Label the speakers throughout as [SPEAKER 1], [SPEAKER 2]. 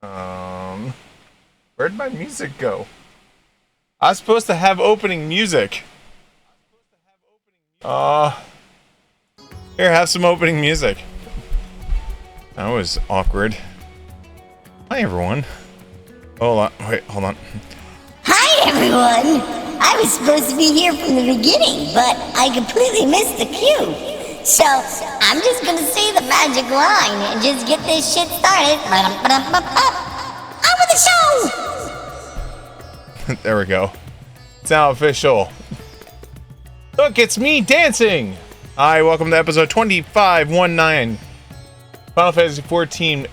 [SPEAKER 1] Um, where'd my music go? I was supposed to have opening music. Uh, Here, have some opening music. That was awkward. Hi, everyone. Hold on. Wait, hold on.
[SPEAKER 2] Hi, everyone! I was supposed to be here from the beginning, but I completely missed the cue. So, I'm just gonna say the magic line and just get this shit started. On with the show!
[SPEAKER 1] There we go. It's now official. Look, it's me dancing! Hi, welcome to episode 2519. Final Fantasy XIV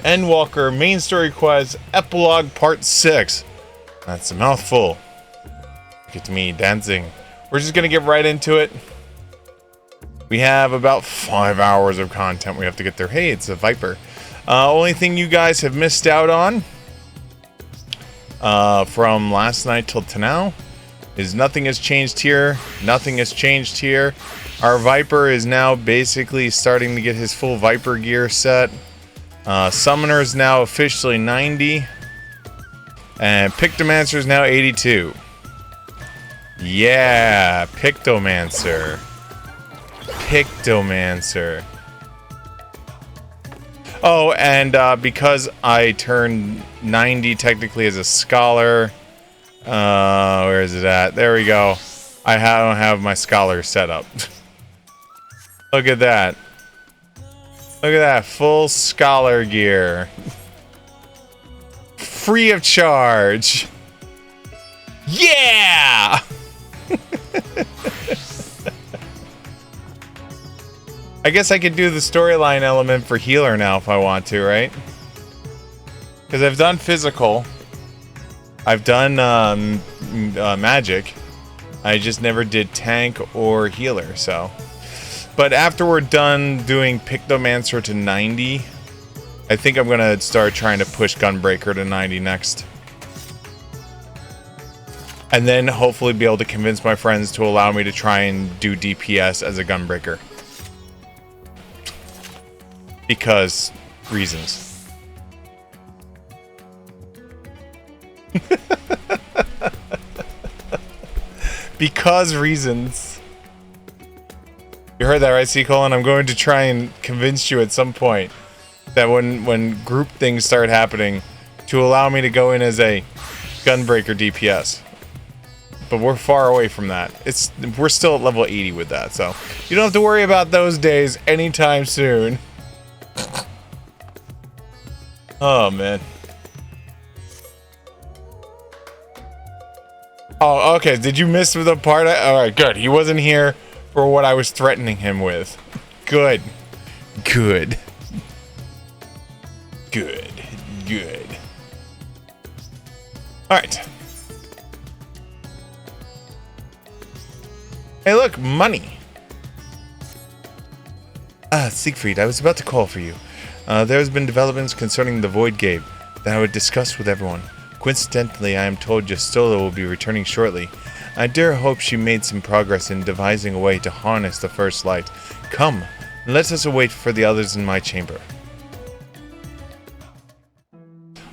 [SPEAKER 1] Endwalker Main Story Quest Epilogue Part 6. That's a mouthful. Get to me dancing. We're just gonna get right into it. We have about 5 hours of content we have to get through. Hey, it's a Viper. Only thing you guys have missed out on from last night till to now is nothing has changed here. Nothing has changed here. Our Viper is now basically starting to get his full Viper gear set. Summoner is now officially 90. And Pictomancer is now 82. Yeah, Pictomancer. Pictomancer. Oh, and because I turned 90 technically as a scholar, where is it at? There we go. I don't have my scholar set up. Look at that. Look at that. Full scholar gear. Free of charge. Yeah! I guess I could do the storyline element for healer now if I want to, right? Because I've done physical. I've done magic. I just never did tank or healer, so. But after we're done doing Pictomancer to 90, I think I'm going to start trying to push Gunbreaker to 90 next. And then hopefully be able to convince my friends to allow me to try and do DPS as a Gunbreaker. Because reasons. Because reasons. You heard that right, C Colin? I'm going to try and convince you at some point that when group things start happening to allow me to go in as a Gunbreaker DPS. But we're far away from that. We're still at level 80 with that, so you don't have to worry about those days anytime soon. Oh, man. Oh, okay. Did you miss the part? Alright, good. He wasn't here for what I was threatening him with. Good. Good. Good. Good. Alright. Hey, look. Money. Siegfried, I was about to call for you. There has been developments concerning the Void Gate that I would discuss with everyone. Coincidentally, I am told Justola will be returning shortly. I dare hope she made some progress in devising a way to harness the First Light. Come, let us await for the others in my chamber.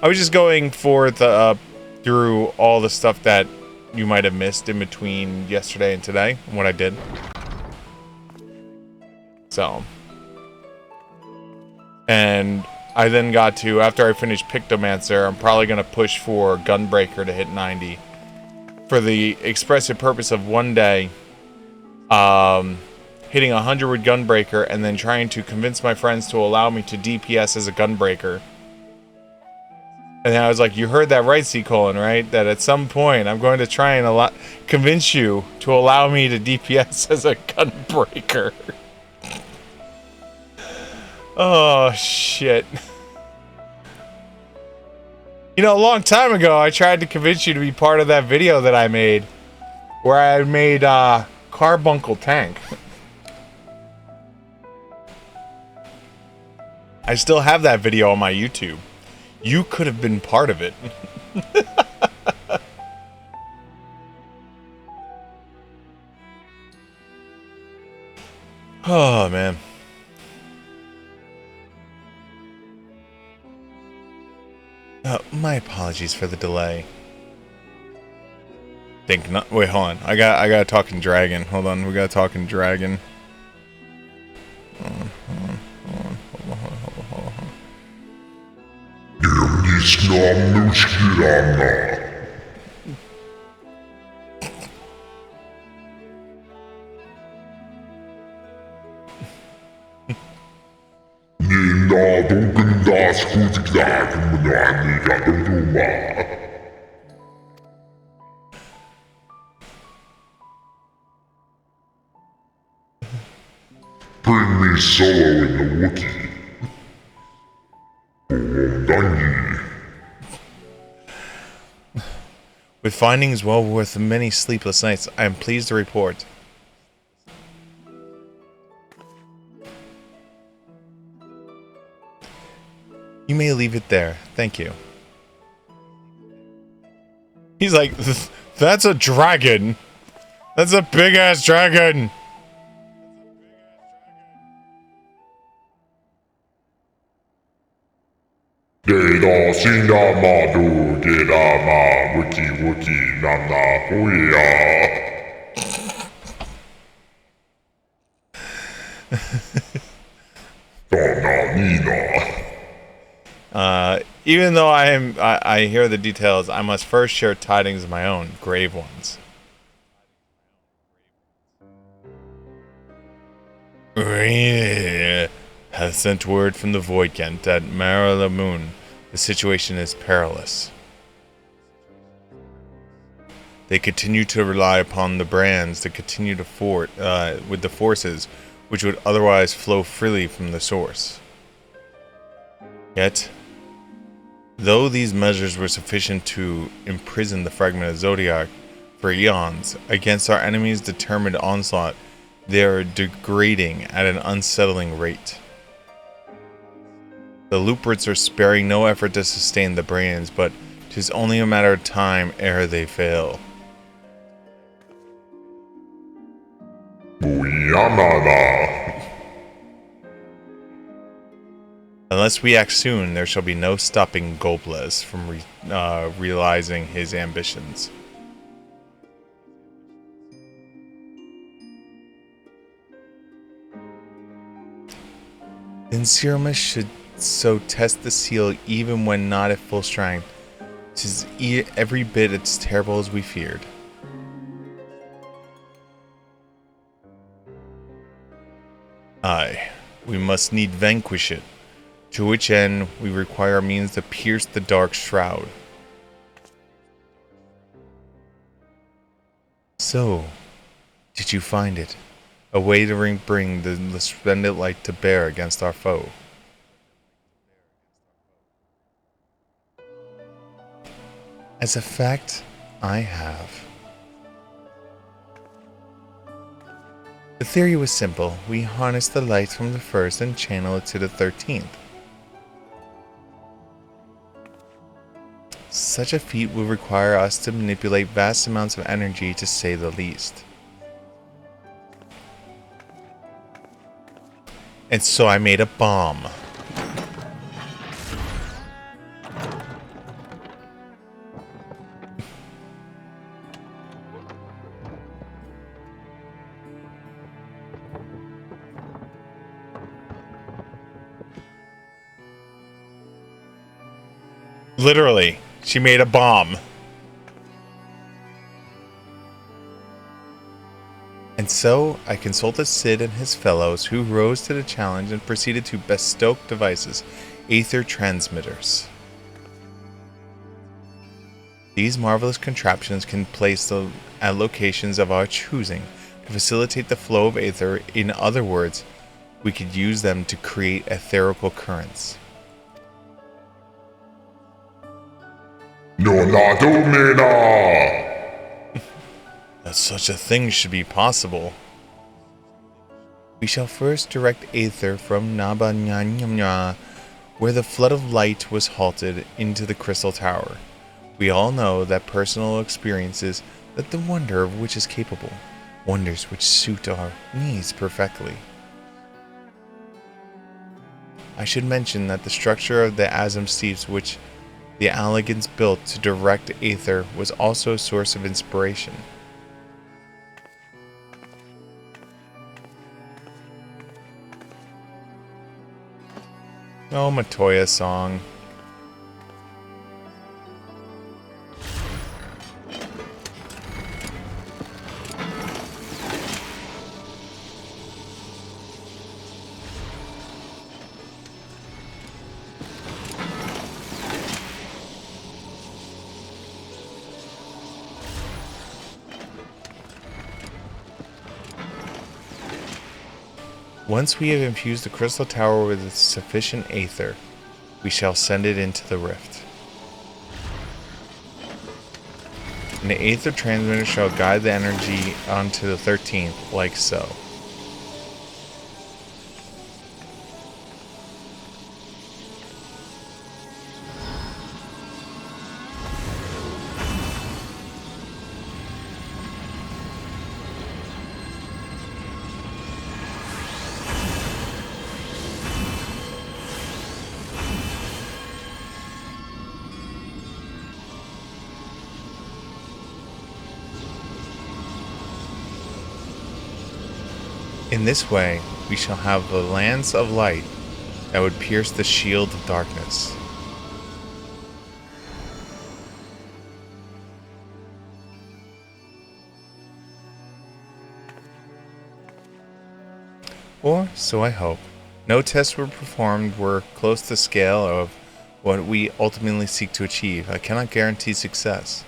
[SPEAKER 1] I was just going for the through all the stuff that you might have missed in between yesterday and today, and what I did. So. And I then got to, after I finished Pictomancer, I'm probably going to push for Gunbreaker to hit 90. For the expressive purpose of one day, hitting 100 with Gunbreaker and then trying to convince my friends to allow me to DPS as a Gunbreaker. And then I was like, you heard that right, C Colin, right? That at some point I'm going to try and convince you to allow me to DPS as a Gunbreaker. Oh, shit. You know, a long time ago, I tried to convince you to be part of that video that I made. Where I made, Carbuncle Tank. I still have that video on my YouTube. You could have been part of it. Oh, man. My apologies for the delay. Think not. Wait, hold on. I got a talking dragon. Hold on. We got a talking dragon. Hold on.
[SPEAKER 3] Bring me solo in the Wookiee.
[SPEAKER 1] With findings well worth many sleepless nights, I am pleased to report. You may leave it there. Thank you. He's like, that's a dragon. That's a big-ass dragon.
[SPEAKER 3] Deda Sinamadu Gedama Wookie Nana Huya.
[SPEAKER 1] Even though I hear the details, I must first share tidings of my own, grave ones. Hath sent word from the Voidkent that Maralamoon, the situation is perilous. They continue to rely upon the brands to continue to with the forces which would otherwise flow freely from the source. Yet, though these measures were sufficient to imprison the fragment of Zodiac for eons, against our enemies' determined onslaught, they are degrading at an unsettling rate. The Looperts are sparing no effort to sustain the brands, but 'tis only a matter of time ere they fail. Unless we act soon, there shall be no stopping Gobles from realizing his ambitions. Then Siramis should so test the seal even when not at full strength. 'Tis every bit as terrible as we feared. Aye, we must need vanquish it, to which end we require means to pierce the dark shroud. So, did you find it? A way to bring the resplendent light to bear against our foe. As a fact, I have. The theory was simple. We harness the light from the first and channel it to the 13th. Such a feat will require us to manipulate vast amounts of energy, to say the least. And so I made a bomb. Literally, she made a bomb. And so, I consulted Sid and his fellows, who rose to the challenge and proceeded to bestow devices, aether transmitters. These marvelous contraptions can place them at locations of our choosing to facilitate the flow of aether. In other words, we could use them to create etherical currents. That such a thing should be possible. We shall first direct aether from Nabanyanya, where the flood of light was halted, into the Crystal Tower. We all know that personal experiences that the wonder of which is capable, wonders which suit our needs perfectly. I should mention that the structure of the Azim Steeps, which The elegance built to direct Aether was also a source of inspiration. Oh, Matoya song. Once we have infused the crystal tower with sufficient Aether, we shall send it into the rift. And the Aether transmitter shall guide the energy onto the 13th, like so. In this way, we shall have the lance of light that would pierce the shield of darkness. Or so I hope. No tests were performed were close to the scale of what we ultimately seek to achieve. I cannot guarantee success.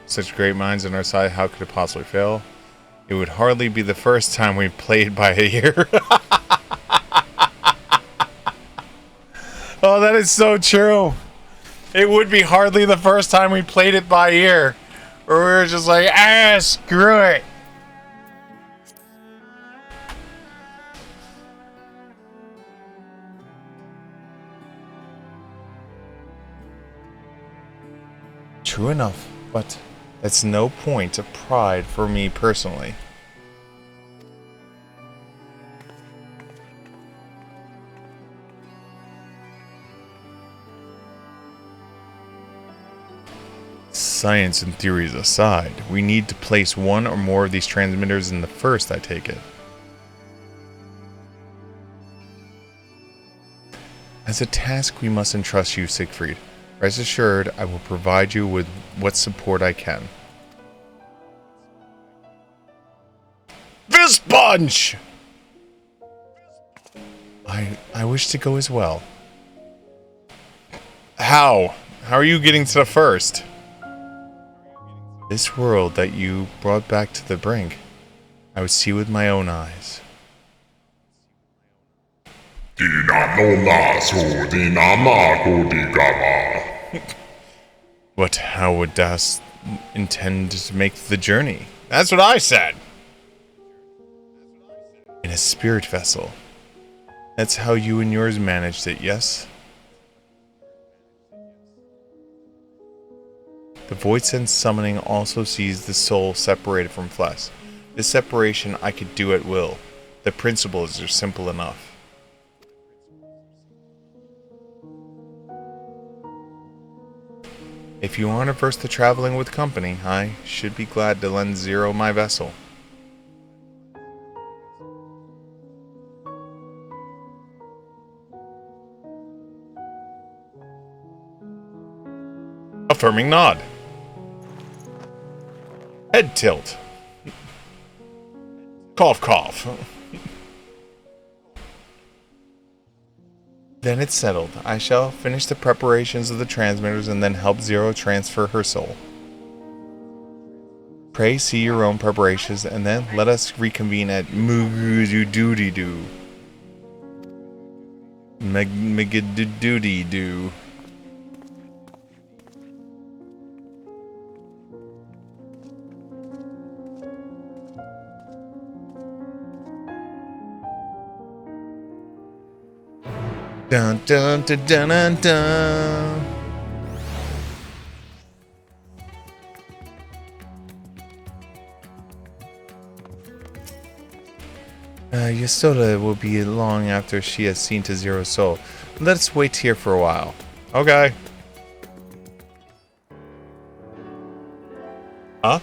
[SPEAKER 1] Such great minds on our side, how could it possibly fail? It would hardly be the first time we played by a year. Oh, that is so true. It would be hardly the first time we played it by ear. Or we were just like, screw it. True enough, but that's no point of pride for me personally. Science and theories aside, we need to place one or more of these transmitters in the first, I take it. As a task we must entrust you, Siegfried. Rest assured, I will provide you with what support I can. Fist punch! I wish to go as well. How? How are you getting to the first? This world that you brought back to the brink, I would see with my own eyes. But how would Das intend to make the journey? That's what I said! In a spirit vessel. That's how you and yours managed it, yes? The void sense summoning also sees the soul separated from flesh. This separation I could do at will. The principles are simple enough. If you aren't averse to traveling with company, I should be glad to lend Zero my vessel. Affirming nod. Head tilt. Cough, cough. Then it's settled. I shall finish the preparations of the transmitters and then help Zero transfer her soul. Pray see your own preparations and then let us reconvene at Mugu-doo-doo-doo-doo. Meg-meg-doo-doo-doo. Dun dun dun dun dun dun. Yasoda will be long after she has seen to Zero's soul. Let's wait here for a while. Okay. Huh?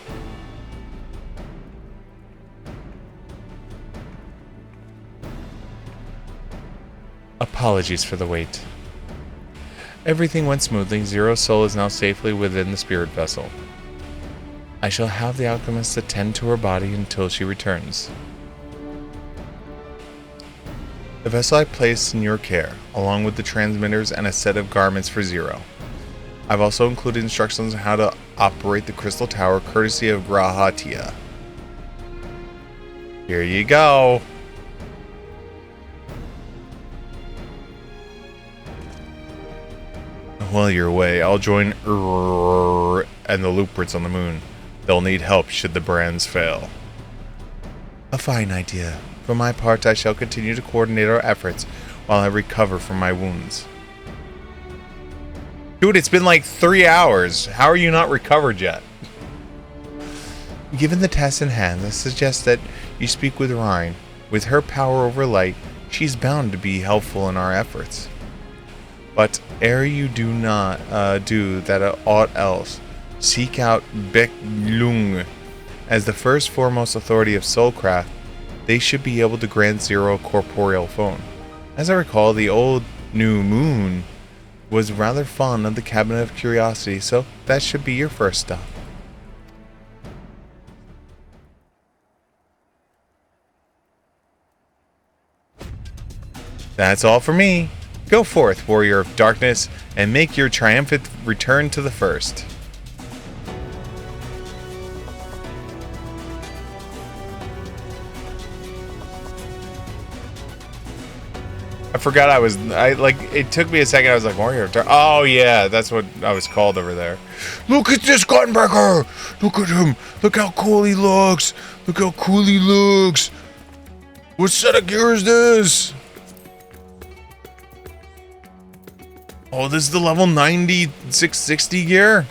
[SPEAKER 1] Apologies for the wait. Everything went smoothly. Zero's soul is now safely within the spirit vessel. I shall have the alchemist attend to her body until she returns. The vessel I placed in your care, along with the transmitters and a set of garments for Zero. I've also included instructions on how to operate the crystal tower courtesy of Grahatia. Here you go. While you're away, I'll join and the Looperts on the moon. They'll need help should the brands fail. A fine idea. For my part, I shall continue to coordinate our efforts while I recover from my wounds. Dude, it's been like 3 hours. How are you not recovered yet? Given the task in hand, I suggest that you speak with Rhine. With her power over light, she's bound to be helpful in our efforts. But ere you do not do that aught else, seek out Becklung. As the first foremost authority of soulcraft, they should be able to grant Zero a corporeal phone. As I recall, the old New Moon was rather fond of the Cabinet of Curiosity, so that should be your first stop. That's all for me. Go forth, Warrior of Darkness, and make your triumphant return to the First. I forgot it took me a second. I was like, Warrior of Darkness. Oh, yeah, that's what I was called over there. Look at this Gunbreaker! Look at him! Look how cool he looks! Look how cool he looks! What set of gear is this? Oh, this is the level 90 660 gear?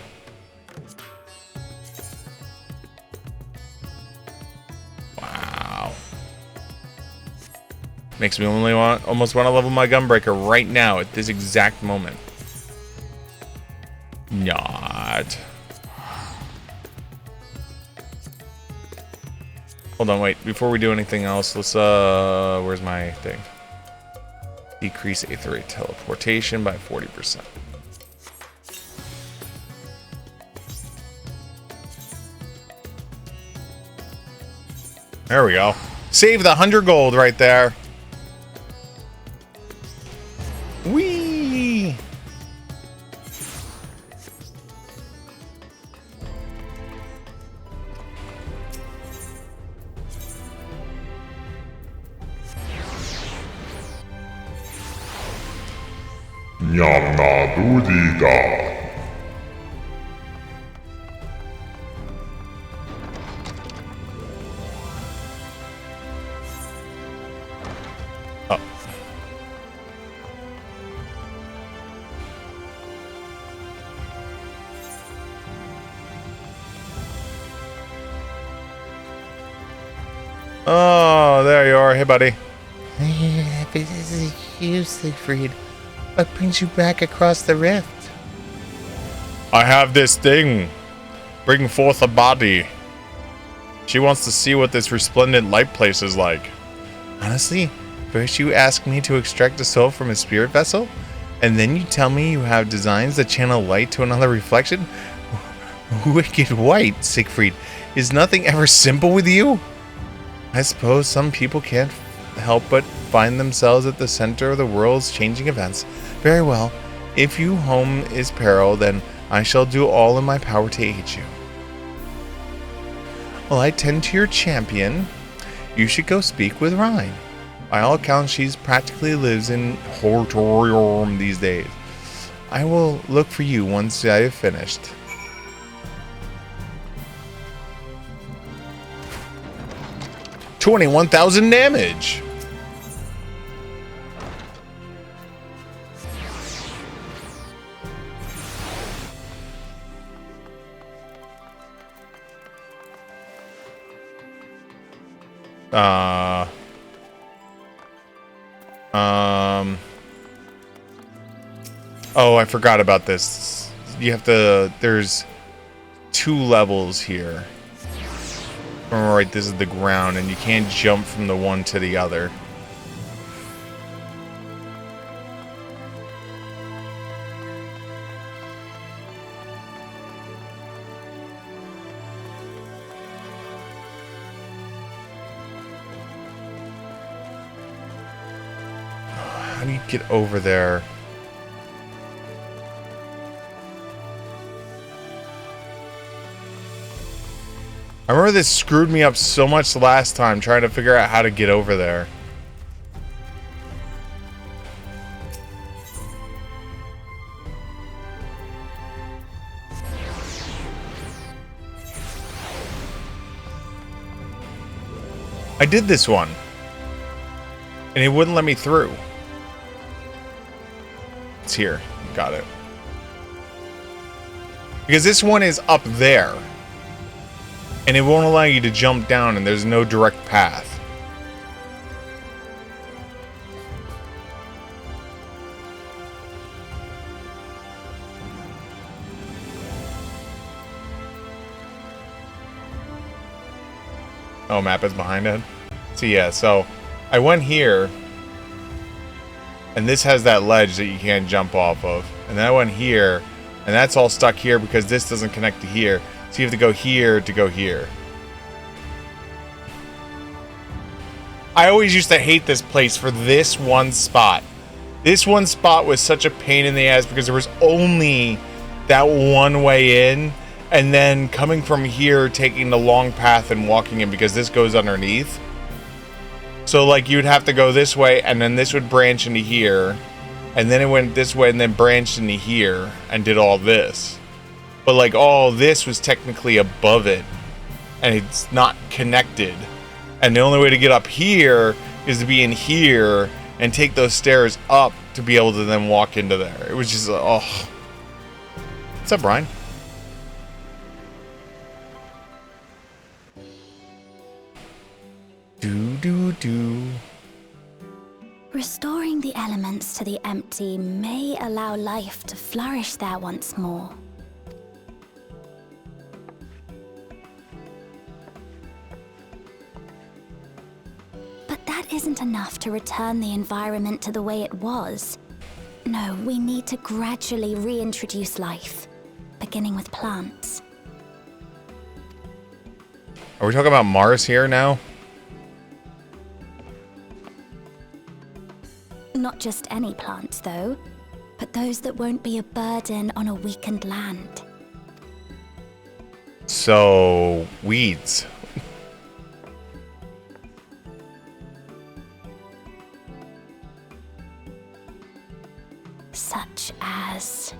[SPEAKER 1] Wow. Makes me almost want to level my Gunbreaker right now at this exact moment. Not. Hold on, wait. Before we do anything else, let's where's my thing? Decrease Aether rate teleportation by 40%. There we go. Save the 100 gold right there. Whee!
[SPEAKER 3] Nyamna dudita.
[SPEAKER 1] Oh. Oh, there you are. Hey, buddy.
[SPEAKER 4] This is you, Siegfried. What brings you back across the rift?
[SPEAKER 1] I have this thing. Bring forth a body. She wants to see what this resplendent light place is like. Honestly, first you ask me to extract a soul from a spirit vessel, and then you tell me you have designs that channel light to another reflection? Wicked white, Siegfried. Is nothing ever simple with you? I suppose some people can't help but find themselves at the center of the world's changing events. Very well. If your home is peril, then I shall do all in my power to aid you. While I tend to your champion, you should go speak with Rhine. By all accounts, she practically lives in Hortorium these days. I will look for you once I have finished. $21,000 damage. Oh, I forgot about this. You have to... There's 2 levels here. Remember, right, this is the ground, and you can't jump from the one to the other. How do you get over there? I remember this screwed me up so much last time trying to figure out how to get over there. I did this one, and it wouldn't let me through. It's here. Got it. Because this one is up there. And it won't allow you to jump down, and there's no direct path. Oh, map is behind it? So yeah, so I went here, and this has that ledge that you can't jump off of. And then I went here, and that's all stuck here because this doesn't connect to here. So you have to go here to go here. I always used to hate this place for this one spot. This one spot was such a pain in the ass because there was only that one way in, and then coming from here, taking the long path and walking in because this goes underneath. So like you'd have to go this way, and then this would branch into here, and then it went this way and then branched into here and did all this. But like all this was technically above it, and it's not connected. And the only way to get up here is to be in here and take those stairs up to be able to then walk into there. It was just, oh. What's up, Brian? Do.
[SPEAKER 5] Restoring the elements to the empty may allow life to flourish there once more. But that isn't enough to return the environment to the way it was. No, we need to gradually reintroduce life, beginning with plants.
[SPEAKER 1] Are we talking about Mars here now?
[SPEAKER 5] Not just any plants, though, but those that won't be a burden on a weakened land.
[SPEAKER 1] So, weeds.
[SPEAKER 5] Such as...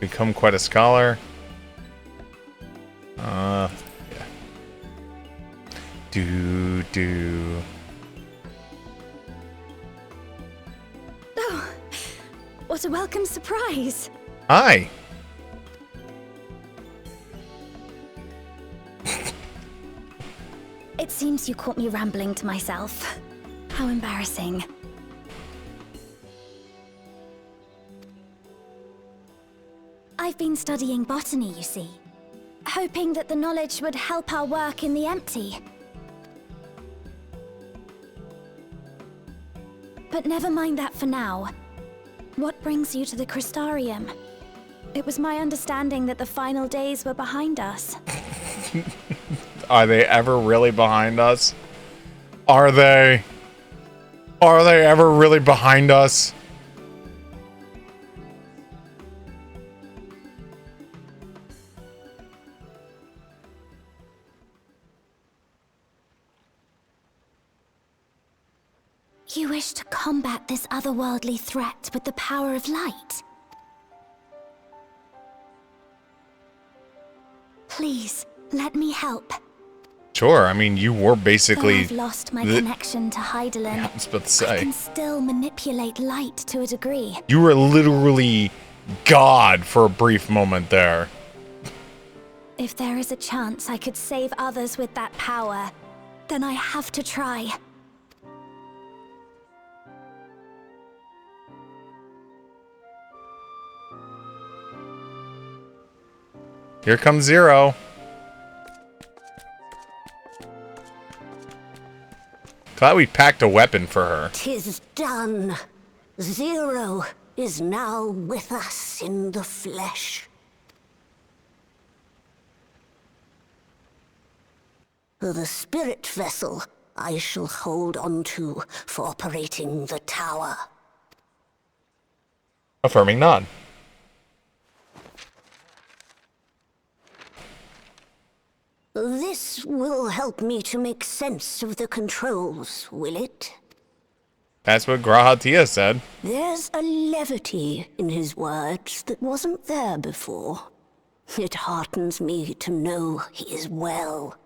[SPEAKER 1] Become quite a scholar. Yeah. Do.
[SPEAKER 5] Oh, what a welcome surprise!
[SPEAKER 1] Hi.
[SPEAKER 5] It seems you caught me rambling to myself. How embarrassing. I've been studying botany, you see. Hoping that the knowledge would help our work in the empty. But never mind that for now. What brings you to the Crystarium? It was my understanding that the final days were behind us.
[SPEAKER 1] Are they ever really behind us? Are they? Are they ever really behind us?
[SPEAKER 5] You wish to combat this otherworldly threat with the power of light? Please, let me help.
[SPEAKER 1] Sure, I mean, you were basically...
[SPEAKER 5] Though I've lost my connection to Hydaelyn,
[SPEAKER 1] Yeah, I was about to
[SPEAKER 5] I
[SPEAKER 1] say.
[SPEAKER 5] can still manipulate light to a degree.
[SPEAKER 1] You were literally God for a brief moment there.
[SPEAKER 5] If there is a chance I could save others with that power, Then I have to try.
[SPEAKER 1] Here comes Zero. Glad we packed a weapon for her.
[SPEAKER 6] 'Tis done. Zero is now with us in the flesh. The spirit vessel I shall hold on to for operating the tower.
[SPEAKER 1] Affirming nod.
[SPEAKER 6] This will help me to make sense of the controls, will it?
[SPEAKER 1] That's what Grahatia said.
[SPEAKER 6] There's a levity in his words that wasn't there before. It heartens me to know he is well.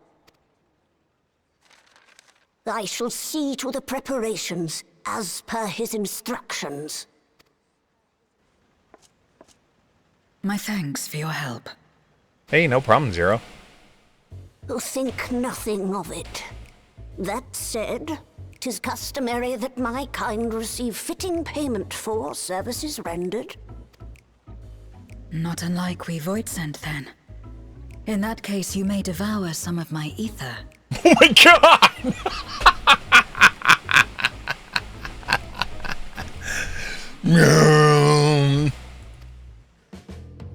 [SPEAKER 6] I shall see to the preparations as per his instructions.
[SPEAKER 7] My thanks for your help.
[SPEAKER 1] Hey, no problem, Zero.
[SPEAKER 6] Think nothing of it. That said, 'tis customary that my kind receive fitting payment for services rendered.
[SPEAKER 7] Not unlike we Void sent, then. In that case, you may devour some of my ether.
[SPEAKER 1] Oh my god!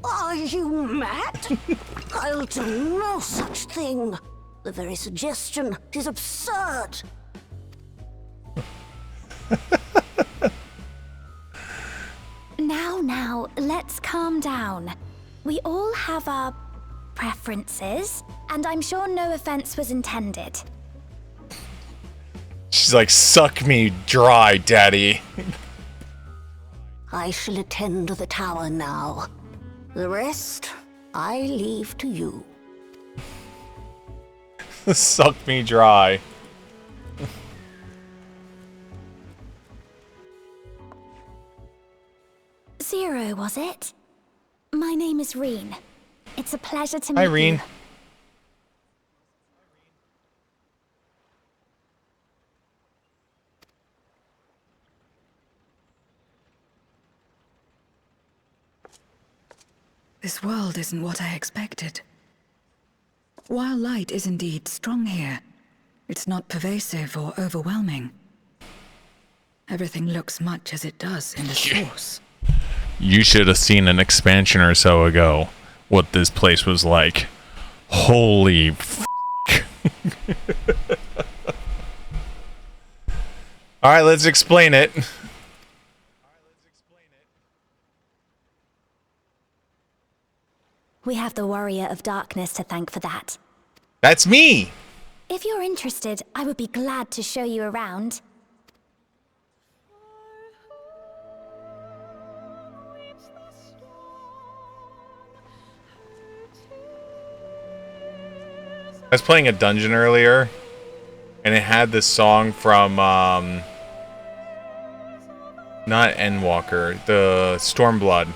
[SPEAKER 6] Are you mad? I'll do no such thing. The very suggestion is absurd.
[SPEAKER 5] Now, let's calm down. We all have our preferences, and I'm sure no offense was intended.
[SPEAKER 1] She's like, suck me dry, daddy.
[SPEAKER 6] I shall attend to the tower now. The rest, I leave to you.
[SPEAKER 1] Suck me dry.
[SPEAKER 5] Zero, was it? My name is Reen. It's a pleasure to meet
[SPEAKER 1] Hi,
[SPEAKER 5] you.
[SPEAKER 1] Reen.
[SPEAKER 7] This world isn't what I expected. While light is indeed strong here, it's not pervasive or overwhelming. Everything looks much as it does in the source.
[SPEAKER 1] You should have seen an expansion or so ago what this place was like. Holy f***. Alright, let's explain it.
[SPEAKER 5] We have the Warrior of Darkness to thank for that.
[SPEAKER 1] That's me!
[SPEAKER 5] If you're interested, I would be glad to show you around.
[SPEAKER 1] I was playing a dungeon earlier, and it had this song from, not Endwalker, the Stormblood.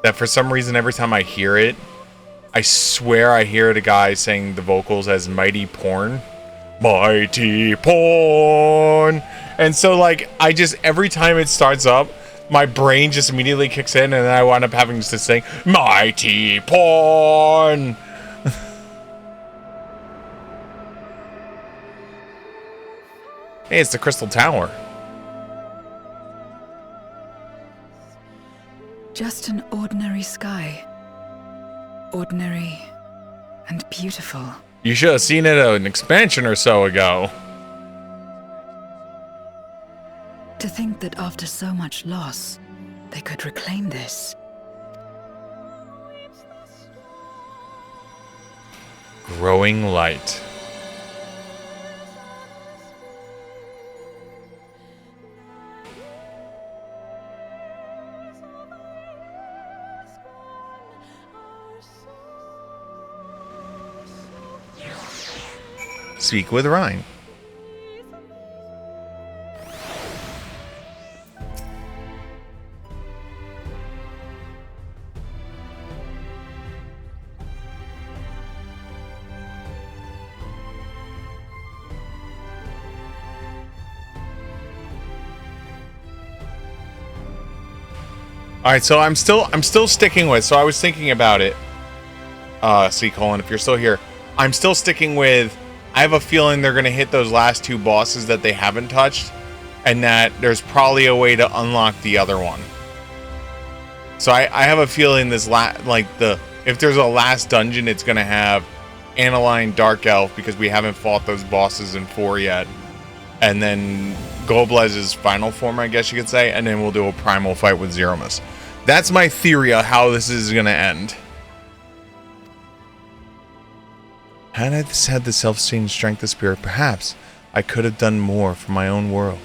[SPEAKER 1] That for some reason, every time I hear it, I swear I hear the guy saying the vocals as Mighty Porn. Mighty Porn! And so, like, I just, every time it starts up, my brain just immediately kicks in, and then I wind up having to sing, Mighty Porn! Hey, it's the Crystal Tower.
[SPEAKER 7] Just an ordinary sky. Ordinary and beautiful.
[SPEAKER 1] You should have seen it an expansion or so ago.
[SPEAKER 7] To think that after so much loss, they could reclaim this.
[SPEAKER 1] Growing light. Speak with Ryan. Alright, so I'm still sticking with, so I was thinking about it. C colon, if you're still here. I'm still sticking with, I have a feeling they're gonna hit those last two bosses that they haven't touched, and that there's probably a way to unlock the other one. So I have a feeling this if there's a last dungeon, it's gonna have Aniline, Dark Elf, because we haven't fought those bosses in 4 yet. And then Goblez's final form, I guess you could say, and then we'll do a primal fight with Zeromus. That's my theory of how this is gonna end. Had I had the self-esteem strength of spirit, perhaps I could have done more for my own world.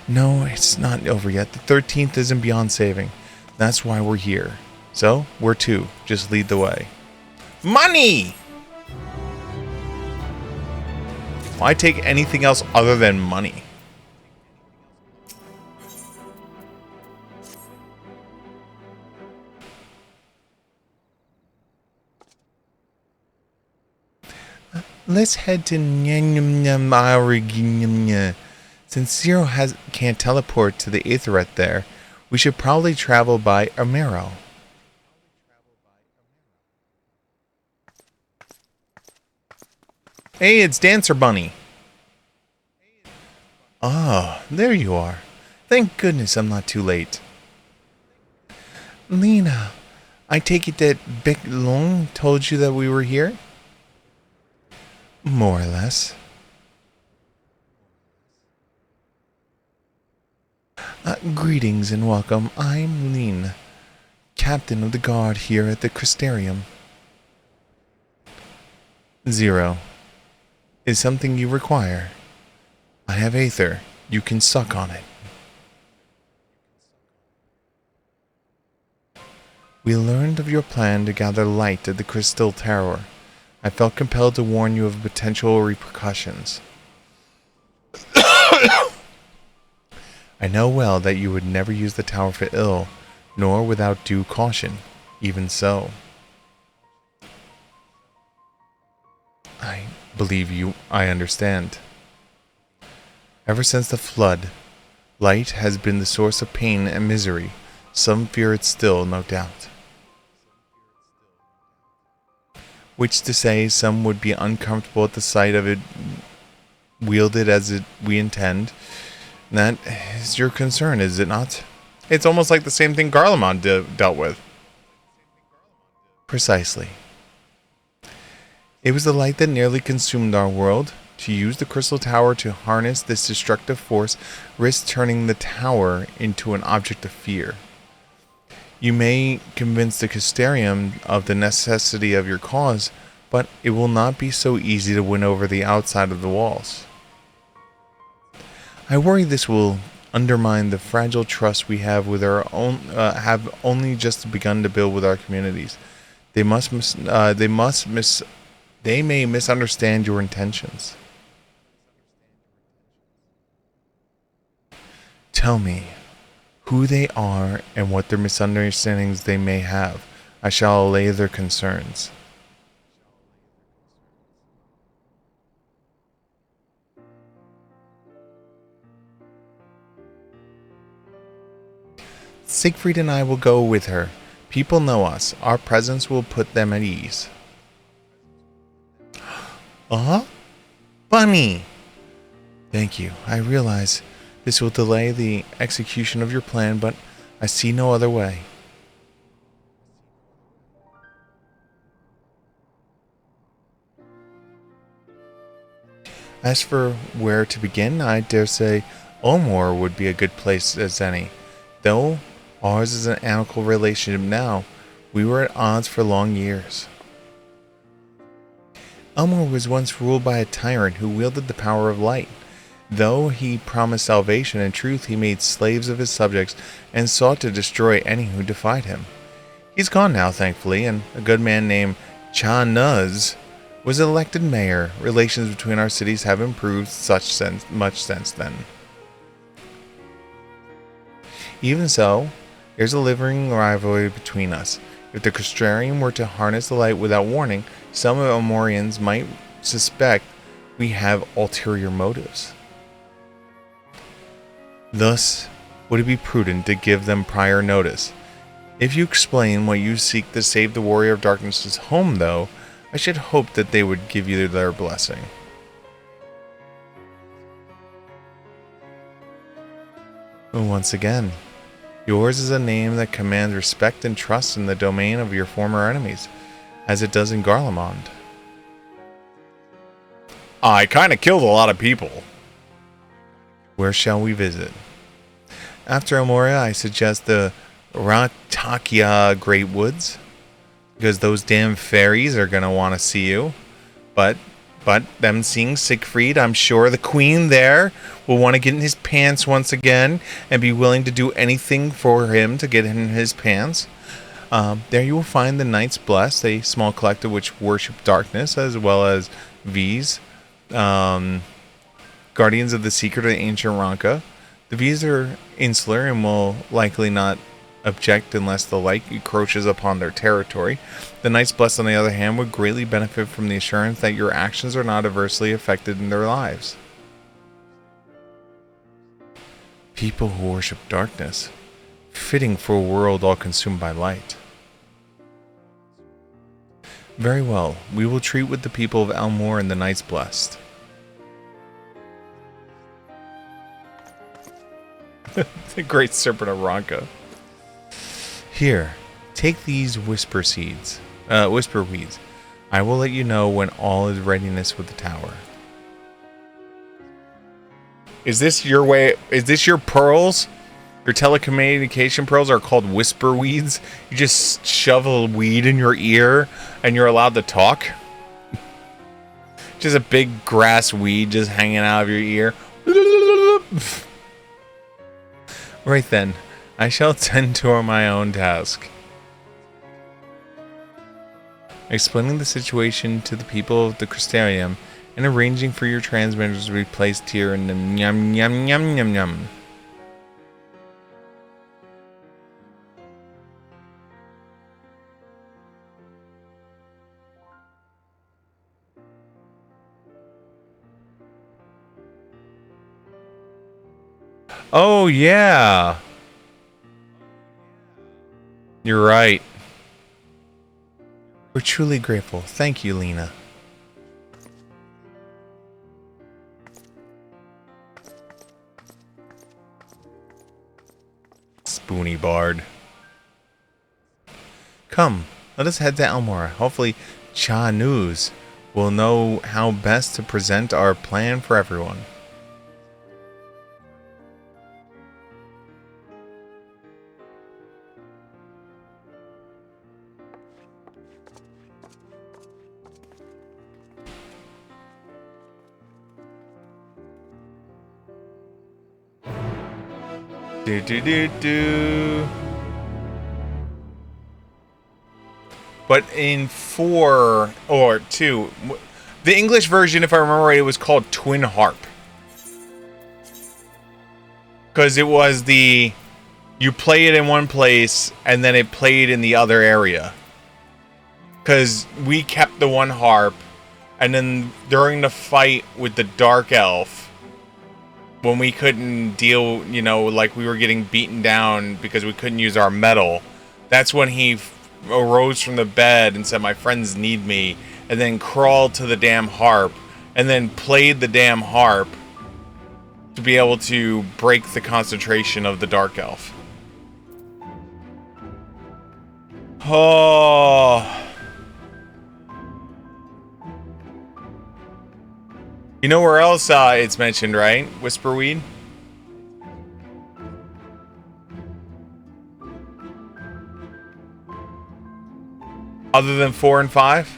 [SPEAKER 1] No, it's not over yet. The 13th isn't beyond saving. That's why we're here. So, where to? Just lead the way. Money! Why take anything else other than money? Let's head to Since Zero can't teleport to the Aetheret there, we should probably travel by Amero. Hey, it's Dancer Bunny. Oh, there you are. Thank goodness I'm not too late. Lena, I take it that Bic Long told you that we were here? More or less. Greetings and welcome. I'm Lene, captain of the guard here at the Crystarium. Zero. Is something you require? I have Aether. You can suck on it. We learned of your plan to gather light at the Crystal Tower. I felt compelled to warn you of potential repercussions. I know well that you would never use the tower for ill, nor without due caution. Even so, I believe you. I understand. Ever since the flood, light has been the source of pain and misery. Some fear it still, no doubt. Which to say, some would be uncomfortable at the sight of it wielded as we intend. That is your concern, is it not? It's almost like the same thing Garlemald dealt with. Precisely. It was the light that nearly consumed our world. To use the Crystal Tower to harness this destructive force risks turning the tower into an object of fear. You may convince the Crystarium of the necessity of your cause, but it will not be so easy to win over the outside of the walls. I worry this will undermine the fragile trust we have with our own, have only just begun to build with our communities. They may misunderstand your intentions. Tell me who they are and what their misunderstandings they may have. I shall allay their concerns. Siegfried and I will go with her. People know us. Our presence will put them at ease. Bunny! Thank you. I realize this will delay the execution of your plan, but I see no other way. As for where to begin, I dare say Omor would be a good place as any. Though ours is an amicable relationship now, we were at odds for long years. Elmore was once ruled by a tyrant who wielded the power of light. Though he promised salvation and truth, he made slaves of his subjects and sought to destroy any who defied him. He's gone now, thankfully, and a good man named Cha Nuz was elected mayor. Relations between our cities have improved much since then. Even so, there's a living rivalry between us. If the Crystarium were to harness the light without warning, some of Omorians might suspect we have ulterior motives. Thus, would it be prudent to give them prior notice? If you explain why you seek to save the Warrior of Darkness's home, though, I should hope that they would give you their blessing. Once again, yours is a name that commands respect and trust in the domain of your former enemies, as it does in Garlemald. I kind of killed a lot of people. Where shall we visit? After Elmoria, I suggest the Ratakia Great Woods, because those damn fairies are going to want to see you. But them seeing Siegfried, I'm sure the queen there will want to get in his pants once again and be willing to do anything for him to get in his pants. There you will find the Knights Blessed, a small collective which worship darkness, as well as V's, Guardians of the Secret of the Ancient Ranka. The V's are insular and will likely not object unless the light encroaches upon their territory. The Knights Blessed, on the other hand, would greatly benefit from the assurance that your actions are not adversely affected in their lives. People who worship darkness, fitting for a world all consumed by light. Very well, we will treat with the people of Elmore and the Knights Blessed. The Great Serpent of Ranka. Here, take these whisper weeds. I will let you know when all is readiness with the tower. Is this your way? Is this your pearls? Your telecommunication pearls are called whisper weeds. You just shove a weed in your ear and you're allowed to talk. Just a big grass weed just hanging out of your ear. Right then, I shall tend to my own task. Explaining the situation to the people of the Crystarium and arranging for your transmitters to be placed here in the yum yum yum yum yum. Oh, yeah. You're right. We're truly grateful. Thank you, Lena. Spoony Bard. Come, let us head to Elmora. Hopefully, Cha News will know how best to present our plan for everyone. But in 4 or 2, the English version, if I remember right, it was called Twin Harp. Because it was you play it in one place and then it played in the other area. Because we kept the one harp, and then during the fight with the Dark Elf, when we couldn't deal, like we were getting beaten down because we couldn't use our metal, that's when he arose from the bed and said, "My friends need me," and then crawled to the damn harp, and then played the damn harp to be able to break the concentration of the Dark Elf. Oh. You know where else it's mentioned, right? Whisperweed? Other than 4 and 5?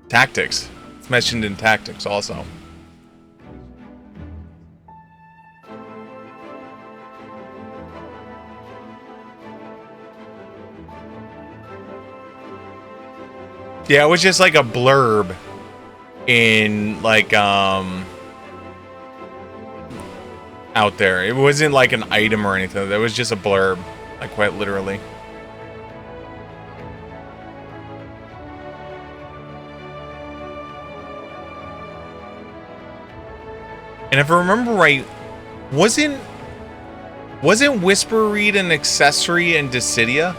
[SPEAKER 1] Tactics. It's mentioned in Tactics also. Yeah, it was just like a blurb in like out there. It wasn't like an item or anything. It was just a blurb, like quite literally. And if I remember right, wasn't Whisper Reed an accessory in Dissidia?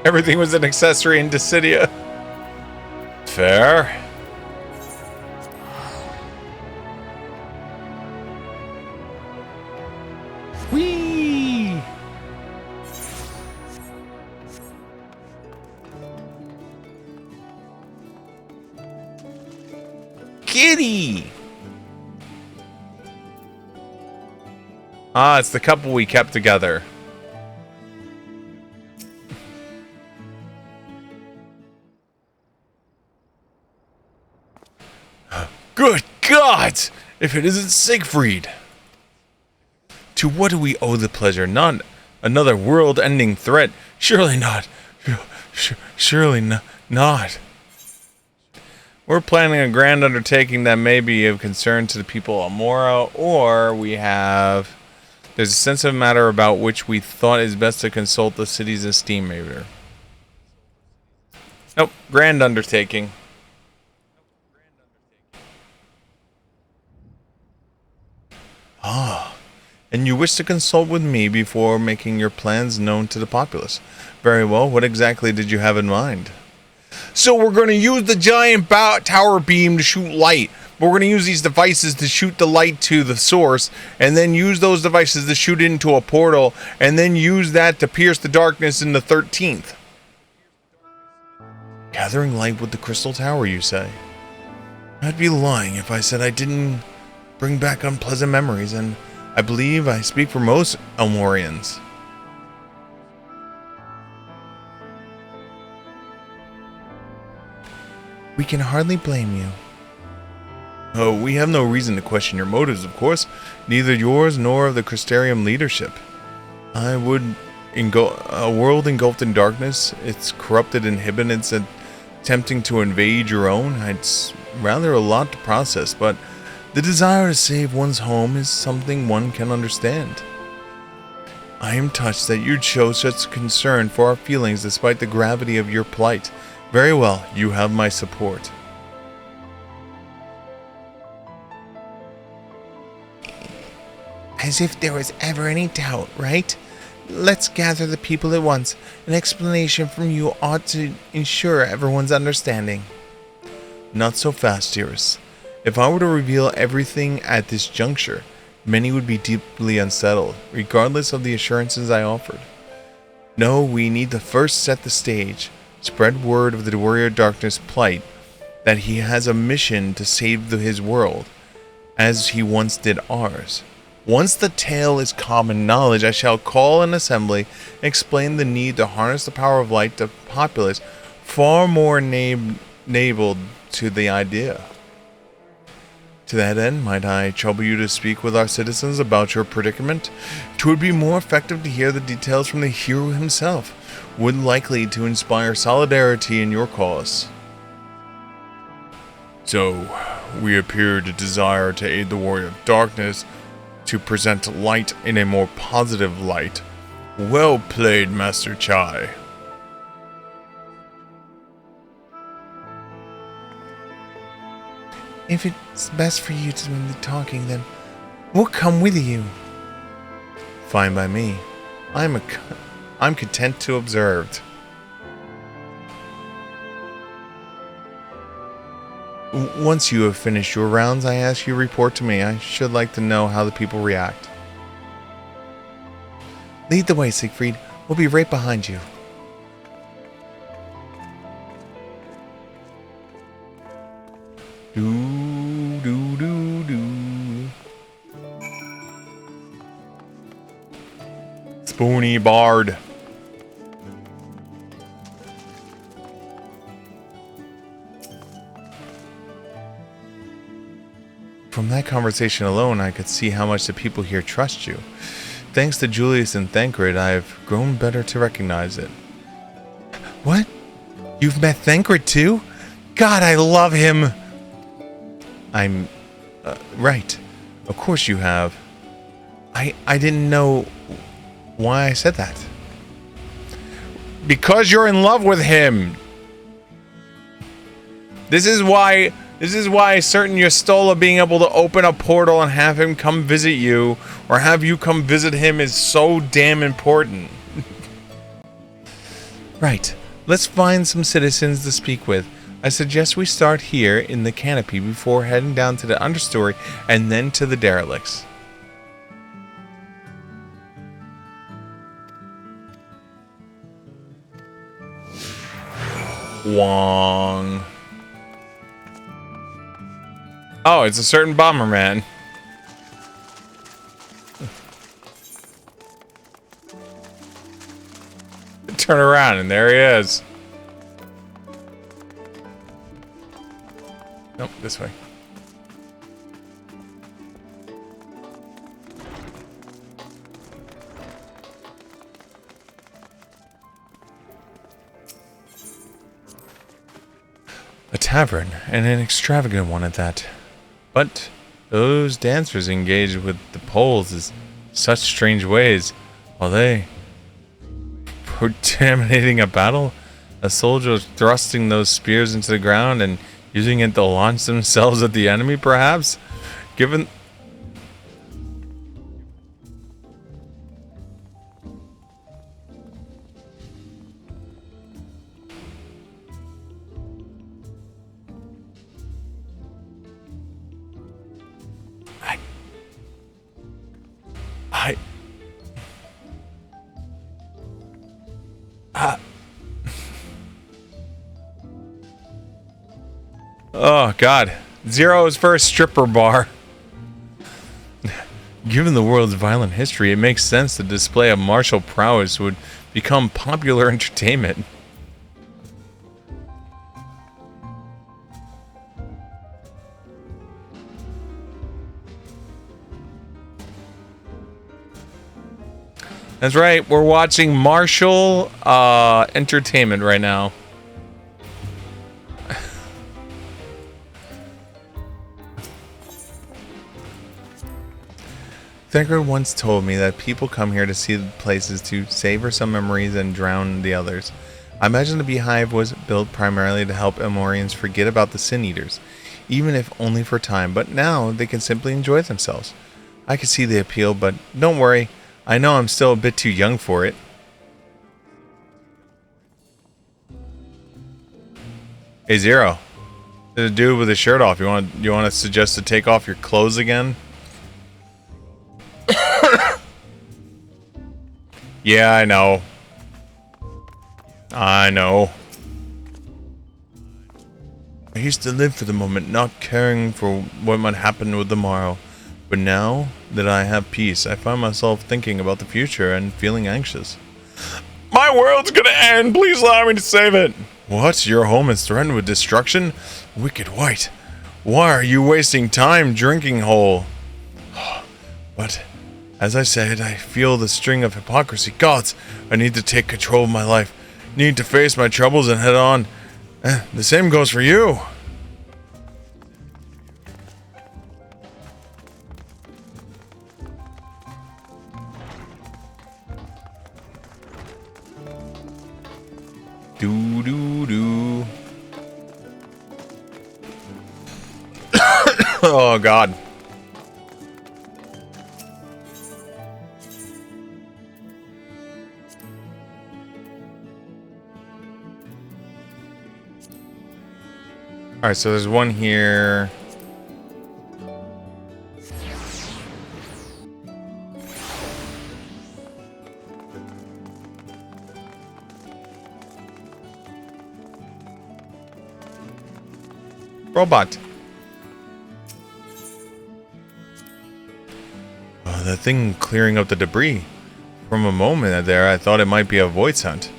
[SPEAKER 1] Everything was an accessory in Dissidia. Fair. Whee! Kitty! Ah, it's the couple we kept together. Good God! If it isn't Siegfried! To what do we owe the pleasure? Not another world-ending threat. Surely not. Surely not. We're planning a grand undertaking that may be of concern to the people of Mora, or there's a sensitive matter about which we thought it best to consult the city's esteemed mayor. Nope, grand undertaking. Ah, and you wish to consult with me before making your plans known to the populace. Very well, what exactly did you have in mind? So we're going to use the giant tower beam to shoot light. But we're going to use these devices to shoot the light to the source, and then use those devices to shoot into a portal, and then use that to pierce the darkness in the 13th. Gathering light with the crystal tower, you say? I'd be lying if I said I didn't bring back unpleasant memories, and I believe I speak for most Elmorians. We can hardly blame you. Oh, we have no reason to question your motives, of course, neither yours nor of the Crystarium leadership. A world engulfed in darkness, its corrupted inhabitants attempting to invade your own, it's rather a lot to process, but the desire to save one's home is something one can understand. I am touched that you'd show such concern for our feelings despite the gravity of your plight. Very well, you have my support.
[SPEAKER 4] As if there was ever any doubt, right? Let's gather the people at once. An explanation from you ought to ensure everyone's understanding.
[SPEAKER 1] Not so fast, dearest. If I were to reveal everything at this juncture, many would be deeply unsettled, regardless of the assurances I offered. No, we need to first set the stage, spread word of the Warrior Darkness plight, that he has a mission to save his world, as he once did ours. Once the tale is common knowledge, I shall call an assembly and explain the need to harness the power of light to populace far more enabled to the idea. To that end, might I trouble you to speak with our citizens about your predicament? 'Twould be more effective to hear the details from the hero himself, would likely to inspire solidarity in your cause. So, we appear to desire to aid the Warrior of Darkness to present light in a more positive light. Well played, Master Chai.
[SPEAKER 4] If it's best for you to do the talking, then we'll come with you.
[SPEAKER 1] Fine by me. I'm content to observe. Once you have finished your rounds, I ask you to report to me. I should like to know how the people react.
[SPEAKER 4] Lead the way, Siegfried. We'll be right behind you.
[SPEAKER 1] Spoony Bard. From that conversation alone, I could see how much the people here trust you. Thanks to Julius and Thancred, I've grown better to recognize it.
[SPEAKER 4] What? You've met Thancred too? God, I love him!
[SPEAKER 1] I'm... right. Of course you have. I didn't know why I said that. Because you're in love with him. This is why certain Yustola being able to open a portal and have him come visit you, or have you come visit him, is so damn important. Right. Let's find some citizens to speak with. I suggest we start here in the canopy before heading down to the understory and then to the derelicts. Wong. Oh, it's a certain Bomberman. Turn around and there he is. Nope, this way. A tavern, and an extravagant one at that. But those dancers engage with the poles in such strange ways. Are they contaminating a battle? A soldier thrusting those spears into the ground and using it to launch themselves at the enemy, perhaps? Given... Oh, God. Zero's first stripper bar. Given the world's violent history, it makes sense that display of martial prowess would become popular entertainment. That's right, we're watching martial entertainment right now. Thacker once told me that people come here to see the places to savor some memories and drown the others. I imagine the Beehive was built primarily to help Amorians forget about the Sin Eaters, even if only for time, but now they can simply enjoy themselves. I can see the appeal, but don't worry, I know I'm still a bit too young for it. Hey Zero, there's a dude with his shirt off. You want to suggest to take off your clothes again? Yeah, I know. I know. I used to live for the moment, not caring for what might happen with the morrow. But now that I have peace, I find myself thinking about the future and feeling anxious. My world's gonna end! Please allow me to save it! What? Your home is threatened with destruction? Wicked White. Why are you wasting time drinking whole? But... as I said, I feel the string of hypocrisy. Gods, I need to take control of my life. Need to face my troubles and head on. The same goes for you. Do. Oh, God. Alright, so there's one here. Robot. Oh, that thing clearing up the debris. From a moment there, I thought it might be a voice hunt.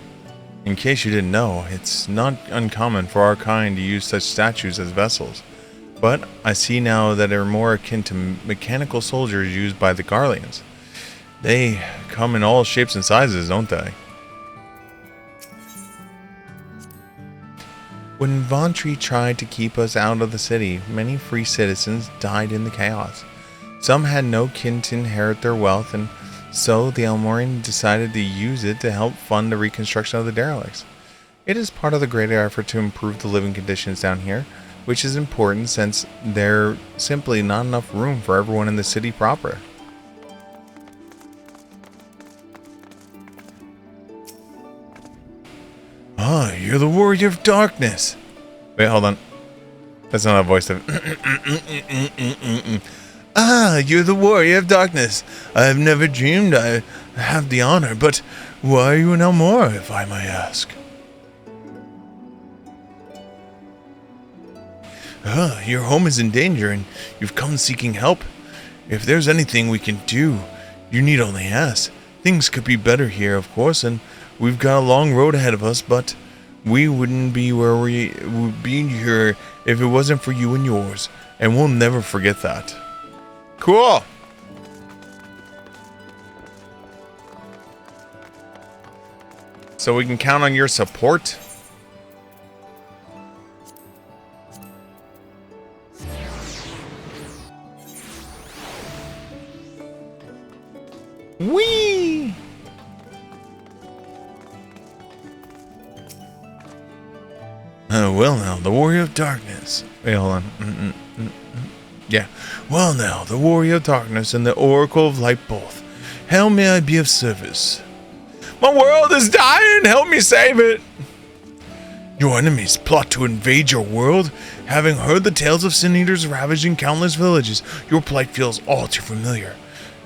[SPEAKER 1] In case you didn't know, it's not uncommon for our kind to use such statues as vessels. But I see now that they're more akin to mechanical soldiers used by the Garleans. They come in all shapes and sizes, don't they? When Vantri tried to keep us out of the city, many free citizens died in the chaos.
[SPEAKER 4] Some had no kin to inherit their wealth, and so the Elmorian decided to use it to help fund the reconstruction of the derelicts. It is part of the greater effort to improve the living conditions down here, which is important since there's simply not enough room for everyone in the city proper. Ah, you're the warrior of darkness. Wait, hold on. That's not a voice of... Ah, you're the warrior of darkness. I've never dreamed I have the honor, but why are you an Elmora, if I may ask? Ah, your home is in danger, and you've come seeking help. If there's anything we can do, you need only ask. Things could be better here, of course, and we've got a long road ahead of us, but we wouldn't be where we would be here if it wasn't for you and yours, and we'll never forget that. Cool! So we can count on your support? Whee! Well now, the warrior of darkness. Wait, hold on. Yeah. Well now, the warrior of darkness and the oracle of light both. How may I be of service? My world is dying! Help me save it! Your enemies plot to invade your world. Having heard the tales of sin eaters ravaging countless villages, your plight feels all too familiar.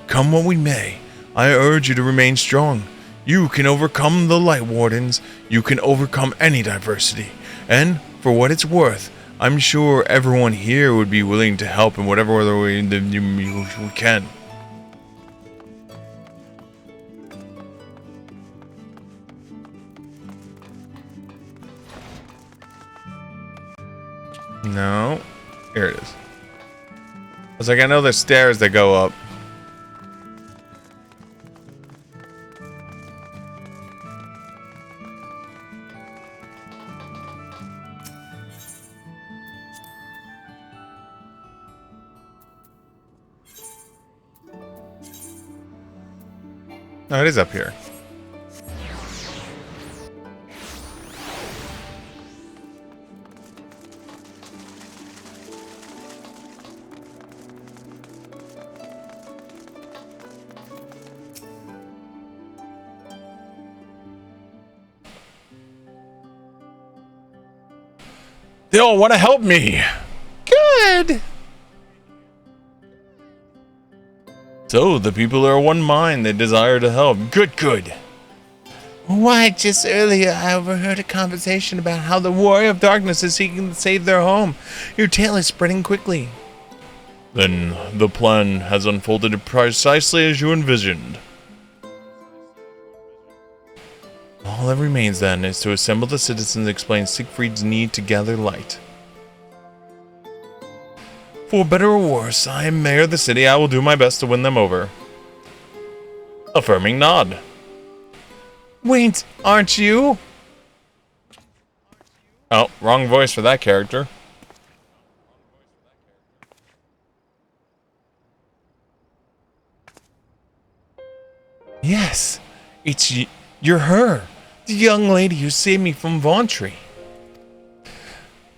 [SPEAKER 4] Come what we may, I urge you to remain strong. You can overcome the Light Wardens. You can overcome any diversity. And, for what it's worth, I'm sure everyone here would be willing to help in whatever other way we can. No. Here it is. I was like, I know there's stairs that go up. No, it is up here. They all want to help me. Good. So, the people are one mind. They desire to help. Good, good. Why, just earlier I overheard a conversation about how the warrior of darkness is seeking to save their home. Your tale is spreading quickly. Then the plan has unfolded precisely as you envisioned. All that remains then is to assemble the citizens and explain Siegfried's need to gather light. For better or worse, I am mayor of the city. I will do my best to win them over. Affirming nod. Wait, aren't you? Oh, wrong voice for that character. Yes, you're her. The young lady who saved me from Vauntry.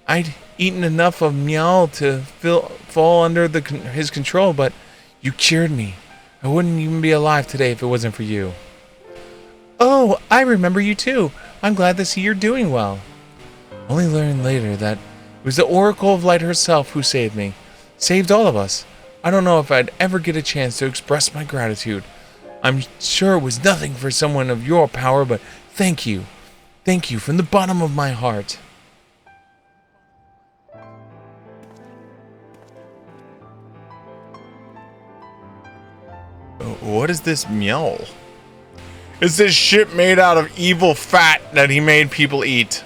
[SPEAKER 4] I'd eaten enough of Miao to fall under his control, but you cured me. I wouldn't even be alive today if it wasn't for you. Oh, I remember you too. I'm glad to see you're doing well. Only learned later that it was the Oracle of Light herself who saved me. Saved all of us. I don't know if I'd ever get a chance to express my gratitude. I'm sure it was nothing for someone of your power, but thank you. Thank you from the bottom of my heart. What is this meow? It's this shit made out of evil fat that he made people eat.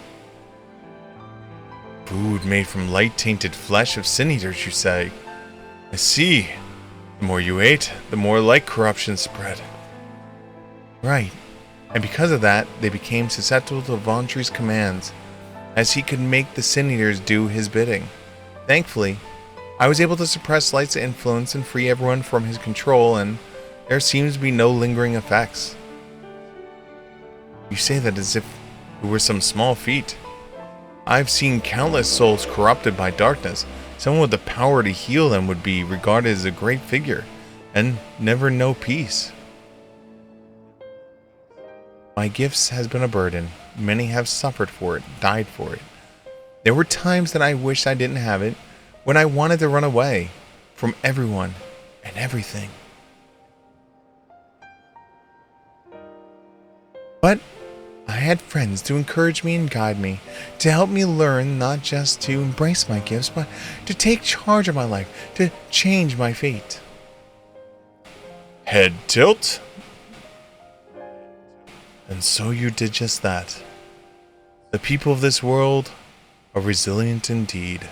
[SPEAKER 4] Food made from light-tainted flesh of sin eaters, you say? I see. The more you ate, the more light corruption spread. Right. And because of that, they became susceptible to Vauntry's commands, as he could make the sin eaters do his bidding. Thankfully,
[SPEAKER 1] I was able to suppress Light's influence and free everyone from his control, and there seems to be no lingering effects. You say that as if it were some small feat. I've seen countless souls corrupted by darkness. Someone with the power to heal them would be regarded as a great figure, and never know peace. My gifts has been a burden. Many have suffered for it, died for it. There were times that I wished I didn't have it, when I wanted to run away from everyone and everything. But I had friends to encourage me and guide me, to help me learn not just to embrace my gifts, but to take charge of my life, to change my fate. Head tilt. And so you did just that. The people of this world are resilient indeed.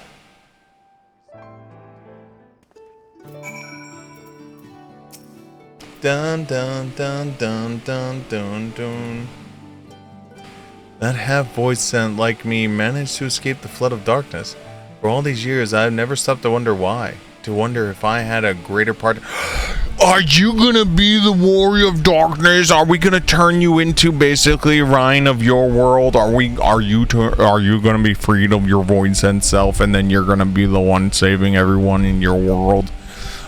[SPEAKER 1] Dun dun dun dun dun dun dun. That half-voiced scent like me managed to escape the flood of darkness. For all these years, I've never stopped to wonder why. To wonder if I had a greater part. Are you gonna be the warrior of darkness? Are we gonna turn you into basically Ryan of your world? Are you gonna be freed of your void sense self, and then you're gonna be the one saving everyone in your world?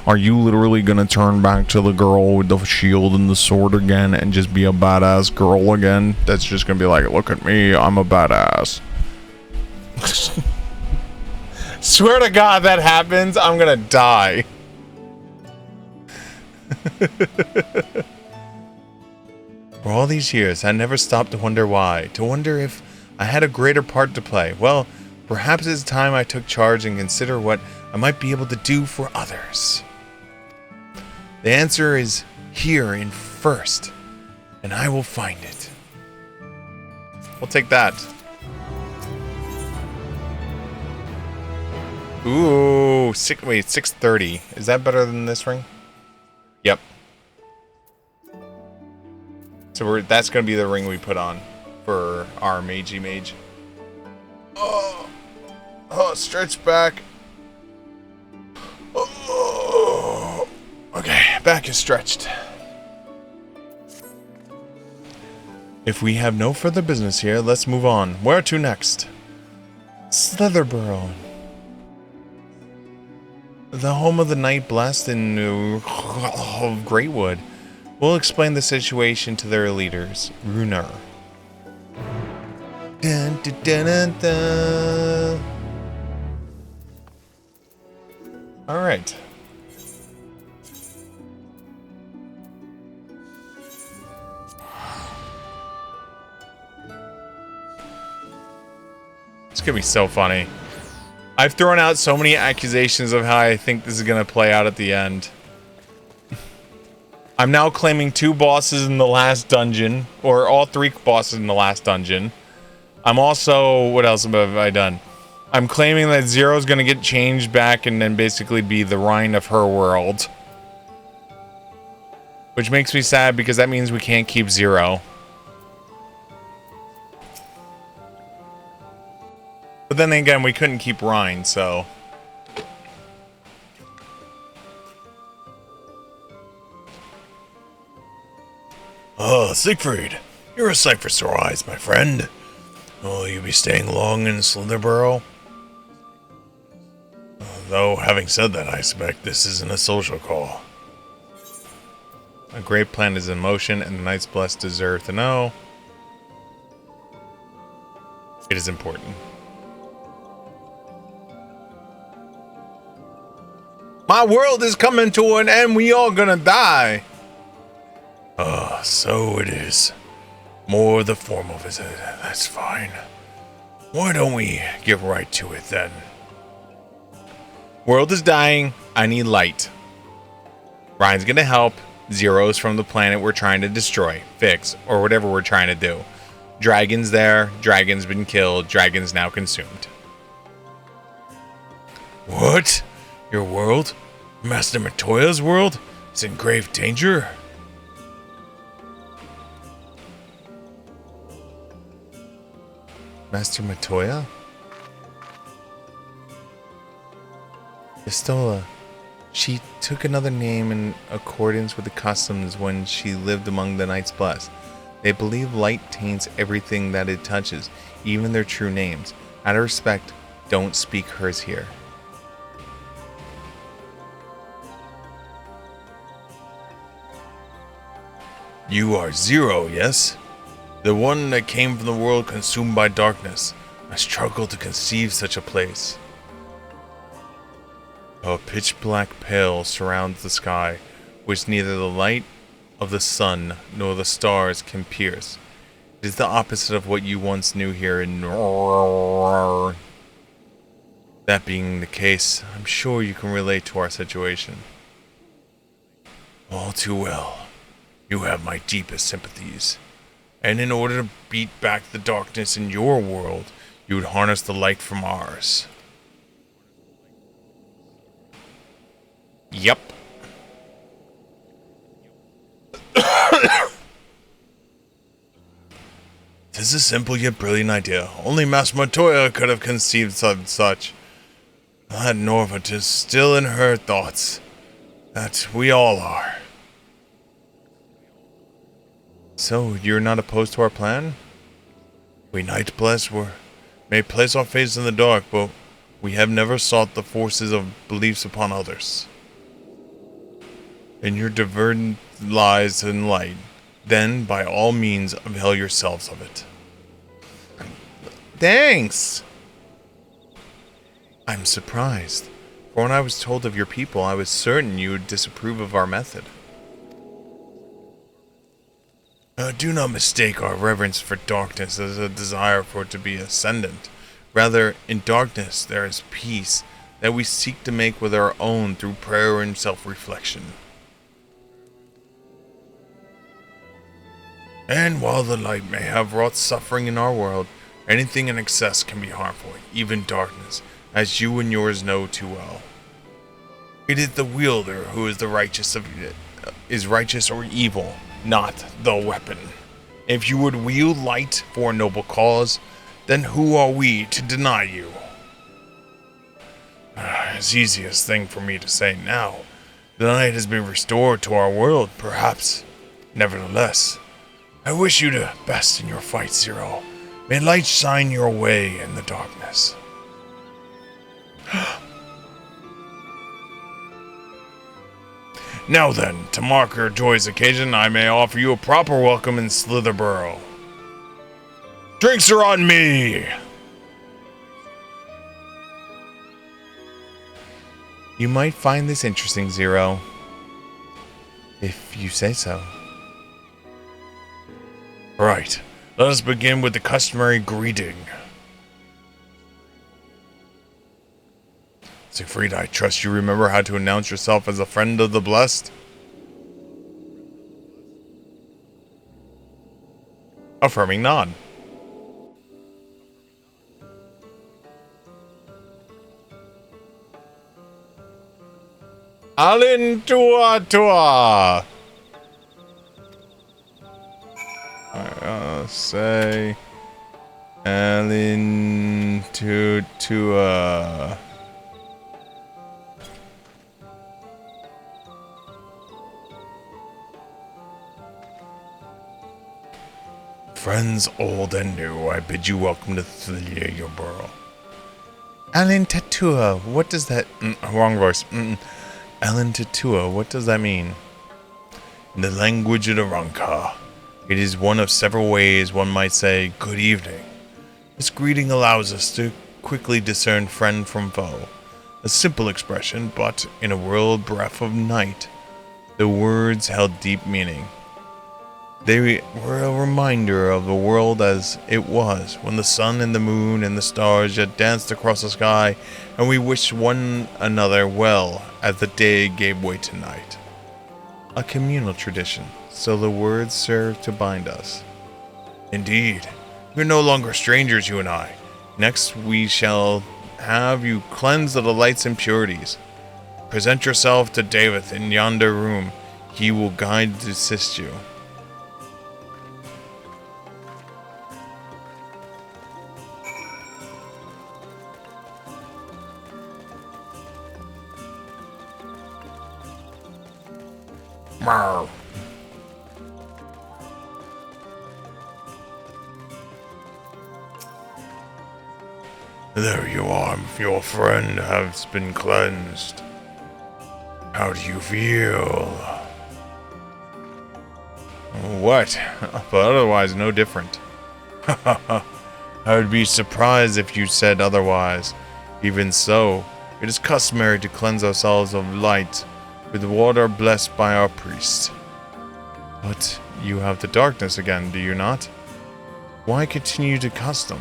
[SPEAKER 1] Are you literally gonna turn back to the girl with the shield and the sword again and just be a badass girl again? That's just gonna be like, look at me, I'm a badass. Swear to God that happens, I'm gonna die. For all these years, I never stopped to wonder why. To wonder if I had a greater part to play. Well, perhaps it's time I took charge and consider what I might be able to do for others. The answer is here in first, and I will find it. We'll take that. Ooh, 630. Is that better than this ring? Yep. So that's going to be the ring we put on for our Magey Mage. Oh, stretch back. Oh, okay, back is stretched. If we have no further business here, let's move on. Where to next? Slitherborough. The home of the Night Blessed in of Greatwood. We'll explain the situation to their leaders, Runar. Dun, dun, dun, dun, dun. All right. It's gonna be so funny. I've thrown out so many accusations of how I think this is gonna play out at the end. I'm now claiming 2 bosses in the last dungeon, or all 3 bosses in the last dungeon. I'm also, what else have I done? I'm claiming that Zero's gonna get changed back and then basically be the Rhine of her world. Which makes me sad because that means we can't keep Zero. But then again, we couldn't keep Rhine, so...
[SPEAKER 3] Oh, Siegfried, you're a sight for sore eyes, my friend. Will you be staying long in Slitherborough? Though, having said that, I expect this isn't a social call.
[SPEAKER 1] A great plan is in motion, and the Knights Blessed deserve to know. It is important. My world is coming to an end, we all gonna die!
[SPEAKER 3] Ah, so it is. More the formal visit, that's fine. Why don't we get right to it then?
[SPEAKER 1] World is dying, I need light. Ryan's gonna help. Zero's from the planet we're trying to destroy, fix, or whatever we're trying to do. Dragon's there, dragon's been killed, dragon's now consumed.
[SPEAKER 3] What? Your world? Master Matoya's world? Is in grave danger?
[SPEAKER 1] Master Matoya?
[SPEAKER 4] Pistola. She took another name in accordance with the customs when she lived among the Knights Blessed. They believe light taints everything that it touches, even their true names. Out of respect, don't speak hers here.
[SPEAKER 3] You are Zero, yes? The one that came from the world consumed by darkness. I struggle to conceive such a place.
[SPEAKER 4] A pitch-black pale surrounds the sky, which neither the light of the sun nor the stars can pierce. It is the opposite of what you once knew here in Nor. That being the case, I'm sure you can relate to our situation.
[SPEAKER 3] All too well. You have my deepest sympathies. And in order to beat back the darkness in your world, you would harness the light from ours.
[SPEAKER 4] Yep.
[SPEAKER 3] Tis a simple yet brilliant idea. Only Master Montoya could have conceived such. That Norva is still in her thoughts. That we all are.
[SPEAKER 4] So, you're not opposed to our plan?
[SPEAKER 3] We Knight Blessed may place our faces in the dark, but we have never sought the forces of beliefs upon others.
[SPEAKER 4] And your divergence lies in light. Then, by all means, avail yourselves of it. Thanks! I'm surprised. For when I was told of your people, I was certain you would disapprove of our method.
[SPEAKER 3] Do not mistake our reverence for darkness as a desire for it to be ascendant.
[SPEAKER 4] Rather, in darkness there is peace that we seek to make with our own through prayer and self-reflection.
[SPEAKER 3] And while the light may have wrought suffering in our world, anything in excess can be harmful, even darkness, as you and yours know too well. It is the wielder who is righteous or evil, not the weapon. If you would wield light for a noble cause, then who are we to deny you? It's the easiest thing for me to say now. The light has been restored to our world, perhaps. Nevertheless, I wish you the best in your fight, Zero. May light shine your way in the darkness. Now then, to mark your joyous occasion, I may offer you a proper welcome in Slitherborough. Drinks are on me!
[SPEAKER 4] You might find this interesting, Zero. If you say so.
[SPEAKER 3] Right. Let us begin with the customary greeting.
[SPEAKER 4] Siegfried, I trust you remember how to announce yourself as a friend of the blessed? Affirming nod. Alin tua tua. Say Alin tua.
[SPEAKER 3] Friends old and new, I bid you welcome to Slitherborough.
[SPEAKER 4] Alin Tatua, what does that... wrong voice. Alin Tatua, what does that mean?
[SPEAKER 3] In the language of the Ranka, it is one of several ways one might say, good evening. This greeting allows us to quickly discern friend from foe. A simple expression, but in a world bereft of night,
[SPEAKER 4] the words held deep meaning. They were a reminder of the world as it was when the sun and the moon and the stars yet danced across the sky, and we wished one another well as the day gave way to night. A communal tradition, so the words serve to bind us.
[SPEAKER 3] Indeed, we're no longer strangers, you and I.
[SPEAKER 4] Next we shall have you cleansed of the light's impurities.
[SPEAKER 3] Present yourself to David in yonder room.
[SPEAKER 4] He will guide and assist you.
[SPEAKER 3] Marr. There you are. Your friend has been cleansed. How do you feel?
[SPEAKER 1] What? But otherwise, no different.
[SPEAKER 3] I would be surprised if you said otherwise. Even so, it is customary to cleanse ourselves of light with water blessed by our priest.
[SPEAKER 1] But you have the darkness again, do you not? Why continue to custom?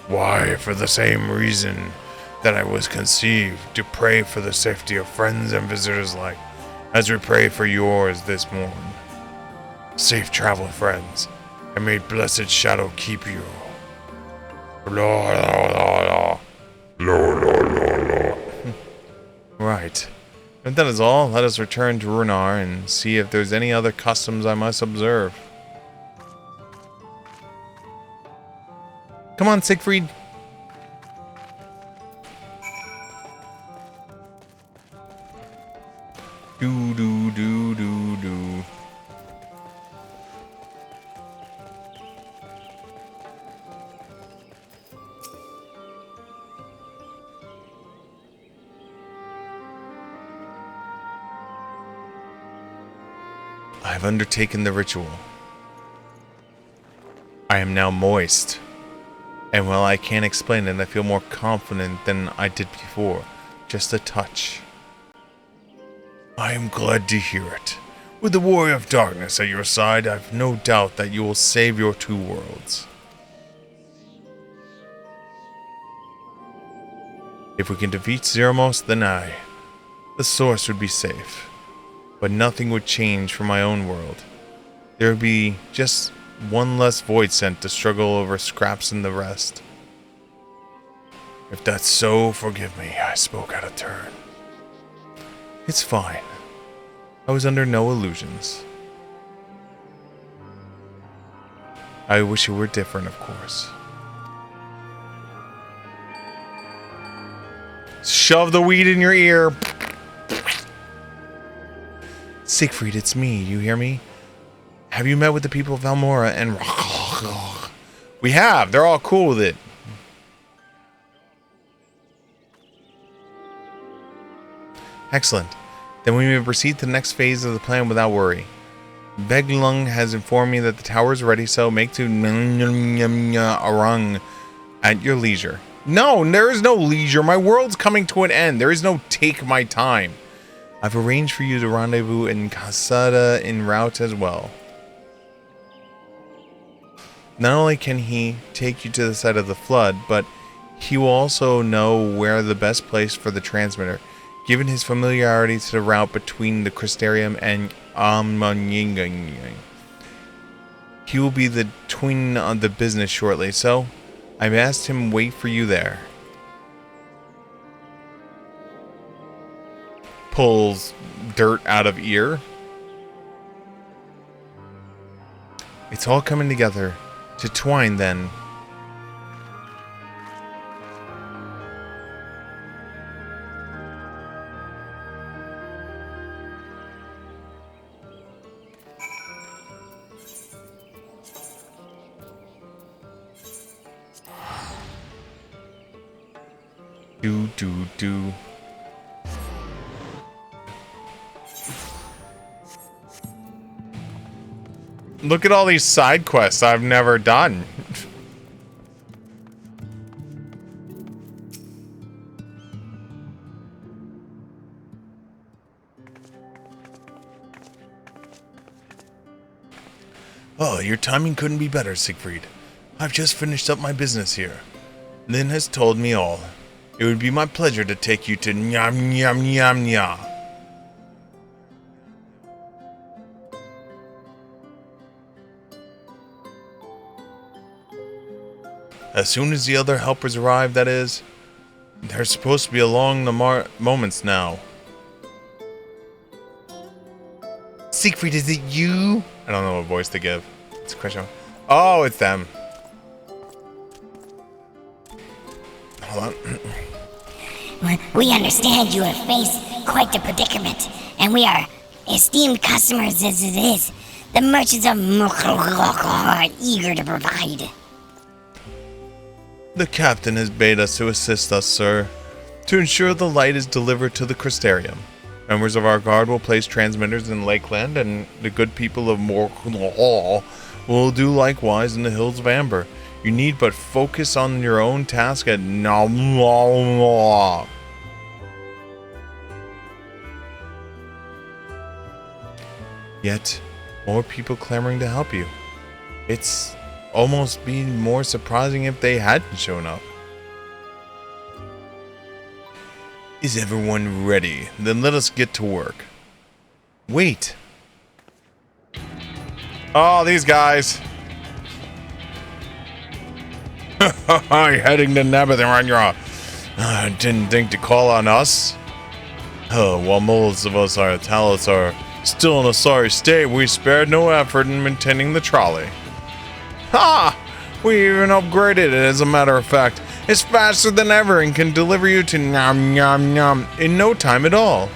[SPEAKER 3] Why, for the same reason that I was conceived, to pray for the safety of friends and visitors alike, as we pray for yours this morn. Safe travel, friends, and may blessed shadow keep you. La la la la. La la la la.
[SPEAKER 1] Right. If that is all, let us return to Runar and see if there's any other customs I must observe. Come on, Siegfried. Do do do do do. I have undertaken the ritual. I am now moist. And while I can't explain it, I feel more confident than I did before. Just a touch.
[SPEAKER 3] I am glad to hear it. With the Warrior of Darkness at your side, I have no doubt that you will save your two worlds.
[SPEAKER 1] If we can defeat Zeramos, then the source would be safe. But nothing would change for my own world. There would be just one less void sent to struggle over scraps in the rest.
[SPEAKER 3] If that's so, forgive me. I spoke out of turn.
[SPEAKER 1] It's fine. I was under no illusions. I wish it were different, of course. Shove the weed in your ear. Siegfried, it's me. You hear me? Have you met with the people of Almora and... We have. They're all cool with it. Excellent. Then we may proceed to the next phase of the plan without worry. Beglung has informed me that the tower is ready, so make to Arung at your leisure. No, there is no leisure. My world's coming to an end. There is no take my time. I've arranged for you to rendezvous in Casada en route as well. Not only can he take you to the site of the flood, but he will also know where the best place for the transmitter, given his familiarity to the route between the Crystarium and Amanying. He will be the twin on the business shortly, so I've asked him wait for you there. Pulls dirt out of ear. It's all coming together. To twine, then. Do. Look at all these side quests I've never done.
[SPEAKER 3] Oh, your timing couldn't be better, Siegfried. I've just finished up my business here. Lynn has told me all. It would be my pleasure to take you to Nyam Nyam Nyam Nya. As soon as the other helpers arrive, that is. They're supposed to be along the moments now.
[SPEAKER 1] Siegfried, is it you? I don't know what voice to give. It's a question. Oh, it's them. Hold on.
[SPEAKER 2] We understand you have faced quite the predicament, and we are Esteemed customers as it is, the merchants are eager to provide.
[SPEAKER 3] The captain has bade us to assist us, sir, to ensure the light is delivered to the Crystarium. Members of our guard will place transmitters in Lakeland, and the good people of Morclaw will do likewise in the Hills of Amber. You need but focus on your own task at Namlaw. Yet, more people clamoring to help you. It's almost been more surprising if they hadn't shown up. Is everyone ready? Then let us get to work. Wait.
[SPEAKER 1] Oh, these guys. Heading to Nabitharanya. Didn't think to call on us. While most of us, our talents are still in a sorry state, we spared no effort in maintaining the trolley. Ha! We even upgraded it, as a matter of fact. It's faster than ever and can deliver you to Nom Nom Nom in no time at all.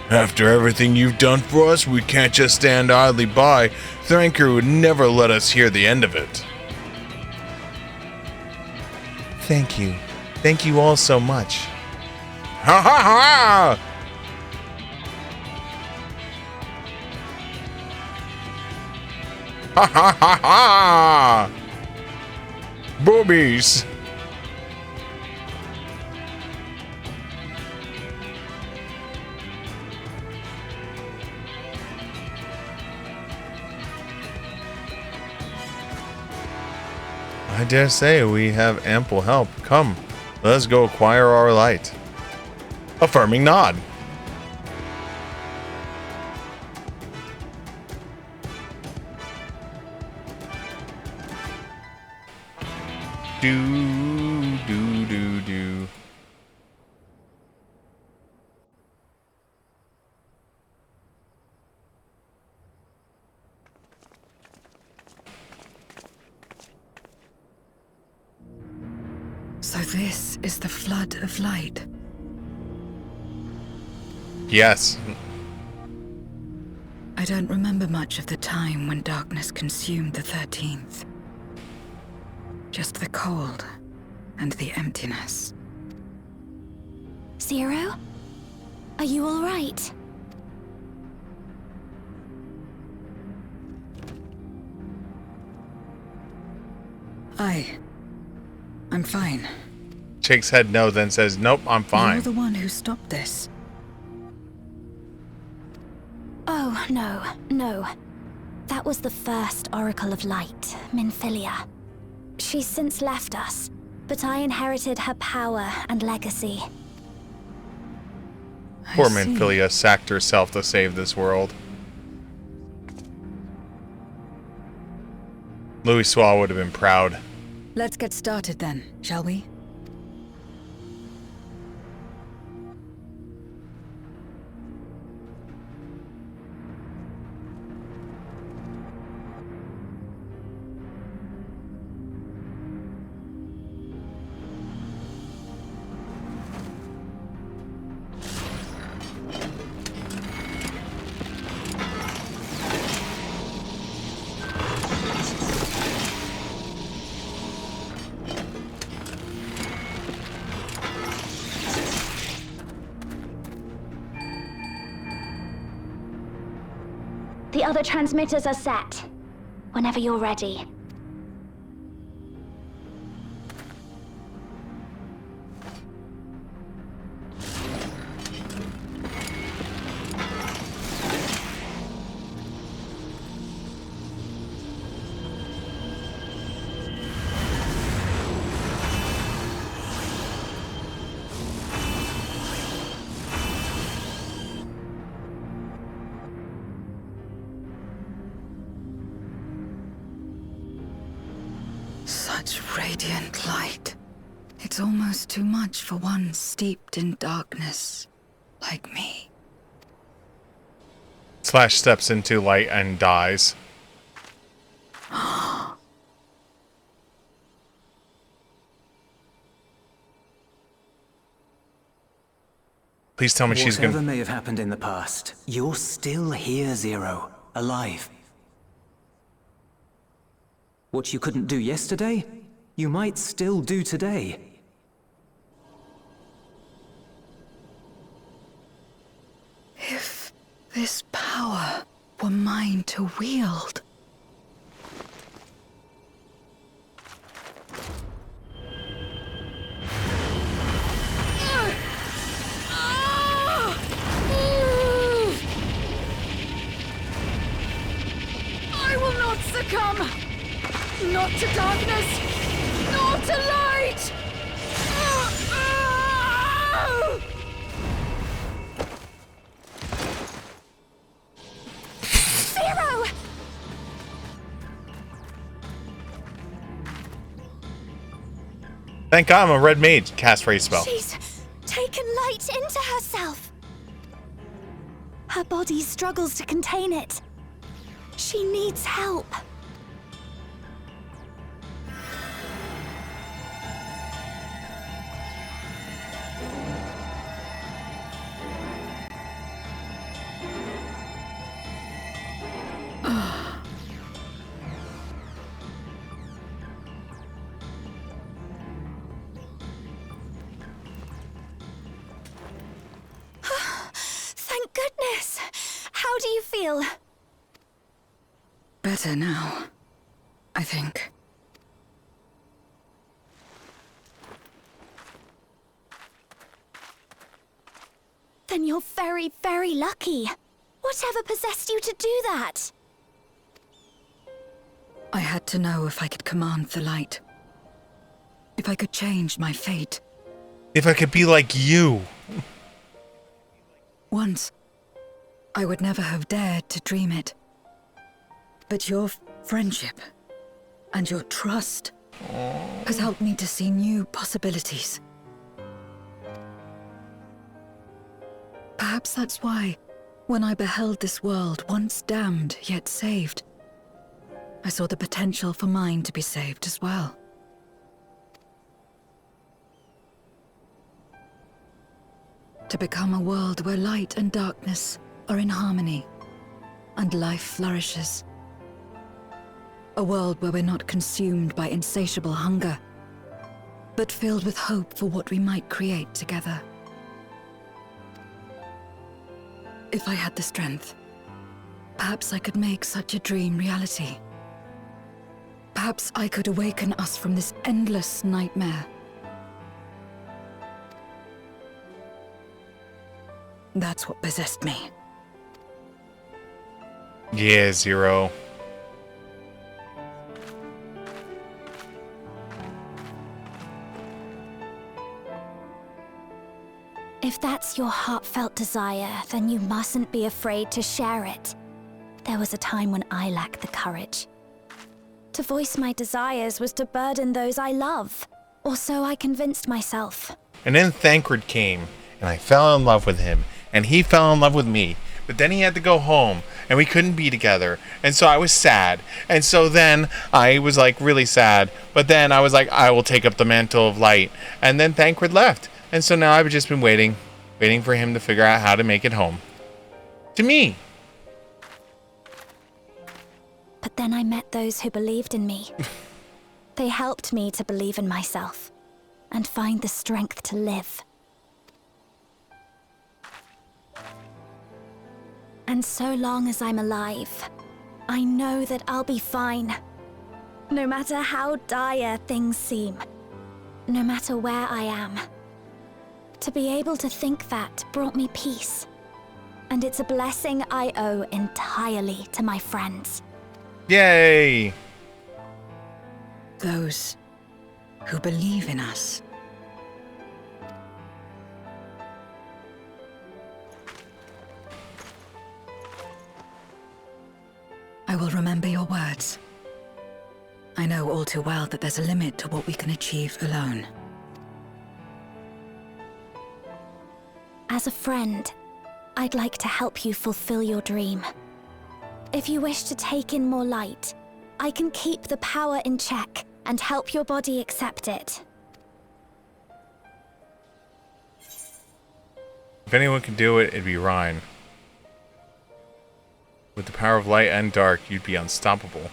[SPEAKER 1] After everything you've done for us, we can't just stand idly by. Thranker would never let us hear the end of it.
[SPEAKER 3] Thank you. Thank you all so much.
[SPEAKER 1] Ha ha ha! Ha ha ha ha! Boobies!
[SPEAKER 3] I dare say we have ample help. Come, let us go acquire our light.
[SPEAKER 1] Affirming nod.
[SPEAKER 3] Do.
[SPEAKER 7] So this is the flood of light.
[SPEAKER 1] Yes.
[SPEAKER 7] I don't remember much of the time when darkness consumed the 13th. Just the cold and the emptiness.
[SPEAKER 5] Zero? Are you all right?
[SPEAKER 7] I'm fine.
[SPEAKER 1] Shakes head no, then says, nope, I'm fine.
[SPEAKER 7] You're the one who stopped this.
[SPEAKER 5] Oh, no. That was the first Oracle of Light, Minfilia. She's since left us, but I inherited her power and legacy.
[SPEAKER 1] Poor
[SPEAKER 7] I see.
[SPEAKER 1] Minfilia sacked herself to save this world. Louis Swall would have been proud.
[SPEAKER 7] Let's get started then, shall we?
[SPEAKER 5] The other transmitters are set. Whenever you're ready.
[SPEAKER 7] Such radiant light. It's almost too much for one steeped in darkness, like me.
[SPEAKER 1] Slash steps into light and dies. Please tell me she's
[SPEAKER 8] Whatever
[SPEAKER 1] gonna...
[SPEAKER 8] may have happened in the past, you're still here, Zero. Alive. What you couldn't do yesterday, you might still do today.
[SPEAKER 7] If this power were mine to wield.
[SPEAKER 5] I will not succumb! Not to darkness! Nor to light! Zero!
[SPEAKER 1] Thank God I'm a red mage. Cast Ray spell.
[SPEAKER 5] She's taken light into herself. Her body struggles to contain it. She needs help. Thank goodness. How do you feel?
[SPEAKER 7] Better now, I think.
[SPEAKER 5] Then you're very, very lucky. Whatever possessed you to do that?
[SPEAKER 7] I had to know if I could command the light. If I could change my fate.
[SPEAKER 1] If I could be like you.
[SPEAKER 7] Once, I would never have dared to dream it. But your friendship and your trust has helped me to see new possibilities. Perhaps that's why, when I beheld this world once damned yet saved, I saw the potential for mine to be saved as well. To become a world where light and darkness are in harmony, and life flourishes. A world where we're not consumed by insatiable hunger, but filled with hope for what we might create together. If I had the strength, perhaps I could make such a dream reality. Perhaps I could awaken us from this endless nightmare. That's what possessed me.
[SPEAKER 1] Yeah, Zero.
[SPEAKER 5] If that's your heartfelt desire, then you mustn't be afraid to share it. There was a time when I lacked the courage. To voice my desires was to burden those I love, or so I convinced myself.
[SPEAKER 1] And then Thancred came, and I fell in love with him, and he fell in love with me. But then he had to go home, and we couldn't be together, and so I was sad. And so then I was like really sad, but then I was like, I will take up the mantle of light. And then Thancred left, and so now I've just been waiting for him to figure out how to make it home. To me.
[SPEAKER 5] But then I met those who believed in me. They helped me to believe in myself, and find the strength to live. And so long as I'm alive, I know that I'll be fine. No matter how dire things seem, no matter where I am. To be able to think that brought me peace. And it's a blessing I owe entirely to my friends.
[SPEAKER 1] Yay!
[SPEAKER 7] Those who believe in us. I will remember your words. I know all too well that there's a limit to what we can achieve alone.
[SPEAKER 5] As a friend, I'd like to help you fulfill your dream. If you wish to take in more light, I can keep the power in check and help your body accept it.
[SPEAKER 1] If anyone can do it, it'd be Ryan. With the power of light and dark, you'd be unstoppable.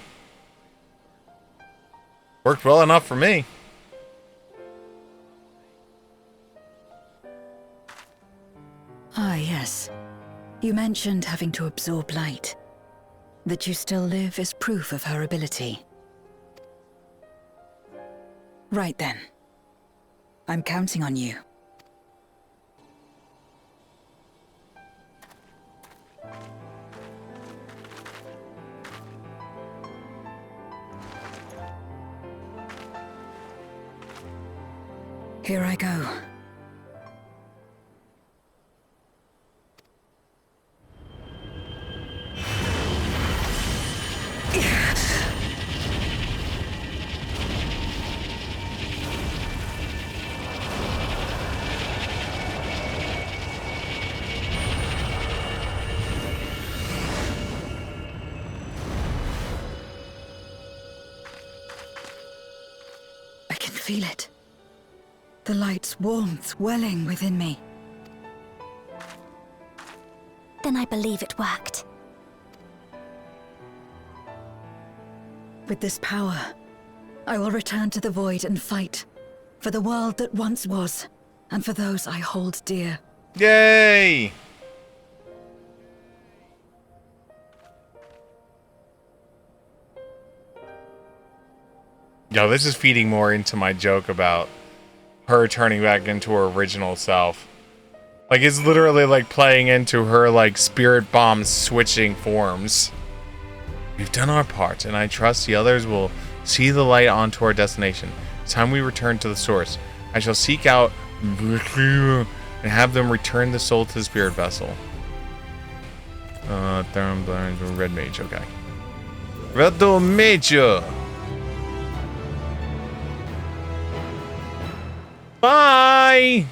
[SPEAKER 1] Worked well enough for me.
[SPEAKER 7] Ah, yes. You mentioned having to absorb light. That you still live is proof of her ability. Right then. I'm counting on you. Here I go. I can feel it. The light's warmth welling within me.
[SPEAKER 5] Then I believe it worked.
[SPEAKER 7] With this power, I will return to the void and fight for the world that once was, and for those I hold dear.
[SPEAKER 1] Yay! Yo, this is feeding more into my joke about her turning back into her original self. Like, it's literally like playing into her, like, spirit bomb switching forms. We've done our part, and I trust the others will see the light onto our destination. It's time we return to the source. I shall seek out and have them return the soul to the spirit vessel. Red mage, okay. Red mage! Bye!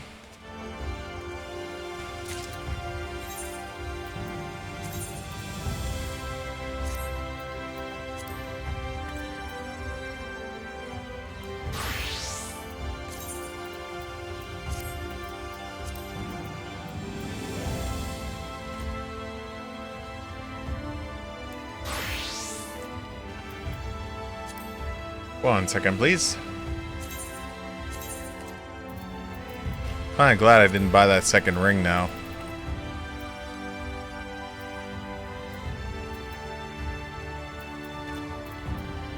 [SPEAKER 1] One second, please. I'm glad I didn't buy that second ring now.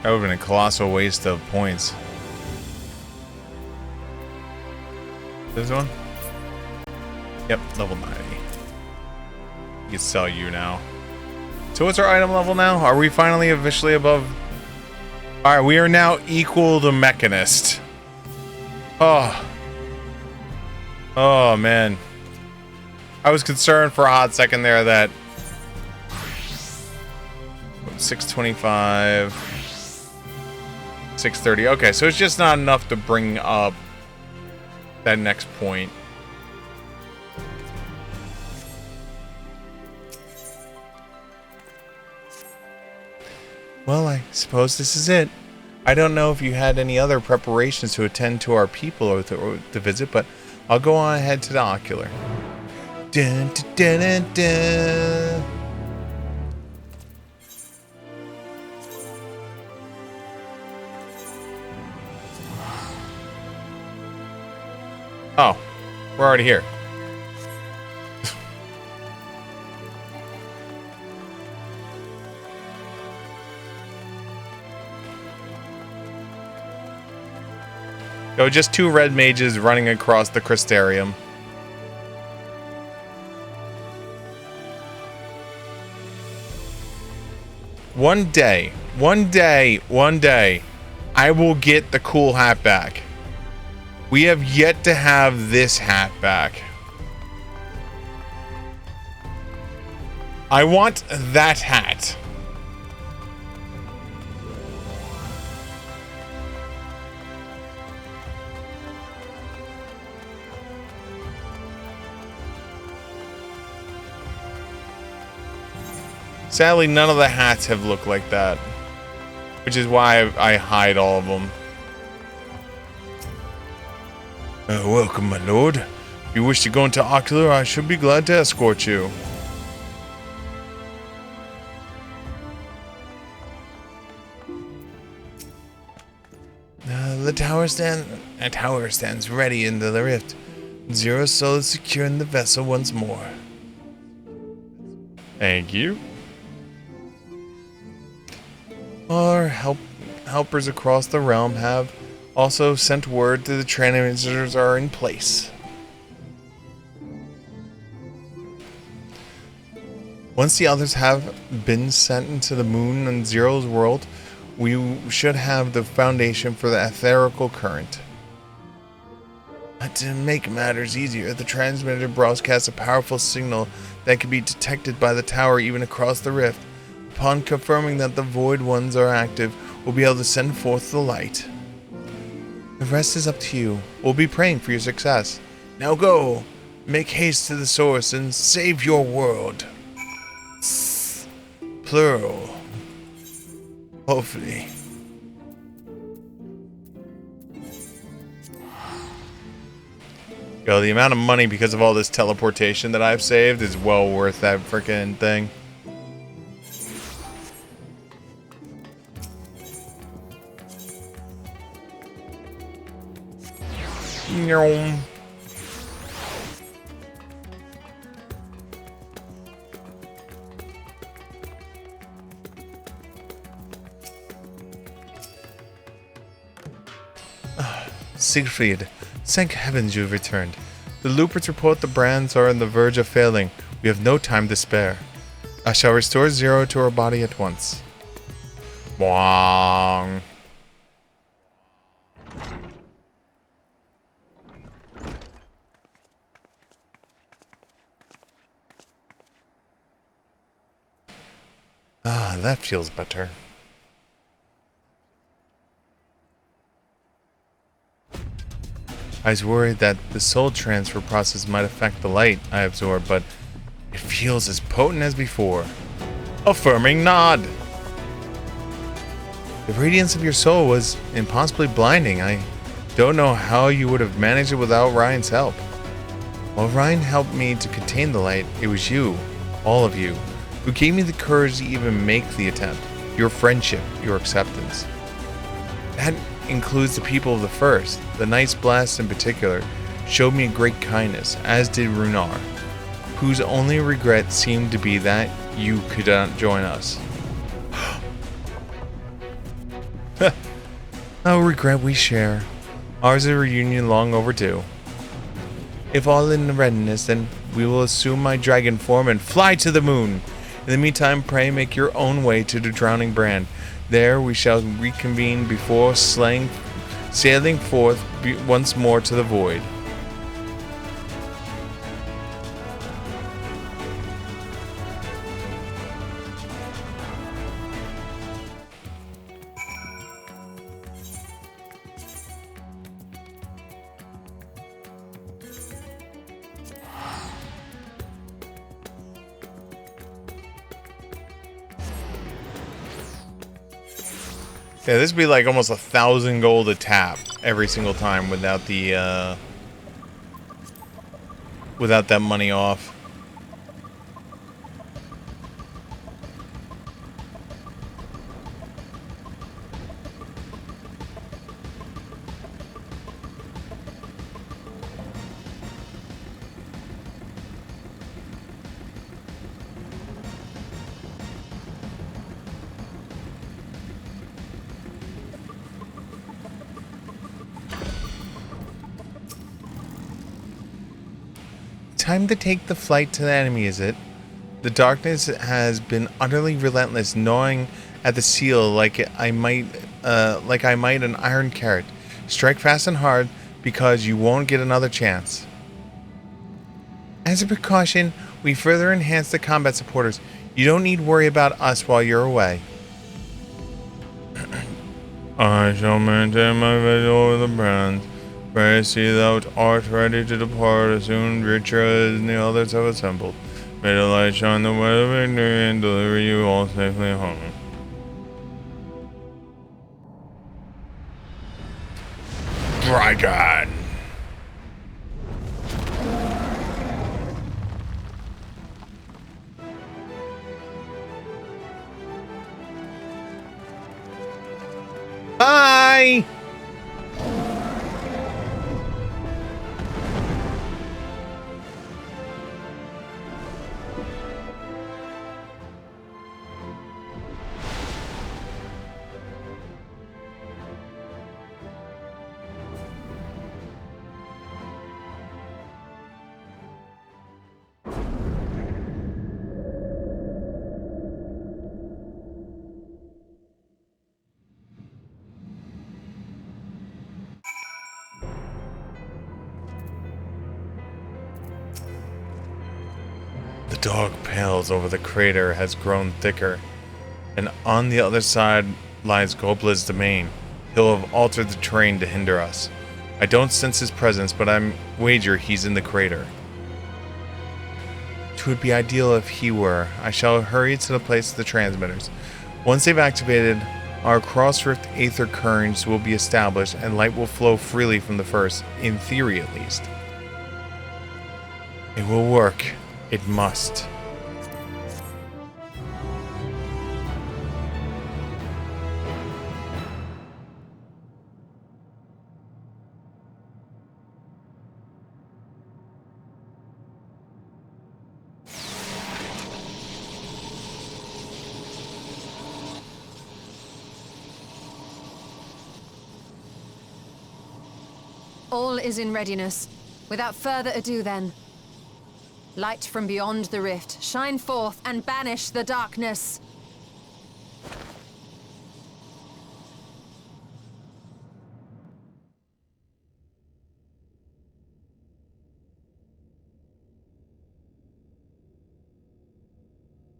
[SPEAKER 1] That would have been a colossal waste of points. This one? Yep, level 90. You can sell you now. So what's our item level now? Are we finally officially above? Alright, we are now equal to Mechanist. Oh. Oh, man. I was concerned for a hot second there that 625, 630. Okay, so it's just not enough to bring up that next point. Well, I suppose this is it. I don't know if you had any other preparations to attend to our people or to visit, but I'll go on ahead to the ocular. Dun, dun, dun, dun, dun. Oh, we're already here. Yo, just two red mages running across the Crystarium. One day, I will get the cool hat back. We have yet to have this hat back. I want that hat. Sadly, none of the hats have looked like that, which is why I hide all of them.
[SPEAKER 3] Welcome, my lord. If you wish to go into Ocular, I should be glad to escort you. The tower stands ready in the rift. Zero's soul is secure in the vessel once more.
[SPEAKER 1] Thank you.
[SPEAKER 3] Our helpers across the realm have also sent word that the transmitters are in place. Once the others have been sent into the moon and Zero's world, we should have the foundation for the etherical current. To make matters easier, the transmitter broadcasts a powerful signal that can be detected by the tower even across the rift. Upon confirming that the Void Ones are active, we'll be able to send forth the light. The rest is up to you. We'll be praying for your success. Now go! Make haste to the source and save your world. Plural. Hopefully.
[SPEAKER 1] Yo, the amount of money because of all this teleportation that I've saved is well worth that freaking thing. Nyom.
[SPEAKER 3] Siegfried, thank heavens you've returned. The loopers report the brands are on the verge of failing. We have no time to spare. I shall restore Zero to her body at once.
[SPEAKER 1] Bwong.
[SPEAKER 3] Ah, that feels better. I was worried that the soul transfer process might affect the light I absorb, but it feels as potent as before.
[SPEAKER 1] Affirming nod.
[SPEAKER 3] The radiance of your soul was impossibly blinding. I don't know how you would have managed it without Ryan's help. While Ryan helped me to contain the light, it was you, all of you, who gave me the courage to even make the attempt. Your friendship, your acceptance. That includes the people of the First. The Knight's Blast in particular showed me a great kindness, as did Runar, whose only regret seemed to be that you could not join us. No regret we share. Ours is a reunion long overdue. If all in readiness, then we will assume my dragon form and fly to the moon. In the meantime, pray make your own way to the drowning brand. There we shall reconvene before sailing forth once more to the void.
[SPEAKER 1] Yeah, this would be like almost 1,000 gold a tap every single time without the without that money off.
[SPEAKER 3] Time to take the flight to the enemy, is it? The darkness has been utterly relentless, gnawing at the seal like I might an iron carrot. Strike fast and hard, because you won't get another chance. As a precaution, we further enhance the combat supporters. You don't need worry about us while you're away.
[SPEAKER 4] I shall maintain my vigil over the brands. Pray see thou art ready to depart as soon richer as the others have assembled. May the light shine the way of victory and deliver you all safely home.
[SPEAKER 1] Dragon.
[SPEAKER 3] dark pales over the crater has grown thicker, and on the other side lies Gobla's domain. He'll have altered the terrain to hinder us. I don't sense his presence, but I'm wager he's in the crater. It would be ideal if he were. I shall hurry to the place of the transmitters. Once they've activated, our cross-rift aether currents will be established and light will flow freely from the first, in theory at least. It will work. It must.
[SPEAKER 9] All is in readiness. Without further ado then. Light from beyond the rift, shine forth and banish the darkness.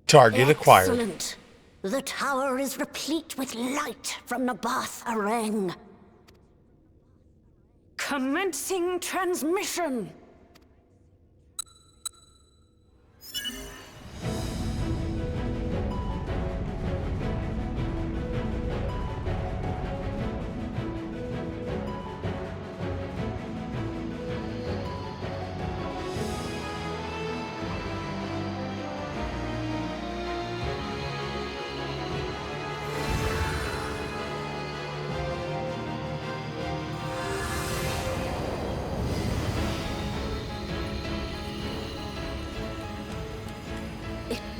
[SPEAKER 1] Target acquired.
[SPEAKER 6] Excellent. The tower is replete with light from the Bath Arang. Commencing transmission.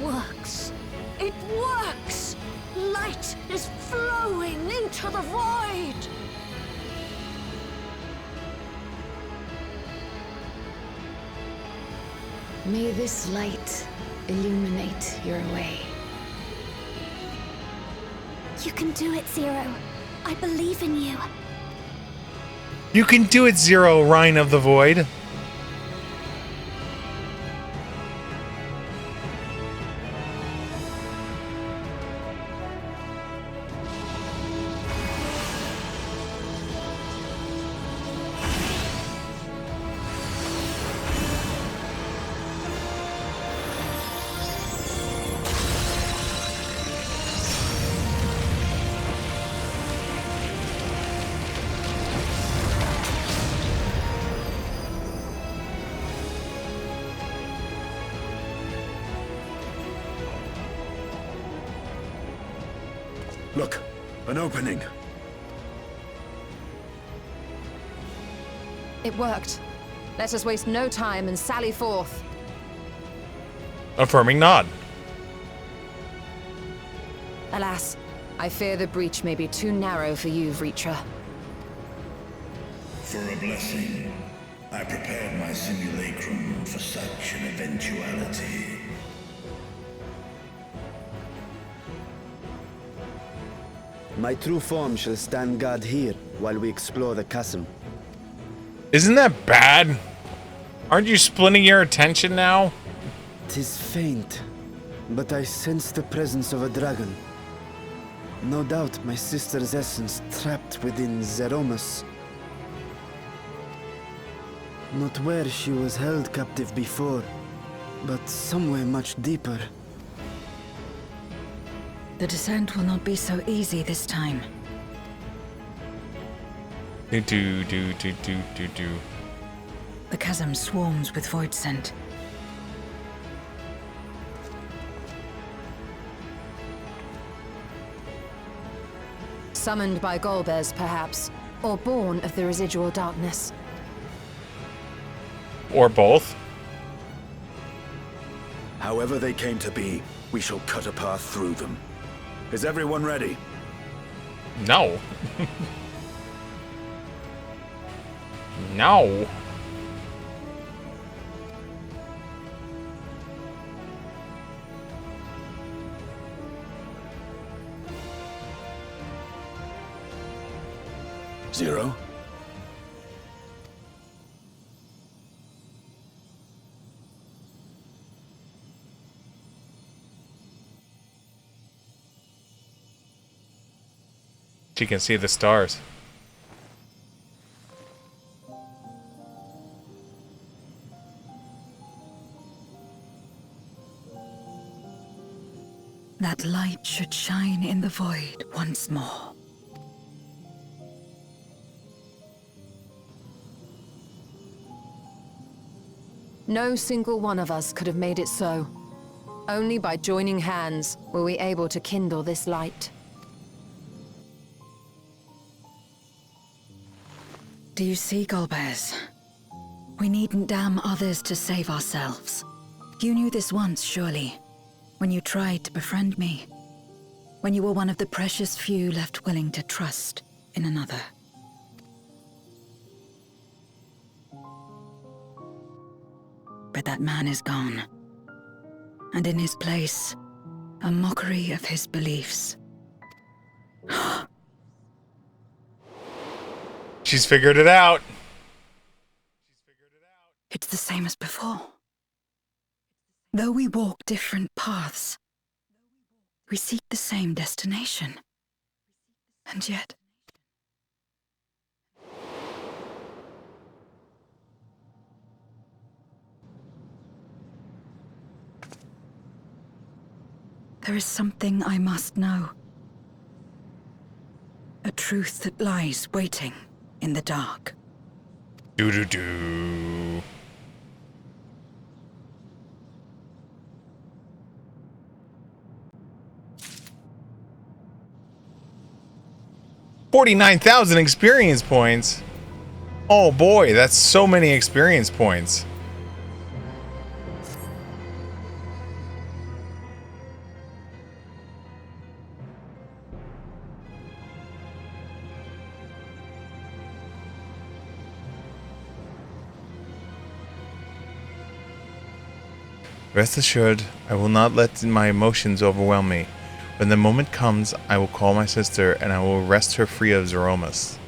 [SPEAKER 6] Works. It works! Light is flowing into the void!
[SPEAKER 10] May this light illuminate your way.
[SPEAKER 5] You can do it, Zero. I believe in you.
[SPEAKER 1] You can do it, Zero, Rhine of the Void.
[SPEAKER 11] Look, an opening.
[SPEAKER 9] It worked. Let us waste no time and sally forth.
[SPEAKER 1] Affirming nod.
[SPEAKER 9] Alas, I fear the breach may be too narrow for you, Vritra.
[SPEAKER 11] For a blessing, I prepared my simulacrum for such an eventuality.
[SPEAKER 12] My true form shall stand guard here while we explore the chasm.
[SPEAKER 1] Isn't that bad? Aren't you splitting your attention now?
[SPEAKER 12] 'Tis faint, but I sense the presence of a dragon. No doubt my sister's essence trapped within Zeromus. Not where she was held captive before, but somewhere much deeper.
[SPEAKER 7] The descent will not be so easy this time.
[SPEAKER 1] Do.
[SPEAKER 7] The chasm swarms with void scent.
[SPEAKER 9] Summoned by Golbez, perhaps, or born of the residual darkness.
[SPEAKER 1] Or both.
[SPEAKER 11] However they came to be, we shall cut a path through them. Is everyone ready?
[SPEAKER 1] No. No.
[SPEAKER 11] Zero?
[SPEAKER 1] She can see the stars.
[SPEAKER 7] That light should shine in the void once more.
[SPEAKER 9] No single one of us could have made it so. Only by joining hands were we able to kindle this light.
[SPEAKER 7] Do you see, Golbez? We needn't damn others to save ourselves. You knew this once, surely, when you tried to befriend me. When you were one of the precious few left willing to trust in another. But that man is gone. And in his place, a mockery of his beliefs.
[SPEAKER 1] She's figured it out.
[SPEAKER 7] It's the same as before. Though we walk different paths, we seek the same destination. And yet... there is something I must know. A truth that lies waiting in the dark.
[SPEAKER 1] Do-do-do. $49,000 experience points. Oh boy, that's so many experience points. Rest assured, I will not let my emotions overwhelm me. When the moment comes, I will call my sister and I will wrest her free of Zeromus.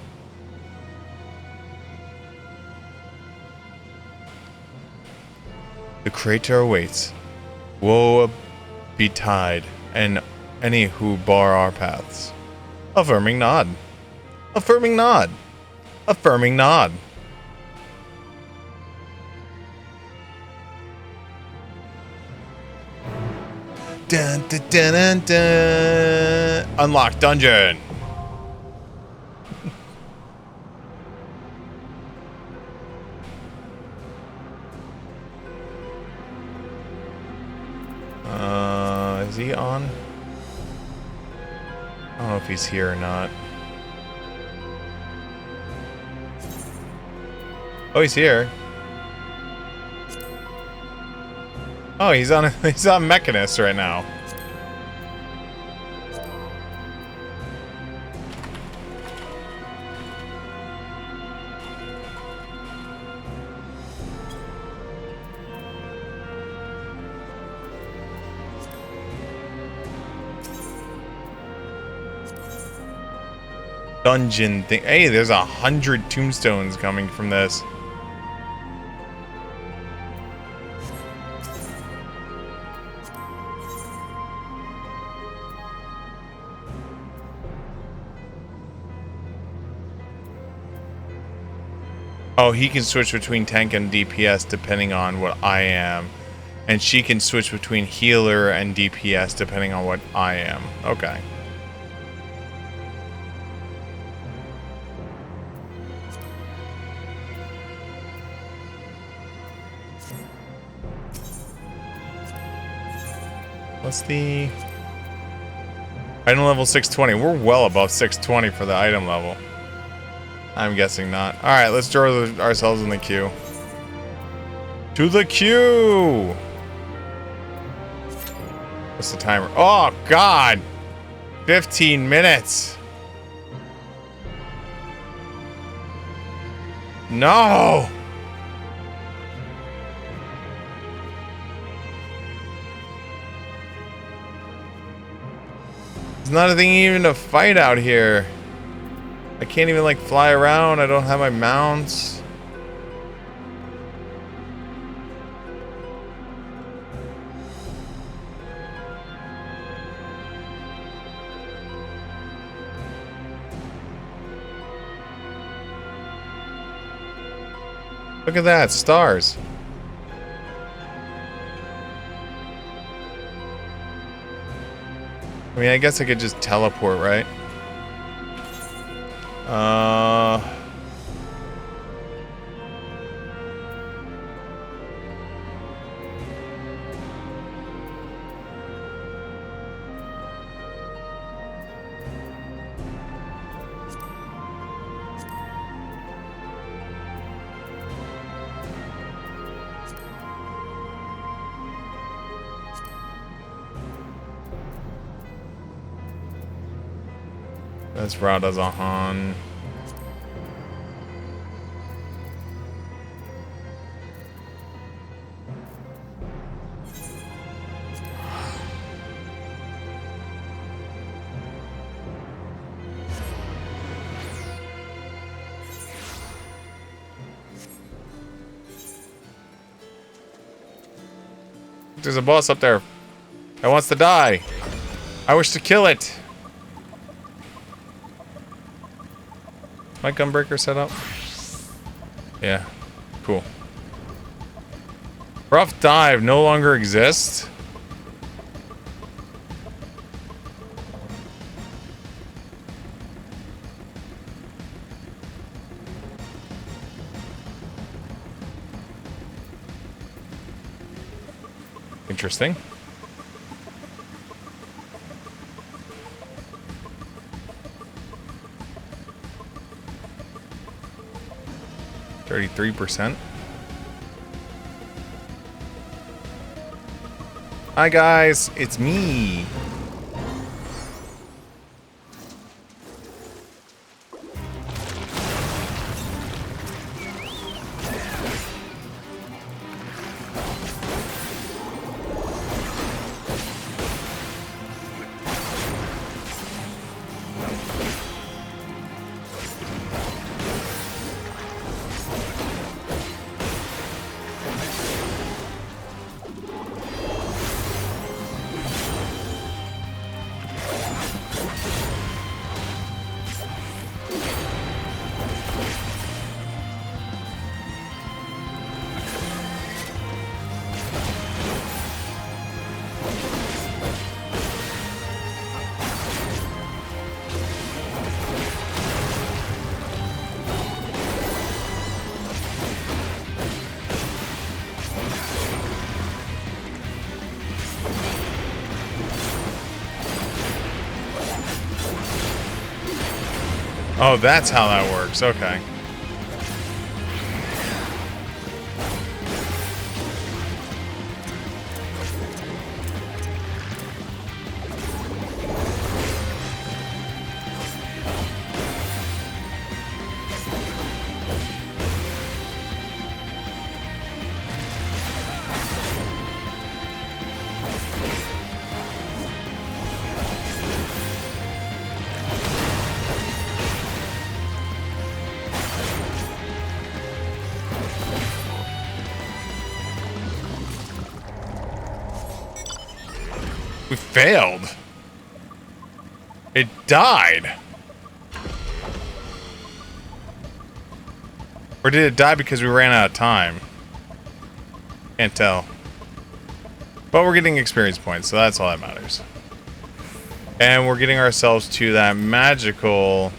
[SPEAKER 1] The crater awaits. Woe betide, and any who bar our paths. Affirming nod. Affirming nod. Affirming nod. Dun, dun, dun, dun, dun. Unlock dungeon. Is he on? I don't know if he's here or not. Oh, he's here. Oh, he's on Mechanist right now. Dungeon thing. Hey, there's 100 tombstones coming from this. Oh, he can switch between tank and DPS depending on what I am. And she can switch between healer and DPS depending on what I am. Okay. What's the... item level 620. We're well above 620 for the item level. I'm guessing not. Alright, let's draw ourselves in the queue. To the queue! What's the timer? Oh, God! 15 minutes! No! There's nothing even to fight out here. I can't even like fly around. I don't have my mounts. Look at that, stars. I mean, I guess I could just teleport, right? That's Radazahan. There's a boss up there that wants to die. I wish to kill it. My gunbreaker set up? Yeah, cool. Rough dive no longer exists. Interesting. %33%. Hi guys, it's me. Oh, that's how that works. Okay. We failed. It died. Or did it die because we ran out of time? Can't tell. But we're getting experience points, so that's all that matters. And we're getting ourselves to that magical...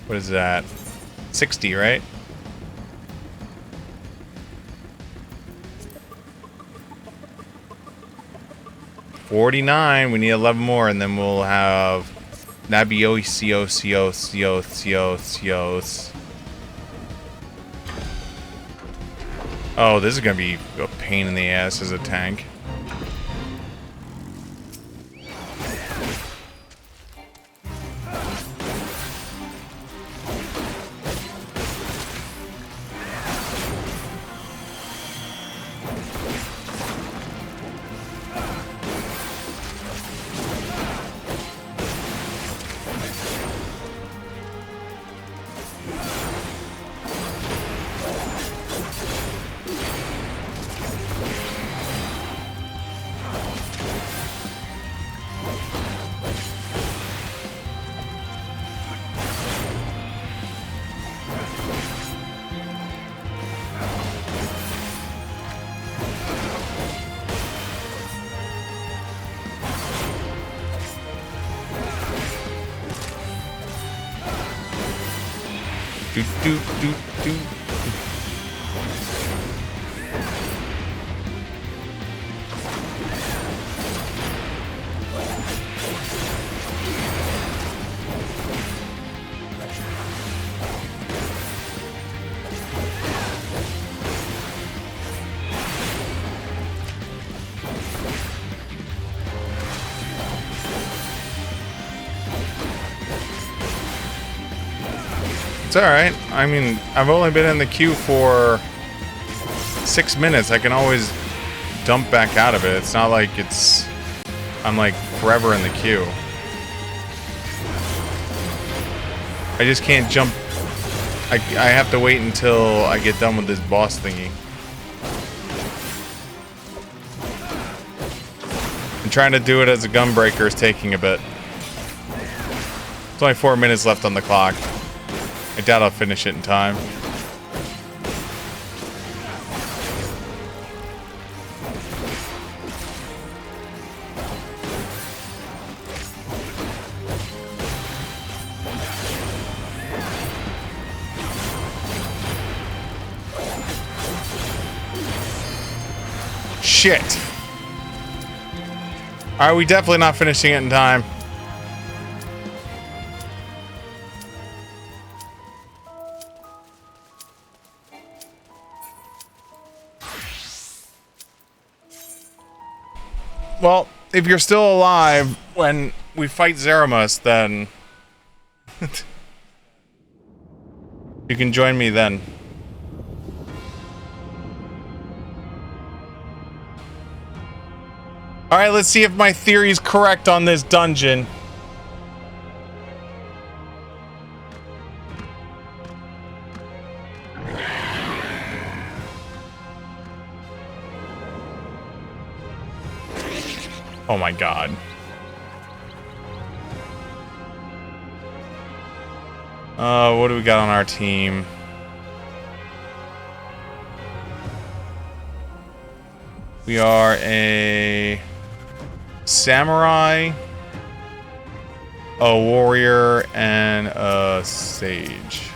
[SPEAKER 1] What is that? 60, right? $49. We need 11 more, and then we'll have Nabiosios. Oh, this is gonna be a pain in the ass as a tank. Do, do, do, do. It's alright. I mean, I've only been in the queue for 6 minutes. I can always dump back out of it. It's not like I'm like forever in the queue. I just can't jump. I have to wait until I get done with this boss thingy. And trying to do it as a gunbreaker is taking a bit. There's only 4 minutes left on the clock. I doubt I'll finish it in time. Shit. Alright, we definitely not finishing it in time. Well, if you're still alive when we fight Zeramus, then you can join me then. Alright, let's see if my theory's correct on this dungeon. Oh my god. What do we got on our team? We are a samurai, a warrior, and a sage.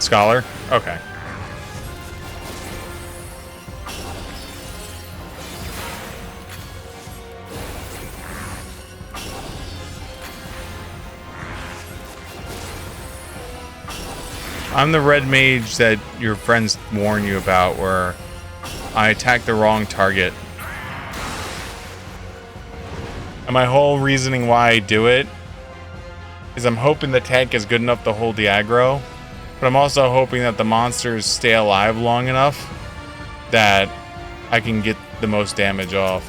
[SPEAKER 1] Scholar? Okay. I'm the red mage that your friends warn you about, where I attack the wrong target. And my whole reasoning why I do it is I'm hoping the tank is good enough to hold the aggro. But I'm also hoping that the monsters stay alive long enough that I can get the most damage off.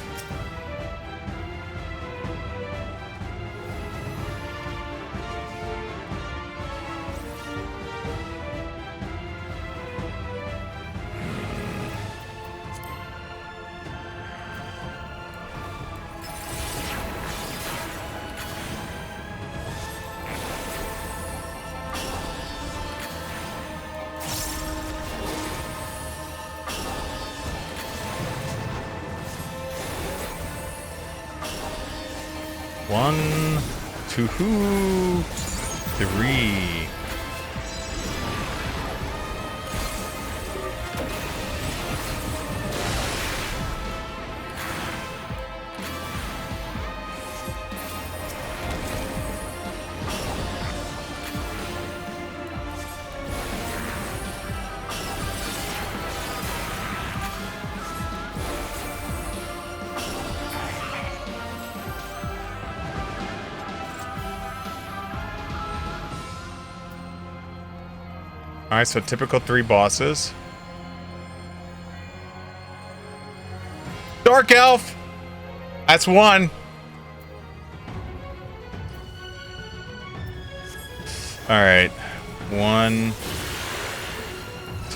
[SPEAKER 1] One, two, three. Alright, so typical 3 bosses. Dark Elf! That's 1. Alright. 1,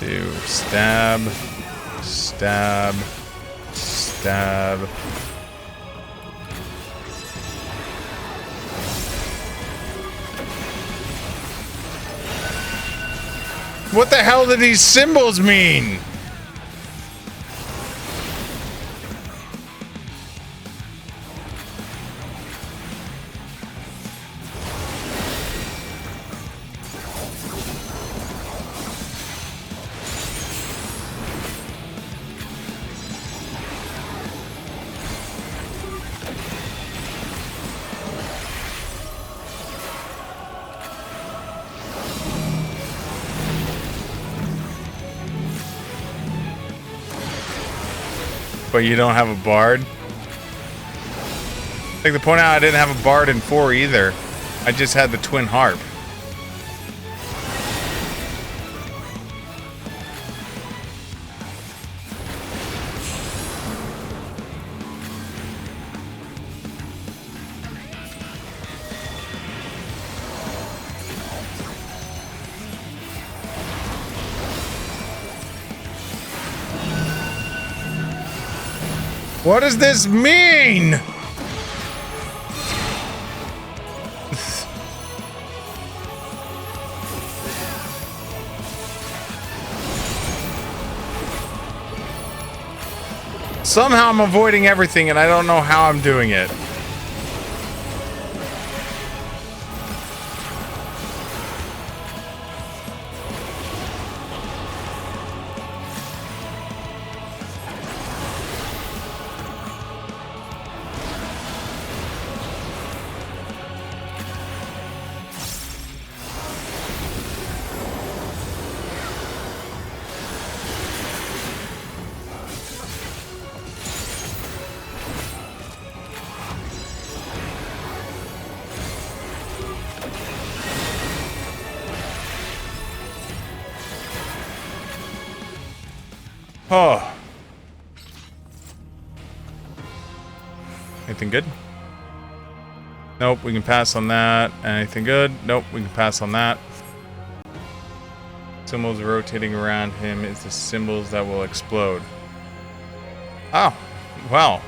[SPEAKER 1] to stab, stab, stab. What the hell do these symbols mean? But you don't have a bard? I'd like to point out I didn't have a bard in 4 either. I just had the twin harp. What does this mean? Somehow I'm avoiding everything and I don't know how I'm doing it. Oh. Anything good? Nope, we can pass on that. Anything good? Nope, we can pass on that. Symbols rotating around him is the symbols that will explode. Oh, wow.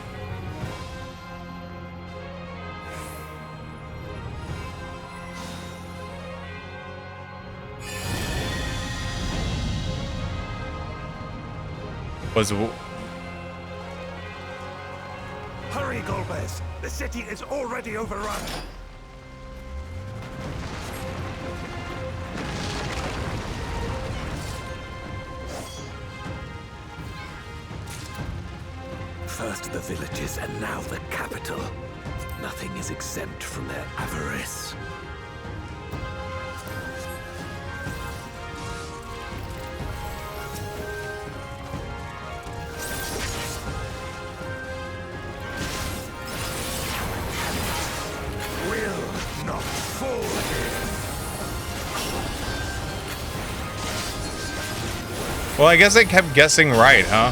[SPEAKER 11] Hurry, Golbez! The city is already overrun! First the villages and now the capital. Nothing is exempt from their avarice.
[SPEAKER 1] Well, I guess I kept guessing right, huh?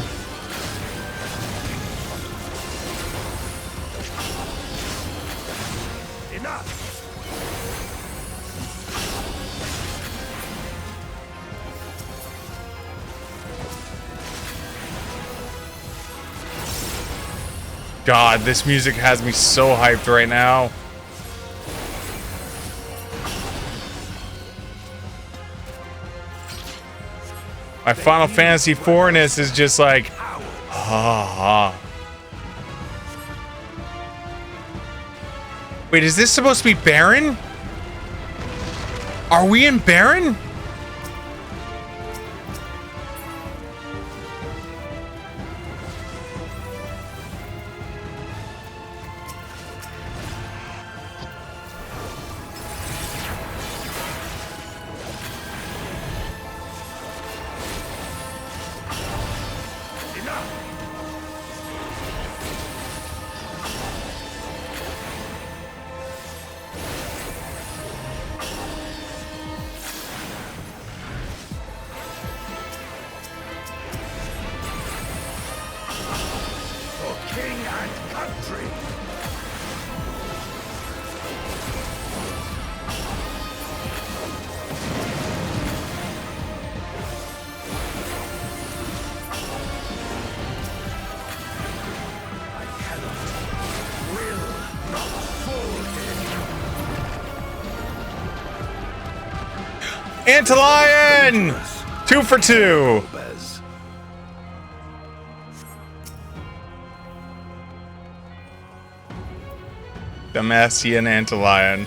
[SPEAKER 11] Enough.
[SPEAKER 1] God, this music has me so hyped right now. My Final Fantasy 4-ness is just like, ha. Wait, is this supposed to be Baron? Are we in Baron? Antlion! 2 for 2. Demacian Antlion.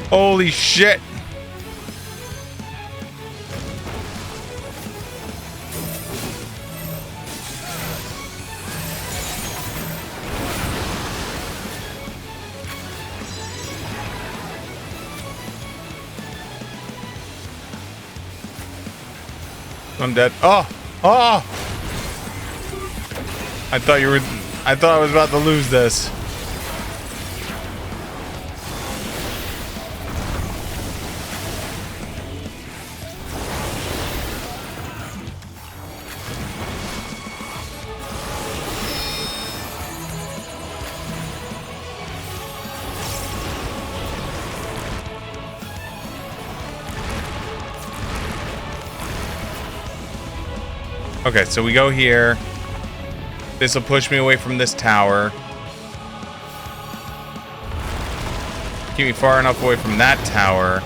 [SPEAKER 1] Holy shit. I'm dead. Oh! Oh! I thought I was about to lose this. Okay, so we go here. This will push me away from this tower. Keep me far enough away from that tower.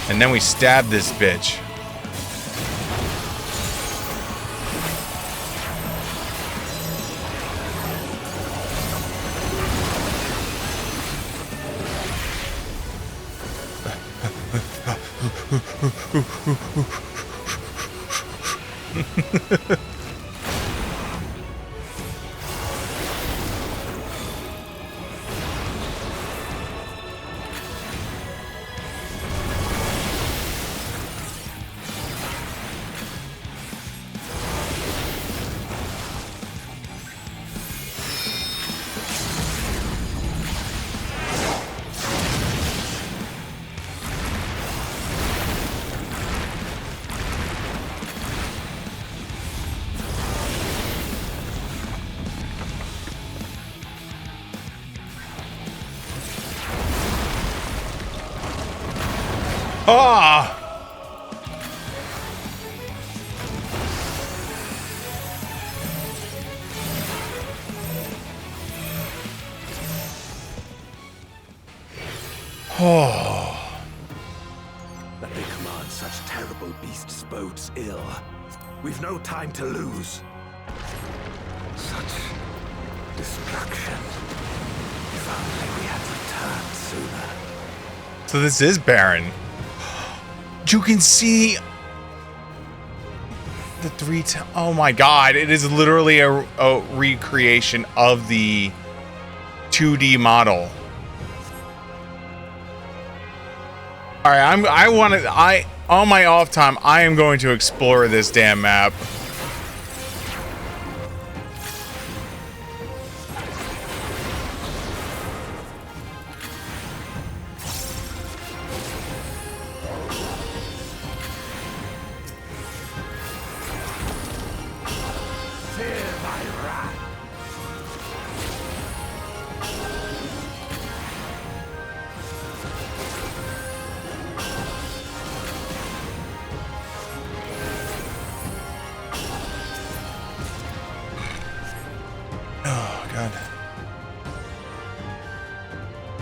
[SPEAKER 1] And then we stab this bitch. Ah! Oh.
[SPEAKER 11] That they command such terrible beasts bodes ill. We've no time to lose. Such destruction. If only we had returned sooner.
[SPEAKER 1] So this is Baron. You can see the oh my god, it is literally a recreation of the 2D model. All right, on my off time, I am going to explore this damn map.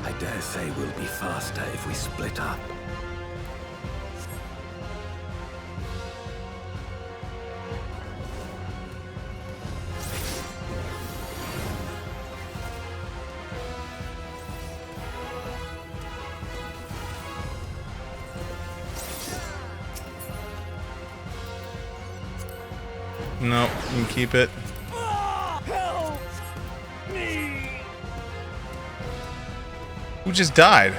[SPEAKER 11] I dare say we'll be faster if we split up.
[SPEAKER 1] No, you can keep it.
[SPEAKER 11] Help me!
[SPEAKER 1] Who just died?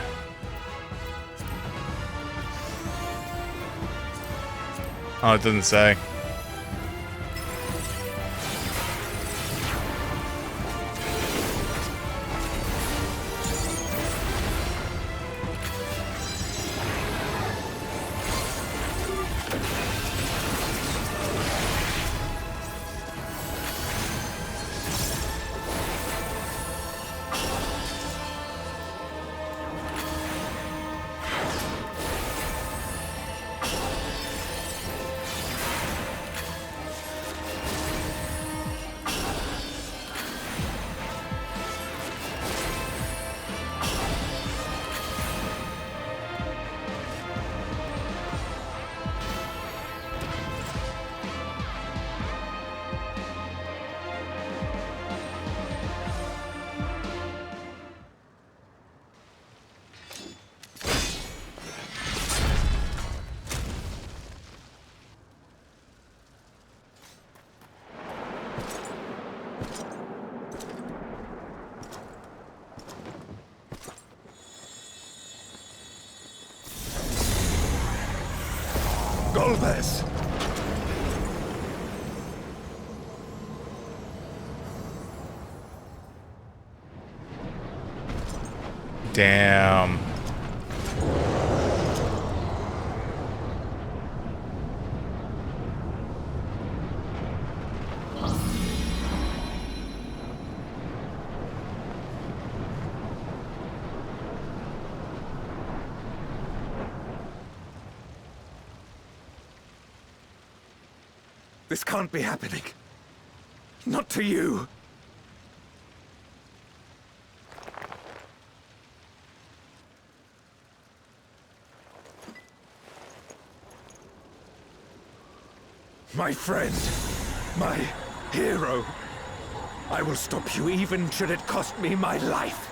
[SPEAKER 1] Oh, it doesn't say.
[SPEAKER 11] Golbez!
[SPEAKER 1] Damn.
[SPEAKER 11] This can't be happening. Not to you. My friend, my hero. I will stop you even should it cost me my life.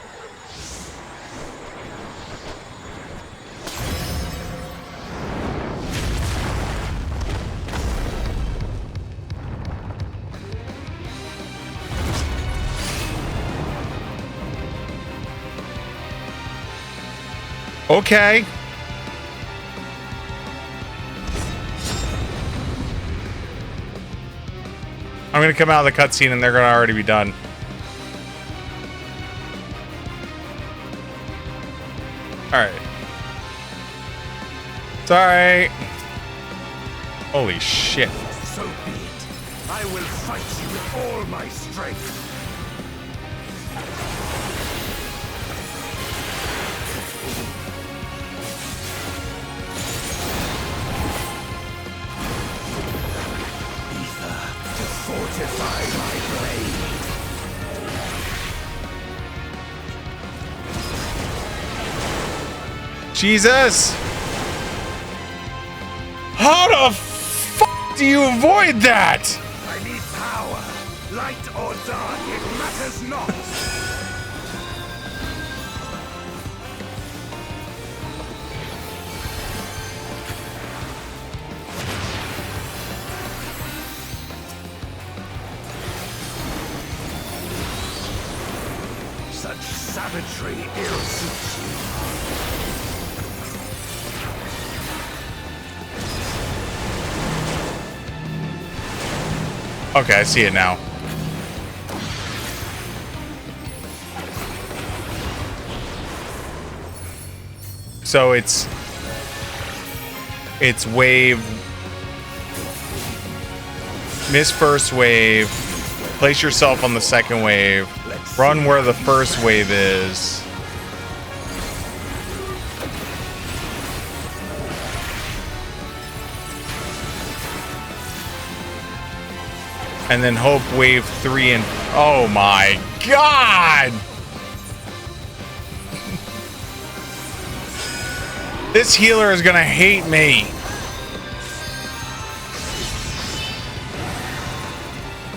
[SPEAKER 1] Okay. I'm gonna come out of the cutscene and they're gonna already be done. Alright. It's alright. Holy shit.
[SPEAKER 11] So be it. I will fight you with all my strength. Fortify my blade.
[SPEAKER 1] Jesus! How the fuck do you avoid that?
[SPEAKER 11] I need power. Light or dark, it matters not. Such savagery ill suits you.
[SPEAKER 1] Okay, I see it now. So it's wave, miss first wave, place yourself on the second wave, run where the first wave is. And then hope wave 3 and oh my god! This healer is gonna hate me.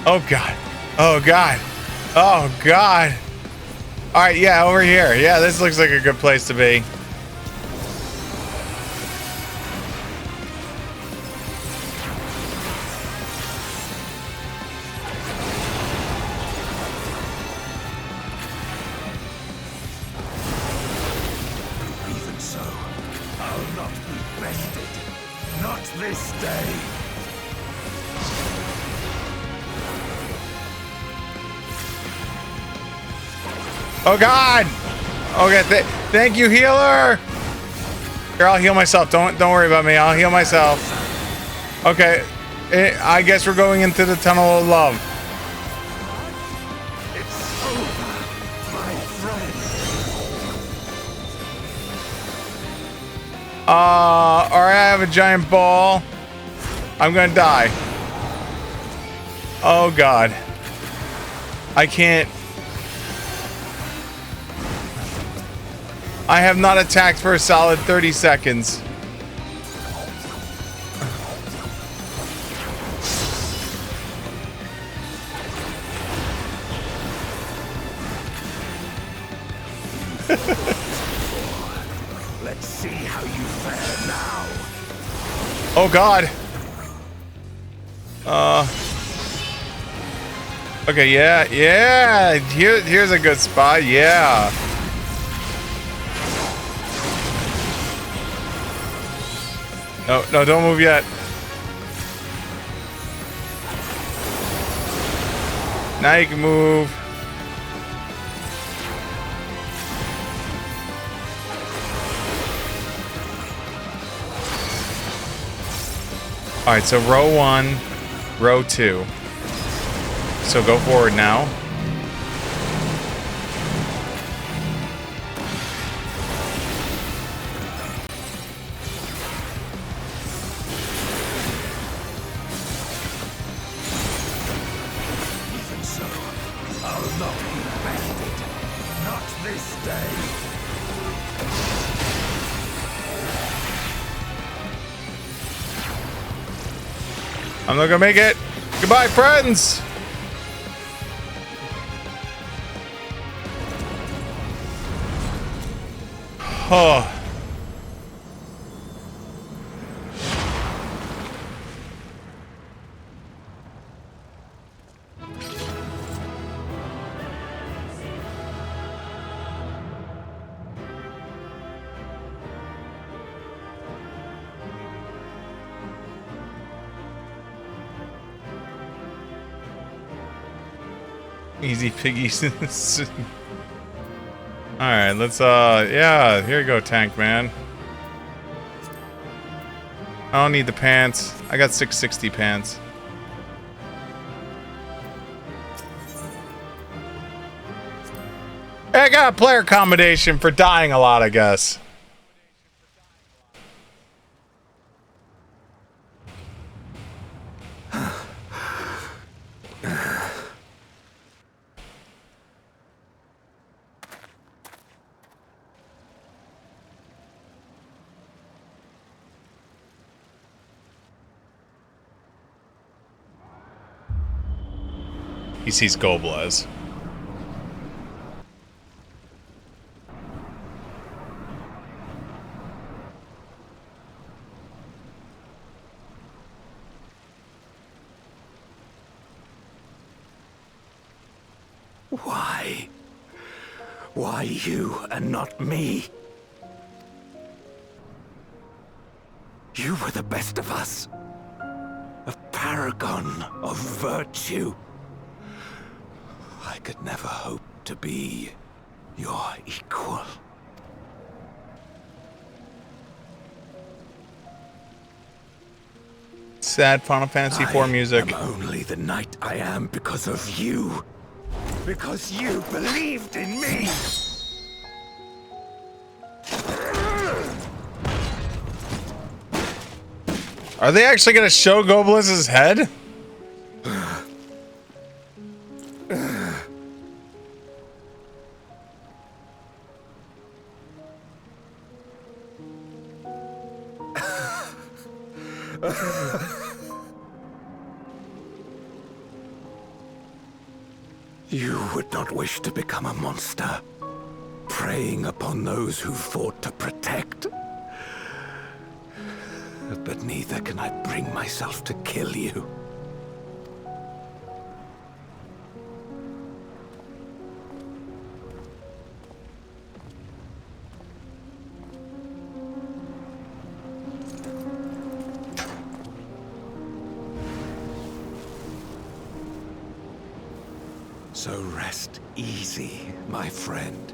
[SPEAKER 1] Oh god. Oh god. Oh god. Alright, yeah, over here. Yeah, this looks like a good place to be.
[SPEAKER 11] Even so, I'll not be bested. Not this day.
[SPEAKER 1] Oh God! Okay, thank you, healer. Here, I'll heal myself. Don't worry about me. I'll heal myself. Okay, I guess we're going into the tunnel of love.
[SPEAKER 11] It's over, my friend.
[SPEAKER 1] Alright, I have a giant ball. I'm gonna die. Oh God. I can't. I have not attacked for a solid 30 seconds.
[SPEAKER 11] Let's see how you fare now.
[SPEAKER 1] Oh God. Okay, yeah. Here's a good spot. Yeah. No, don't move yet. Now you can move. All right, so row 1, row 2. So go forward now.
[SPEAKER 11] Even so, I'll not be bested. Not this day.
[SPEAKER 1] I'm not gonna make it. Goodbye, friends. Oh. Easy piggies. Alright, let's yeah, here you go, tank man. I don't need the pants. I got 660 pants. I got a player accommodation for dying a lot, I guess. He sees Goblez.
[SPEAKER 11] Why? Why you and not me? You were the best of us. A paragon of virtue. I could never hope to be your equal.
[SPEAKER 1] Sad Final Fantasy IV music.
[SPEAKER 11] I am only the knight I am because of you. Because you believed in me.
[SPEAKER 1] Are they actually gonna show Goblez's head?
[SPEAKER 11] You would not wish to become a monster, preying upon those who fought to protect. But neither can I bring myself to kill you. So rest easy, my friend,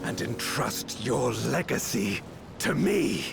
[SPEAKER 11] and entrust your legacy to me.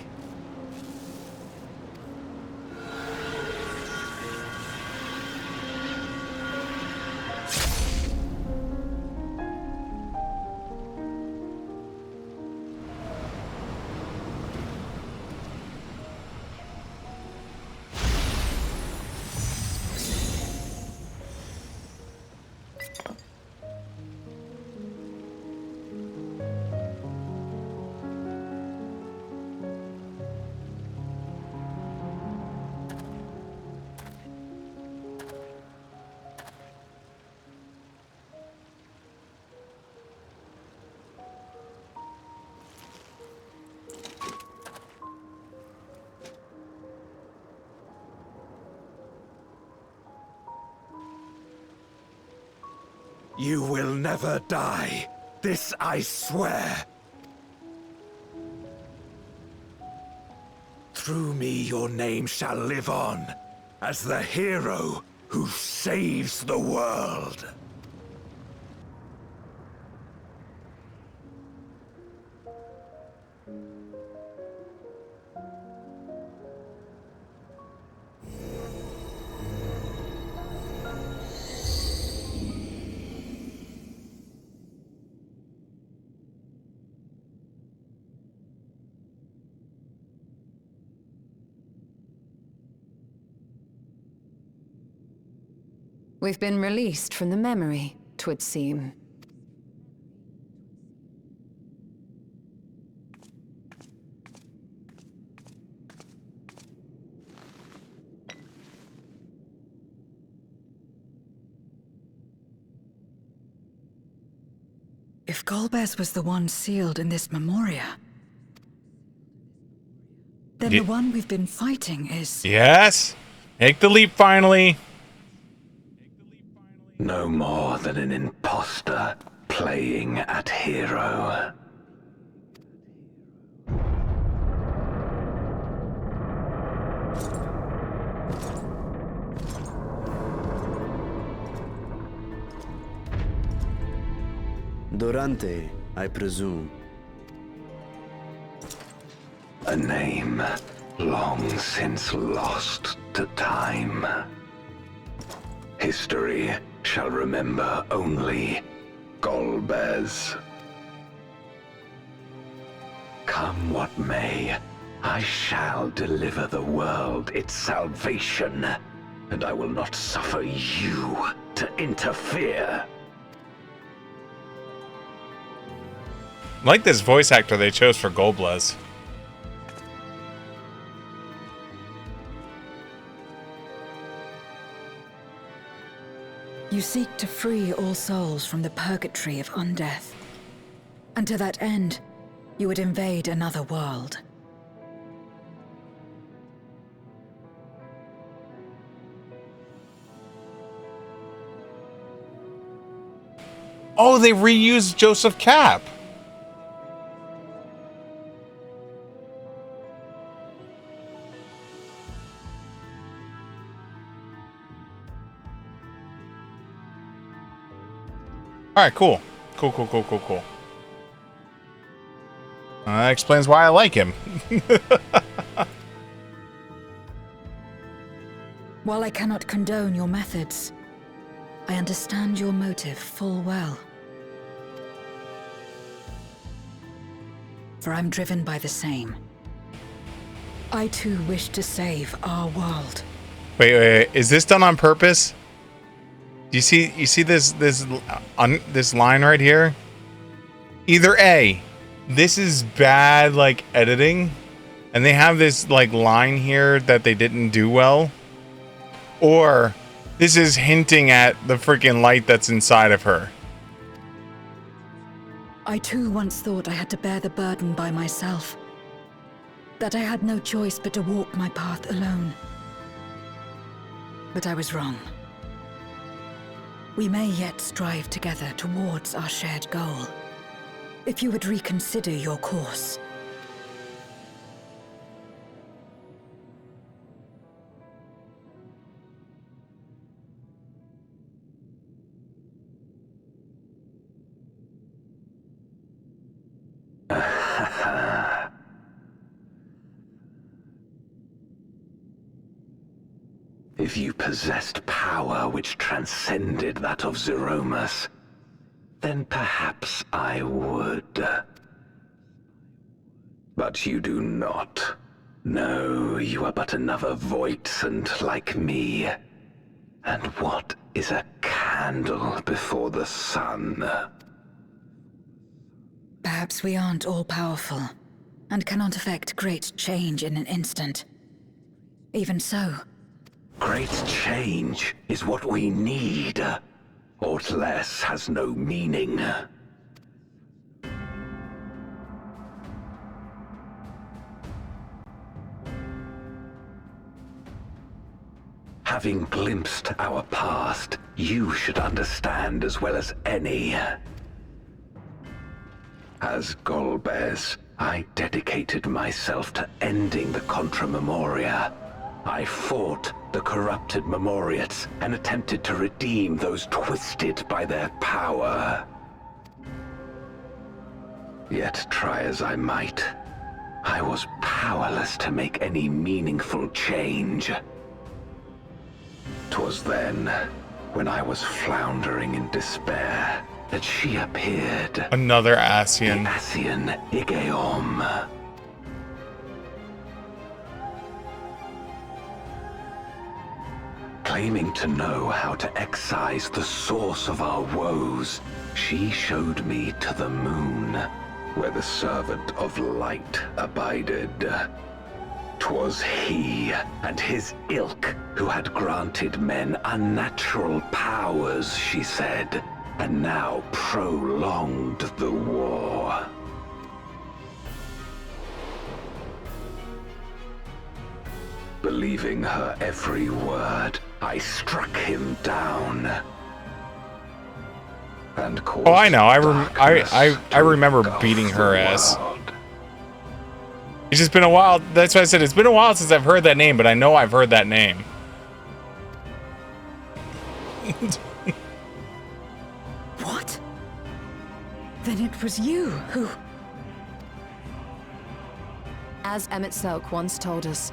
[SPEAKER 11] You will never die. This I swear. Through me your name shall live on, as the hero who saves the world.
[SPEAKER 9] We've been released from the memory, 'twould seem.
[SPEAKER 7] If Golbez was the one sealed in this memoria, then the one we've been fighting is...
[SPEAKER 1] Yes! Make the leap finally!
[SPEAKER 11] No more than an imposter playing at hero.
[SPEAKER 12] Durante, I presume.
[SPEAKER 11] A name long since lost to time. History shall remember only Golbez. Come what may, I shall deliver the world its salvation, and I will not suffer you to interfere.
[SPEAKER 1] I like this voice actor they chose for Golbez.
[SPEAKER 7] You seek to free all souls from the purgatory of undeath. And to that end, you would invade another world.
[SPEAKER 1] Oh, they reused Joseph Cap! Alright, cool. Cool. That explains why I like him.
[SPEAKER 7] While I cannot condone your methods, I understand your motive full well. For I'm driven by the same. I too wish to save our world.
[SPEAKER 1] Wait. Is this done on purpose? You see this line right here? Either A, this is bad like editing, and they have this like line here that they didn't do well, or this is hinting at the freaking light that's inside of her.
[SPEAKER 7] I too once thought I had to bear the burden by myself. That I had no choice but to walk my path alone. But I was wrong. We may yet strive together towards our shared goal. If you would reconsider your course.
[SPEAKER 11] If you possessed power which transcended that of Zeromus, then perhaps I would. But you do not. No, you are but another Voidsent like me. And what is a candle before the sun?
[SPEAKER 7] Perhaps we aren't all-powerful, and cannot effect great change in an instant. Even so...
[SPEAKER 11] Great change is what we need. Aught less has no meaning. Having glimpsed our past, you should understand as well as any. As Golbez, I dedicated myself to ending the Contra Memoria. I fought the corrupted Memoriates and attempted to redeem those twisted by their power. Yet try as I might, I was powerless to make any meaningful change. 'Twas then, when I was floundering in despair, that she appeared.
[SPEAKER 1] Another Ascian.
[SPEAKER 11] The Ascian Igeom. Claiming to know how to excise the source of our woes, she showed me to the moon, where the servant of light abided. 'Twas he and his ilk who had granted men unnatural powers, she said, and now prolonged the war. Believing her every word, I struck him down. And caused
[SPEAKER 1] Oh, I know. I remember beating her ass. It's just been a while. That's why I said it's been a while since I've heard that name, but I know I've heard that name.
[SPEAKER 7] What? Then it was you who...
[SPEAKER 9] As Emmett Selk once told us,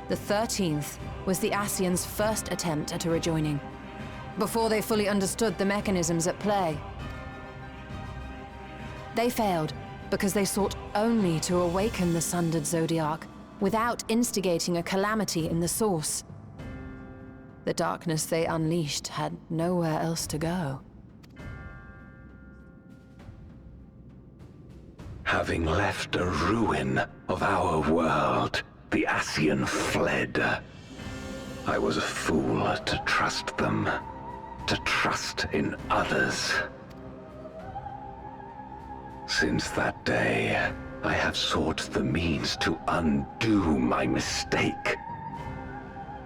[SPEAKER 9] the 13th was the Ascians' first attempt at a rejoining, before they fully understood the mechanisms at play. They failed because they sought only to awaken the Sundered Zodiac without instigating a calamity in the source. The darkness they unleashed had nowhere else to go.
[SPEAKER 11] Having left a ruin of our world, the Ascian fled. I was a fool to trust them, to trust in others. Since that day, I have sought the means to undo my mistake.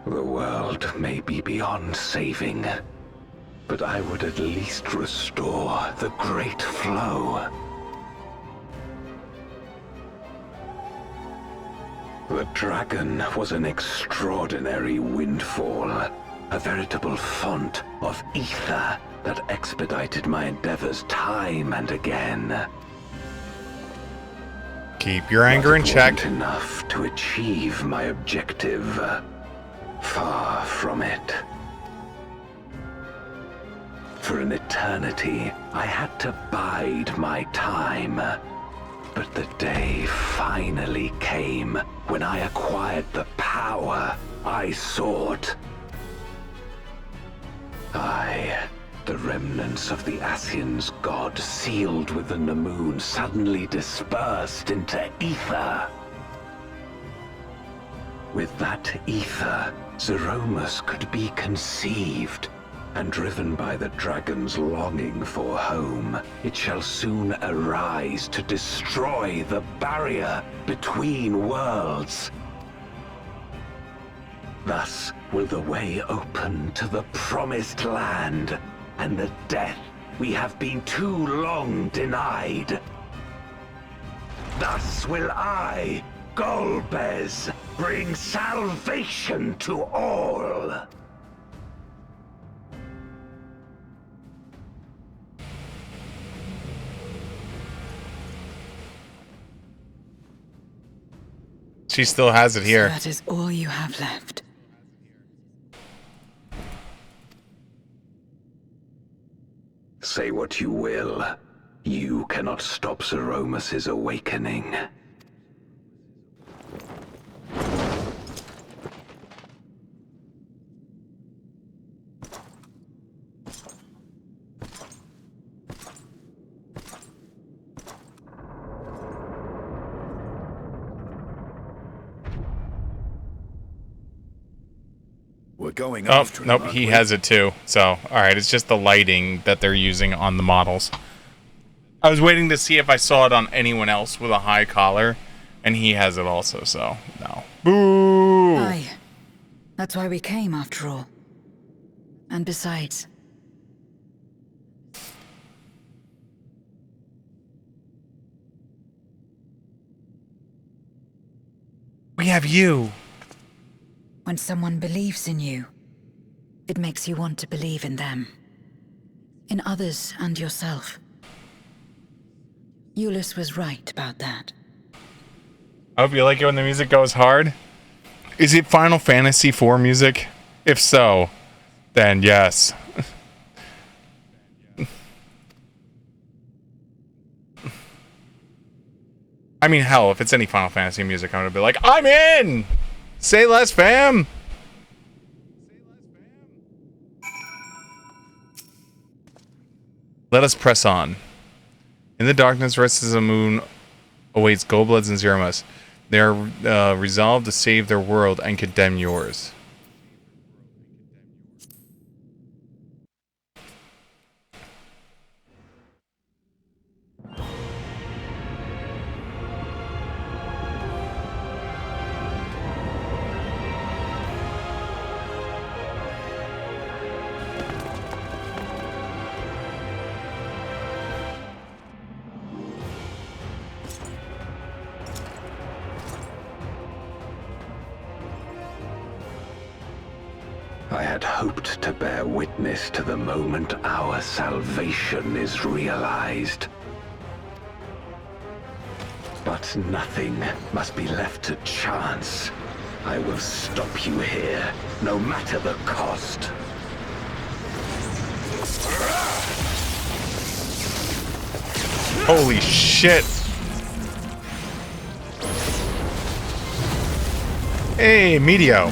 [SPEAKER 11] The world may be beyond saving, but I would at least restore the Great Flow. The dragon was an extraordinary windfall, a veritable font of ether that expedited my endeavors time and again.
[SPEAKER 1] Keep your anger in check.
[SPEAKER 11] But it wasn't enough to achieve my objective. Far from it. For an eternity, I had to bide my time. But the day finally came when I acquired the power I sought. The remnants of the Ascians' god sealed within the moon suddenly dispersed into ether. With that ether, Zeromus could be conceived, and driven by the dragon's longing for home, it shall soon arise to destroy the barrier between worlds. Thus will the way open to the promised land, and the death we have been too long denied. Thus will I, Golbez, bring salvation to all.
[SPEAKER 1] She still has it here.
[SPEAKER 7] So that is all you have left.
[SPEAKER 11] say what you will. You cannot stop Zeromus's awakening.
[SPEAKER 13] We're going
[SPEAKER 1] Oh,
[SPEAKER 13] after him,
[SPEAKER 1] nope,
[SPEAKER 13] aren't
[SPEAKER 1] he
[SPEAKER 13] we?
[SPEAKER 1] has it too. So, alright, it's just the lighting that they're using on the models. I was waiting to see if I saw it on anyone else with a high collar, and he has it also, so, no. Boo!
[SPEAKER 7] Aye. That's why we came, after all. And besides...
[SPEAKER 1] We have you!
[SPEAKER 7] When someone believes in you, it makes you want to believe in them. In others and yourself. Euless was right about that.
[SPEAKER 1] I hope you like it when the music goes hard. Is it Final Fantasy IV music? If so, then yes. I mean, hell, if it's any Final Fantasy music, I'm gonna be like, I'm in! Say less, fam! Let us press on. In the darkness, rests as a moon awaits Goldbloods and Zeromus. They are resolved to save their world and condemn yours.
[SPEAKER 11] I had hoped to bear witness to the moment our salvation is realized. But nothing must be left to chance. I will stop you here, no matter the cost.
[SPEAKER 1] Holy shit! Hey, Medio!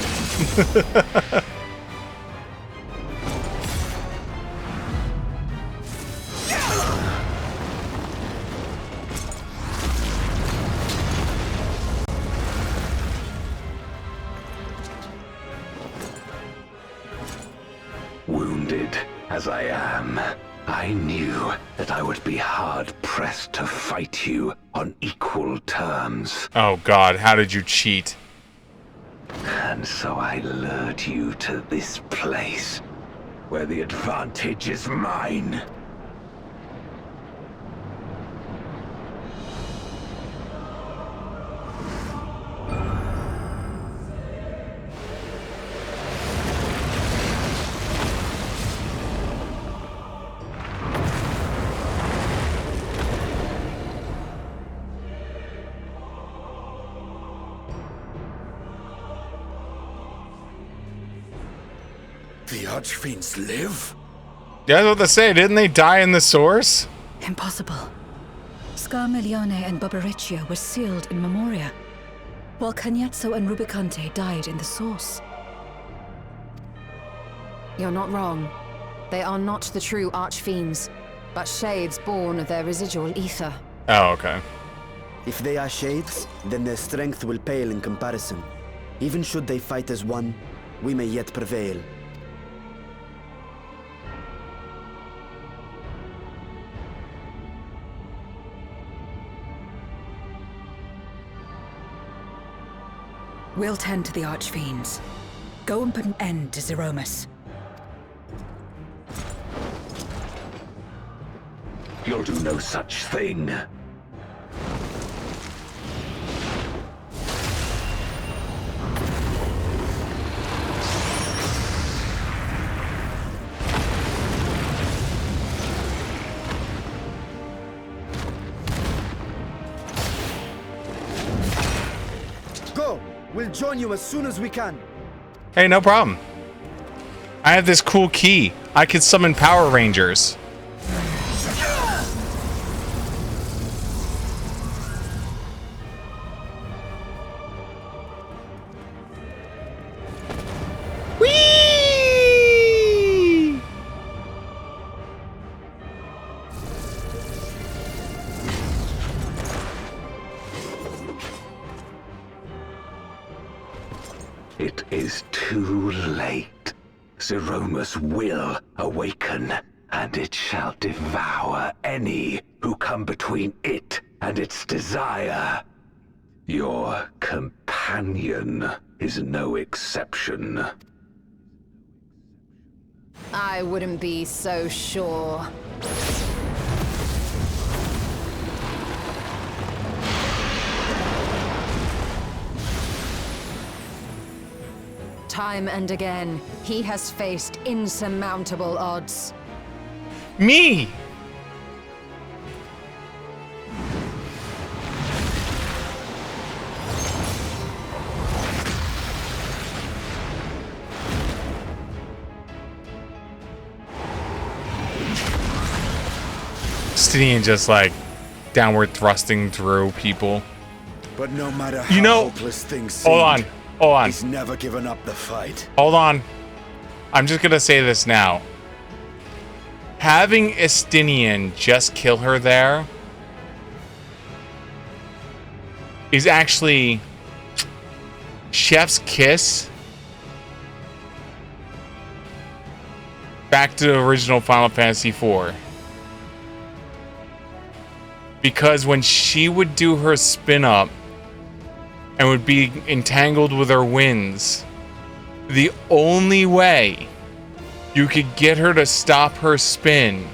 [SPEAKER 11] Wounded as I am, I knew that I would be hard-pressed to fight you on equal terms.
[SPEAKER 1] Oh god, how did you cheat?
[SPEAKER 11] And so I lured you to this place, where the advantage is mine.
[SPEAKER 13] The Archfiends live?
[SPEAKER 1] Yeah, that's what they say. Didn't they die in the source?
[SPEAKER 7] Impossible. Scarmiglione and Barbariccio were sealed in Memoria, while Cagnazzo and Rubicante died in the source.
[SPEAKER 9] You're not wrong. They are not the true Archfiends, but shades born of their residual ether.
[SPEAKER 1] Oh, okay.
[SPEAKER 12] If they are shades, then their strength will pale in comparison. Even should they fight as one, we may yet prevail.
[SPEAKER 7] We'll tend to the Archfiends. Go and put an end to Zeromus.
[SPEAKER 11] You'll do no such thing.
[SPEAKER 12] Go! We'll join you as soon as we can.
[SPEAKER 1] Hey, no problem. I have this cool key. I can summon Power Rangers.
[SPEAKER 11] too late. Zeromus will awaken, and it shall devour any who come between it and its desire. Your companion is no exception.
[SPEAKER 9] I wouldn't be so sure. Time and again, he has faced insurmountable odds.
[SPEAKER 1] Me! Justinian just like downward thrusting through people.
[SPEAKER 12] But no matter how hopeless things seem,
[SPEAKER 1] hold on.
[SPEAKER 12] He's never given up the fight.
[SPEAKER 1] Hold on. I'm just gonna say this now. Having Estinian just kill her there is actually chef's kiss back to the original Final Fantasy IV. Because when she would do her spin up and would be entangled with her winds, the only way you could get her to stop her spin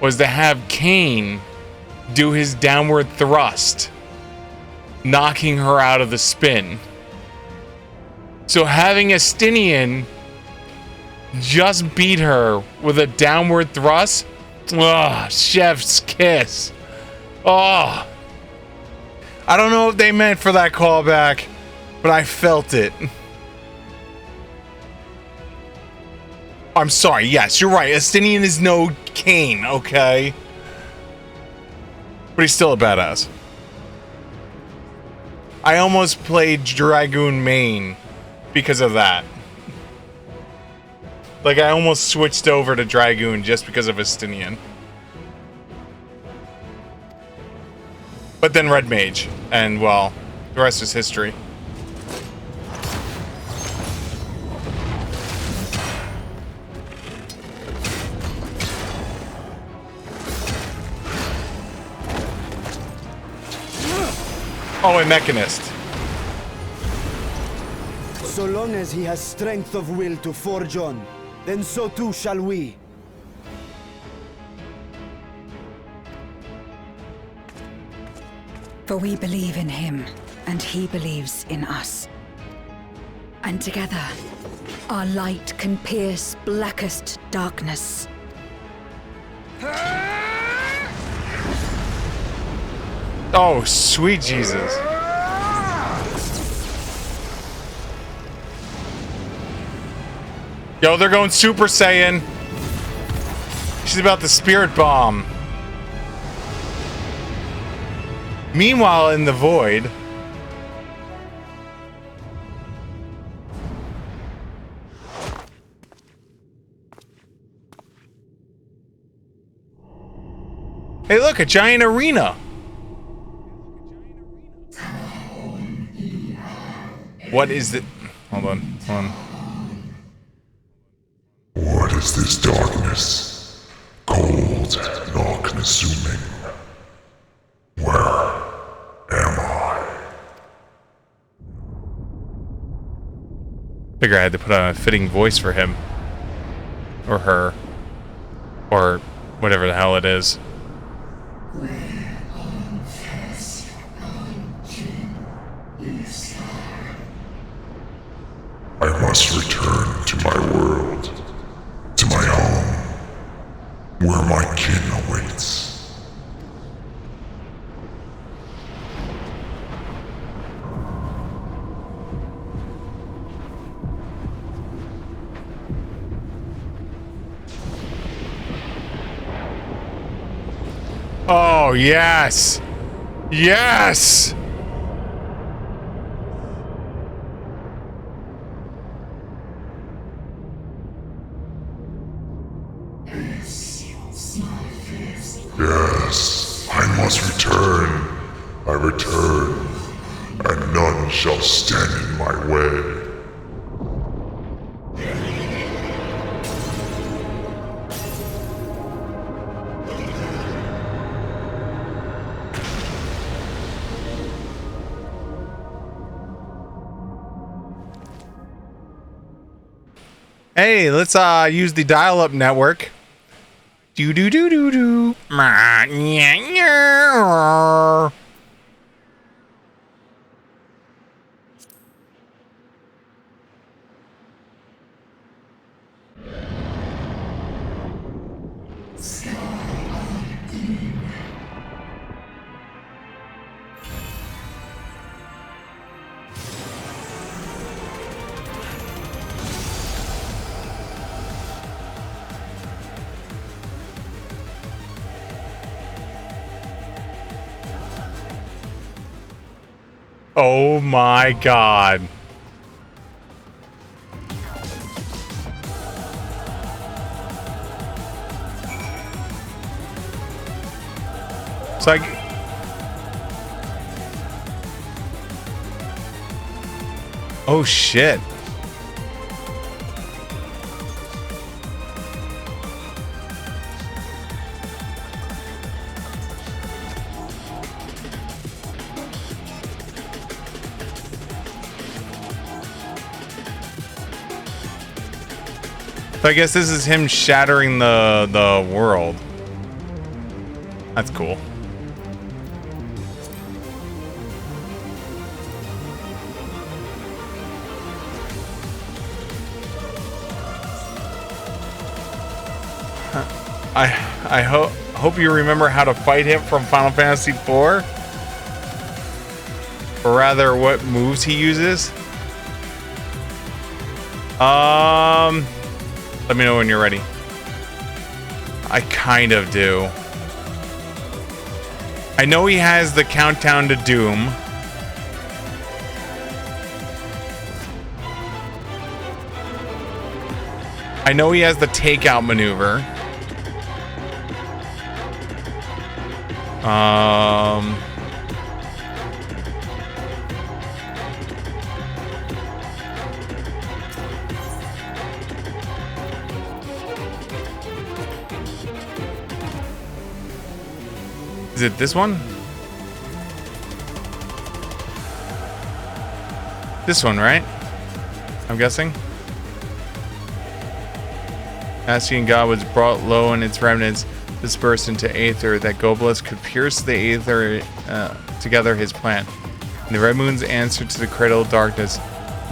[SPEAKER 1] was to have Cain do his downward thrust, knocking her out of the spin. So having Estinian just beat her with a downward thrust, chef's kiss. Oh, I don't know if they meant for that callback, but I felt it. I'm sorry, yes, you're right. Estinian is no Cain, okay? But he's still a badass. I almost played Dragoon main because of that. Like, I almost switched over to Dragoon just because of Estinian. But then Red Mage, and well, the rest is history. Oh, a Mechanist.
[SPEAKER 12] So long as he has strength of will to forge on, then so too shall we.
[SPEAKER 7] For we believe in him, and he believes in us. And together, our light can pierce blackest darkness.
[SPEAKER 1] Oh, sweet Jesus. Yo, they're going Super Saiyan. She's about the Spirit Bomb. Meanwhile, in the void, hey, look, a giant arena. What is it? Hold on.
[SPEAKER 14] What is this darkness? Cold and all-consuming. Where am I?
[SPEAKER 1] Figure I had to put on a fitting voice for him. Or her. Or whatever the hell it is.
[SPEAKER 14] I must return to my world, to my home, where my kin awaits.
[SPEAKER 1] Oh, yes! Yes!
[SPEAKER 14] Yes, I must return. I return, and none shall stand in my way.
[SPEAKER 1] Hey, let's use the dial-up network. Do do do do do. Oh my god. So oh shit. So I guess this is him shattering the world. That's cool. I hope you remember how to fight him from Final Fantasy IV. Or rather, what moves he uses. Let me know when you're ready. I kind of do. I know he has the countdown to doom. I know he has the takeout maneuver. Is it this one? This one, right? I'm guessing. Asking God was brought low and its remnants dispersed into aether, that Gobolus could pierce the aether together his plan. In the Red Moon's answer to the cradle of darkness,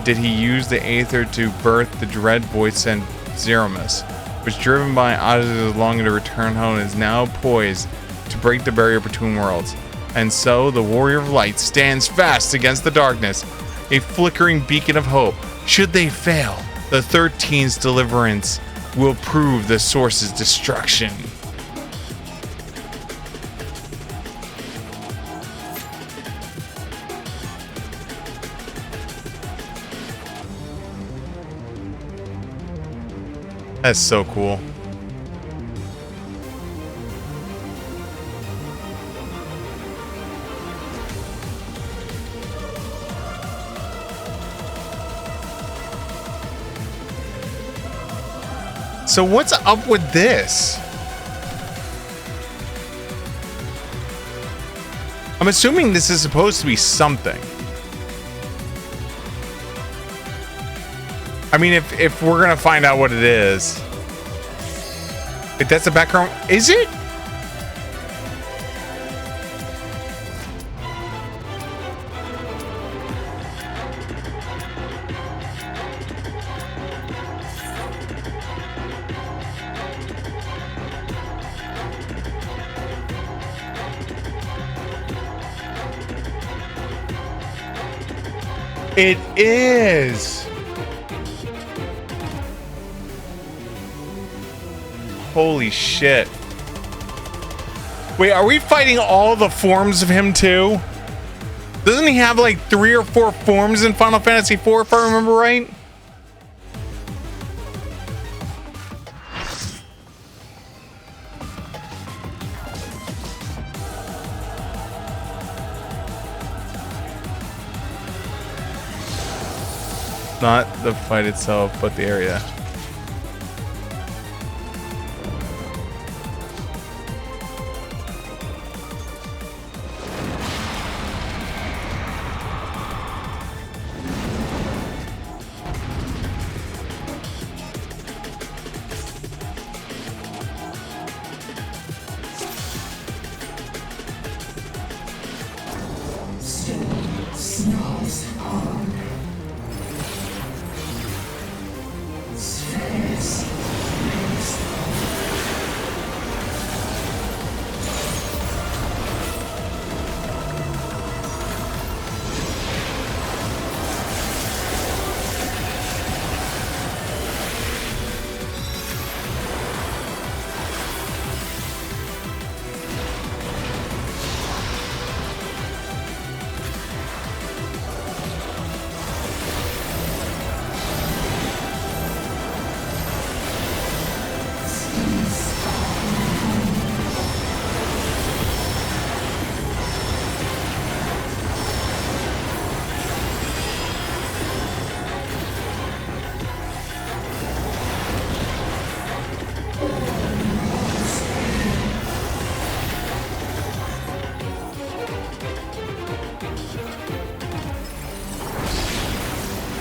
[SPEAKER 1] did he use the aether to birth the dread voice sent Zeromus, which, driven by Odyssey's longing to return home, is now poised to break the barrier between worlds. And so the Warrior of Light stands fast against the darkness, a flickering beacon of hope. Should they fail, the 13's deliverance will prove the Source's destruction. That's so cool. So what's up with this? I'm assuming this is supposed to be something. I mean, if we're gonna find out what it is. If that's the background, is it? It is. Holy shit. Wait, are we fighting all the forms of him too? Doesn't he have like 3 or 4 forms in Final Fantasy IV, if I remember right? Not the fight itself, but the area.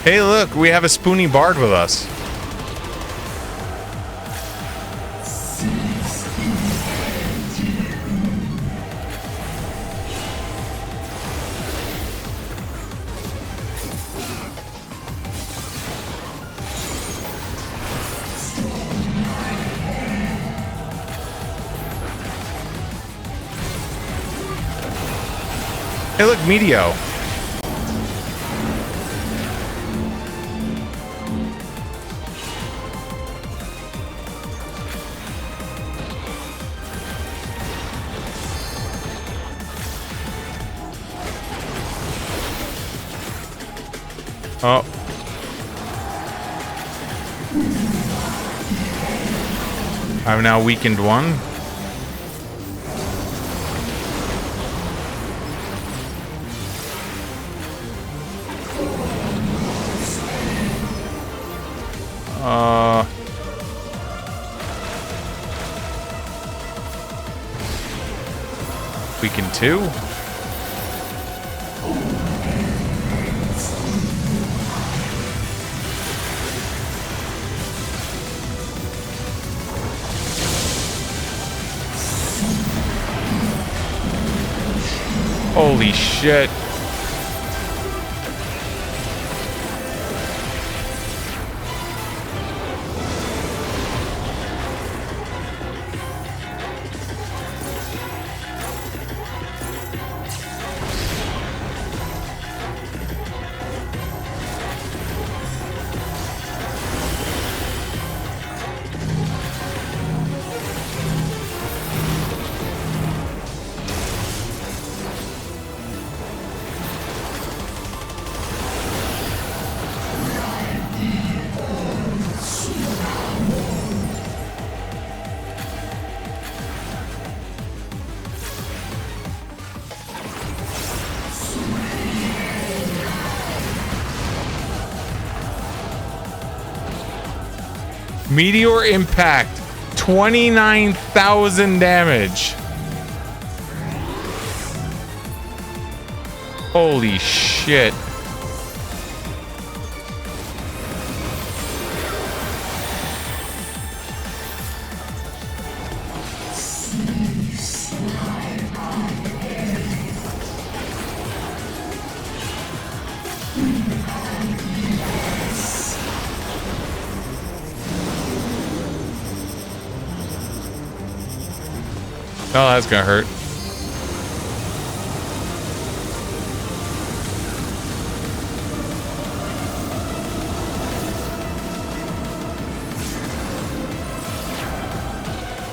[SPEAKER 1] Hey, look, we have a spoony bard with us. Hey, look, Meteo. Oh. I've now weakened one. Weakened two. Holy shit. Meteor impact, 29,000 damage. Holy shit. Oh, that's gonna hurt.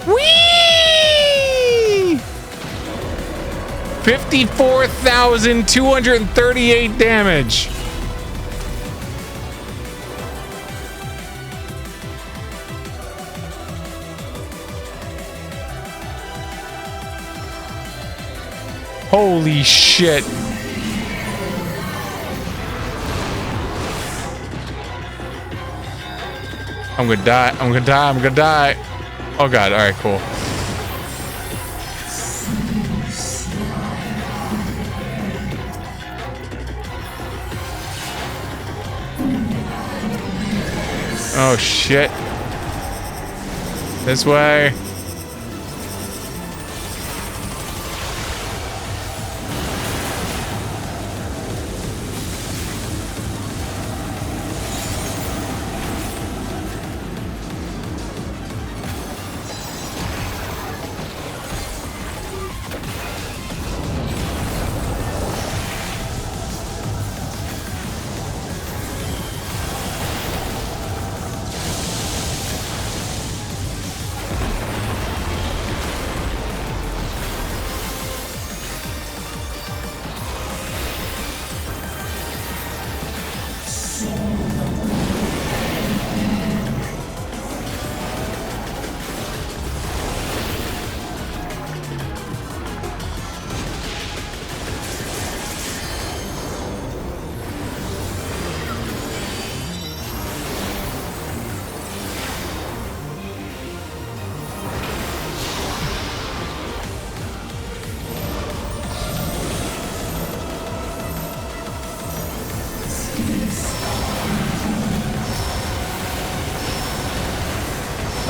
[SPEAKER 1] Whee! 54,238 damage. Holy shit. I'm gonna die. I'm gonna die. I'm gonna die. Oh god. Alright, cool. Oh shit. This way.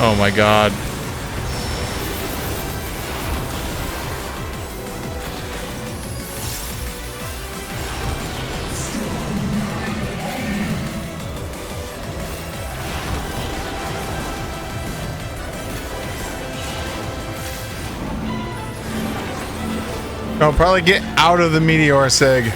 [SPEAKER 1] Oh my god. I'll probably get out of the meteor, Sig.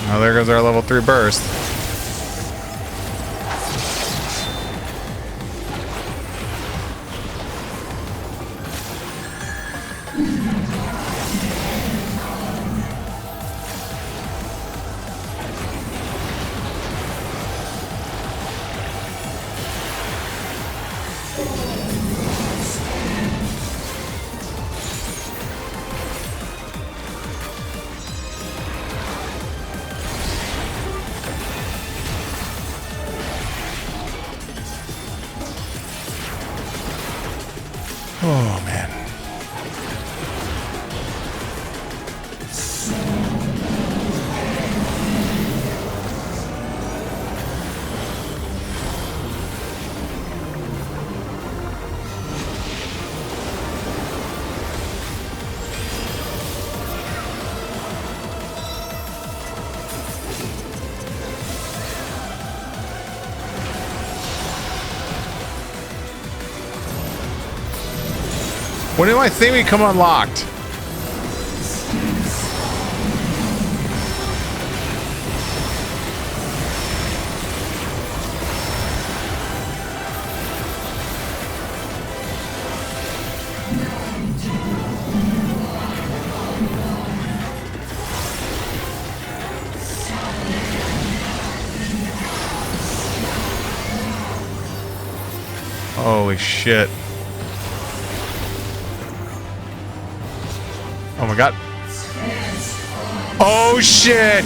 [SPEAKER 1] Oh, there goes our level 3 burst. Oh, man. When did my thing become unlocked? Holy shit. Oh my god. Oh shit!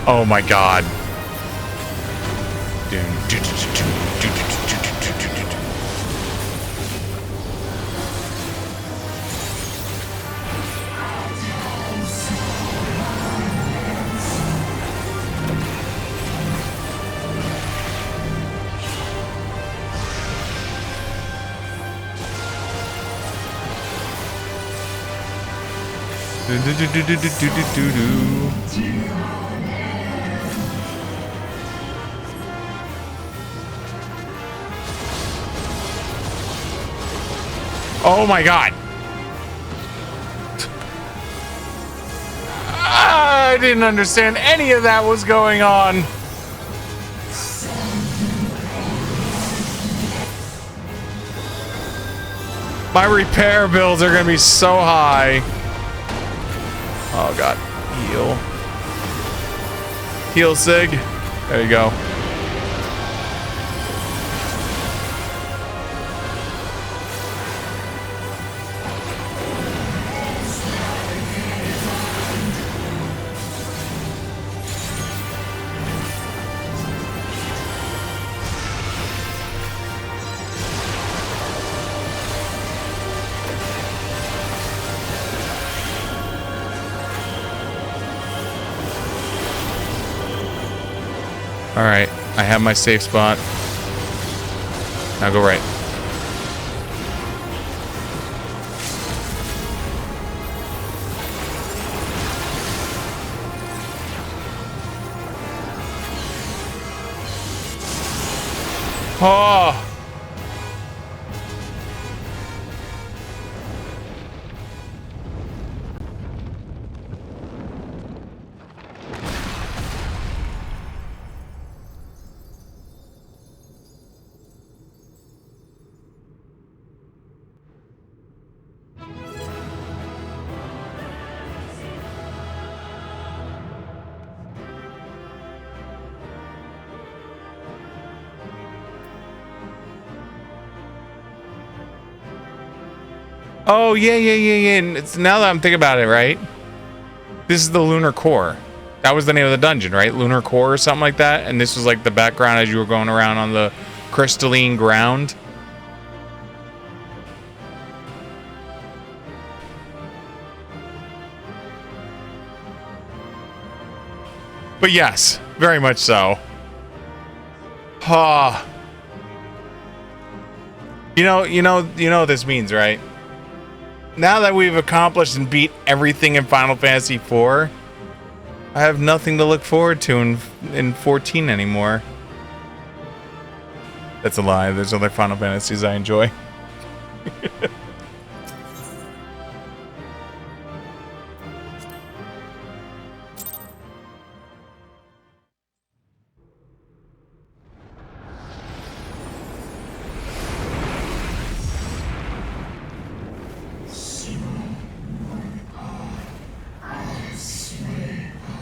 [SPEAKER 1] Oh my god. Oh my god. I didn't understand any of that was going on. My repair bills are gonna be so high. Oh god. Heal. Heal, Sig. There you go. Alright, I have my safe spot. Now go right. Oh! Oh, yeah. And it's, now that I'm thinking about it, right? This is the Lunar Core. That was the name of the dungeon, right? Lunar Core or something like that. And this was like the background as you were going around on the crystalline ground. But yes, very much so. Ah. You know what this means, right? Now that we've accomplished and beat everything in Final Fantasy IV, I have nothing to look forward to in 14 anymore. That's a lie. There's other Final Fantasies I enjoy.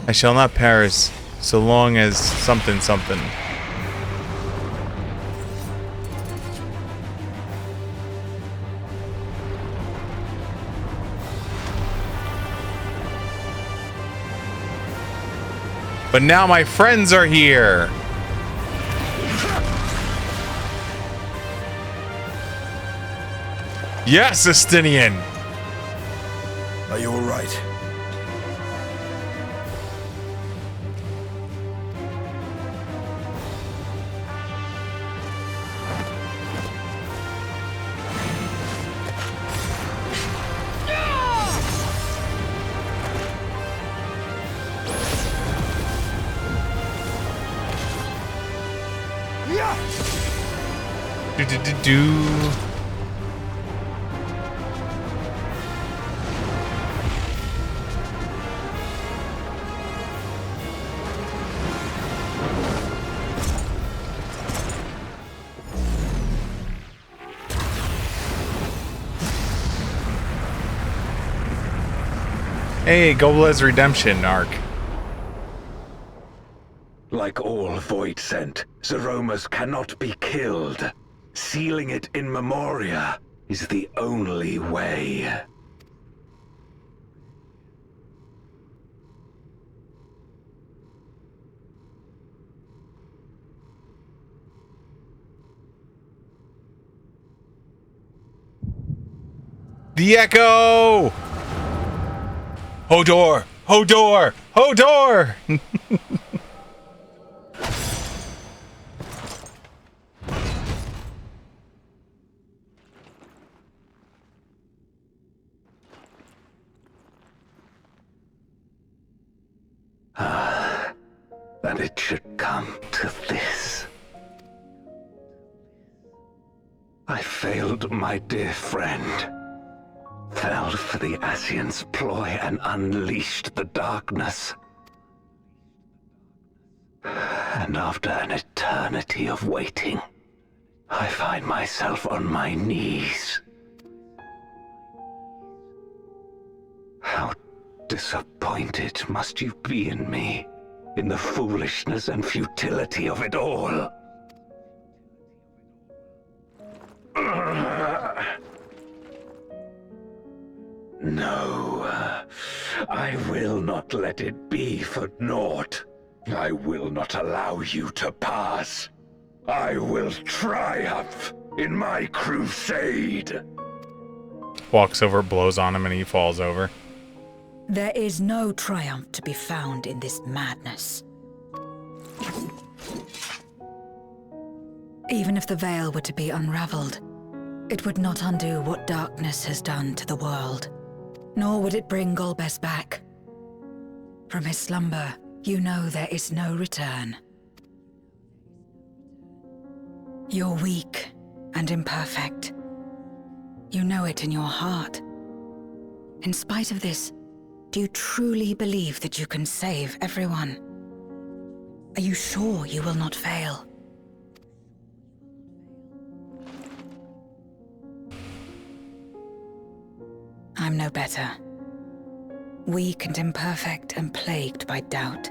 [SPEAKER 1] I shall not perish so long as something. But now my friends are here. Yes, Estinian.
[SPEAKER 13] Are you all right?
[SPEAKER 1] Do. Hey, Goblet's redemption arc.
[SPEAKER 11] Like all Void Sent, Zeromus cannot be killed. Sealing it in Memoria is the only way.
[SPEAKER 1] The Echo! Hodor! Hodor! Hodor!
[SPEAKER 11] That it should come to this. I failed my dear friend. Fell for the Ascian's ploy and unleashed the darkness. And after an eternity of waiting, I find myself on my knees. How disappointed must you be in me, in the foolishness and futility of it all. No, I will not let it be for naught. I will not allow you to pass. I will triumph in my crusade.
[SPEAKER 1] Walks over, blows on him, and he falls over.
[SPEAKER 7] There is no triumph to be found in this madness. Even if the veil were to be unraveled, it would not undo what darkness has done to the world. Nor would it bring Golbez back. From his slumber, you know there is no return. You're weak and imperfect. You know it in your heart. In spite of this, do you truly believe that you can save everyone? Are you sure you will not fail? I'm no better. Weak and imperfect and plagued by doubt.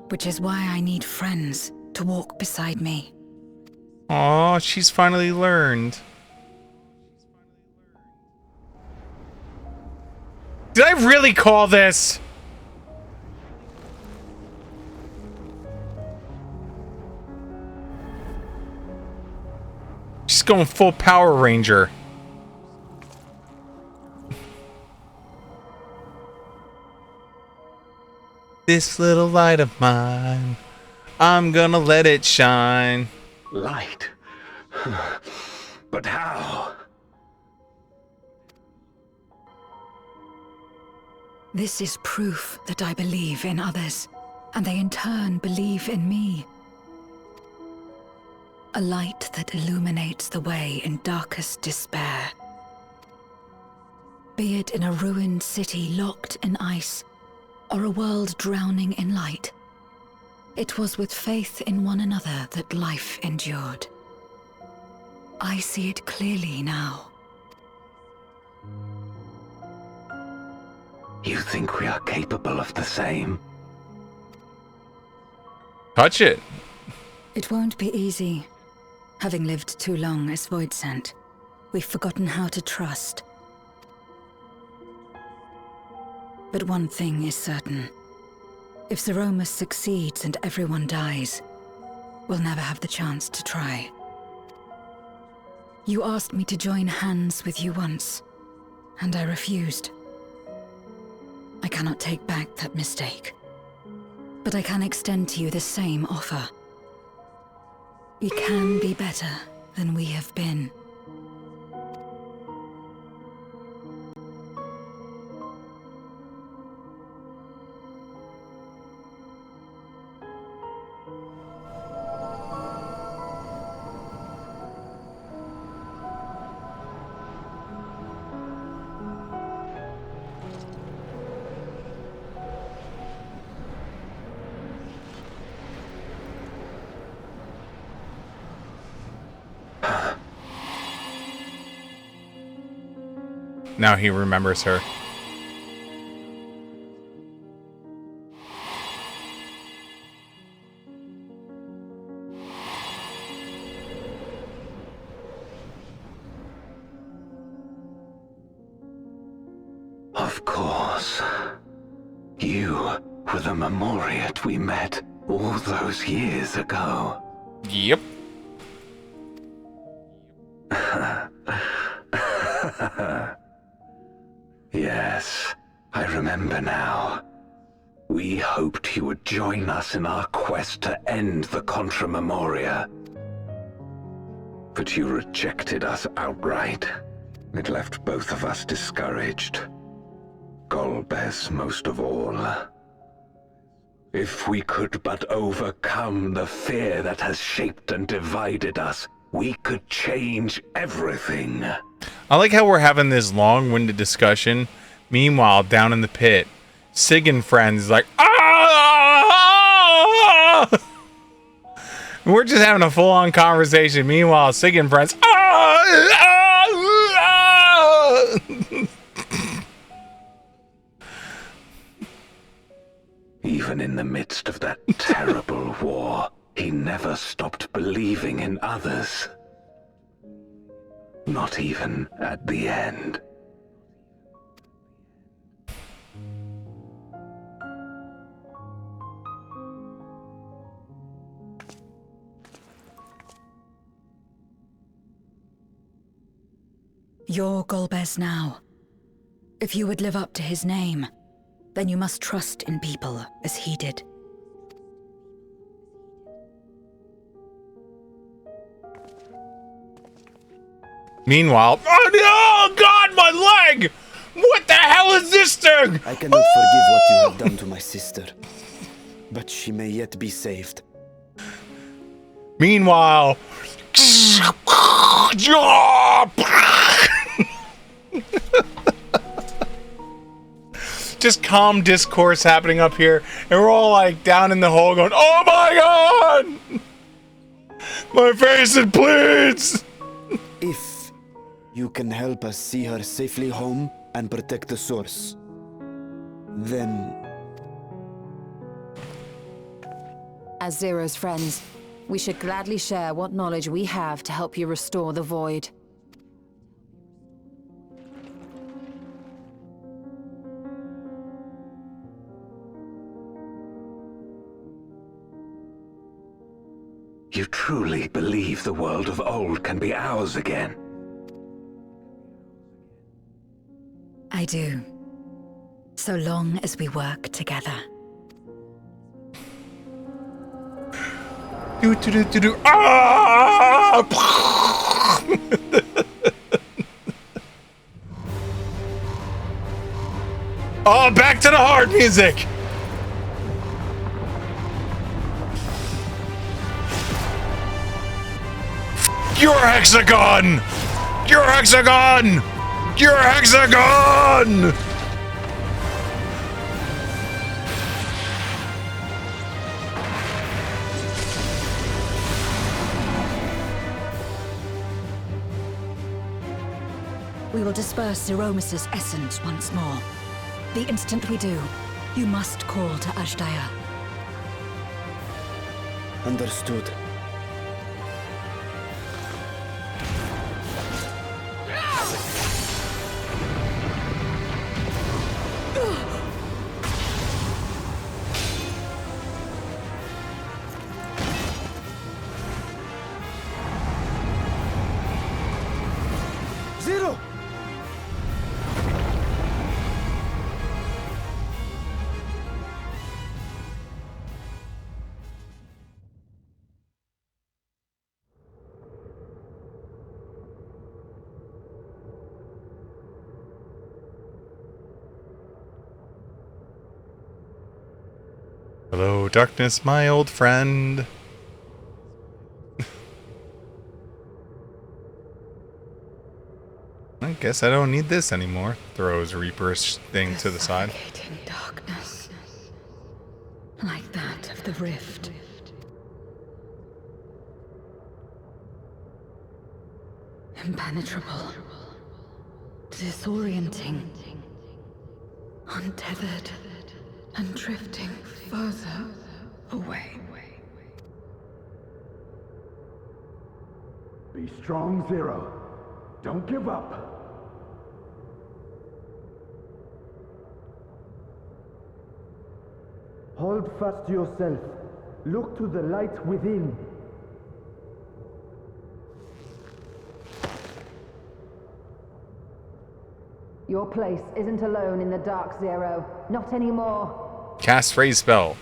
[SPEAKER 7] Which is why I need friends to walk beside me.
[SPEAKER 1] Aw, she's finally learned. Did I really call this? She's going full Power Ranger. This little light of mine, I'm gonna let it shine.
[SPEAKER 11] Light? But how?
[SPEAKER 7] This is proof that I believe in others, and they in turn believe in me. A light that illuminates the way in darkest despair. Be it in a ruined city locked in ice, or a world drowning in light, it was with faith in one another that life endured. I see it clearly now.
[SPEAKER 11] You think we are capable of the same?
[SPEAKER 1] Touch it.
[SPEAKER 7] It won't be easy. Having lived too long as Void Sent, we've forgotten how to trust. But one thing is certain. If Zeromus succeeds and everyone dies, we'll never have the chance to try. You asked me to join hands with you once, and I refused. I cannot take back that mistake, but I can extend to you the same offer. We can be better than we have been.
[SPEAKER 1] Now he remembers her.
[SPEAKER 11] Of course. You were the Memoriat we met all those years ago.
[SPEAKER 1] Yep.
[SPEAKER 11] Yes, I remember now. We hoped you would join us in our quest to end the Contra Memoria. But you rejected us outright. It left both of us discouraged. Golbez most of all. If we could but overcome the fear that has shaped and divided us, we could change everything.
[SPEAKER 1] I like how we're having this long-winded discussion. Meanwhile, down in the pit, Sig and friends is like, ah! We're just having a full-on conversation. Meanwhile, Sig and friends,
[SPEAKER 11] Even in the midst of that terrible war, he never stopped believing in others. Not even at the end.
[SPEAKER 7] You're Golbez now. If you would live up to his name, then you must trust in people as he did.
[SPEAKER 1] Meanwhile, oh God, my leg! What the hell is this thing?
[SPEAKER 12] I cannot forgive what you have done to my sister, but she may yet be saved.
[SPEAKER 1] Meanwhile, just calm discourse happening up here, and we're all like down in the hole going, oh my God! My face, it bleeds!
[SPEAKER 12] If you can help us see her safely home and protect the source, then...
[SPEAKER 9] As Zero's friends, we should gladly share what knowledge we have to help you restore the Void.
[SPEAKER 11] You truly believe the world of old can be ours again?
[SPEAKER 7] I do. So long as we work together.
[SPEAKER 1] Ah! Oh, back to the hard music. Your hexagon! Your hexagon! Your hexagon!
[SPEAKER 7] We will disperse Zeromus's essence once more. The instant we do, you must call to Ajdaya.
[SPEAKER 12] Understood. Zero!
[SPEAKER 1] Hello, darkness, my old friend. I guess I don't need this anymore. Throws Reaper's thing to the side.
[SPEAKER 7] Suffocating darkness, like that of the rift. Impenetrable, disorienting, untethered, and drifting further away.
[SPEAKER 11] Be strong, Zero. Don't give up.
[SPEAKER 12] Hold fast to yourself. Look to the light within.
[SPEAKER 9] Your place isn't alone in the dark, Zero. Not anymore.
[SPEAKER 1] Cast phrase spell.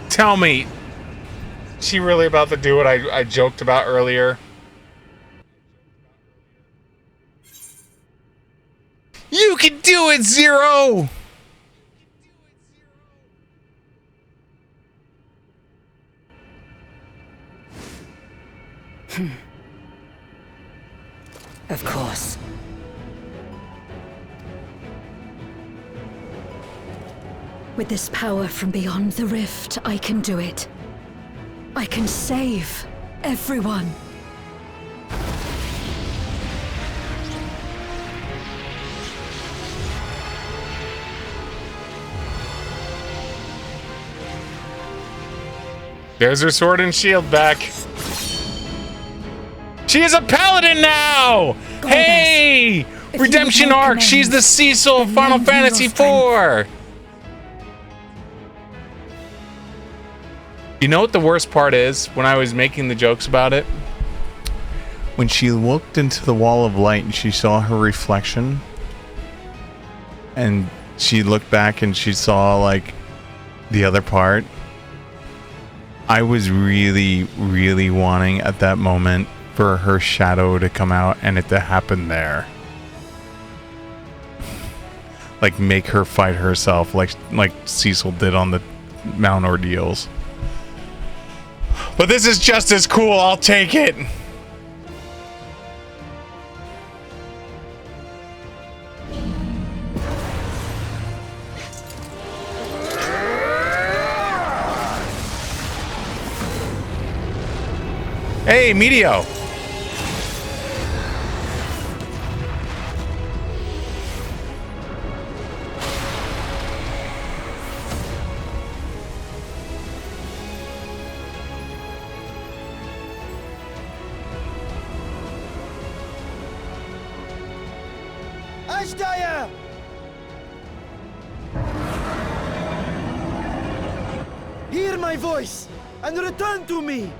[SPEAKER 1] Tell me, is she really about to do what I joked about earlier? You can do it, Zero!
[SPEAKER 7] Of course. With this power from beyond the rift, I can do it. I can save everyone.
[SPEAKER 1] There's her sword and shield back. She is a paladin now!
[SPEAKER 7] Goddess,
[SPEAKER 1] hey! Redemption arc! She's the Cecil of Final Fantasy IV! You know what the worst part is? When I was making the jokes about it? When she looked into the wall of light and she saw her reflection, and she looked back and she saw, like, the other part, I was really, really wanting at that moment for her shadow to come out and it to happen there. Like, make her fight herself like Cecil did on the Mount Ordeals. But this is just as cool, I'll take it! Hey, Medio!
[SPEAKER 12] Ashdaya! Hear my voice and return to me!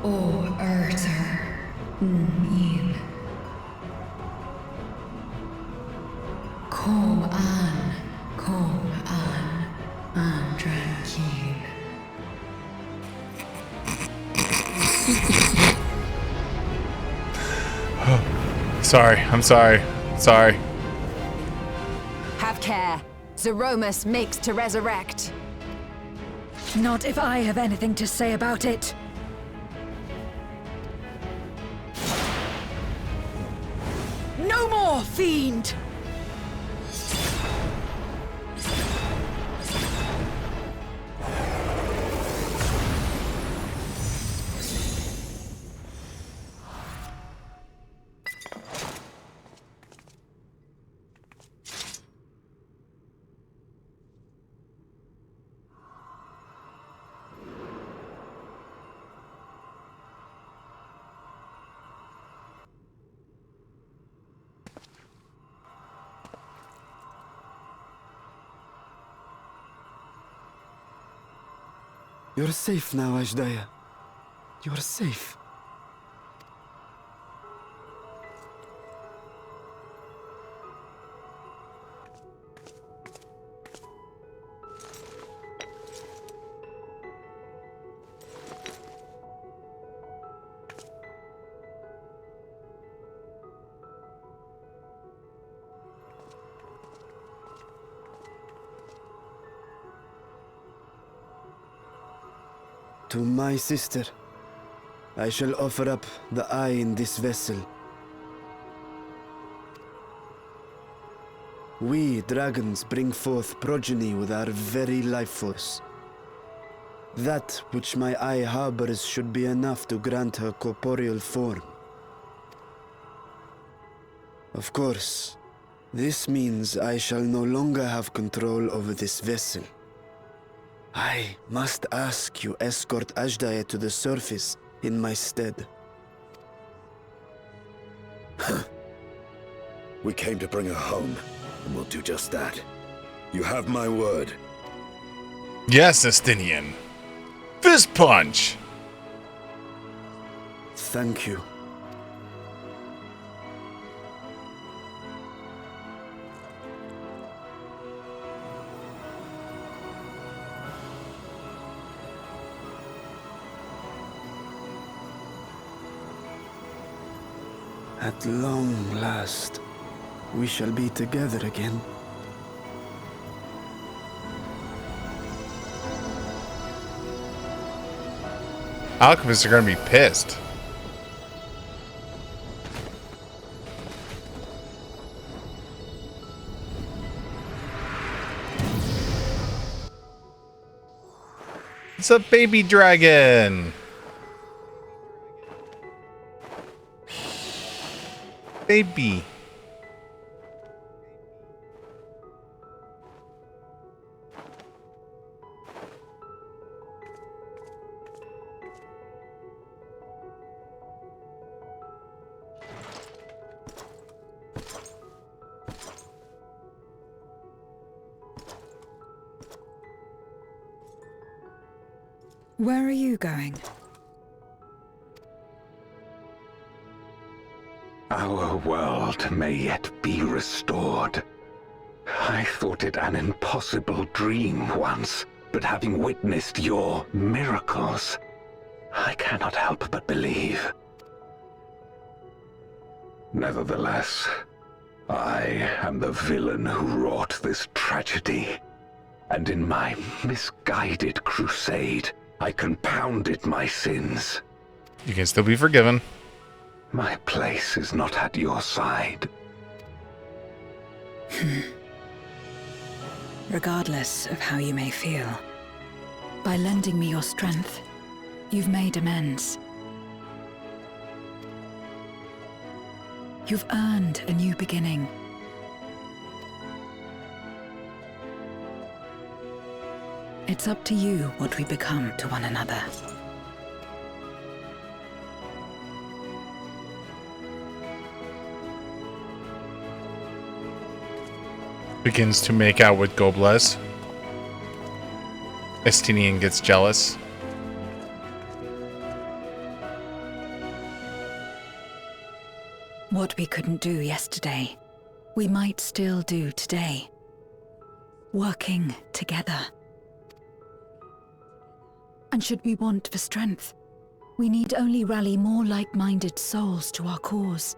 [SPEAKER 7] O Urter Nil. Kom an tranquil.
[SPEAKER 1] Sorry, I'm sorry. Sorry.
[SPEAKER 9] Have care. Zeromus makes to resurrect.
[SPEAKER 5] Not if I have anything to say about it. No more, fiend!
[SPEAKER 12] You're safe now, Ashdaya. You're safe. To my sister, I shall offer up the eye in this vessel. We, dragons, bring forth progeny with our very life force. That which my eye harbors should be enough to grant her corporeal form. Of course, this means I shall no longer have control over this vessel. I must ask you escort Ashdaya to the surface in my stead.
[SPEAKER 13] We came to bring her home, and we'll do just that. You have my word.
[SPEAKER 1] Yes, Estinian. Fist punch!
[SPEAKER 12] Thank you. At long last, we shall be together again.
[SPEAKER 1] Alchemists are gonna be pissed. It's a baby dragon. Baby.
[SPEAKER 7] Where are you going?
[SPEAKER 11] Our world may yet be restored. I thought it an impossible dream once, but having witnessed your miracles, I cannot help but believe. Nevertheless, I am the villain who wrought this tragedy, and in my misguided crusade, I compounded my sins.
[SPEAKER 1] You can still be forgiven.
[SPEAKER 11] My place is not at your side.
[SPEAKER 7] Regardless of how you may feel, by lending me your strength, you've made amends. You've earned a new beginning. It's up to you what we become to one another.
[SPEAKER 1] Begins to make out with Gobles. Estinian gets jealous.
[SPEAKER 7] What we couldn't do yesterday, we might still do today. Working together. And should we want for strength, we need only rally more like-minded souls to our cause.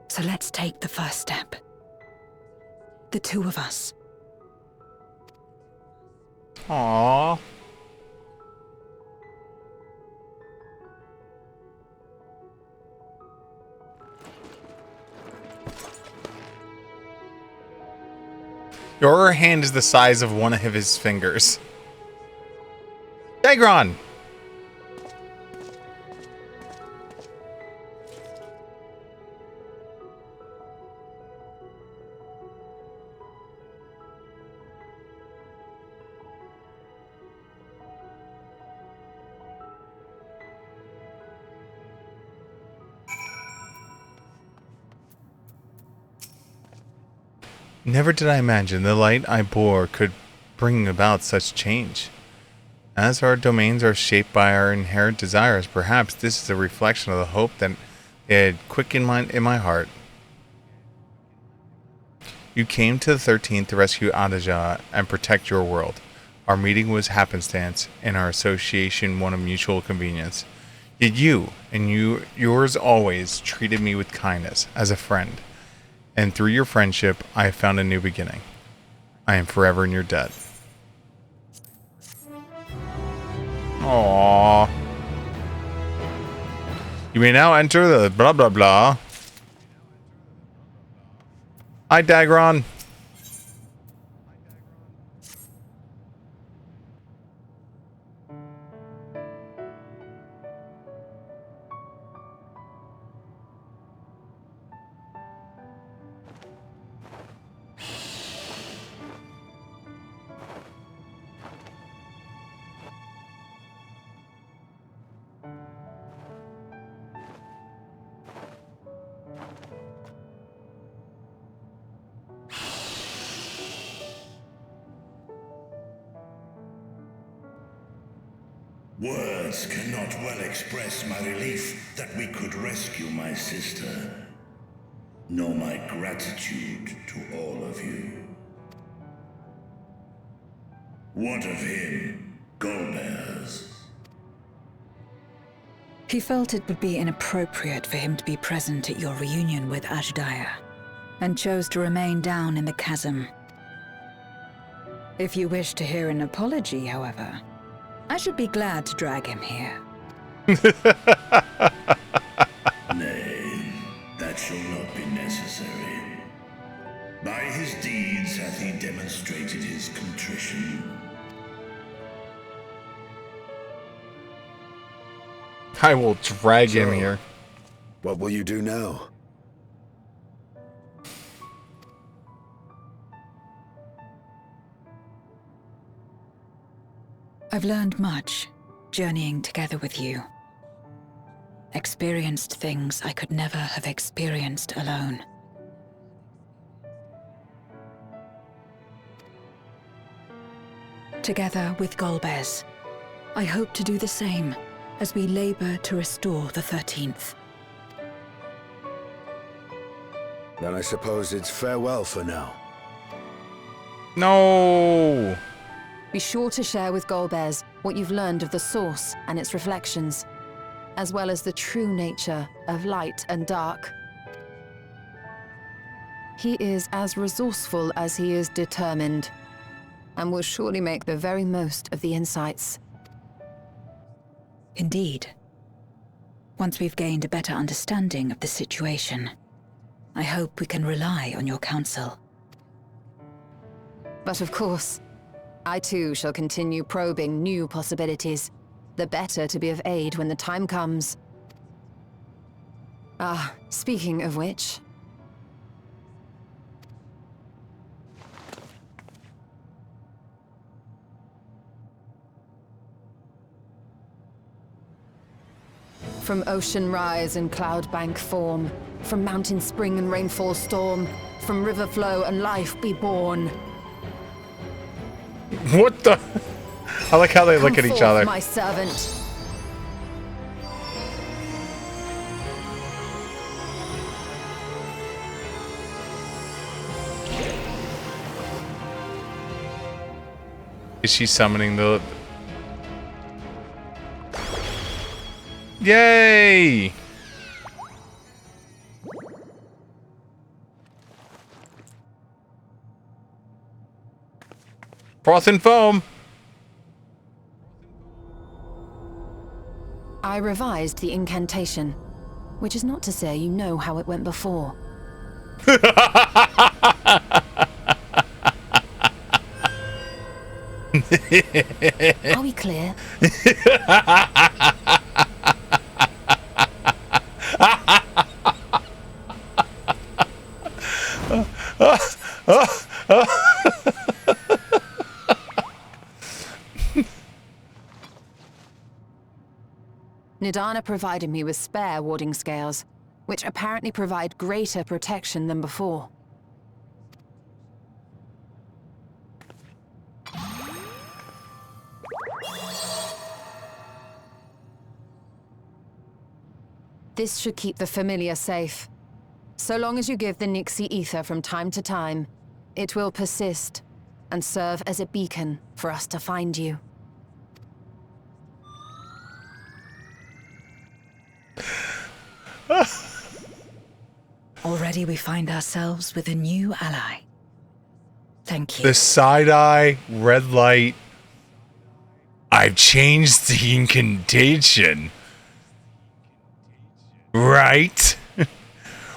[SPEAKER 7] So let's take the first step. The two of us.
[SPEAKER 1] Aww. Your hand is the size of one of his fingers. Dagron! Never did I imagine the light I bore could bring about such change. As our domains are shaped by our inherent desires, perhaps this is a reflection of the hope that it had quickened in my heart. You came to the 13th to rescue Adaja and protect your world. Our meeting was happenstance, and our association one of mutual convenience. Yet you, and yours always, treated me with kindness, as a friend. And through your friendship, I have found a new beginning. I am forever in your debt. Aww. You may now enter the blah blah blah. Hi, Dagron.
[SPEAKER 15] Words cannot well express my relief that we could rescue my sister, nor my gratitude to all of you. What of him, Golbez?
[SPEAKER 7] He felt it would be inappropriate for him to be present at your reunion with Ajdaya, and chose to remain down in the chasm. If you wish to hear an apology, however, I should be glad to drag him here.
[SPEAKER 15] Nay, that shall not be necessary. By his deeds hath he demonstrated his contrition.
[SPEAKER 1] I will drag him here.
[SPEAKER 13] What will you do now?
[SPEAKER 7] I've learned much, journeying together with you. Experienced things I could never have experienced alone. Together with Golbez, I hope to do the same as we labor to restore the 13th.
[SPEAKER 13] Then I suppose it's farewell for now.
[SPEAKER 1] No!
[SPEAKER 9] Be sure to share with Golbez what you've learned of the Source and its reflections, as well as the true nature of light and dark. He is as resourceful as he is determined, and will surely make the very most of the insights.
[SPEAKER 7] Indeed. Once we've gained a better understanding of the situation, I hope we can rely on your counsel.
[SPEAKER 9] But of course, I too shall continue probing new possibilities, the better to be of aid when the time comes. Ah, speaking of which... From ocean rise and cloud bank form, from mountain spring and rainfall storm, from river flow and life be born.
[SPEAKER 1] What the? I like how they look at each other.
[SPEAKER 9] My servant.
[SPEAKER 1] Is she summoning the... Yay! Froth and foam!
[SPEAKER 9] I revised the incantation, which is not to say you know how it went before. Are we clear? Nidana provided me with spare warding scales, which apparently provide greater protection than before. This should keep the familiar safe. So long as you give the Nixie ether from time to time, it will persist and serve as a beacon for us to find you.
[SPEAKER 7] Already we find ourselves with a new ally. Thank you.
[SPEAKER 1] The side-eye, red light. I've changed the incantation. Right?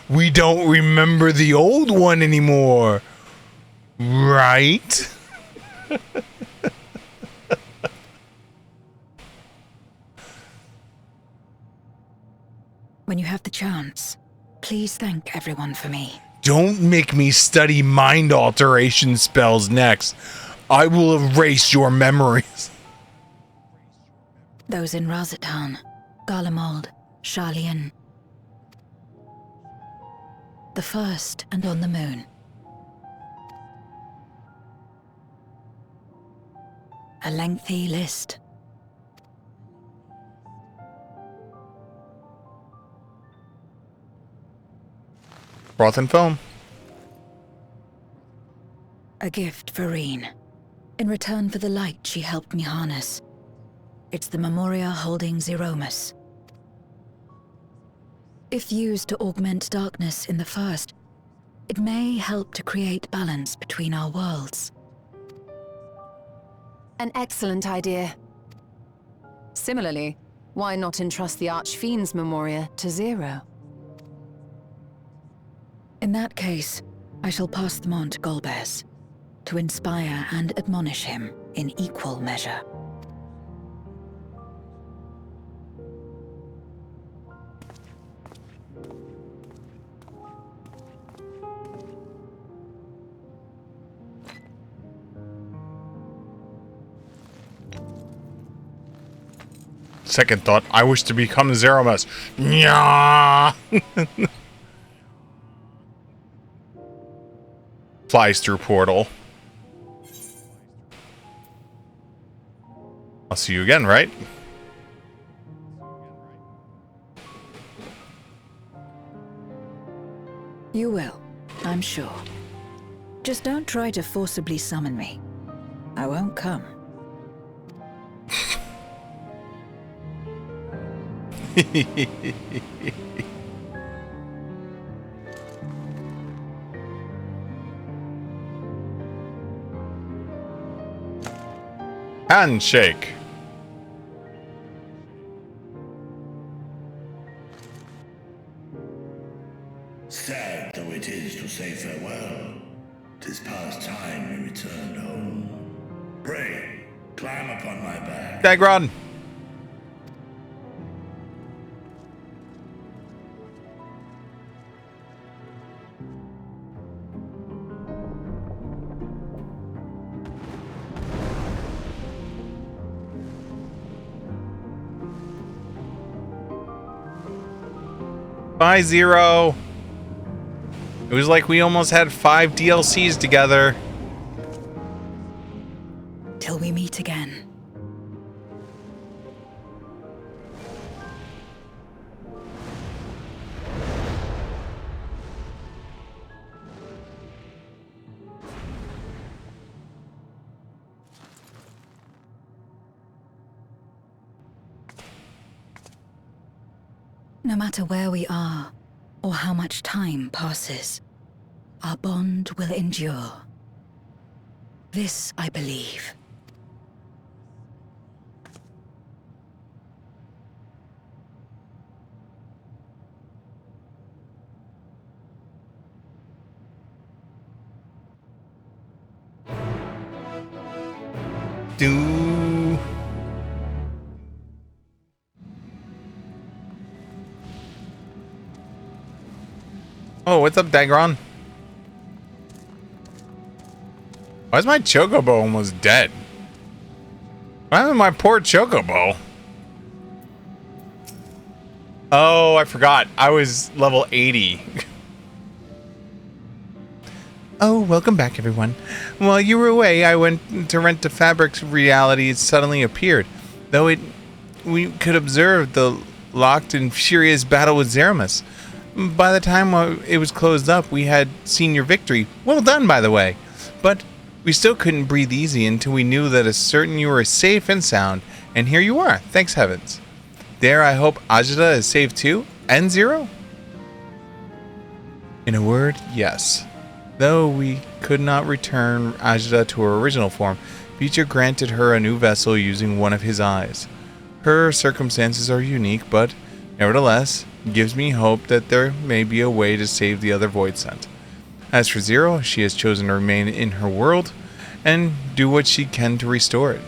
[SPEAKER 1] We don't remember the old one anymore. Right?
[SPEAKER 7] When you have the chance, please thank everyone for me.
[SPEAKER 1] Don't make me study mind alteration spells next. I will erase your memories.
[SPEAKER 7] Those in Razatan, Garlemald, Sharlayan. The first and on the moon. A lengthy list.
[SPEAKER 1] Froth and foam.
[SPEAKER 7] A gift for Reen. In return for the light she helped me harness. It's the Memoria holding Zeromus. If used to augment darkness in the first, it may help to create balance between our worlds.
[SPEAKER 9] An excellent idea. Similarly, why not entrust the Archfiend's Memoria to Zero?
[SPEAKER 7] In that case, I shall pass them on to Golbez, to inspire and admonish him in equal measure.
[SPEAKER 1] Second thought, I wish to become Zeromus. Nya! Flies through portal. I'll see you again, right?
[SPEAKER 7] You will, I'm sure. Just don't try to forcibly summon me. I won't come.
[SPEAKER 1] Handshake.
[SPEAKER 15] Sad though it is to say farewell, 'tis past time we returned home. Pray, climb upon my back.
[SPEAKER 1] Dagron. Bye, Zero. It was like we almost had 5 DLCs together.
[SPEAKER 7] Till we meet again. No matter where we are, or how much time passes, our bond will endure. This I believe.
[SPEAKER 1] Do. Oh, what's up, Dagron? Why is my Chocobo almost dead? What happened to my poor Chocobo? Oh, I forgot. I was level 80. Oh, welcome back, everyone. While you were away, I went to rent a fabric's reality suddenly appeared. Though we could observe the locked and furious battle with Zeramus. By the time it was closed up, we had seen your victory. Well done, by the way. But we still couldn't breathe easy until we knew that you were safe and sound. And here you are. Thanks heavens. There, I hope Ajita is safe too? And Zero? In a word, yes. Though we could not return Ajita to her original form, Beecher granted her a new vessel using one of his eyes. Her circumstances are unique, but nevertheless, gives me hope that there may be a way to save the other Void Scent. As for Zero, she has chosen to remain in her world and do what she can to restore it.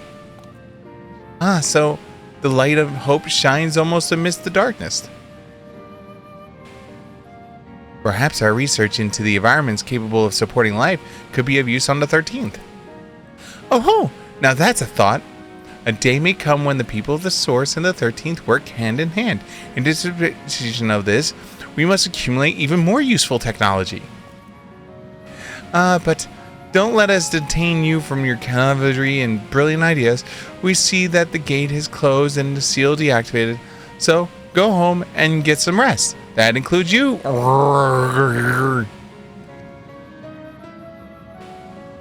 [SPEAKER 1] Ah, so the light of hope shines almost amidst the darkness. Perhaps our research into the environments capable of supporting life could be of use on the 13th. Oh ho! Now that's a thought. A day may come when the people of the Source and the 13th work hand in hand. In anticipation of this, we must accumulate even more useful technology. But don't let us detain you from your cavalry and brilliant ideas. We see that the gate is closed and the seal deactivated, so go home and get some rest. That includes you.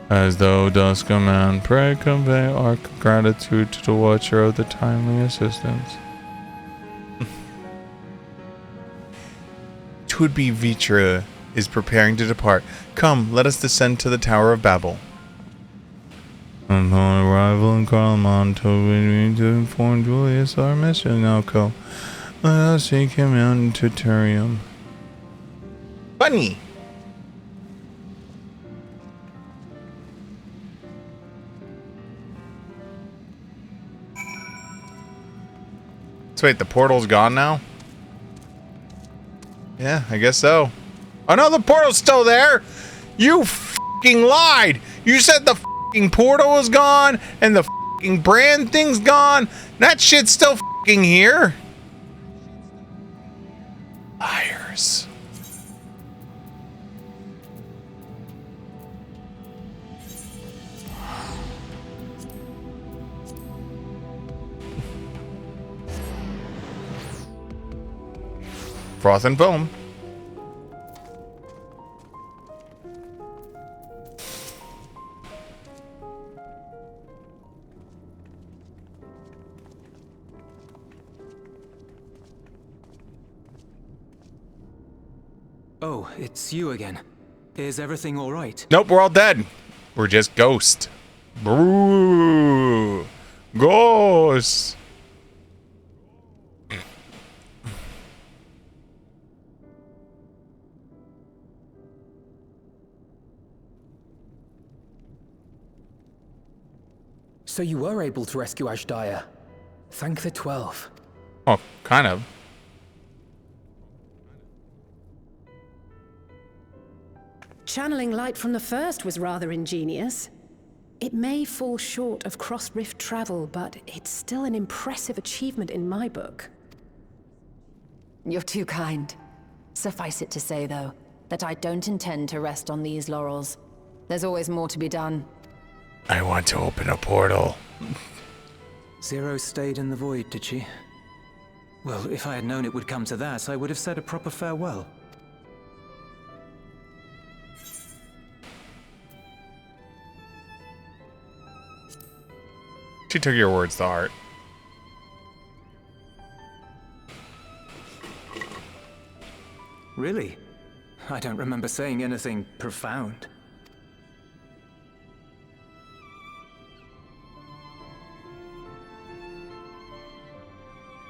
[SPEAKER 1] As though does command, pray convey our gratitude to the Watcher of the timely assistance. Would-be Vitra is preparing to depart. Come, let us descend to the Tower of Babel. Upon arrival in Carlemont, we need to inform Julius our mission now go. Let us seek him in Tuturium. Bunny! So wait, the portal's gone now? Yeah, I guess so. Oh no, the portal's still there! You f***ing lied! You said the f***ing portal was gone, and the f***ing brand thing's gone! That shit's still f***ing here! Liars. Froth and foam.
[SPEAKER 8] Oh, it's you again. Is everything all right?
[SPEAKER 1] Nope, we're all dead. We're just ghosts. Brrrr. Ghosts!
[SPEAKER 16] So you were able to rescue Ashdaya. Thank the 12.
[SPEAKER 1] Oh, kind of.
[SPEAKER 17] Channeling light from the first was rather ingenious. It may fall short of cross-rift travel, but it's still an impressive achievement in my book.
[SPEAKER 9] You're too kind. Suffice it to say, though, that I don't intend to rest on these laurels. There's always more to be done.
[SPEAKER 3] I want to open a portal.
[SPEAKER 8] Zero stayed in the void, did she? Well, if I had known it would come to that, I would have said a proper farewell.
[SPEAKER 1] She took your words to heart.
[SPEAKER 8] Really? I don't remember saying anything profound.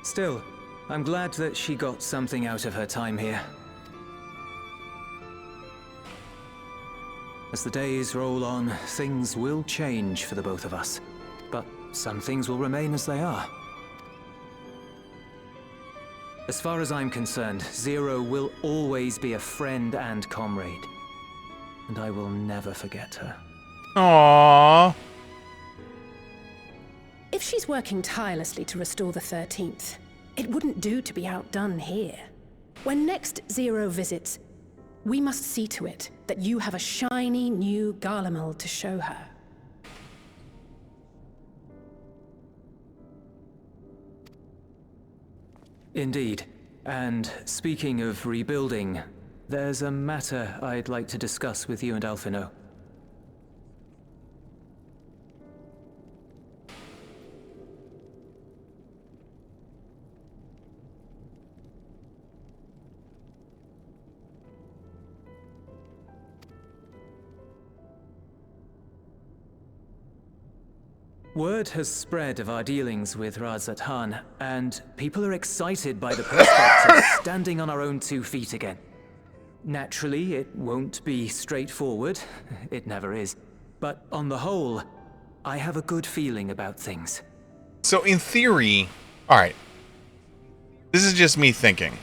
[SPEAKER 8] Still, I'm glad that she got something out of her time here. As the days roll on, things will change for the both of us. But some things will remain as they are. As far as I'm concerned, Zero will always be a friend and comrade. And I will never forget her.
[SPEAKER 1] Aww.
[SPEAKER 17] If she's working tirelessly to restore the 13th, it wouldn't do to be outdone here. When next Zero visits, we must see to it that you have a shiny new Garlemald to show her.
[SPEAKER 8] Indeed. And speaking of rebuilding, there's a matter I'd like to discuss with you and Alphino. Word has spread of our dealings with Razat Han, and people are excited by the prospect of standing on our own 2 feet again. Naturally, it won't be straightforward. It never is. But on the whole, I have a good feeling about things.
[SPEAKER 1] So in theory, alright. This is just me thinking.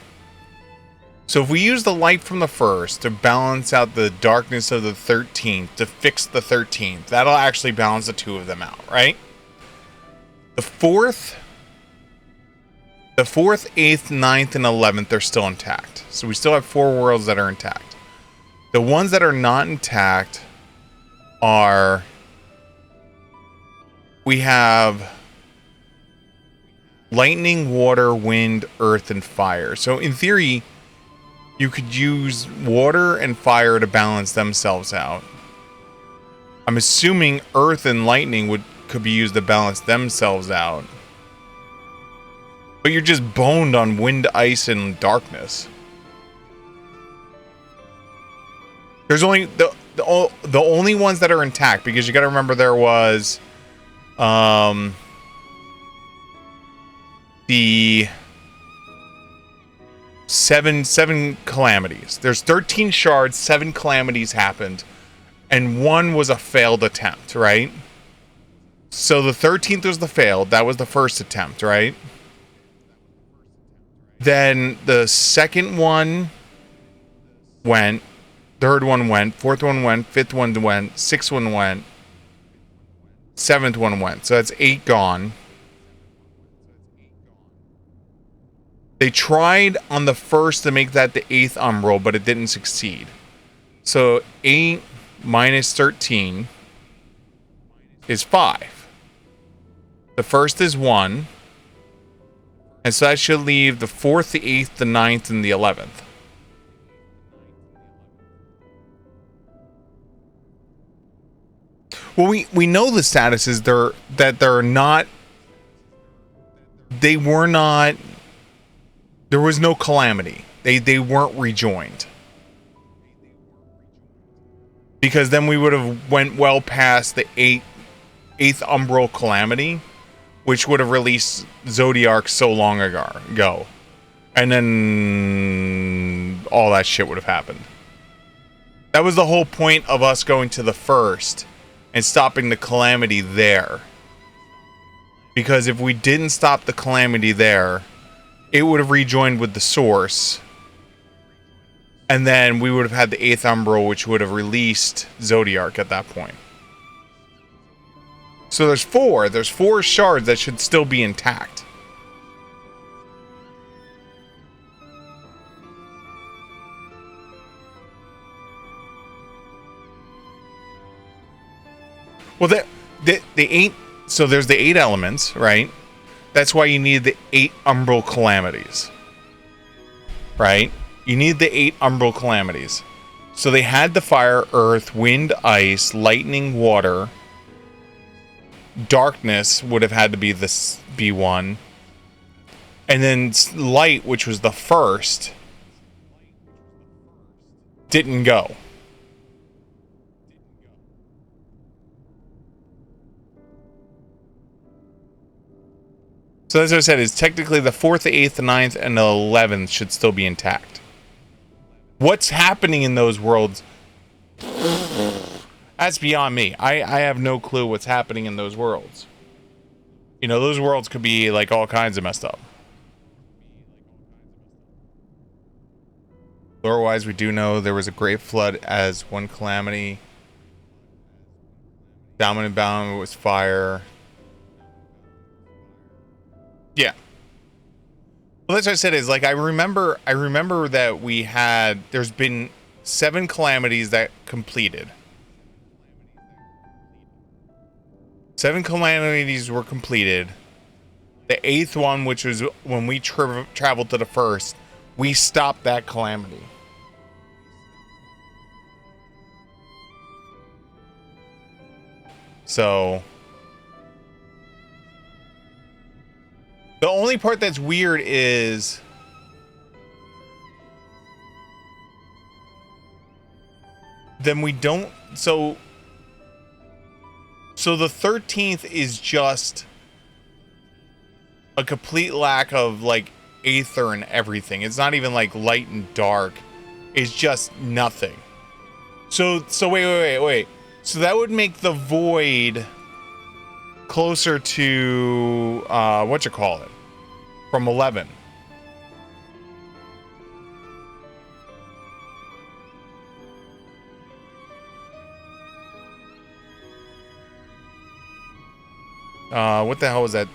[SPEAKER 1] So if we use the light from the first to balance out the darkness of the 13th, to fix the 13th, that'll actually balance the 2 of them out, right? The 4th, 8th, 9th, and 11th are still intact. So we still have 4 worlds that are intact. The ones that are not intact are... We have lightning, water, wind, earth, and fire. So in theory, you could use water and fire to balance themselves out. I'm assuming earth and lightning could be used to balance themselves out. But you're just boned on wind, ice, and darkness. There's only the only ones that are intact, because you got to remember there was the seven calamities. There's 13 shards, 7 calamities happened, and 1 was a failed attempt, right? So the 13th was the failed. That was the first attempt, right? Then the second one went, third one went, 4th one went, 5th one went, 6th one went, 7th one went. So that's 8 gone. They tried on the first to make that the 8th umbral, but it didn't succeed. So 8 minus 13 is 5. The first is 1. And so that should leave the 4th, the 8th, the 9th, and the 11th. Well, we know the status is they were not. There was no calamity. They weren't rejoined. Because then we would have went well past the 8th umbral calamity. which would have released Zodiark so long ago. And then all that shit would have happened. That was the whole point of us going to the first and stopping the calamity there. Because if we didn't stop the calamity there, it would have rejoined with the source. And then we would have had the 8th Umbral, which would have released Zodiark at that point. So there's 4. There's 4 shards that should still be intact. Well, the 8... So there's the 8 elements, right? That's why you need the 8 Umbral Calamities. Right? You need the 8 Umbral Calamities. So they had the fire, earth, wind, ice, lightning, water. Darkness would have had to be this B1. And then light, which was the first, didn't go. So as I said, is technically the 4th, the 8th, the 9th, and the 11th should still be intact. What's happening in those worlds? That's beyond me. I have no clue what's happening in those worlds. You know, those worlds could be like all kinds of messed up. Lore-wise, we do know there was a great flood as one calamity. Dominant bound was fire. Yeah. Well, that's what I said is like I remember that we had there's been 7 calamities that completed. 7 calamities were completed. The 8th one, which was when we traveled to the first, we stopped that calamity. So the only part that's weird is then we don't so the 13th is just a complete lack of like aether and everything. It's not even like light and dark. It's just nothing. So wait. So that would make the void closer to from 11. What the hell was that?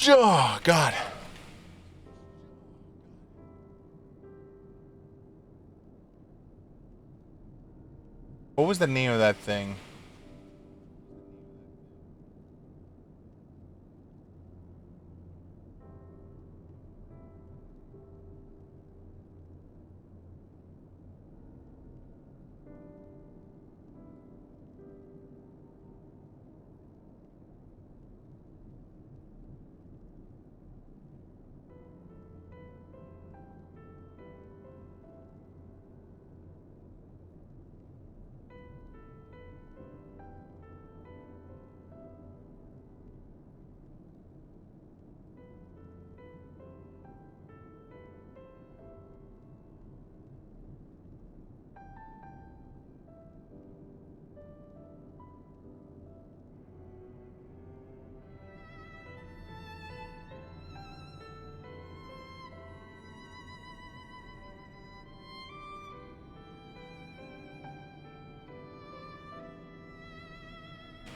[SPEAKER 1] Oh God. What was the name of that thing?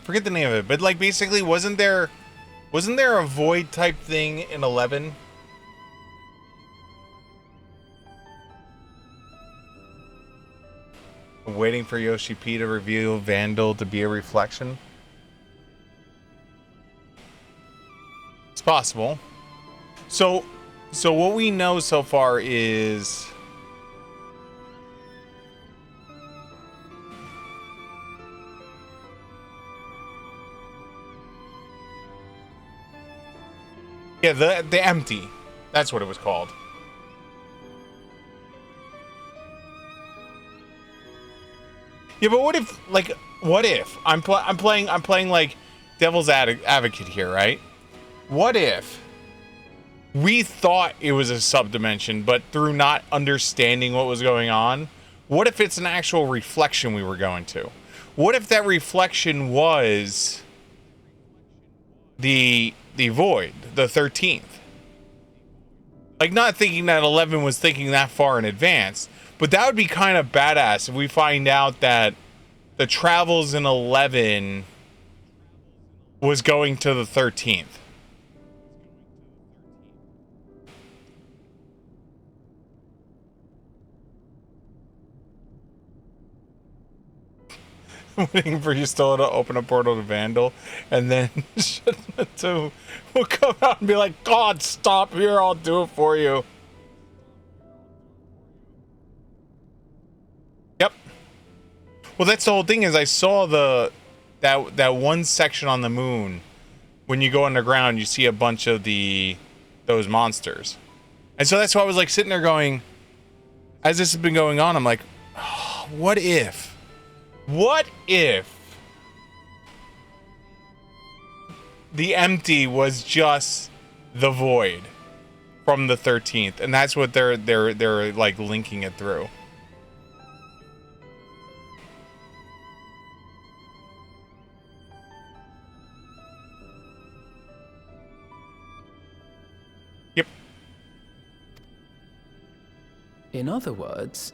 [SPEAKER 1] Forget the name of it, but like basically wasn't there a void type thing in 11? Waiting for Yoshi P to reveal Vandal to be a reflection. It's possible. So what we know so far is yeah, the empty. That's what it was called. Yeah, but what if I'm playing like devil's advocate here, right? What if we thought it was a subdimension, but through not understanding what was going on, what if it's an actual reflection we were going to? What if that reflection was the void, the 13th? Like, not thinking that 11 was thinking that far in advance, but that would be kind of badass if we find out that the travels in 11 was going to the 13th. Waiting for Yustola to open a portal to Vandal, and then to will come out and be like, God, stop here, I'll do it for you. Yep. Well, that's the whole thing, is I saw that one section on the moon. When you go underground, you see a bunch of those monsters. And so that's why I was like sitting there going, as this has been going on, I'm like, oh, what if the empty was just the void from the 13th, and that's what they're like linking it through. Yep.
[SPEAKER 16] In other words,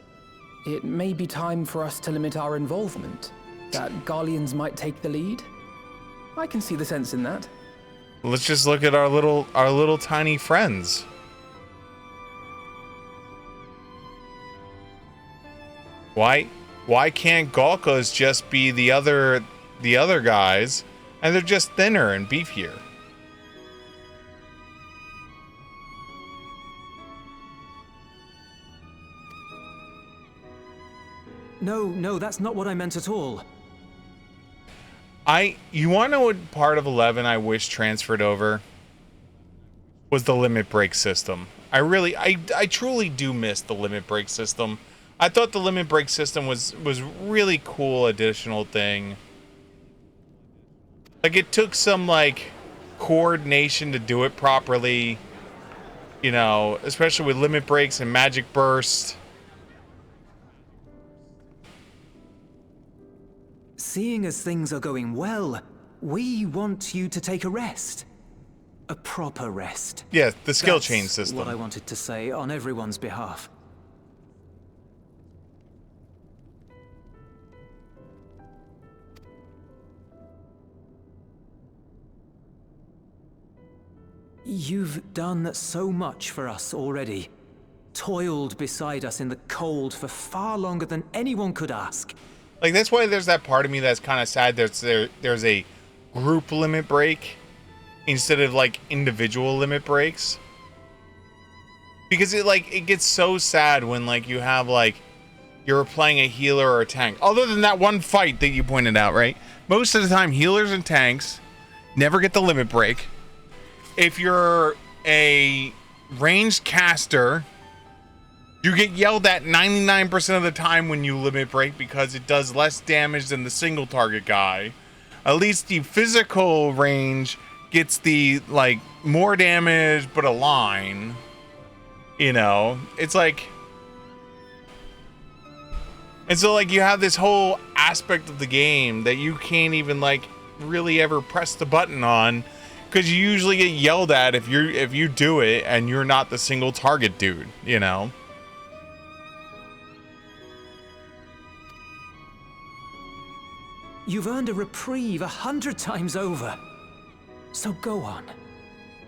[SPEAKER 16] it may be time for us to limit our involvement. That Garleans might take the lead. I can see the sense in that.
[SPEAKER 1] Let's just look at our little tiny friends. Why can't Galkas just be the other guys, and they're just thinner and beefier?
[SPEAKER 8] No, that's not what I meant at all.
[SPEAKER 1] You want to know what part of 11 I wish transferred over? Was the limit break system. I truly do miss the limit break system. I thought the limit break system was really cool additional thing. Like, it took some like coordination to do it properly, you know, especially with limit breaks and magic burst.
[SPEAKER 8] Seeing as things are going well, we want you to take a rest. A proper rest.
[SPEAKER 1] Yeah, the skill chain system.
[SPEAKER 8] That's what I wanted to say on everyone's behalf. You've done so much for us already. Toiled beside us in the cold for far longer than anyone could ask.
[SPEAKER 1] Like, that's why there's that part of me that's kind of sad there's a group limit break instead of like individual limit breaks. Because it gets so sad when like you have like you're playing a healer or a tank. Other than that one fight that you pointed out, right? Most of the time healers and tanks never get the limit break. If you're a ranged caster, you get yelled at 99% of the time when you limit break because it does less damage than the single target guy. At least the physical range gets the like more damage but a line. You know, it's like, and so like you have this whole aspect of the game that you can't even like really ever press the button on because you usually get yelled at if you do it and you're not the single target dude, you know.
[SPEAKER 8] You've earned a reprieve 100 times over. So go on.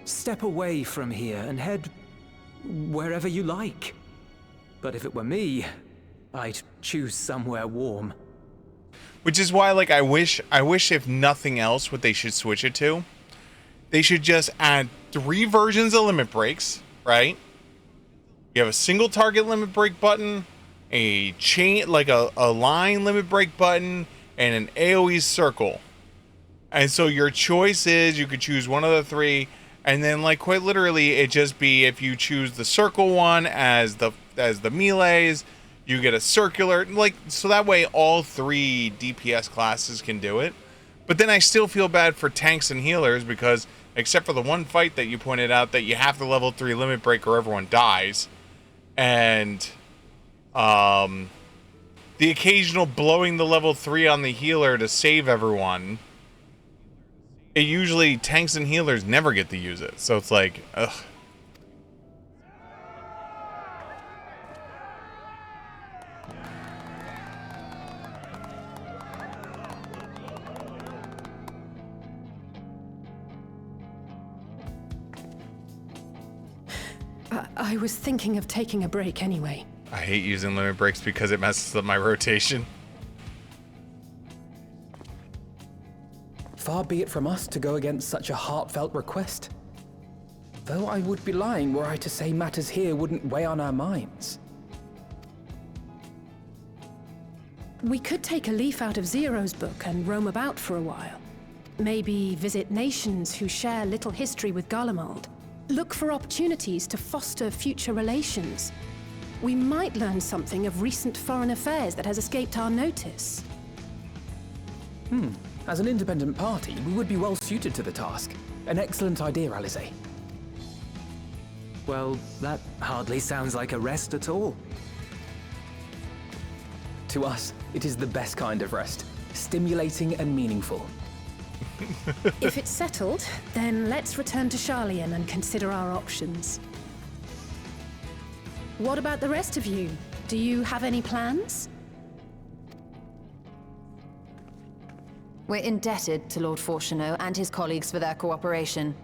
[SPEAKER 8] Step away from here and head wherever you like. But if it were me, I'd choose somewhere warm.
[SPEAKER 1] Which is why, like, I wish if nothing else, what they should switch it to, they should just add 3 versions of limit breaks, right? You have a single target limit break button, a chain, like a line limit break button, and an AoE circle. And so your choice is you could choose one of the 3, and then like quite literally it just be if you choose the circle one as the melees, You get a circular, like, so that way all 3 DPS classes can do it. But then I still feel bad for tanks and healers because, except for the one fight that you pointed out, that you have to level 3 limit break or everyone dies. And, the occasional blowing the level 3 on the healer to save everyone. It usually, tanks and healers never get to use it. So it's like, ugh.
[SPEAKER 17] I was thinking of taking a break anyway.
[SPEAKER 1] I hate using limit breaks because it messes up my rotation.
[SPEAKER 16] Far be it from us to go against such a heartfelt request. Though I would be lying were I to say matters here wouldn't weigh on our minds.
[SPEAKER 17] We could take a leaf out of Zero's book and roam about for a while. Maybe visit nations who share little history with Garlemald. Look for opportunities to foster future relations. We might learn something of recent foreign affairs that has escaped our notice.
[SPEAKER 16] As an independent party, we would be well suited to the task. An excellent idea, Alize.
[SPEAKER 8] Well, that hardly sounds like a rest at all.
[SPEAKER 16] To us, it is the best kind of rest. Stimulating and meaningful.
[SPEAKER 17] If it's settled, then let's return to Sharlayan and consider our options. What about the rest of you? Do you have any plans?
[SPEAKER 9] We're indebted to Lord Fortuneau and his colleagues for their cooperation.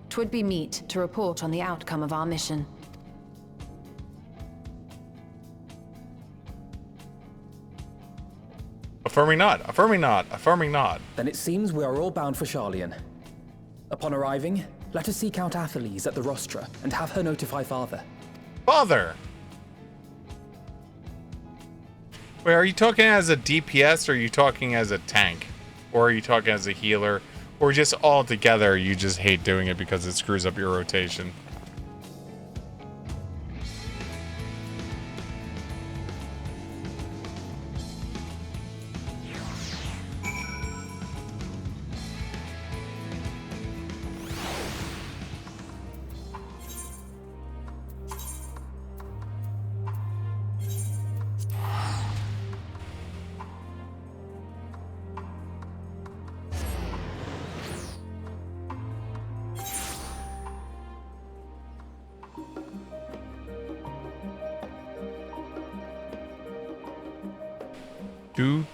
[SPEAKER 9] 'Twould be meet to report on the outcome of our mission.
[SPEAKER 1] Affirming nod, affirming nod, affirming nod.
[SPEAKER 16] Then it seems we are all bound for Sharlayan. Upon arriving, let us seek out Atheles at the Rostra and have her notify Father.
[SPEAKER 1] Father! Wait, are you talking as a DPS or are you talking as a tank? Or are you talking as a healer? Or just all together you just hate doing it because it screws up your rotation?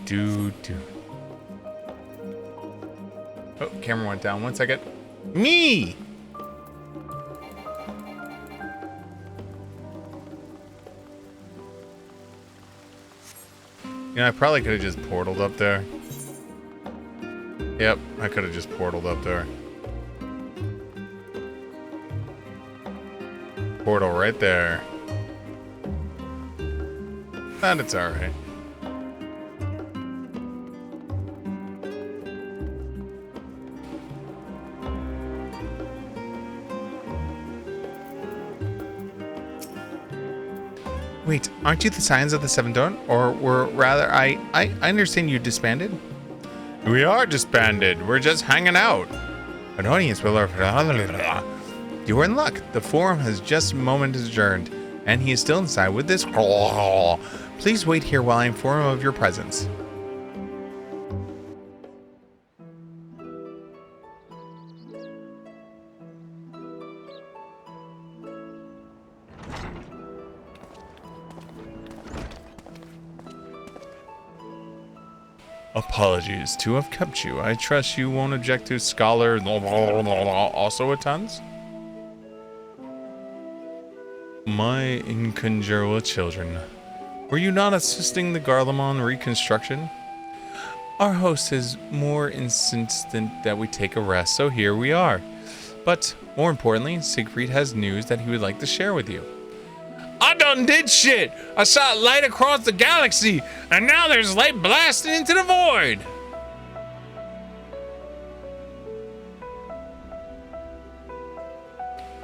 [SPEAKER 1] Do. Oh, camera went down. 1 second. Me! Yeah, I probably could have just portaled up there. Yep, I could have just portaled up there. Portal right there. And it's alright. Wait, aren't you the Scions of the Seven Dawn? Or were rather, I understand you disbanded? We are disbanded. We're just hanging out. An audience will... You were in luck. The forum has just momentarily adjourned, and he is still inside with this... Please wait here while I inform him of your presence. Apologies to have kept you. I trust you won't object to Scholar also attends? My inconjurable children, were you not assisting the Garlemald reconstruction? Our host is more insistent that we take a rest, so here we are. But, more importantly, Siegfried has news that he would like to share with you. I done did shit! I saw light across the galaxy, and now there's light blasting into the void!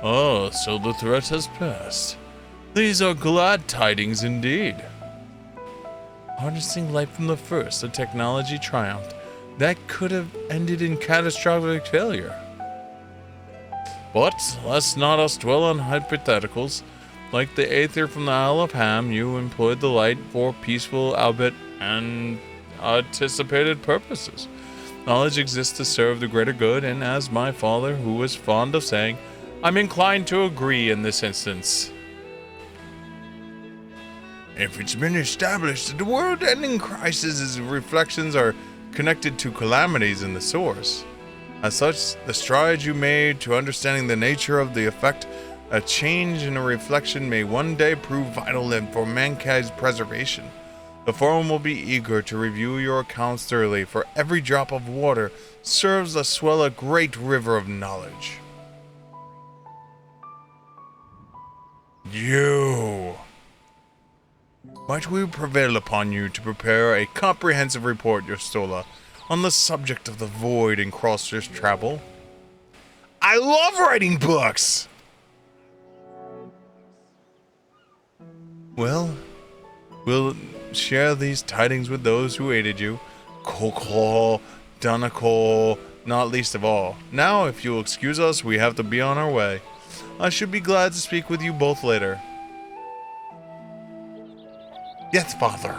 [SPEAKER 1] Oh, so the threat has passed. These are glad tidings indeed.
[SPEAKER 4] Harnessing light from the first, the technology triumphed. That could have ended in catastrophic failure. But let's not us dwell on hypotheticals. Like the Aether from the Isle of Ham, you employed the light for peaceful, albeit anticipated purposes. Knowledge exists to serve the greater good, and as my father, who was fond of saying, I'm inclined to agree in this instance.
[SPEAKER 3] If it's been established that the world-ending crisis' reflections are connected to calamities in the source, as such, the strides you made to understanding the nature of the effect a change in a reflection may one day prove vital for mankind's preservation. The Forum will be eager to review your accounts thoroughly, for every drop of water serves to swell a great river of knowledge. Might we prevail upon you to prepare a comprehensive report, Yostola, on the subject of the void and crossers travel? I love writing books! Well, we'll share these tidings with those who aided you. Kokol, Dunakol, not least of all. Now, if you'll excuse us, we have to be on our way. I should be glad to speak with you both later. Yes, Father.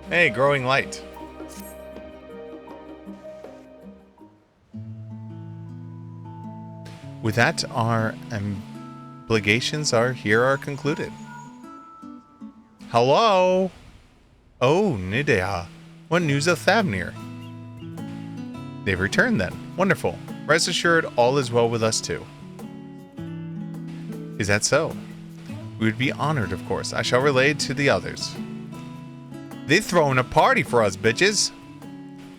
[SPEAKER 1] Hey, growing light. With that, our obligations are concluded. Hello? Oh, Nidea. What news of Thavnir? They've returned then. Wonderful. Rest assured, all is well with us too. Is that so? We would be honored, of course. I shall relay it to the others. They're throwing a party for us, bitches!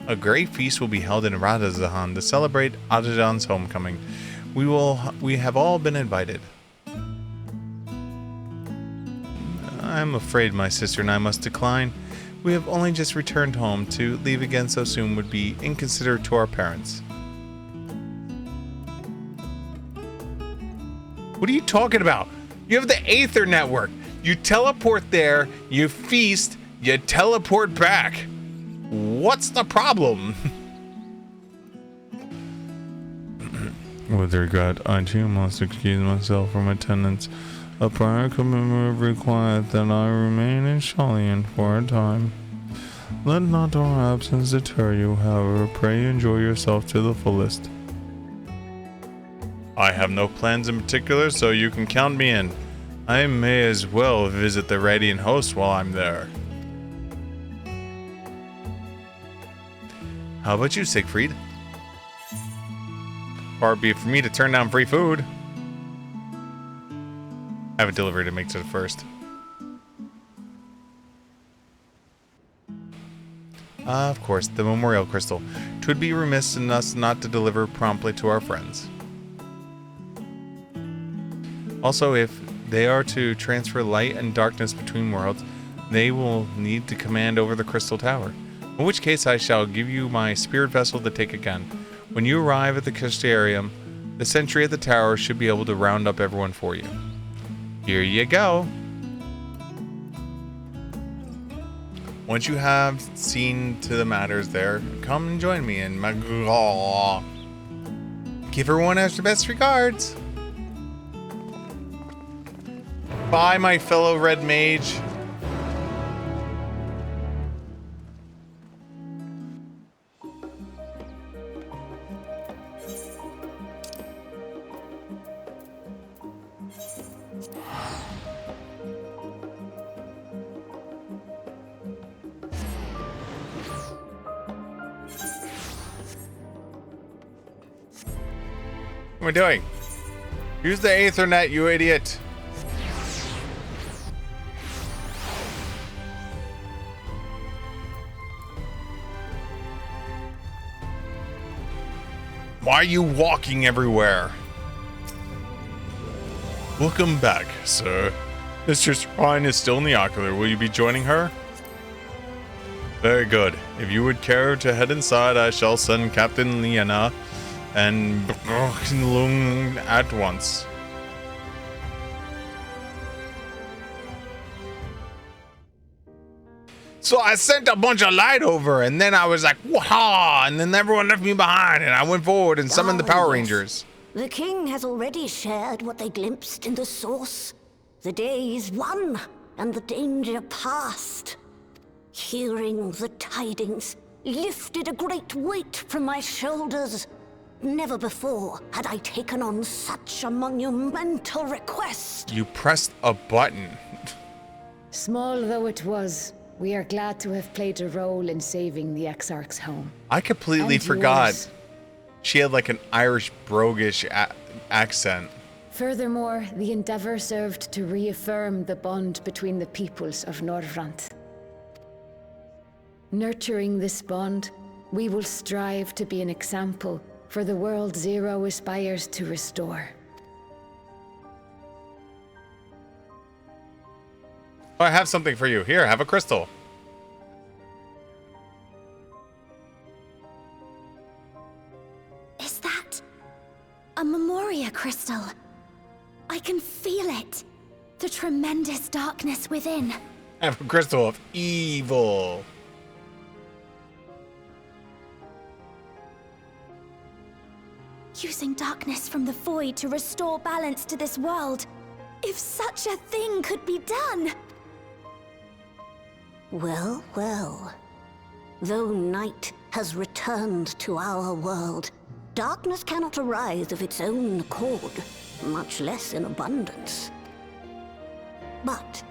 [SPEAKER 1] A great feast will be held in Radazahan to celebrate Adadan's homecoming. We have all been invited. I'm afraid my sister and I must decline. We have only just returned home. To leave again so soon would be inconsiderate to our parents. What are you talking about? You have the Aether Network. You teleport there, you feast, you teleport back. What's the problem?
[SPEAKER 4] With regret, I too must excuse myself from attendance. A prior commitment required that I remain in Shalien for a time. Let not our absence deter you, however. Pray enjoy yourself to the fullest.
[SPEAKER 1] I have no plans in particular, so you can count me in. I may as well visit the Radiant Host while I'm there. How about you, Siegfried? Far be it for me to turn down free food. I have a delivery to make to the first. Of course, the Memorial Crystal. 'Twould be remiss in us not to deliver promptly to our friends. Also, if they are to transfer light and darkness between worlds, they will need to command over the Crystal Tower. In which case, I shall give you my spirit vessel to take again. When you arrive at the Crystarium, the sentry at the tower should be able to round up everyone for you. Here you go. Once you have seen to the matters there, come and join me in Magral. Give everyone our best regards. Bye, my fellow red mage. What am I doing? Use the Aethernet, you idiot. Why are you walking everywhere? Welcome back, sir. Mistress Ryan is still in the ocular. Will you be joining her?
[SPEAKER 3] Very good. If you would care to head inside, I shall send Captain Liana and Lung at once. So I sent a bunch of light over, and then I was like, "Wah!" And then everyone left me behind, and I went forward and summoned the Power Rangers.
[SPEAKER 6] The king has already shared what they glimpsed in the source. The day is won, and the danger past. Hearing the tidings lifted a great weight from my shoulders. Never before had I taken on such a monumental request.
[SPEAKER 3] You pressed a button.
[SPEAKER 10] Small though it was, we are glad to have played a role in saving the Exarch's home.
[SPEAKER 3] I completely
[SPEAKER 10] And
[SPEAKER 3] forgot.
[SPEAKER 10] yours.
[SPEAKER 3] She had like an Irish broguish accent.
[SPEAKER 10] Furthermore, the endeavor served to reaffirm the bond between the peoples of Norvrant. Nurturing this bond, we will strive to be an example for the world Zero aspires to restore.
[SPEAKER 3] I have something for you. Here, have a crystal.
[SPEAKER 5] Is that a Memoria crystal? I can feel it. The tremendous darkness within.
[SPEAKER 3] I have a crystal of evil.
[SPEAKER 5] Using darkness from the void to restore balance to this world. If such a thing could be done.
[SPEAKER 6] Well, well. Though night has returned to our world, darkness cannot arise of its own accord, much less in abundance. But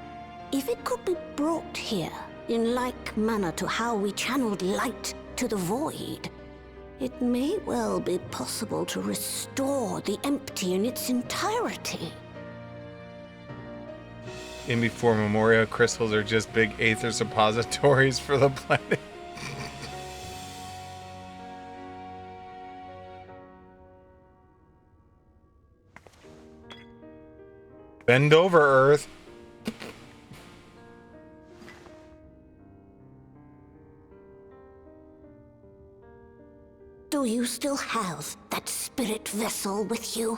[SPEAKER 6] if it could be brought here, in like manner to how we channeled light to the void, it may well be possible to restore the empty in its entirety.
[SPEAKER 3] In before Memoria crystals are just big aether suppositories for the planet. Bend over, Earth.
[SPEAKER 6] Do you still have that spirit vessel with you?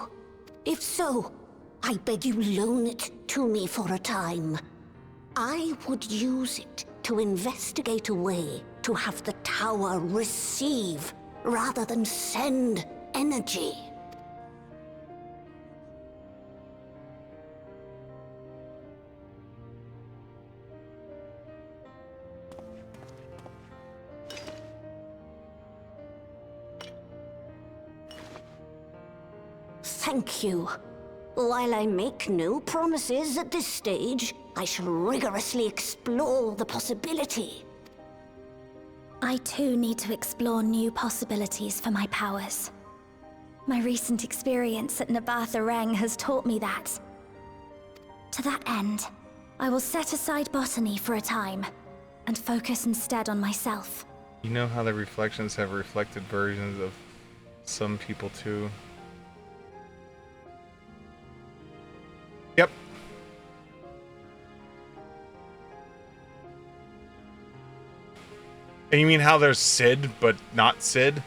[SPEAKER 6] If so, I beg you loan it to me for a time. I would use it to investigate a way to have the tower receive rather than send energy. Thank you. While I make no promises at this stage, I shall rigorously explore the possibility.
[SPEAKER 5] I too need to explore new possibilities for my powers. My recent experience at Nabatha Reng has taught me that. To that end, I will set aside botany for a time, and focus instead on myself.
[SPEAKER 3] You know how the reflections have reflected versions of some people too? Yep. And you mean how there's Sid, but not Sid?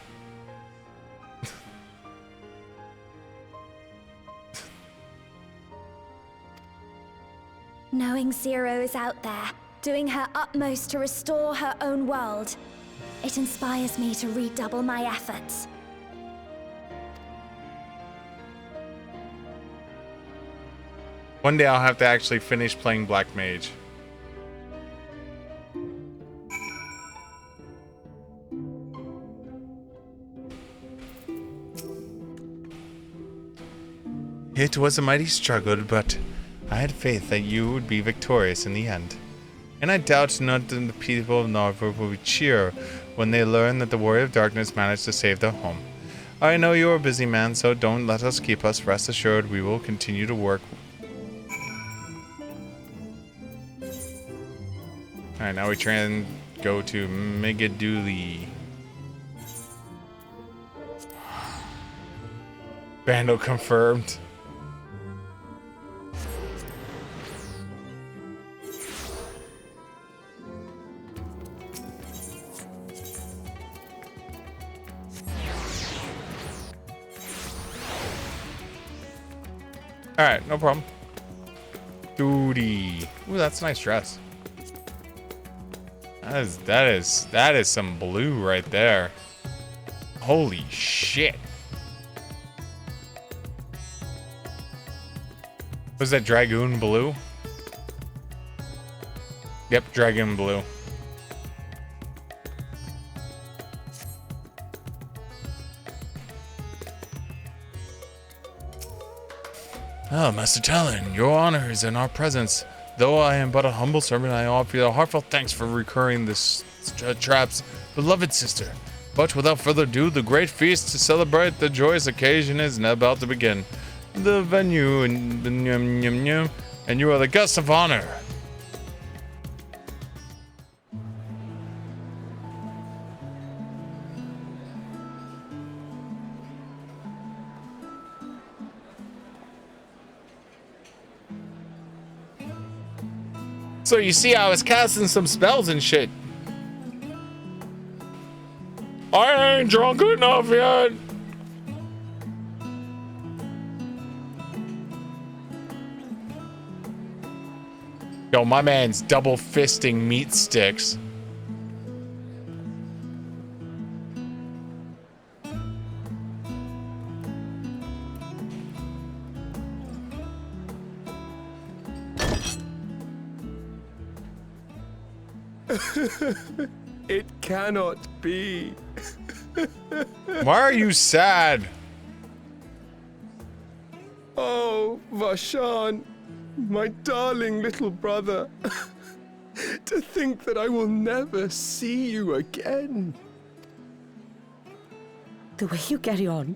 [SPEAKER 5] Knowing Zero is out there, doing her utmost to restore her own world, it inspires me to redouble my efforts.
[SPEAKER 3] One day I'll have to actually finish playing Black Mage. It was a mighty struggle, but I had faith that you would be victorious in the end. And I doubt not that the people of Norfolk will cheer when they learn that the Warrior of Darkness managed to save their home. I know you are a busy man, so don't let us keep us. Rest assured, we will continue to work. Alright, now we try and go to Megaduli. Vandal confirmed.
[SPEAKER 1] Alright, no problem. Duty. Ooh, that's a nice dress. That is some blue right there. Holy shit. Was that Dragoon blue? Yep, Dragoon blue.
[SPEAKER 4] Ah, Master Talon, your honor is in our presence. Though I am but a humble servant, I offer you a heartfelt thanks for recurring this trap's beloved sister. But without further ado, the great feast to celebrate the joyous occasion is now about to begin. The venue and you are the guest of honor.
[SPEAKER 1] So you see, I was casting some spells and shit. I ain't drunk enough yet. Yo, my man's double fisting meat sticks.
[SPEAKER 18] It cannot be.
[SPEAKER 1] Why are you sad?
[SPEAKER 18] Oh, Vashan, my darling little brother. To think that I will never see you again.
[SPEAKER 19] The way you carry on,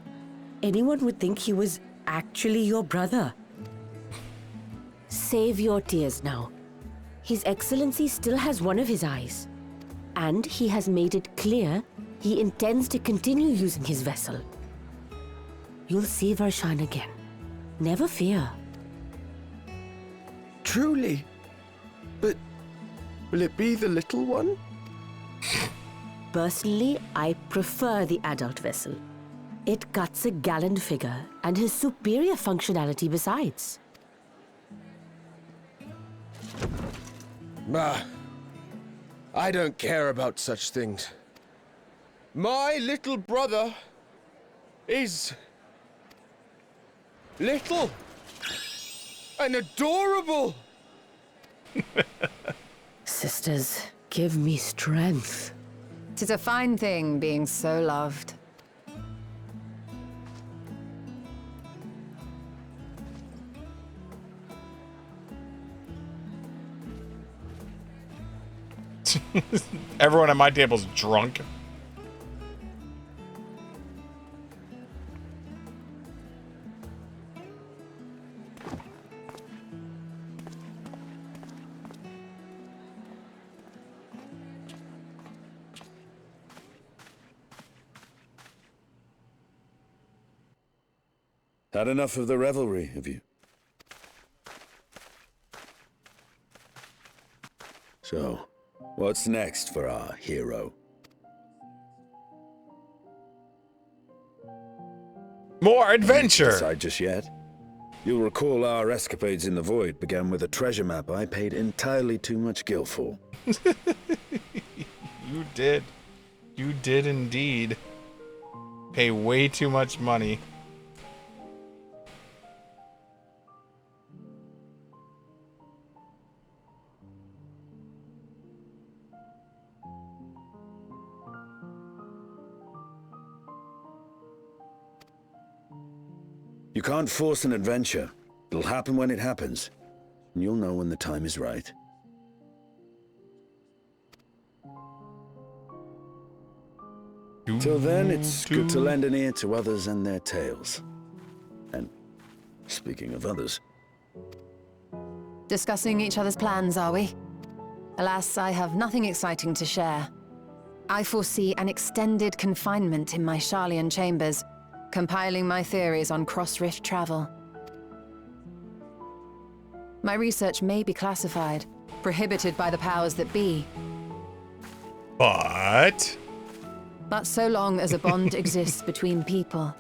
[SPEAKER 19] anyone would think he was actually your brother. Save your tears now. His Excellency still has one of his eyes. And he has made it clear he intends to continue using his vessel. You'll see Varshan again. Never fear.
[SPEAKER 18] Truly? But will it be the little one?
[SPEAKER 19] Personally, I prefer the adult vessel. It cuts a gallant figure and has superior functionality besides.
[SPEAKER 18] Bah. I don't care about such things. My little brother is little and adorable.
[SPEAKER 19] Sisters, give me strength.
[SPEAKER 9] 'Tis a fine thing being so loved.
[SPEAKER 1] Everyone at my table's drunk.
[SPEAKER 13] Had enough of the revelry, have you? So, what's next for our hero?
[SPEAKER 1] More adventure!
[SPEAKER 13] Decide just yet? You'll recall our escapades in the void began with a treasure map I paid entirely too much gil for.
[SPEAKER 1] You did. You did indeed. Pay way too much money.
[SPEAKER 13] You can't force an adventure. It'll happen when it happens. And you'll know when the time is right. Till then, it's good to lend an ear to others and their tales. And speaking of others...
[SPEAKER 9] Discussing each other's plans, are we? Alas, I have nothing exciting to share. I foresee an extended confinement in my Sharlayan chambers, compiling my theories on cross-rift travel. My research may be classified, prohibited by the powers that be.
[SPEAKER 1] But
[SPEAKER 9] so long as a bond exists between people,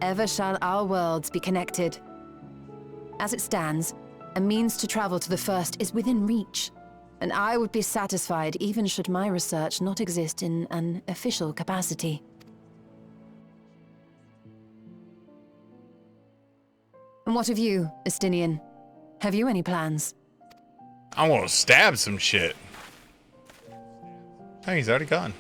[SPEAKER 9] ever shall our worlds be connected. As it stands, a means to travel to the first is within reach, and I would be satisfied even should my research not exist in an official capacity. And what of you, Estinian? Have you any plans?
[SPEAKER 1] I want to stab some shit. Oh, he's already gone.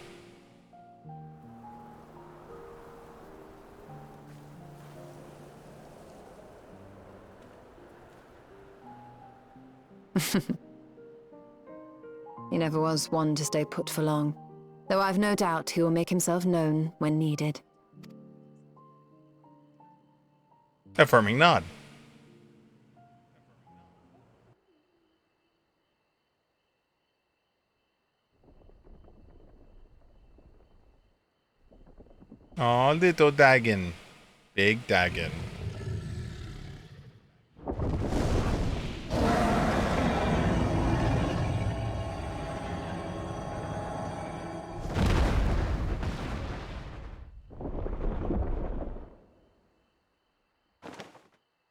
[SPEAKER 9] He never was one to stay put for long, though I've no doubt he will make himself known when needed.
[SPEAKER 1] Affirming nod. Oh, little Dagon. Big Dagon.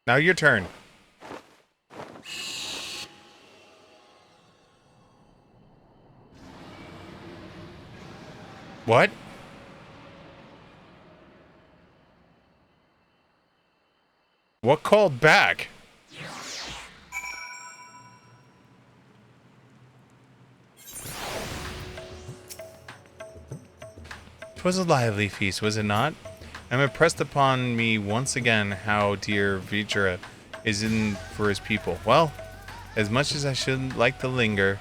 [SPEAKER 1] Now your turn. What? What called back? 'Twas a lively feast, was it not? I'm impressed upon me once again how dear Vitra is in for his people. Well, as much as I should like to linger,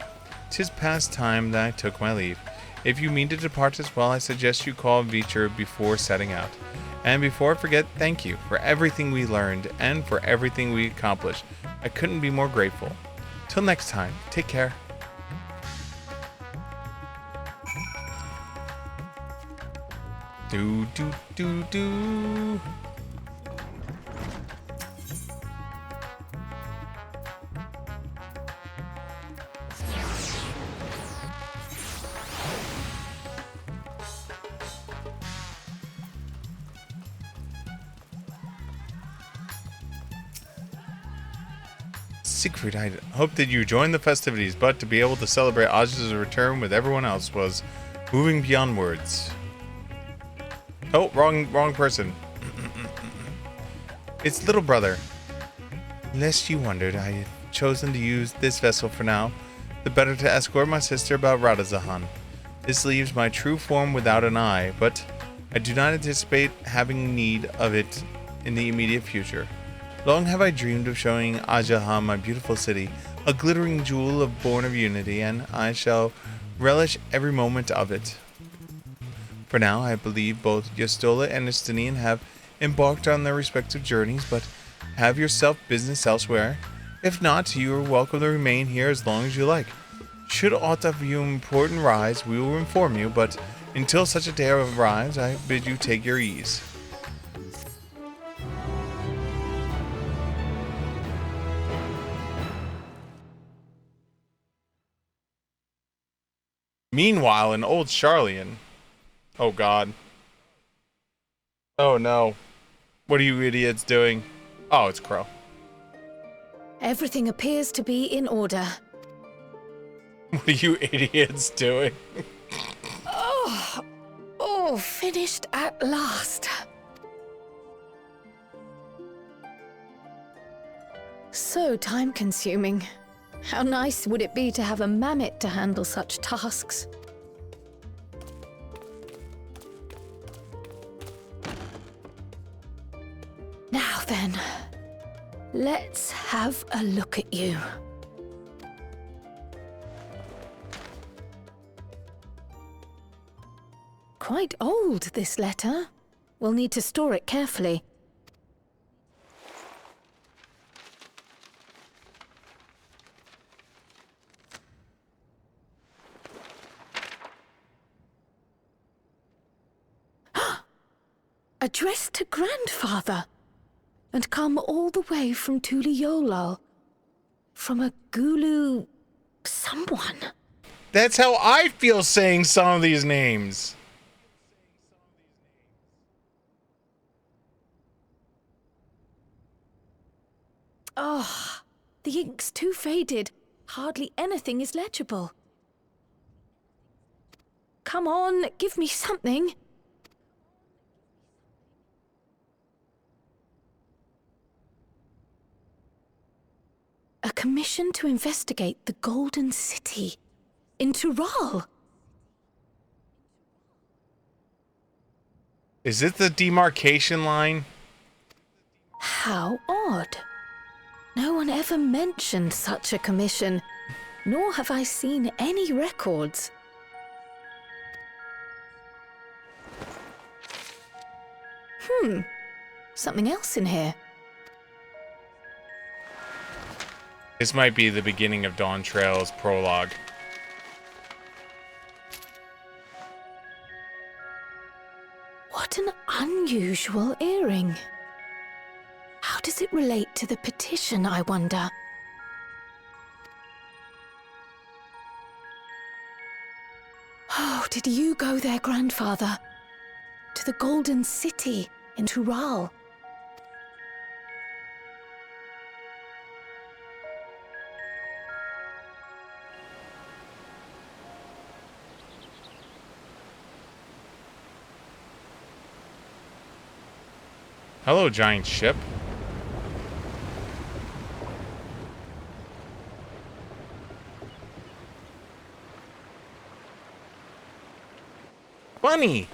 [SPEAKER 1] 'tis past time that I took my leave. If you mean to depart as well, I suggest you call Vitra before setting out. And before I forget, thank you for everything we learned and for everything we accomplished. I couldn't be more grateful. Till next time, take care. Do do do do. Siegfried, I hope that you joined the festivities, but to be able to celebrate Aj's return with everyone else was moving beyond words. Oh, wrong person. It's little brother. Lest you wondered, I have chosen to use this vessel for now, the better to escort my sister about Radazahan. This leaves my true form without an eye, but I do not anticipate having need of it in the immediate future. Long have I dreamed of showing Ajahan my beautiful city, a glittering jewel born of unity, and I shall relish every moment of it. For now, I believe both Yastola and Estinian have embarked on their respective journeys, but have yourself business elsewhere. If not, you are welcome to remain here as long as you like. Should aught of you important rise, we will inform you, but until such a day arrives, I bid you take your ease. Meanwhile, in Old Charlian. Oh god. Oh no. What are you idiots doing? Oh, it's Crow.
[SPEAKER 10] Everything appears to be in order.
[SPEAKER 1] What are you idiots doing?
[SPEAKER 10] Oh, finished at last. So time-consuming. How nice would it be to have a mammoth to handle such tasks? Now then, let's have a look at you. Quite old, this letter. We'll need to store it carefully. Addressed to grandfather, and come all the way from Tuliolal, from a Gulu someone.
[SPEAKER 1] That's how I feel saying some of these names.
[SPEAKER 10] Oh, the ink's too faded. Hardly anything is legible. Come on, give me something. A commission to investigate the Golden City in Tural.
[SPEAKER 1] Is it the demarcation line?
[SPEAKER 10] How odd. No one ever mentioned such a commission, nor have I seen any records. Something else in here.
[SPEAKER 1] This might be the beginning of Dawn Trail's prologue.
[SPEAKER 10] What an unusual earring. How does it relate to the petition, I wonder? Oh, did you go there, grandfather? To the Golden City in Tural?
[SPEAKER 1] Hello, giant ship. Funny.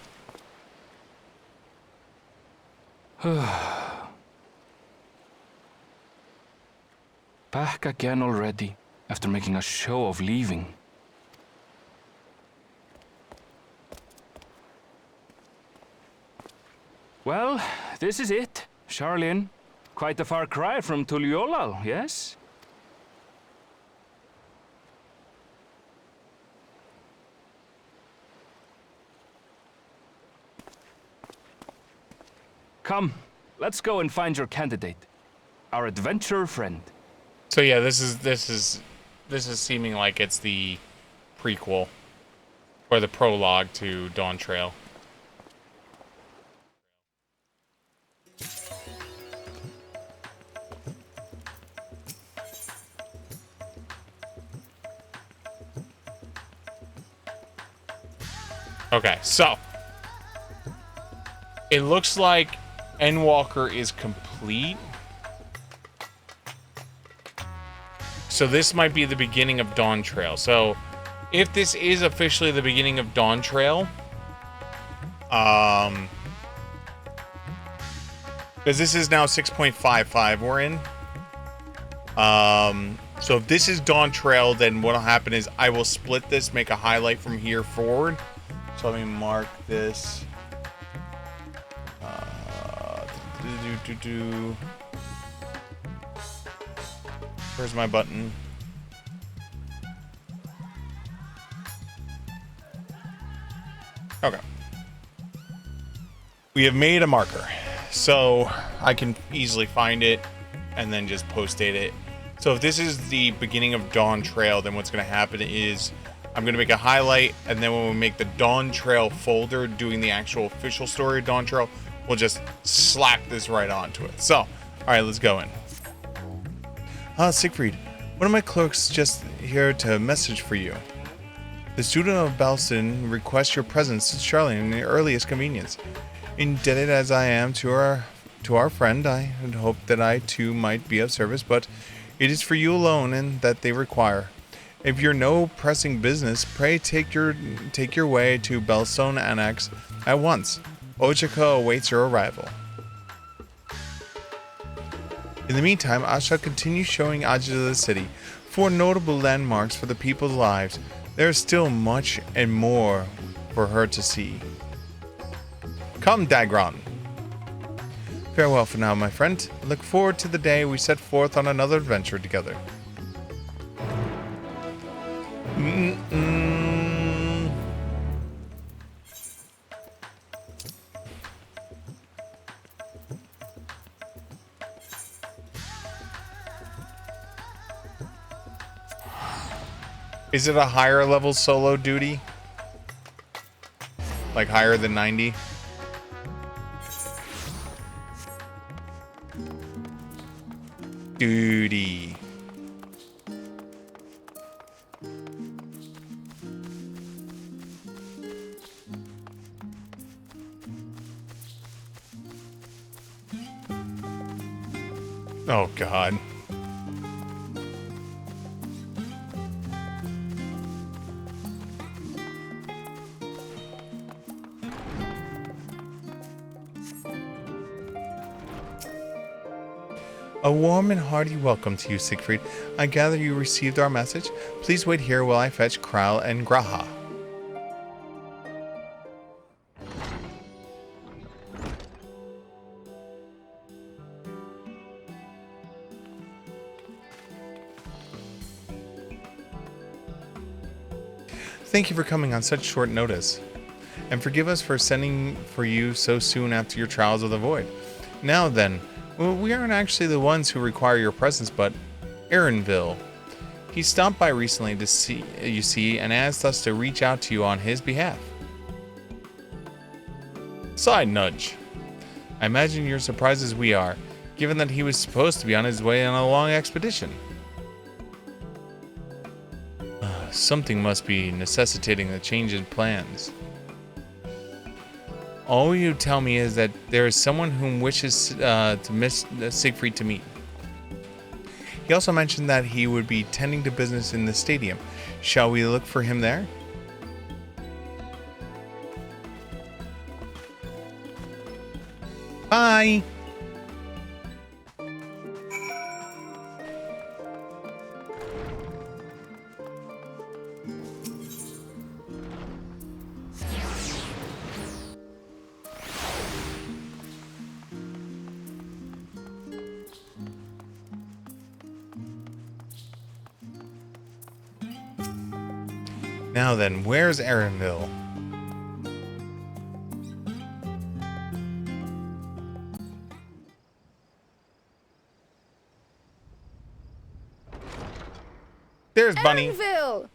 [SPEAKER 20] Back again already, after making a show of leaving. Well, this is it, Charlene. Quite a far cry from Tuliolal, yes? Come, let's go and find your candidate, our adventurer friend.
[SPEAKER 1] So yeah, this is seeming like it's the prequel or the prologue to Dawn Trail. Okay, so it looks like Endwalker is complete. So this might be the beginning of Dawn Trail. So if this is officially the beginning of Dawn Trail, because this is now 6.55 we're in. So if this is Dawn Trail, then what'll happen is I will split this, make a highlight from here forward. So let me mark this. Where's my button? Okay. We have made a marker, so I can easily find it and then just post date it. So if this is the beginning of Dawn Trail, then what's going to happen is I'm going to make a highlight, and then when we make the Dawn Trail folder doing the actual official story of Dawn Trail, we'll just slap this right onto it. So, alright, let's go in. Siegfried, one of my clerks just here to message for you. The student of Balston requests your presence to Charlene in the earliest convenience. Indebted as I am to our friend, I had hoped that I too might be of service, but it is for you alone and that they require. If you're no pressing business, pray take your way to Bellstone Annex at once. Ochako awaits your arrival. In the meantime, I shall continue showing Ajita the city, 4 notable landmarks for the people's lives. There is still much and more for her to see. Come, Dagron. Farewell for now, my friend. Look forward to the day we set forth on another adventure together. Is it a higher level solo duty? Like higher than 90? duty. Oh, God. A warm and hearty welcome to you, Siegfried. I gather you received our message. Please wait here while I fetch Kral and Graha. Thank you for coming on such short notice, and forgive us for sending for you so soon after your trials of the void. Now then, well, we aren't actually the ones who require your presence, but Aaronville. He stopped by recently to see you see, and asked us to reach out to you on his behalf. Side nudge. I imagine you're surprised as we are, given that he was supposed to be on his way on a long expedition. Something must be necessitating the change in plans. All you tell me is that there is someone whom wishes to miss Siegfried to meet. He also mentioned that he would be tending to business in the stadium. Shall we look for him there? Bye! Now then, where's Aaronville? There's Bunny.
[SPEAKER 10] Aaronville!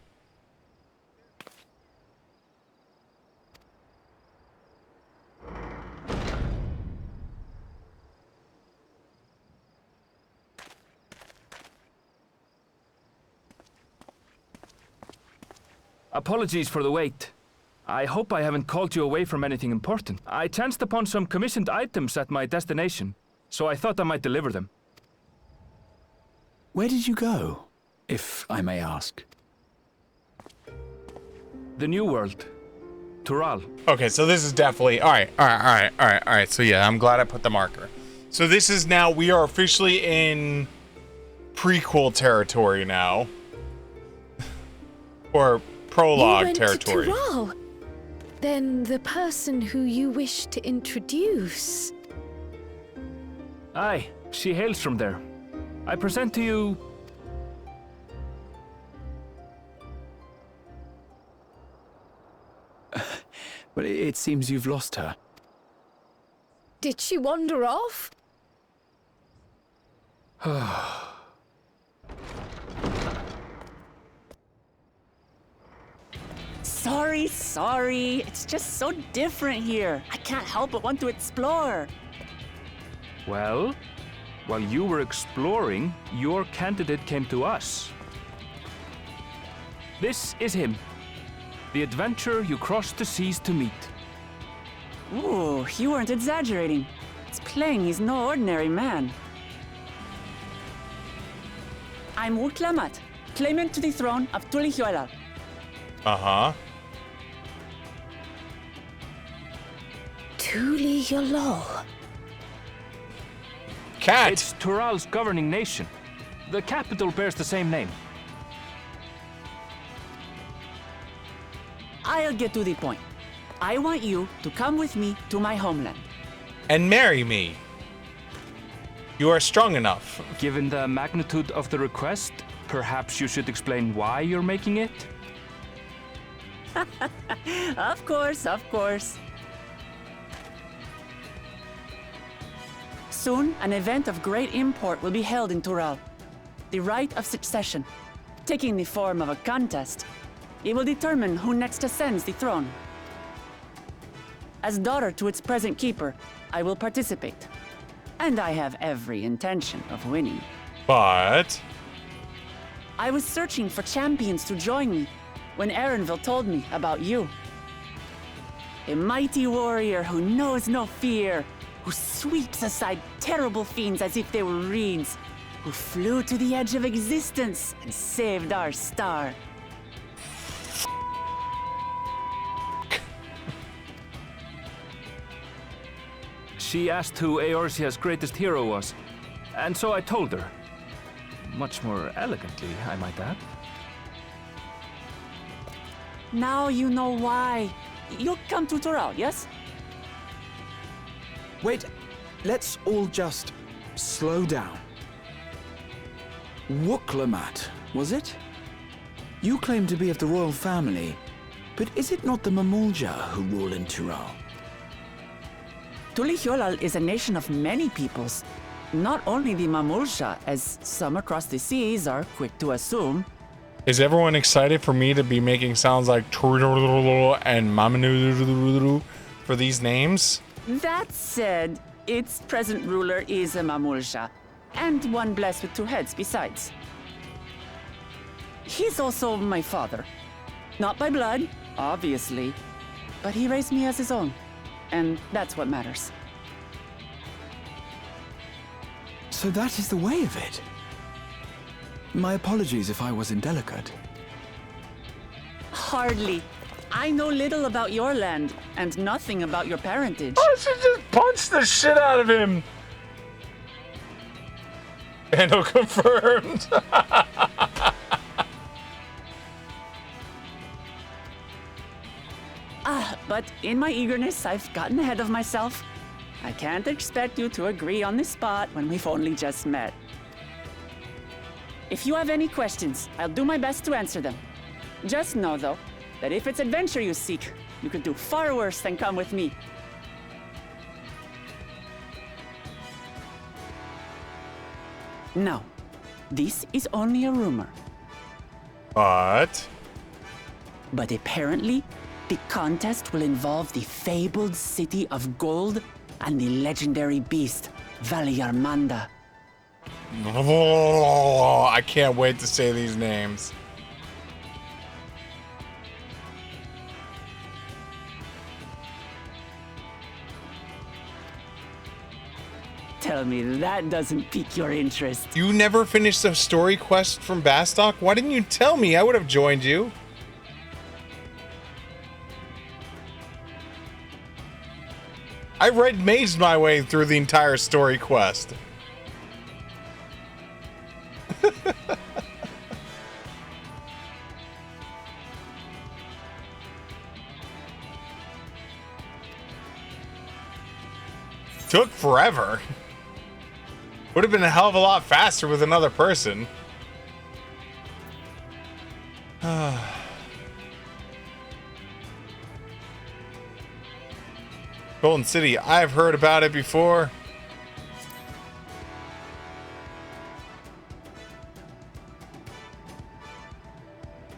[SPEAKER 20] Apologies for the wait. I hope I haven't called you away from anything important. I chanced upon some commissioned items at my destination, so I thought I might deliver them.
[SPEAKER 21] Where did you go, if I may ask?
[SPEAKER 20] The New World. Tural.
[SPEAKER 1] Okay, so this is definitely... Alright. So yeah, I'm glad I put the marker. So this is now... We are officially in prequel territory now. Or prologue territory.
[SPEAKER 10] You went to Tural. Then the person who you wish to introduce...
[SPEAKER 20] Aye, she hails from there. I present to you...
[SPEAKER 21] But it seems you've lost her.
[SPEAKER 10] Did she wander off?
[SPEAKER 22] Sorry. It's just so different here. I can't help but want to explore.
[SPEAKER 20] Well, while you were exploring, your candidate came to us. This is him. The adventurer you crossed the seas to meet.
[SPEAKER 22] Ooh, you weren't exaggerating. It's plain he's no ordinary man. I'm Uklamat, claimant to the throne of Tulihuela.
[SPEAKER 1] Uh-huh.
[SPEAKER 10] Tulihuela.
[SPEAKER 1] Cat!
[SPEAKER 20] It's Tural's governing nation. The capital bears the same name.
[SPEAKER 22] I'll get to the point. I want you to come with me to my homeland.
[SPEAKER 1] And marry me. You are strong enough.
[SPEAKER 20] Given the magnitude of the request, perhaps you should explain why you're making it?
[SPEAKER 22] Of course. Soon, an event of great import will be held in Tural. The right of succession, taking the form of a contest. It will determine who next ascends the throne. As daughter to its present keeper, I will participate. And I have every intention of winning.
[SPEAKER 1] But
[SPEAKER 22] I was searching for champions to join me when Erenville told me about you. A mighty warrior who knows no fear, who sweeps aside terrible fiends as if they were reeds, who flew to the edge of existence and saved our star.
[SPEAKER 20] She asked who Eorzea's greatest hero was, and so I told her. Much more elegantly, I might add.
[SPEAKER 22] Now you know why. You'll come to Toral, yes?
[SPEAKER 2] Wait, let's all just slow down. Wooklamat, was it? You claim to be of the royal family, but is it not the Mamulja who rule in Toral?
[SPEAKER 22] Tulihyolal is a nation of many peoples. Not only the Mamulja, as some across the seas are quick to assume.
[SPEAKER 1] is everyone excited for me to be making sounds like and Mamanu for these names?
[SPEAKER 22] That said, its present ruler is a Mamulja, and one blessed with two heads besides. He's also my father. Not by blood, obviously, but he raised me as his own, and that's what matters.
[SPEAKER 2] So that is the way of it. My apologies if I was indelicate.
[SPEAKER 22] Hardly. I know little about your land, and nothing about your parentage.
[SPEAKER 1] I should just punch the shit out of him! Handle confirmed.
[SPEAKER 22] But in my eagerness, I've gotten ahead of myself. I can't expect you to agree on the spot when we've only just met. If you have any questions, I'll do my best to answer them. Just know, though, that if it's adventure you seek, you could do far worse than come with me. No, this is only a rumor.
[SPEAKER 1] But
[SPEAKER 22] apparently, the contest will involve the fabled city of gold and the legendary beast, Valiarmanda.
[SPEAKER 1] Oh, I can't wait to say these names.
[SPEAKER 22] Tell me that doesn't pique your interest.
[SPEAKER 1] You never finished the story quest from Bastok? Why didn't you tell me? I would have joined you. I red-maged my way through the entire story quest. Took forever. Would have been a hell of a lot faster with another person. Golden City, I've heard about it before.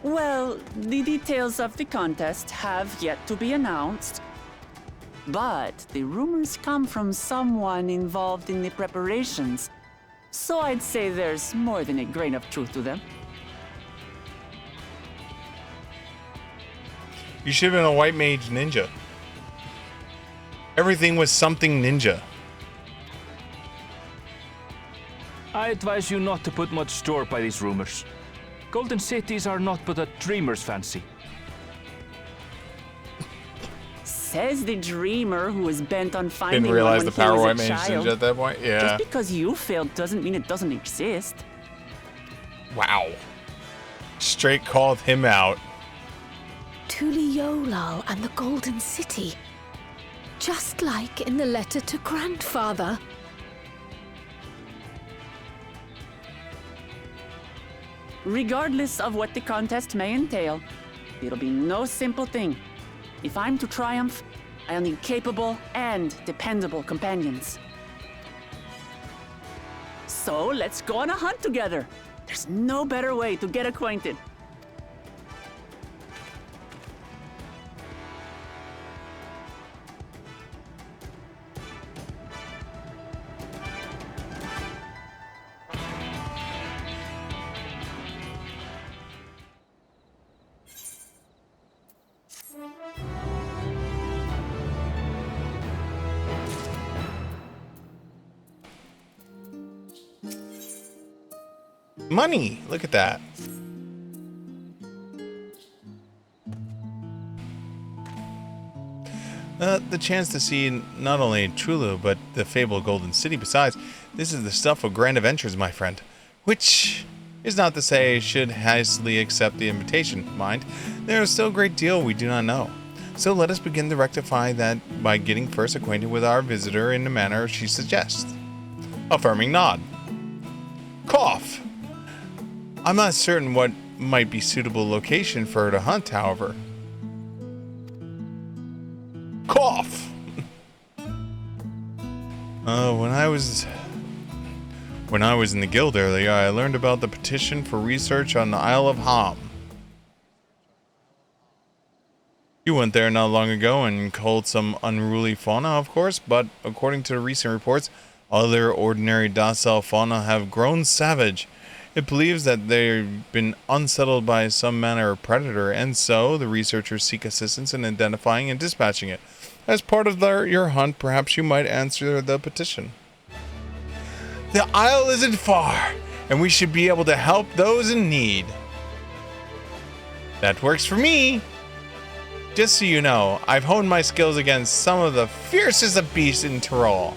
[SPEAKER 22] Well, the details of the contest have yet to be announced. But the rumors come from someone involved in the preparations, so I'd say there's more than a grain of truth to them.
[SPEAKER 1] You should have been a white mage ninja. Everything was something ninja.
[SPEAKER 20] I advise you not to put much store by these rumors. Golden cities are not but a dreamer's fancy.
[SPEAKER 22] Says the dreamer who was bent on finding
[SPEAKER 1] Didn't realize
[SPEAKER 22] one
[SPEAKER 1] the
[SPEAKER 22] when
[SPEAKER 1] power
[SPEAKER 22] he
[SPEAKER 1] white
[SPEAKER 22] was a
[SPEAKER 1] mage
[SPEAKER 22] child.
[SPEAKER 1] ninja at that point. Yeah.
[SPEAKER 22] Just because you failed doesn't mean it doesn't exist.
[SPEAKER 1] Wow. Straight called him out.
[SPEAKER 10] Tuliolal and the Golden City. Just like in the letter to Grandfather.
[SPEAKER 22] Regardless of what the contest may entail, it'll be no simple thing. If I'm to triumph, I'll need capable and dependable companions. So let's go on a hunt together. There's no better way to get acquainted.
[SPEAKER 1] Money! Look at that. The chance to see not only Trulu, but the fabled Golden City besides. This is the stuff of grand adventures, my friend. Which is not to say I should hastily accept the invitation. Mind, there is still a great deal we do not know. So let us begin to rectify that by getting first acquainted with our visitor in the manner she suggests. Affirming nod. Cough. I'm not certain what might be suitable location for her to hunt, however. Cough. When I was in the guild earlier, I learned about the petition for research on the Isle of Ham. You went there not long ago and culled some unruly fauna, of course, but according to the recent reports, other ordinary docile fauna have grown savage. It believes that they've been unsettled by some manner of predator, and so the researchers seek assistance in identifying and dispatching it. As part of your hunt, perhaps you might answer the petition. The isle isn't far, and we should be able to help those in need. That works for me. Just so you know, I've honed my skills against some of the fiercest of beasts in Tyrol.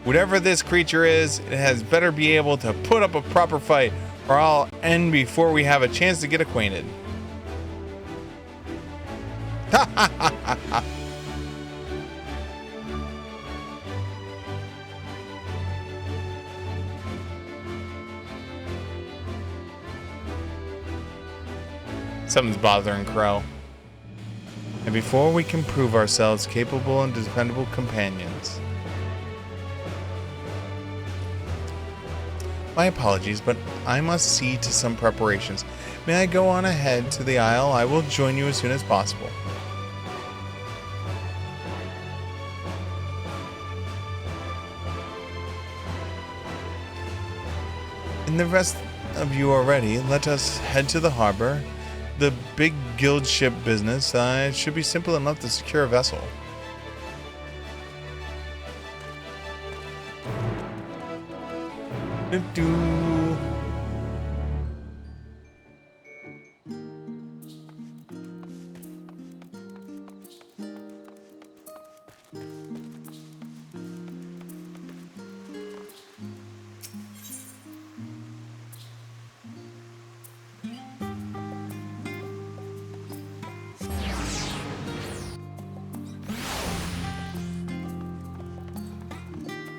[SPEAKER 1] Whatever this creature is, it has better be able to put up a proper fight, or I'll end before we have a chance to get acquainted. Ha ha ha ha ha! Something's bothering Crow. And before we can prove ourselves capable and dependable companions. My apologies, but I must see to some preparations. May I go on ahead to the Isle? I will join you as soon as possible. And the rest of you are ready. Let us head to the harbor. The big guild ship business should be simple enough to secure a vessel. Do-do.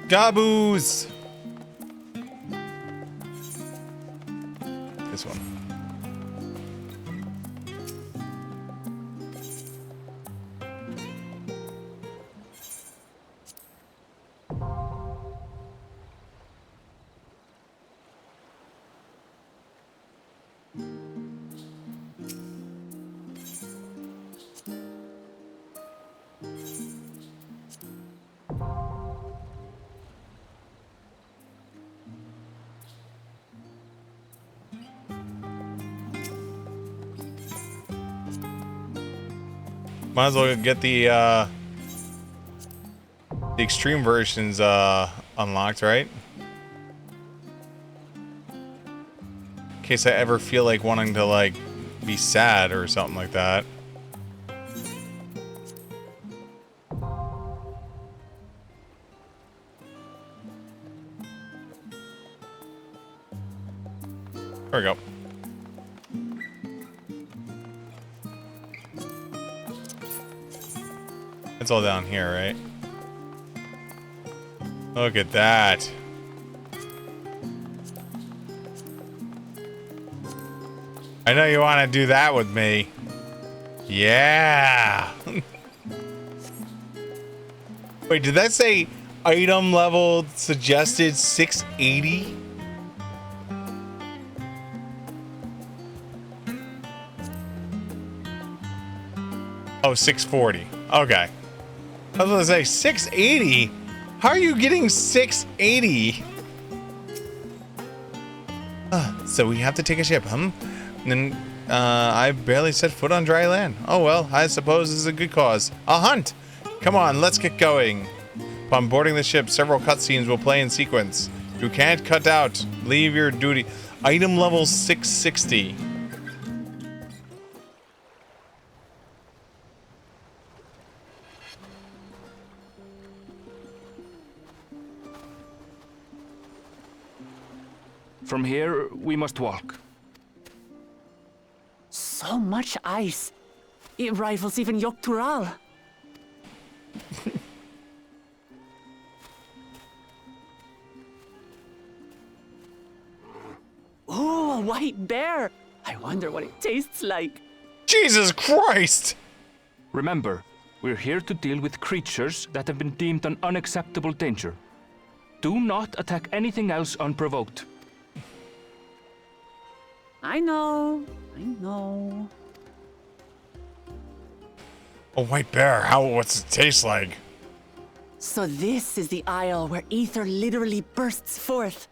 [SPEAKER 1] Gaboos! This one. Might as well get the extreme versions unlocked, right? In case I ever feel like wanting to like be sad or something like that. There we go. It's all down here, right? Look at that. I know you want to do that with me. Yeah. Wait, did that say item level suggested 680? Oh, 640. Okay. I was gonna say 680? How are you getting 680? So we have to take a ship, huh? And then I barely set foot on dry land. Oh well, I suppose this is a good cause. A hunt! Come on, let's get going. Upon boarding the ship, several cutscenes will play in sequence. You can't cut out. Leave your duty. Item level 660.
[SPEAKER 20] From here, we must walk.
[SPEAKER 22] So much ice. It rivals even Yogg-Tural. Ooh, a white bear. I wonder what it tastes like.
[SPEAKER 1] Jesus Christ!
[SPEAKER 20] Remember, we're here to deal with creatures that have been deemed an unacceptable danger. Do not attack anything else unprovoked.
[SPEAKER 22] I know. I know.
[SPEAKER 1] A white bear, what's it taste like?
[SPEAKER 22] So this is the isle where ether literally bursts forth.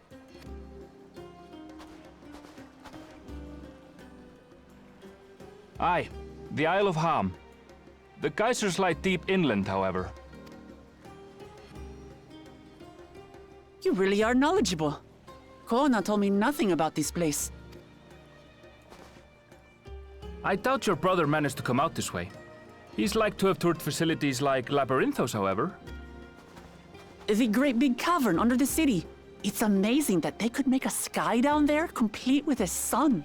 [SPEAKER 20] Aye, the Isle of Ham. The geysers lie deep inland, however.
[SPEAKER 22] You really are knowledgeable. Kona told me nothing about this place.
[SPEAKER 20] I doubt your brother managed to come out this way. He's like to have toured facilities like Labyrinthos, however.
[SPEAKER 22] The great big cavern under the city. It's amazing that they could make a sky down there complete with a sun.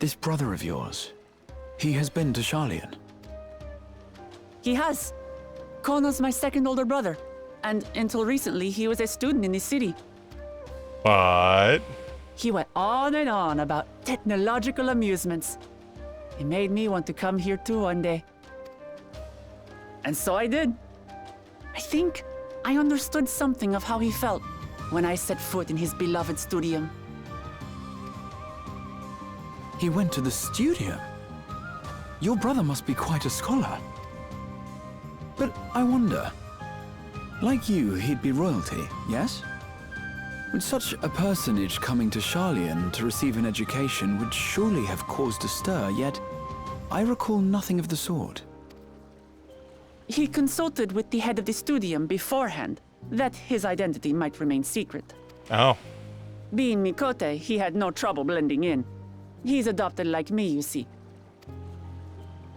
[SPEAKER 21] This brother of yours, he has been to Sharlayan?
[SPEAKER 22] He has. Kono's my second older brother, and until recently he was a student in this city.
[SPEAKER 1] But...
[SPEAKER 22] He went on and on about technological amusements. It made me want to come here too one day. And so I did. I think I understood something of how he felt when I set foot in his beloved studium.
[SPEAKER 21] He went to the studio? Your brother must be quite a scholar. But I wonder, like you, he'd be royalty, yes? With such a personage coming to Sharlayan to receive an education would surely have caused a stir, yet I recall nothing of the sort.
[SPEAKER 22] He consulted with the head of the studium beforehand, that his identity might remain secret.
[SPEAKER 1] Oh.
[SPEAKER 22] Being Mikote, he had no trouble blending in. He's adopted like me, you see.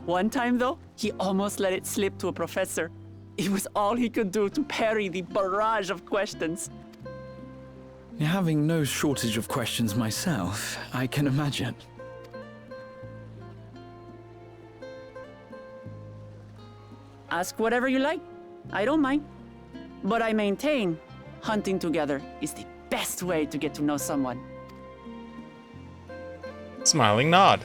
[SPEAKER 22] One time, though, he almost let it slip to a professor. It was all he could do to parry the barrage of questions.
[SPEAKER 21] Having no shortage of questions myself, I can imagine.
[SPEAKER 22] Ask whatever you like. I don't mind. But I maintain, hunting together is the best way to get to know someone.
[SPEAKER 1] Smiling nod.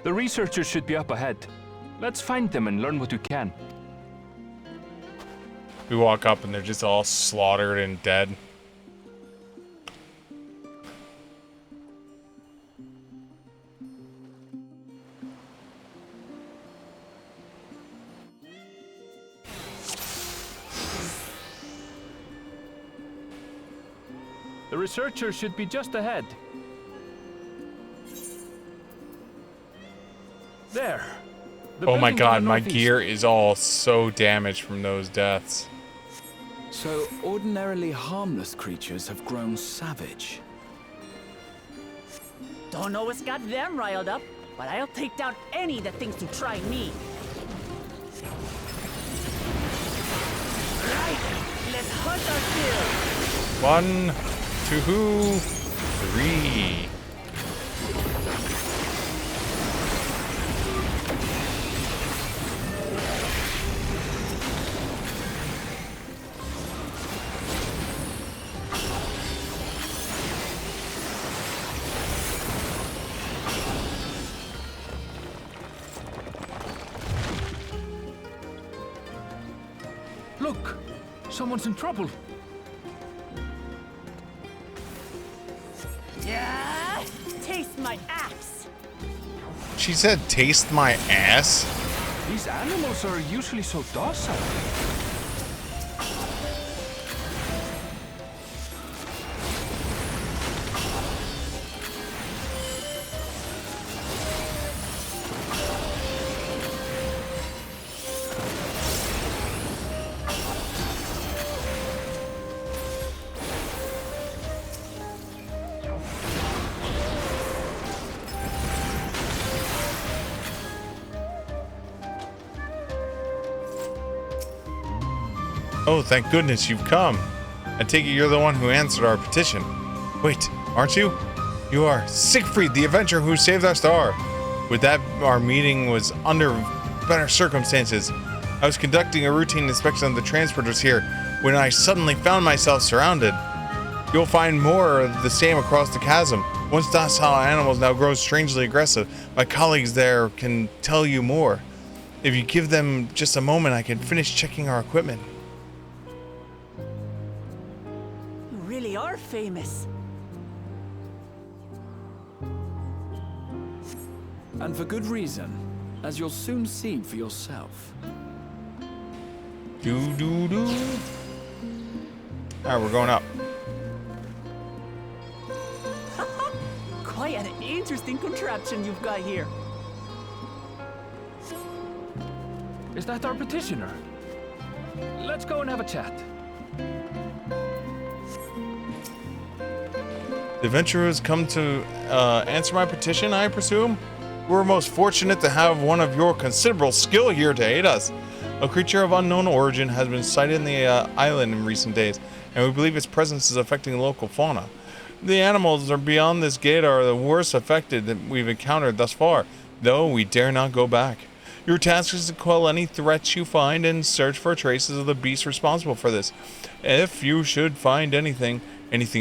[SPEAKER 20] The researchers should be up ahead. Let's find them and learn what we can.
[SPEAKER 1] We walk up and they're just all slaughtered and dead.
[SPEAKER 20] The researchers should be just ahead. There.
[SPEAKER 1] Oh my god, my gear is all so damaged from those deaths.
[SPEAKER 21] So, ordinarily harmless creatures have grown savage.
[SPEAKER 22] Don't know what's got them riled up, but I'll take down any that thinks to try me. Right, let's hunt our kill.
[SPEAKER 1] 1, 2, 3.
[SPEAKER 20] Look! Someone's in trouble!
[SPEAKER 22] Yeah! Taste my axe!
[SPEAKER 1] She said, taste my ass?
[SPEAKER 20] These animals are usually so docile.
[SPEAKER 3] Oh, thank goodness you've come. I take it you're the one who answered our petition. Wait, aren't you? You are Siegfried, the adventurer who saved our star. With that, our meeting was under better circumstances. I was conducting a routine inspection of the transporters here when I suddenly found myself surrounded. You'll find more of the same across the chasm. Once docile animals now grow strangely aggressive. My colleagues there can tell you more. If you give them just a moment, I can finish checking our equipment.
[SPEAKER 22] You really are famous.
[SPEAKER 21] And for good reason, as you'll soon see for yourself.
[SPEAKER 3] Alright, we're going up.
[SPEAKER 22] Quite an interesting contraption you've got here.
[SPEAKER 20] Is that our petitioner? Let's go and have a chat.
[SPEAKER 3] The adventurers come to answer my petition, I presume? We're most fortunate to have one of your considerable skill here to aid us. A creature of unknown origin has been sighted in the island in recent days, and we believe its presence is affecting local fauna. The animals are beyond this gate are the worst affected that we've encountered thus far, though we dare not go back. Your task is to quell any threats you find and search for traces of the beasts responsible for this. If you should find anything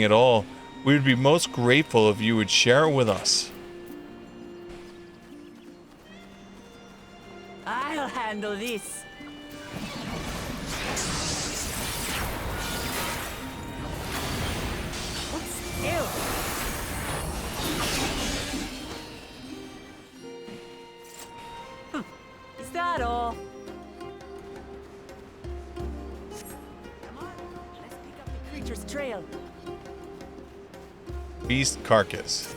[SPEAKER 3] at all, we would be most grateful if you would share it with us.
[SPEAKER 22] I'll handle this. Hold still. Is that all? Come on, let's pick up the creature's trail.
[SPEAKER 3] Beast carcass.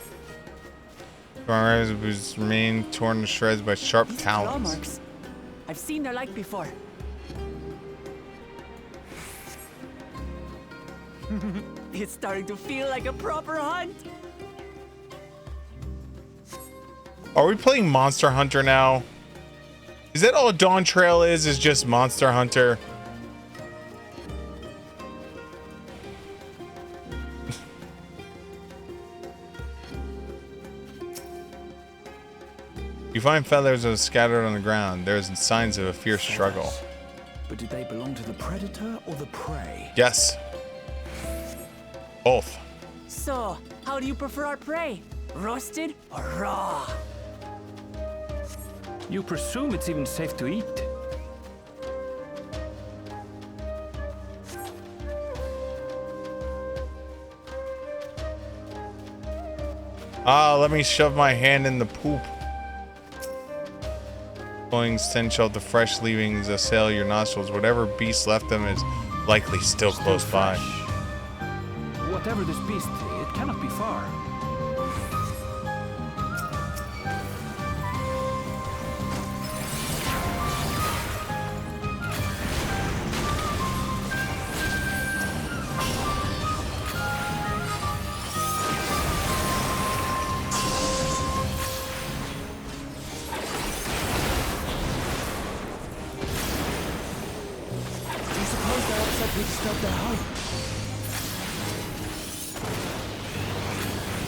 [SPEAKER 3] Whose remain torn to shreds by sharp talons.
[SPEAKER 22] Claw marks. I've seen their like before. It's starting to feel like a proper hunt.
[SPEAKER 3] Are we playing Monster Hunter now? Is that all Dawn Trail is just Monster Hunter? You find feathers that are scattered on the ground. There's signs of a fierce struggle.
[SPEAKER 21] But did they belong to the predator or the prey?
[SPEAKER 3] Yes. Both.
[SPEAKER 22] So, how do you prefer our prey? Roasted or raw?
[SPEAKER 20] You presume it's even safe to eat?
[SPEAKER 3] Let me shove my hand in the poop. Flowing stench of the fresh leavings assail your nostrils. Whatever beast left them is likely still close by.
[SPEAKER 20] Whatever this beast, it cannot be far.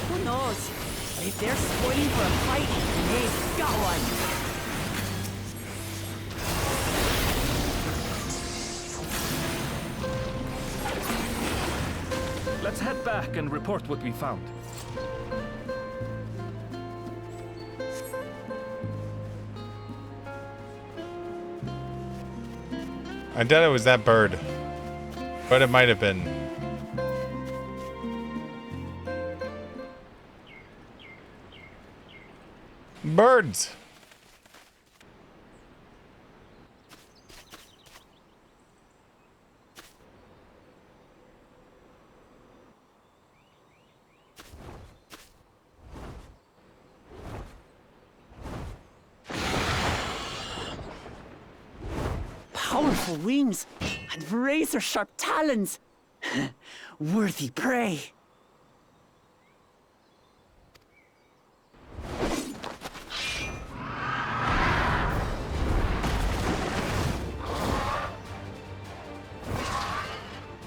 [SPEAKER 22] Who knows? But if they're spoiling for a fight, they've got one.
[SPEAKER 20] Let's head back and report what we found.
[SPEAKER 3] I doubt it was that bird, but it might have been. Birds!
[SPEAKER 22] Powerful wings and razor-sharp talons. Worthy prey.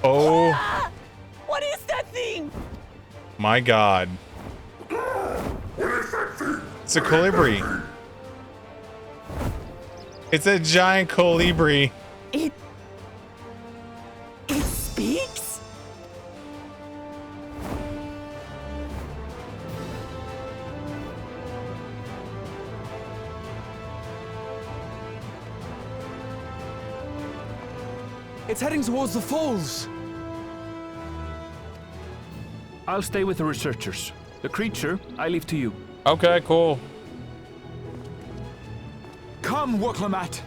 [SPEAKER 1] Oh.
[SPEAKER 22] Ah! What is that thing?
[SPEAKER 1] My God. It's a colibri. It's a giant colibri.
[SPEAKER 22] It speaks?
[SPEAKER 21] It's heading towards the falls.
[SPEAKER 20] I'll stay with the researchers. The creature, I leave to you.
[SPEAKER 1] Okay, cool.
[SPEAKER 21] Come, Woklamat.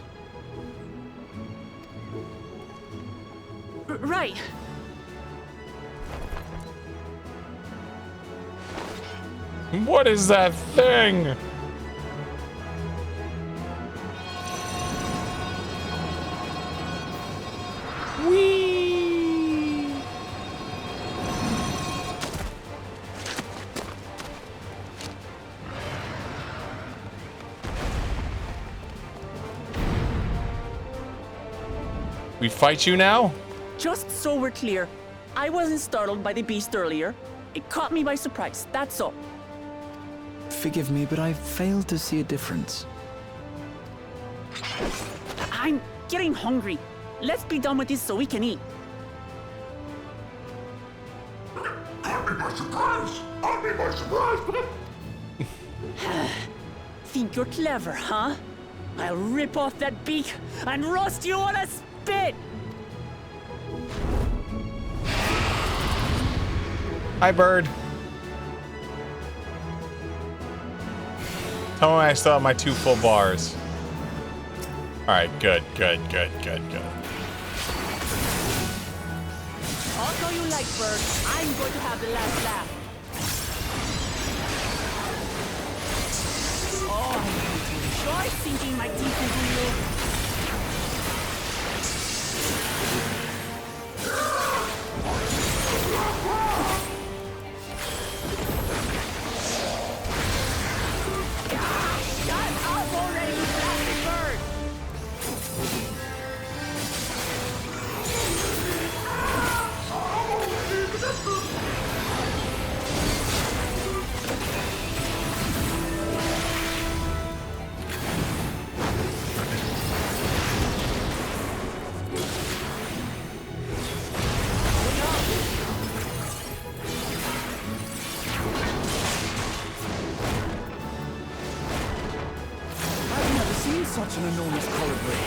[SPEAKER 22] Right.
[SPEAKER 1] What is that thing? Whee! We fight you now?
[SPEAKER 22] Just so we're clear, I wasn't startled by the beast earlier. It caught me by surprise, that's all.
[SPEAKER 21] Forgive me, but I failed to see a difference.
[SPEAKER 22] I'm getting hungry. Let's be done with this so we can eat.
[SPEAKER 11] Caught me by surprise! Caught me by surprise!
[SPEAKER 22] Think you're clever, huh? I'll rip off that beak and roast you on a spit!
[SPEAKER 1] Hi, bird. Tell me I still have my 2 full bars. Alright, good.
[SPEAKER 22] I'll call you like bird. I'm going to have the last laugh. Oh, I enjoy sinking my teeth into you.
[SPEAKER 21] Such an enormous colibri.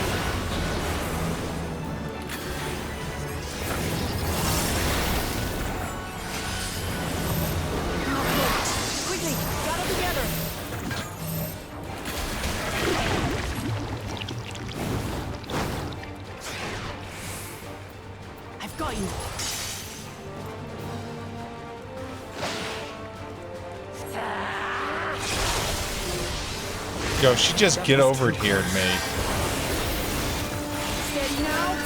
[SPEAKER 22] Quickly, gather together. I've got you.
[SPEAKER 1] Yo, she just get over it here, mate.
[SPEAKER 22] Steady now.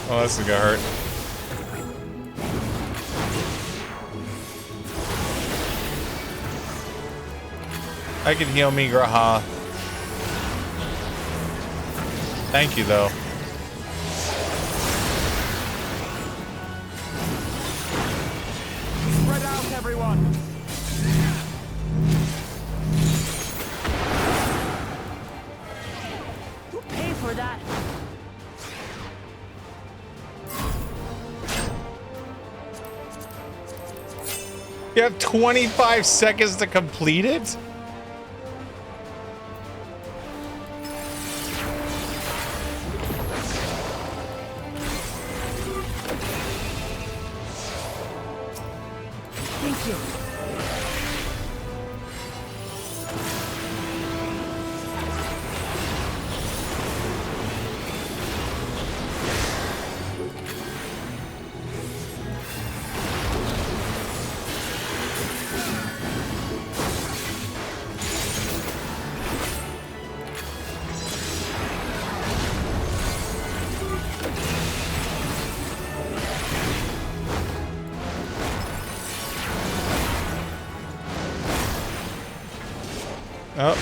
[SPEAKER 1] Oh, this is gonna hurt. I can heal me, Graha. Thank you, though.
[SPEAKER 21] Spread out, everyone.
[SPEAKER 22] Who paid for that?
[SPEAKER 1] You have 25 seconds to complete it?
[SPEAKER 22] Thank you.
[SPEAKER 1] Oh.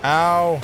[SPEAKER 1] Ow.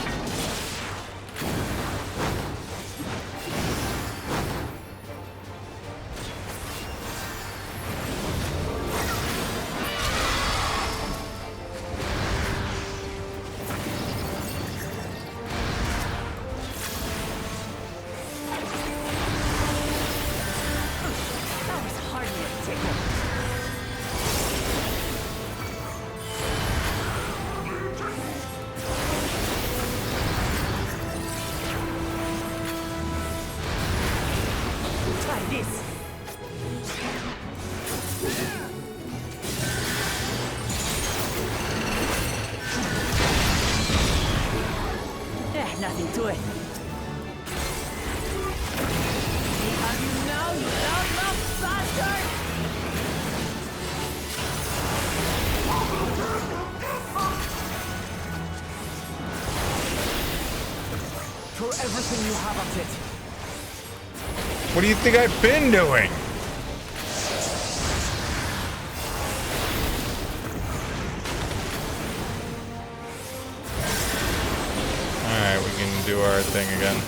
[SPEAKER 22] Nothing to it. Have you now, you loud bastard!
[SPEAKER 8] Throw everything you have at it.
[SPEAKER 1] What do you think I've been doing? Alright, we can do our thing again.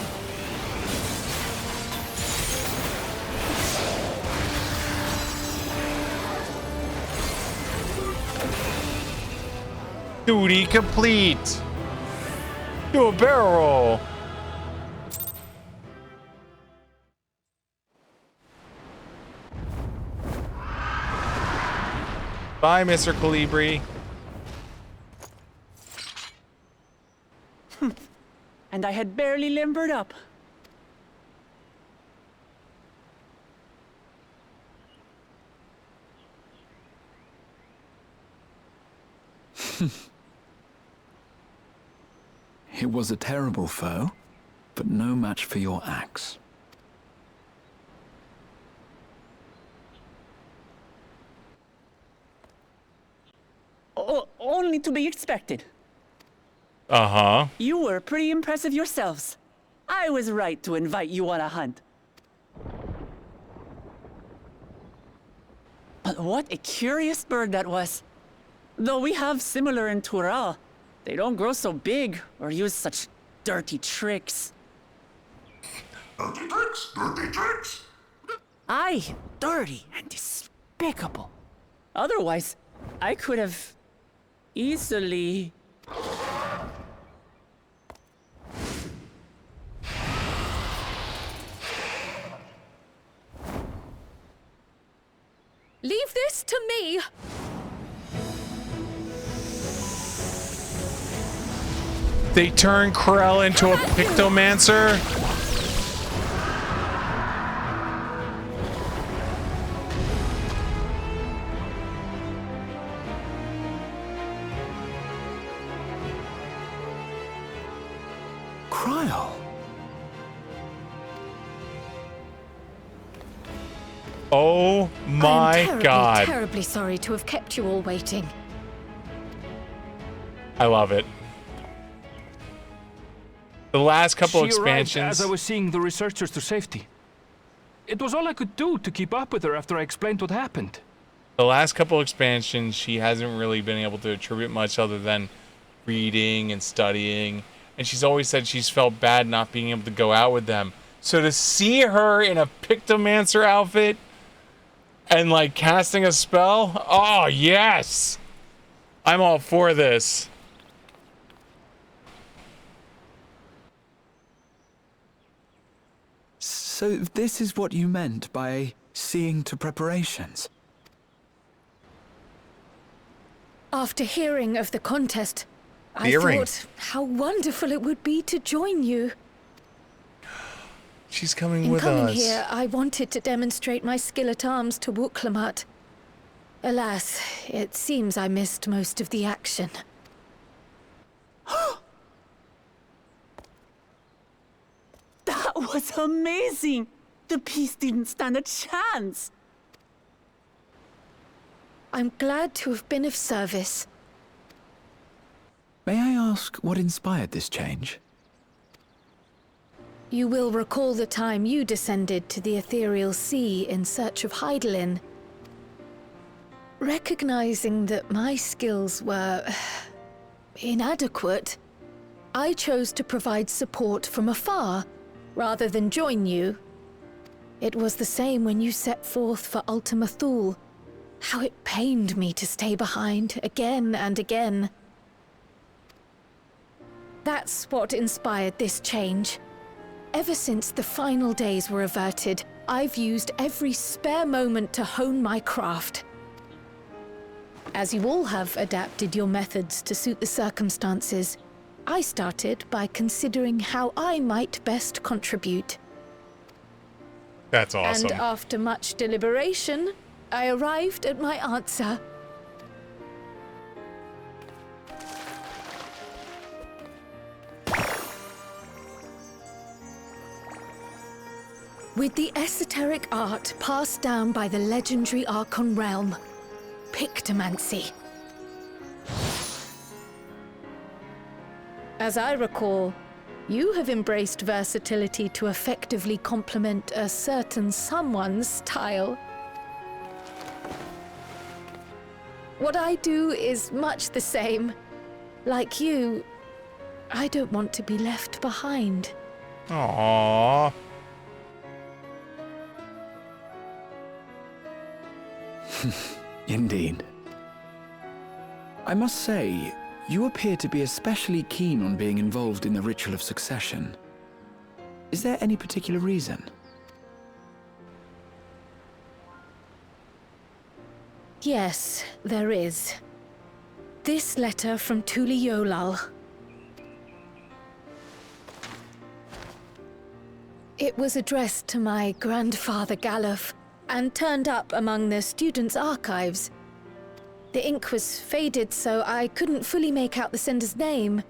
[SPEAKER 1] Duty complete! Do a barrel roll! Bye, Mr. Colibri.
[SPEAKER 22] And I had barely limbered up.
[SPEAKER 21] It was a terrible foe, but no match for your axe.
[SPEAKER 22] Only to be expected.
[SPEAKER 1] Uh-huh.
[SPEAKER 22] You were pretty impressive yourselves. I was right to invite you on a hunt. But what a curious bird that was. Though we have similar in Tural, they don't grow so big or use such dirty tricks.
[SPEAKER 15] Dirty tricks? Dirty tricks?
[SPEAKER 22] Aye, dirty and despicable. Otherwise, I could have easily...
[SPEAKER 10] Leave this to me!
[SPEAKER 1] They turn Krell into a Pictomancer?
[SPEAKER 21] Kryle?
[SPEAKER 1] Oh my God.
[SPEAKER 10] I'm terribly sorry to have kept you all waiting.
[SPEAKER 1] I love it. The last couple
[SPEAKER 20] She
[SPEAKER 1] expansions.
[SPEAKER 20] arrived as I was seeing the researchers to safety. It was all I could do to keep up with her after I explained what happened.
[SPEAKER 1] The last couple expansions, she hasn't really been able to attribute much other than reading and studying. And she's always said she's felt bad not being able to go out with them. So to see her in a Pictomancer outfit and like casting a spell, oh yes! I'm all for this.
[SPEAKER 21] So this is what you meant by seeing to preparations?
[SPEAKER 10] After hearing of the contest, I
[SPEAKER 1] Hearing.
[SPEAKER 10] thought how wonderful it would be to join you.
[SPEAKER 1] She's coming
[SPEAKER 10] In
[SPEAKER 1] with
[SPEAKER 10] coming
[SPEAKER 1] us.
[SPEAKER 10] here, I wanted to demonstrate my skill at arms to Wuklamat. Alas, it seems I missed most of the action.
[SPEAKER 22] That was amazing! The piece didn't stand a chance!
[SPEAKER 10] I'm glad to have been of service.
[SPEAKER 21] May I ask what inspired this change?
[SPEAKER 10] You will recall the time you descended to the ethereal sea in search of Heidelin. Recognizing that my skills were inadequate. I chose to provide support from afar, rather than join you. It was the same when you set forth for Ultima Thule. How it pained me to stay behind, again and again. That's what inspired this change. Ever since the final days were averted, I've used every spare moment to hone my craft. As you all have adapted your methods to suit the circumstances, I started by considering how I might best contribute.
[SPEAKER 1] That's awesome.
[SPEAKER 10] And after much deliberation, I arrived at my answer. With the esoteric art passed down by the legendary Archon realm, Pictomancy. As I recall, you have embraced versatility to effectively complement a certain someone's style. What I do is much the same. Like you, I don't want to be left behind.
[SPEAKER 1] Aww.
[SPEAKER 21] Indeed. I must say, you appear to be especially keen on being involved in the ritual of succession. Is there any particular reason?
[SPEAKER 10] Yes, there is. This letter from Tuli Yolal. It was addressed to my grandfather Galuf, and turned up among the students' archives. The ink was faded, so I couldn't fully make out the sender's name.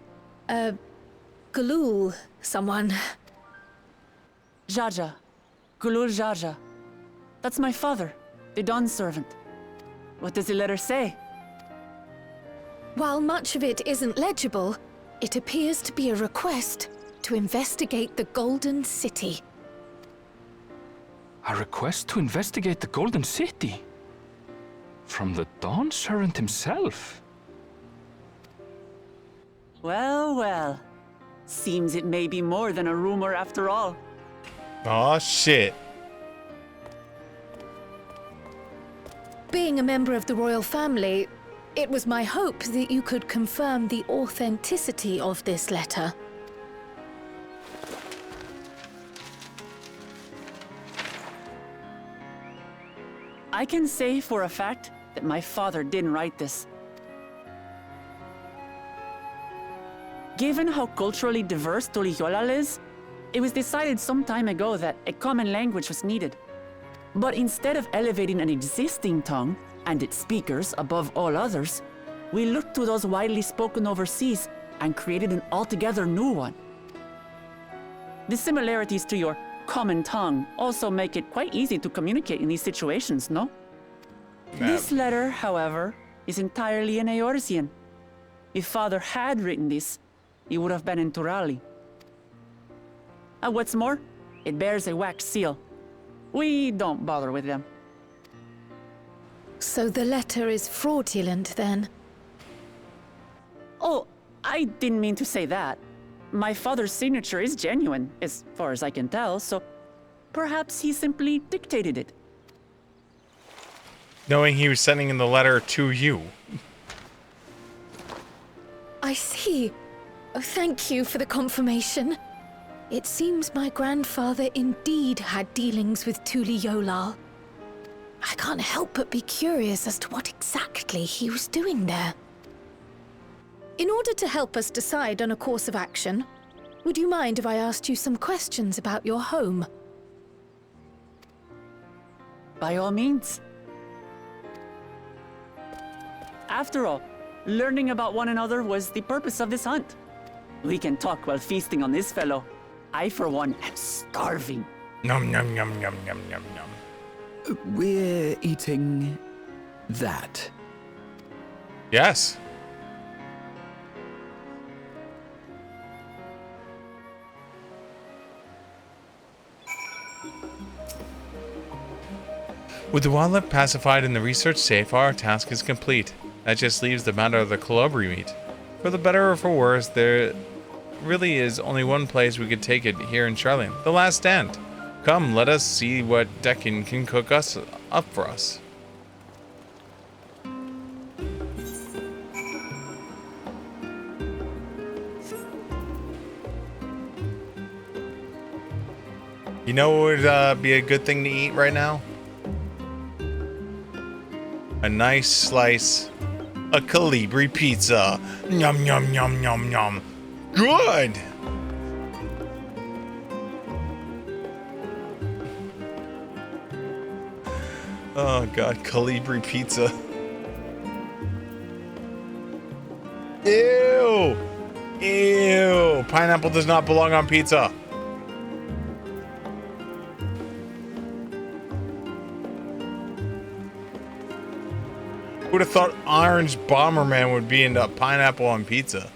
[SPEAKER 10] Galul, someone.
[SPEAKER 22] Jaja. Gulul Jaja. That's my father, the Dawn servant. What does the letter say?
[SPEAKER 10] While much of it isn't legible, it appears to be a request to investigate the Golden City.
[SPEAKER 20] A request to investigate the Golden City? From the Dawn Servant himself?
[SPEAKER 22] Well, well. Seems it may be more than a rumor after all.
[SPEAKER 1] Aw, shit.
[SPEAKER 10] Being a member of the royal family, it was my hope that you could confirm the authenticity of this letter.
[SPEAKER 22] I can say for a fact that my father didn't write this. Given how culturally diverse Tuliyollal is, it was decided some time ago that a common language was needed. But instead of elevating an existing tongue and its speakers above all others, we looked to those widely spoken overseas and created an altogether new one. The similarities to your common tongue also make it quite easy to communicate in these situations, no? This letter, however, is entirely in Eorzean. If Father had written this, it would have been in Turali. And what's more, it bears a wax seal. We don't bother with them.
[SPEAKER 10] So the letter is fraudulent, then?
[SPEAKER 22] Oh, I didn't mean to say that. My father's signature is genuine, as far as I can tell, so perhaps he simply dictated it.
[SPEAKER 1] Knowing he was sending in the letter to you.
[SPEAKER 10] I see. Oh, thank you for the confirmation. It seems my grandfather indeed had dealings with Tuli Yolal. I can't help but be curious as to what exactly he was doing there. In order to help us decide on a course of action, would you mind if I asked you some questions about your home?
[SPEAKER 22] By all means. After all, learning about one another was the purpose of this hunt. We can talk while feasting on this fellow. I, for one, am starving.
[SPEAKER 1] Nom nom nom nom nom nom nom.
[SPEAKER 21] We're eating that.
[SPEAKER 1] Yes. With the wildlife pacified and the research safe, our task is complete. That just leaves the matter of the colobri meat.
[SPEAKER 3] For the better or for worse, there really is only one place we could take it here in Charlian. The Last Stand. Come, let us see what Deccan can cook us up for us. You know what would be a good thing to eat right now? A nice slice of Calibri pizza. Yum, yum, yum, yum, yum. Good! Oh god, Calibri pizza. Ew! Ew! Pineapple does not belong on pizza. Who would have thought Orange Bomberman would be into pineapple on pizza?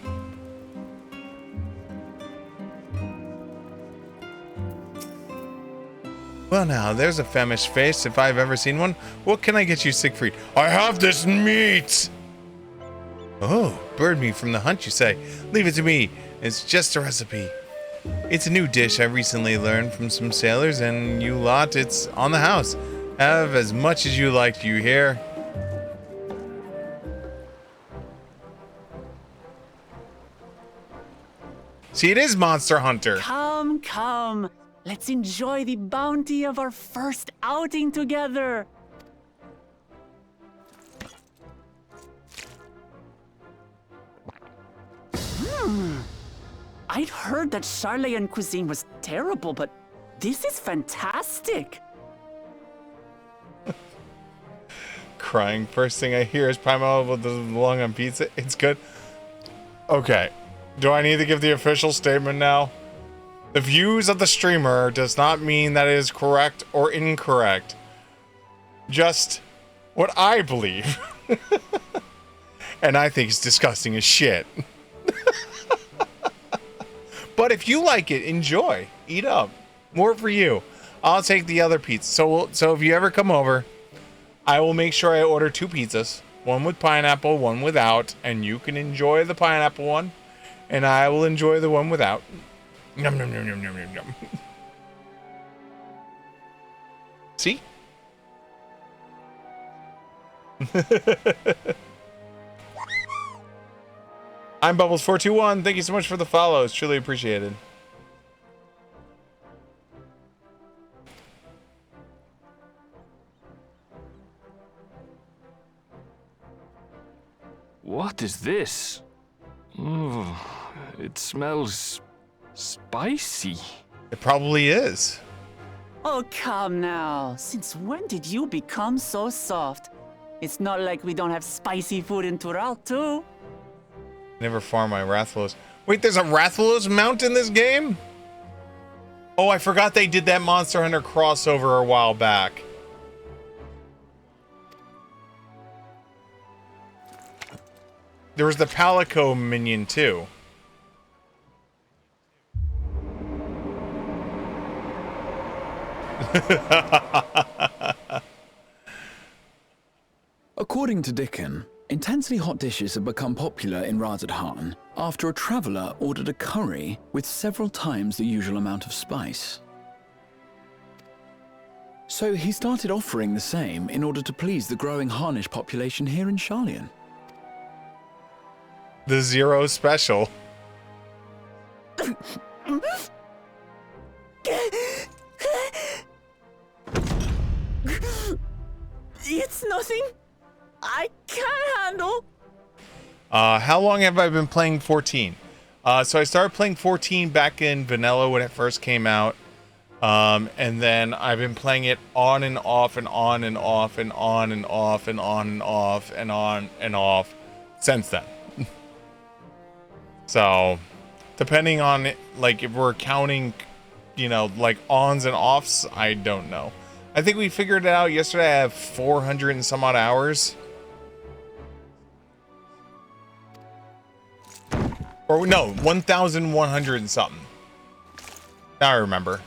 [SPEAKER 3] Well now, there's a famished face if I've ever seen one. What can I get you, Siegfried? I have this meat! Oh, bird meat from the hunt, you say? Leave it to me. It's just a recipe. It's a new dish I recently learned from some sailors, and you lot, it's on the house. Have as much as you like, do you hear? See, it is Monster Hunter.
[SPEAKER 22] Come, come. Let's enjoy the bounty of our first outing together. I'd heard that Charlian cuisine was terrible, but this is fantastic.
[SPEAKER 3] Crying. First thing I hear is pineapple doesn't belong on pizza. It's good. Okay. Do I need to give the official statement now? The views of the streamer does not mean that it is correct or incorrect. Just what I believe. And I think it's disgusting as shit. But if you like it, enjoy. Eat up. More for you. I'll take the other pizza. So if you ever come over, I will make sure I order 2 pizzas. One with pineapple, one without. And you can enjoy the pineapple one. And I will enjoy the one without. Yum, yum, yum, yum, yum, yum, yum. See? I'm Bubbles421. Thank you so much for the follows. Truly appreciated.
[SPEAKER 20] What is this? Oh, it smells spicy.
[SPEAKER 3] It probably is.
[SPEAKER 22] Oh, come now. Since when did you become so soft? It's not like we don't have spicy food in Tural, too.
[SPEAKER 3] Never farm my Rathalos. Wait, there's a Rathalos mount in this game? Oh, I forgot they did that Monster Hunter crossover a while back. There was the Palico minion, too.
[SPEAKER 21] According to Dickon, intensely hot dishes have become popular in Razadhan after a traveler ordered a curry with several times the usual amount of spice. So he started offering the same in order to please the growing Harnish population here in Charlian.
[SPEAKER 3] The Zero Special.
[SPEAKER 22] It's nothing I can't handle.
[SPEAKER 3] How long have I been playing 14? So I started playing 14 back in vanilla when it first came out. And then I've been playing it on and off and on and off and on and off and on and off and on and off since then. So, depending on, like, if we're counting, you know, like, ons and offs, I don't know. I think we figured it out yesterday. I have 400 and some odd hours. Or, no, 1,100 and something. Now I remember.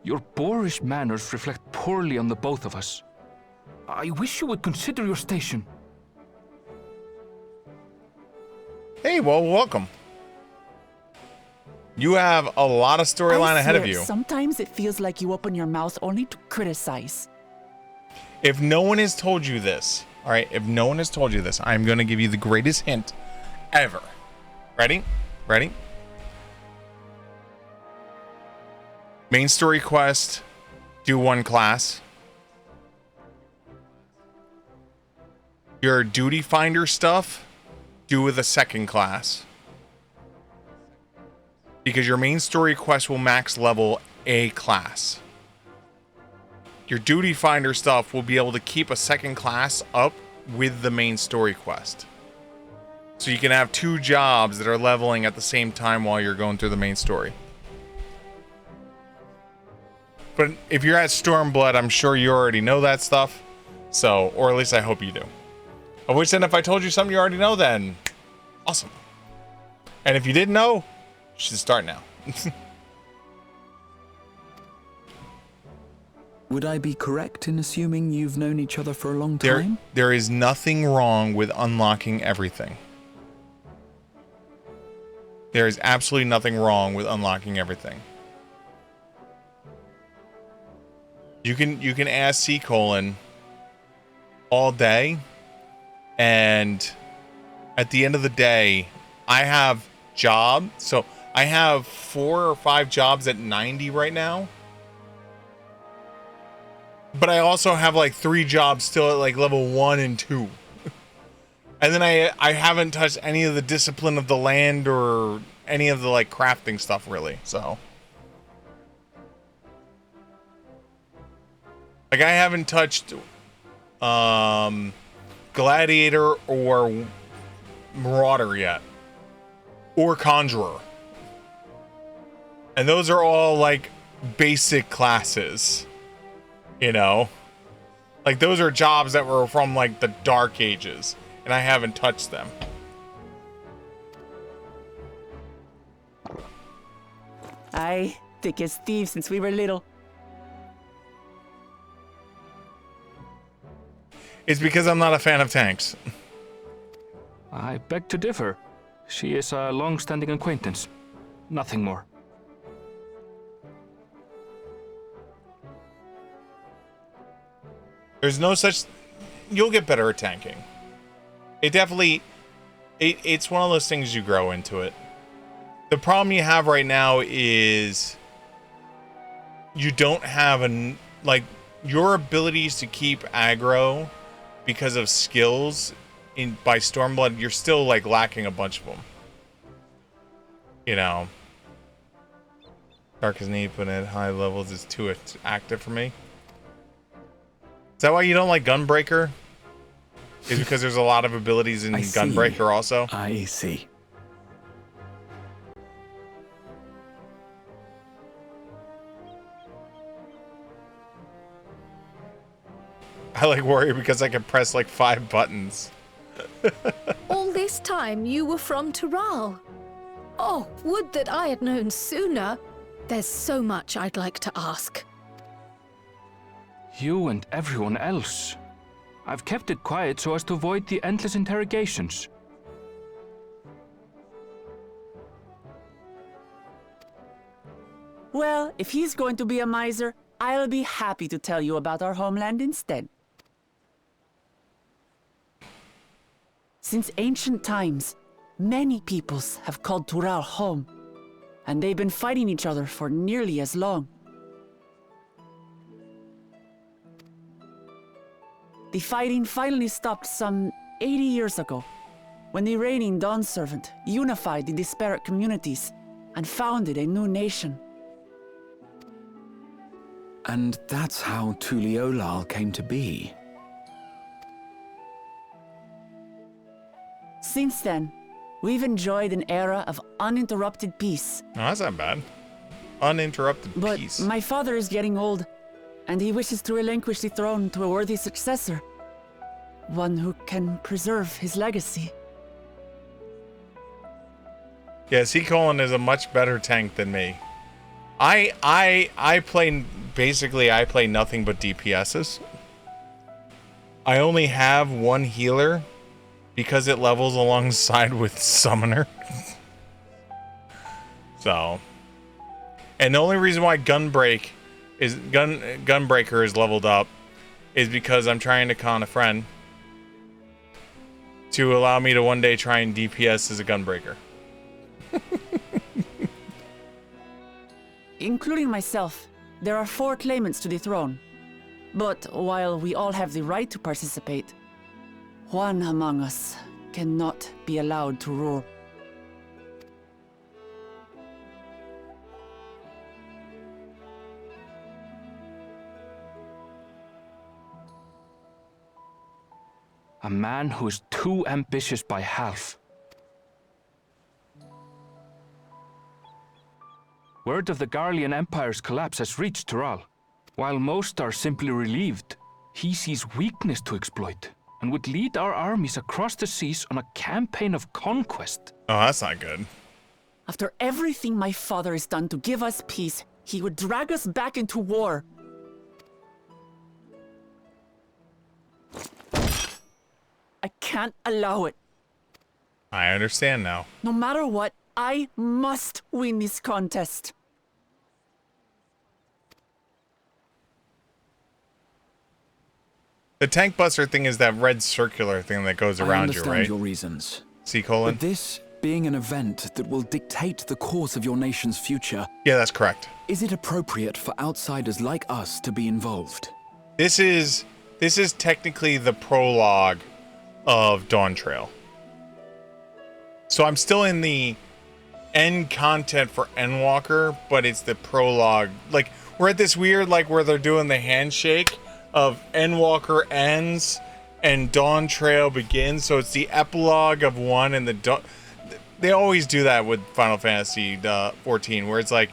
[SPEAKER 20] Your boorish manners reflect poorly on the both of us. I wish you would consider your station.
[SPEAKER 1] Hey, well, welcome. You have a lot of storyline ahead of you.
[SPEAKER 22] Sometimes it feels like you open your mouth only to criticize.
[SPEAKER 1] If no one has told you this, all right, if no one has told you this, I'm going to give you the greatest hint ever. Ready? Ready? Main story quest, do 1 class. Your duty finder stuff, do with a 2nd class. Because your main story quest will max level a class. Your duty finder stuff will be able to keep a 2nd class up with the main story quest. So you can have 2 jobs that are leveling at the same time while you're going through the main story. But if you're at Stormblood, I'm sure you already know that stuff. So, or at least I hope you do. Of which then if I told you something you already know, then awesome. And if you didn't know, you should start now.
[SPEAKER 21] Would I be correct in assuming you've known each other for a long time?
[SPEAKER 1] There is nothing wrong with unlocking everything. There is absolutely nothing wrong with unlocking everything. You can ask C: all day, and at the end of the day, I have jobs. So I have 4 or 5 jobs at 90 right now. But I also have like 3 jobs still at like level 1 and 2. And then I haven't touched any of the discipline of the land or any of the like crafting stuff really. So like I haven't touched Gladiator or Marauder yet. Or Conjurer. And those are all like basic classes. You know? Like those are jobs that were from like the Dark Ages. And I haven't touched them.
[SPEAKER 22] Aye, thick as thieves since we were little.
[SPEAKER 1] It's because I'm not a fan of tanks.
[SPEAKER 20] I beg to differ. She is a long-standing acquaintance. Nothing more.
[SPEAKER 1] There's no such... You'll get better at tanking. It definitely... It's one of those things you grow into it. The problem you have right now is... You don't have an... Like, your abilities to keep aggro because of skills by Stormblood, you're still, like, lacking a bunch of them. You know. Dark as Neat, but at high levels is too active for me. Is that why you don't like Gunbreaker? Is because there's a lot of abilities in Gunbreaker also?
[SPEAKER 21] I see.
[SPEAKER 1] I like Warrior because I can press like 5 buttons.
[SPEAKER 10] All this time you were from Tural. Oh, would that I had known sooner. There's so much I'd like to ask.
[SPEAKER 20] You and everyone else. I've kept it quiet so as to avoid the endless interrogations.
[SPEAKER 22] Well, if he's going to be a miser, I'll be happy to tell you about our homeland instead. Since ancient times, many peoples have called Tural home, and they've been fighting each other for nearly as long. The fighting finally stopped some 80 years ago, when the reigning Dawn Servant unified the disparate communities and founded a new nation.
[SPEAKER 21] And that's how Tuliolal came to be.
[SPEAKER 22] Since then, we've enjoyed an era of uninterrupted peace.
[SPEAKER 1] No, that's not bad. Uninterrupted peace.
[SPEAKER 22] But my father is getting old, and he wishes to relinquish the throne to a worthy successor. One who can preserve his legacy.
[SPEAKER 1] Yeah, C: is a much better tank than me. I play, basically I play nothing but DPSs. I only have 1 healer, because it levels alongside with Summoner. So, and the only reason why Gunbreaker is leveled up is because I'm trying to con a friend to allow me to one day try and DPS as a Gunbreaker.
[SPEAKER 22] Including myself, there are 4 claimants to the throne. But while we all have the right to participate, one among us cannot be allowed to rule.
[SPEAKER 20] A man who is too ambitious by half. Word of the Garlean Empire's collapse has reached Tural. While most are simply relieved, he sees weakness to exploit and would lead our armies across the seas on a campaign of conquest.
[SPEAKER 1] Oh, that's not good.
[SPEAKER 22] After everything my father has done to give us peace, he would drag us back into war. I can't allow it.
[SPEAKER 1] I understand now.
[SPEAKER 22] No matter what, I must win this contest.
[SPEAKER 1] The tank buster thing is that red circular thing that goes around you, right?
[SPEAKER 21] I understand your reasons.
[SPEAKER 1] C colon?
[SPEAKER 21] But this being an event that will dictate the course of your nation's future.
[SPEAKER 1] Yeah, that's correct.
[SPEAKER 21] Is it appropriate for outsiders like us to be involved?
[SPEAKER 1] This is technically the prologue of Dawn Trail. So I'm still in the end content for Endwalker, but it's the prologue. Like, we're at this weird, like, where they're doing the handshake of Endwalker ends and Dawn Trail begins. So it's the epilogue of one and the they always do that with Final Fantasy 14, where it's like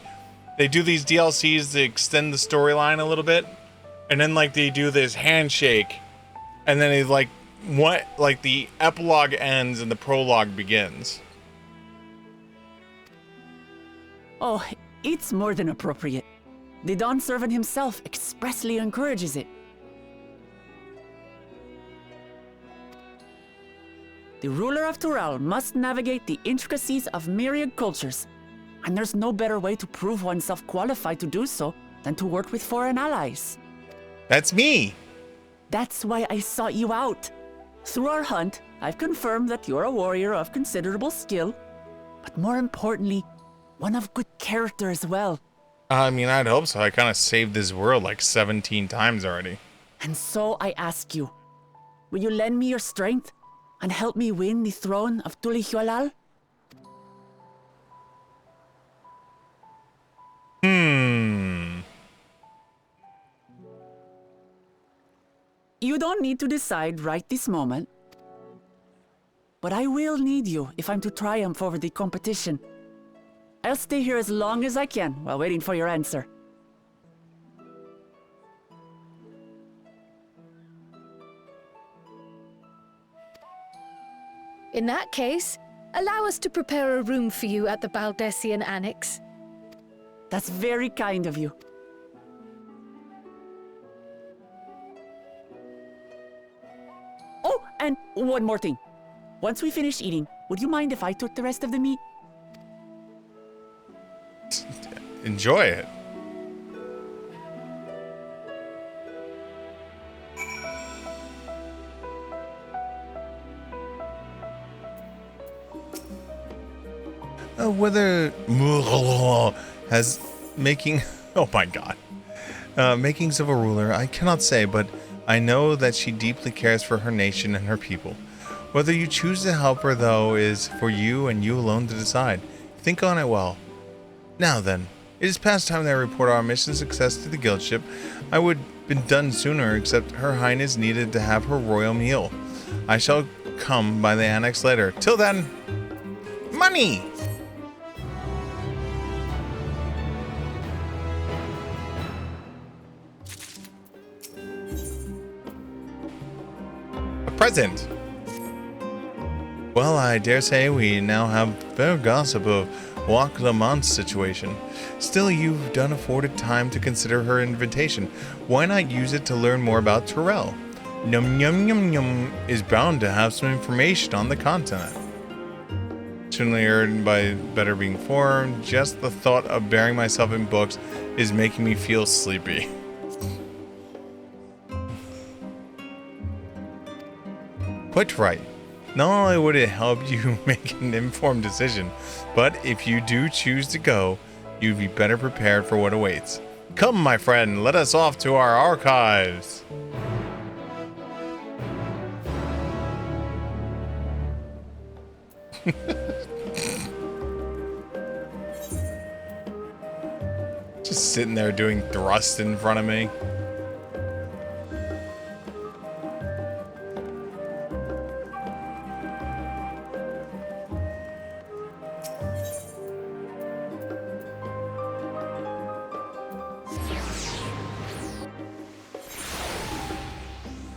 [SPEAKER 1] they do these DLCs to extend the storyline a little bit, and then like they do this handshake, and then they like the epilogue ends and the prologue begins.
[SPEAKER 22] Oh, it's more than appropriate. The Dawn Servant himself expressly encourages it. The ruler of Tural must navigate the intricacies of myriad cultures, and there's no better way to prove oneself qualified to do so than to work with foreign allies.
[SPEAKER 1] That's me!
[SPEAKER 22] That's why I sought you out. Through our hunt, I've confirmed that you're a warrior of considerable skill, but more importantly, one of good character as well.
[SPEAKER 1] I mean, I'd hope so. I kind of saved this world like 17 times already.
[SPEAKER 22] And so I ask you, will you lend me your strength and help me win the throne of Tulihualal? You don't need to decide right this moment. But I will need you if I'm to triumph over the competition. I'll stay here as long as I can while waiting for your answer.
[SPEAKER 10] In that case, allow us to prepare a room for you at the Baldessian Annex.
[SPEAKER 22] That's very kind of you. Oh, and one more thing. Once we finish eating, would you mind if I took the rest of the meat?
[SPEAKER 1] Enjoy it.
[SPEAKER 3] Whether has making oh my god makings of a ruler, I cannot say, but I know that she deeply cares for her nation and her people. Whether you choose to help her, though, is for you and you alone to decide. Think on it well. Now then, it is past time that I report our mission success to the guild ship. I would have been done sooner, except Her Highness needed to have her royal meal. I shall come by the annex later. Till then, money!
[SPEAKER 1] Present.
[SPEAKER 3] Well, I dare say we now have fair gossip of Wak Lamont's situation. Still, you've done afforded time to consider her invitation. Why not use it to learn more about Terrell? Num Num Num Num is bound to have some information on the continent. Certainly earned by better being formed, just the thought of burying myself in books is making me feel sleepy. Quite right. Not only would it help you make an informed decision, but if you do choose to go, you'd be better prepared for what awaits. Come, my friend, let us off to our archives. Just sitting there doing thrust in front of me.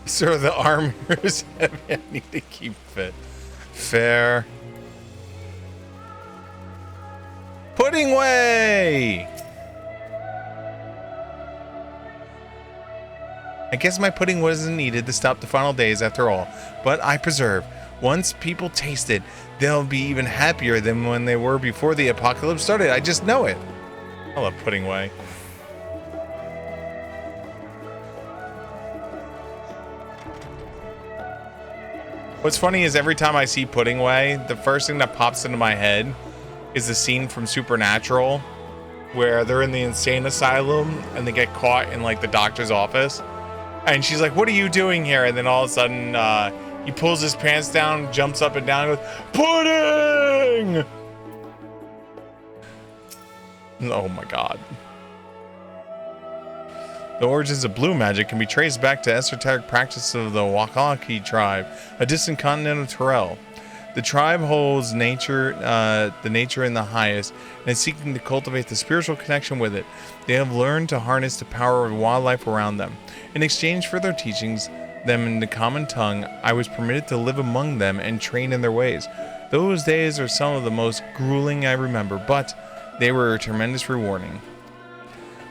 [SPEAKER 3] Sir, the armor is heavy. I need to keep fit. Fair. Pudding way! I guess my pudding wasn't needed to stop the final days after all, but I preserve. Once people taste it, they'll be even happier than when they were before the apocalypse started. I just know it. I love pudding way. What's funny is every time I see Pudding Way, the first thing that pops into my head is the scene from Supernatural where they're in the insane asylum and they get caught in like the doctor's office. And she's like, "What are you doing here?" And then all of a sudden, he pulls his pants down, jumps up and down, and goes, "Pudding!" Oh my god. The origins of blue magic can be traced back to esoteric practice of the Wakaki tribe, a distant continent of Terrell. The tribe holds the nature in the highest and is seeking to cultivate the spiritual connection with it. They have learned to harness the power of wildlife around them. In exchange for their teachings them in the common tongue, I was permitted to live among them and train in their ways. Those days are some of the most grueling I remember, but they were tremendously rewarding.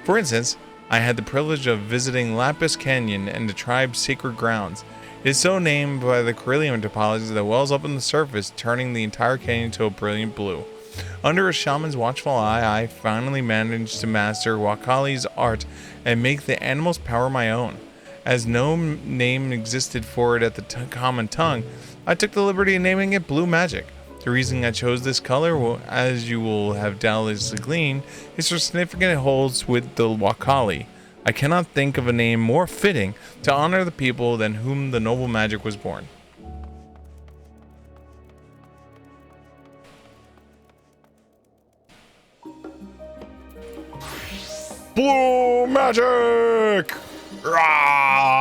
[SPEAKER 3] For instance, I had the privilege of visiting Lapis Canyon and the tribe's sacred grounds. It is so named by the Corellium topology that wells up on the surface, turning the entire canyon to a brilliant blue. Under a shaman's watchful eye, I finally managed to master Wakali's art and make the animal's power my own. As no name existed for it at the common tongue, I took the liberty of naming it Blue Magic. The reason I chose this color, as you will have doubtlessly gleaned, is for significance it holds with the Wakali. I cannot think of a name more fitting to honor the people than whom the noble magic was born. Blue Magic! Rah!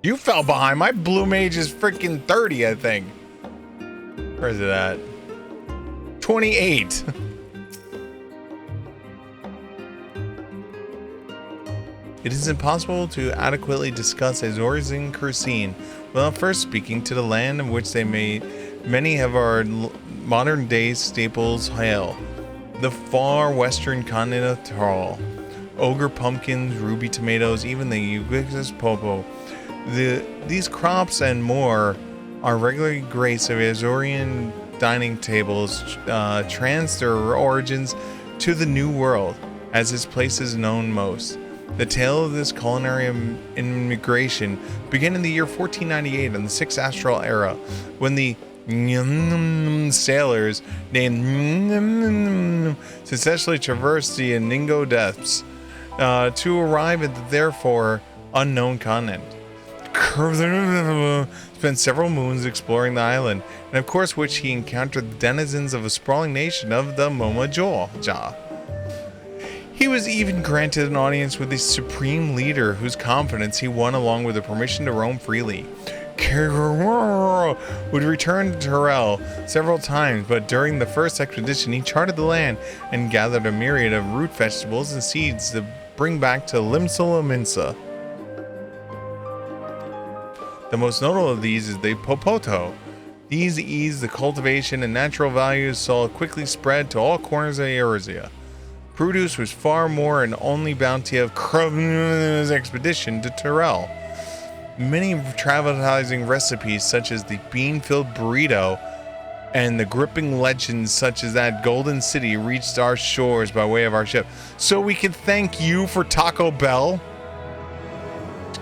[SPEAKER 3] You fell behind. My blue mage is freaking 30, I think. Where is it at? 28. It is impossible to adequately discuss Azorian cuisine without first speaking to the land of which many of our modern day staples hail. The far western continent of Terral. Ogre pumpkins, ruby tomatoes, even the ubiquitous popo. These crops and more are regularly grace of Azorian dining tables, trans their origins to the New World, as this place is known most. The tale of this culinary immigration began in the year 1498 in the 6th Astral Era, when the sailors named successfully traversed the Iningo depths to arrive at the therefore unknown continent. Spent several moons exploring the island, and of course which he encountered the denizens of a sprawling nation of the Momajoja. He was even granted an audience with the supreme leader, whose confidence he won along with the permission to roam freely. Would return to Terrell several times, but during the first expedition he charted the land and gathered a myriad of root vegetables and seeds to bring back to Limsa. The The most notable of these is the Popoto. These ease the cultivation and natural values saw quickly spread to all corners of Eorzea. Produce was far more an only bounty of Krum's expedition to Tyrell. Many travelizing recipes such as the bean-filled burrito and the gripping legends such as that Golden City reached our shores by way of our ship. So we can thank you for Taco Bell?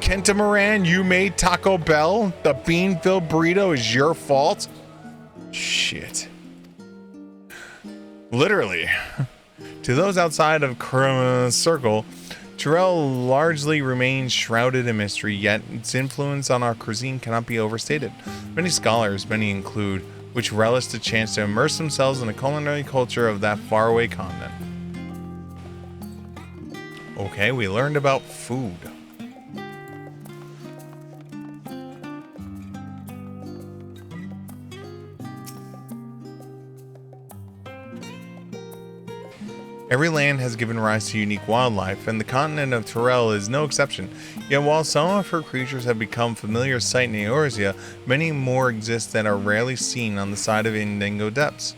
[SPEAKER 3] Kenta Moran, you made Taco Bell? The bean-filled burrito is your fault? Shit. Literally. To those outside of Kruma's circle, Tyrell largely remains shrouded in mystery, yet its influence on our cuisine cannot be overstated. Many scholars, many include, which relish the chance to immerse themselves in the culinary culture of that faraway continent. Okay, we learned about food. Every land has given rise to unique wildlife, and the continent of Tyrell is no exception. Yet while some of her creatures have become familiar sight in Eorzea, many more exist that are rarely seen on the side of Indigo Depths.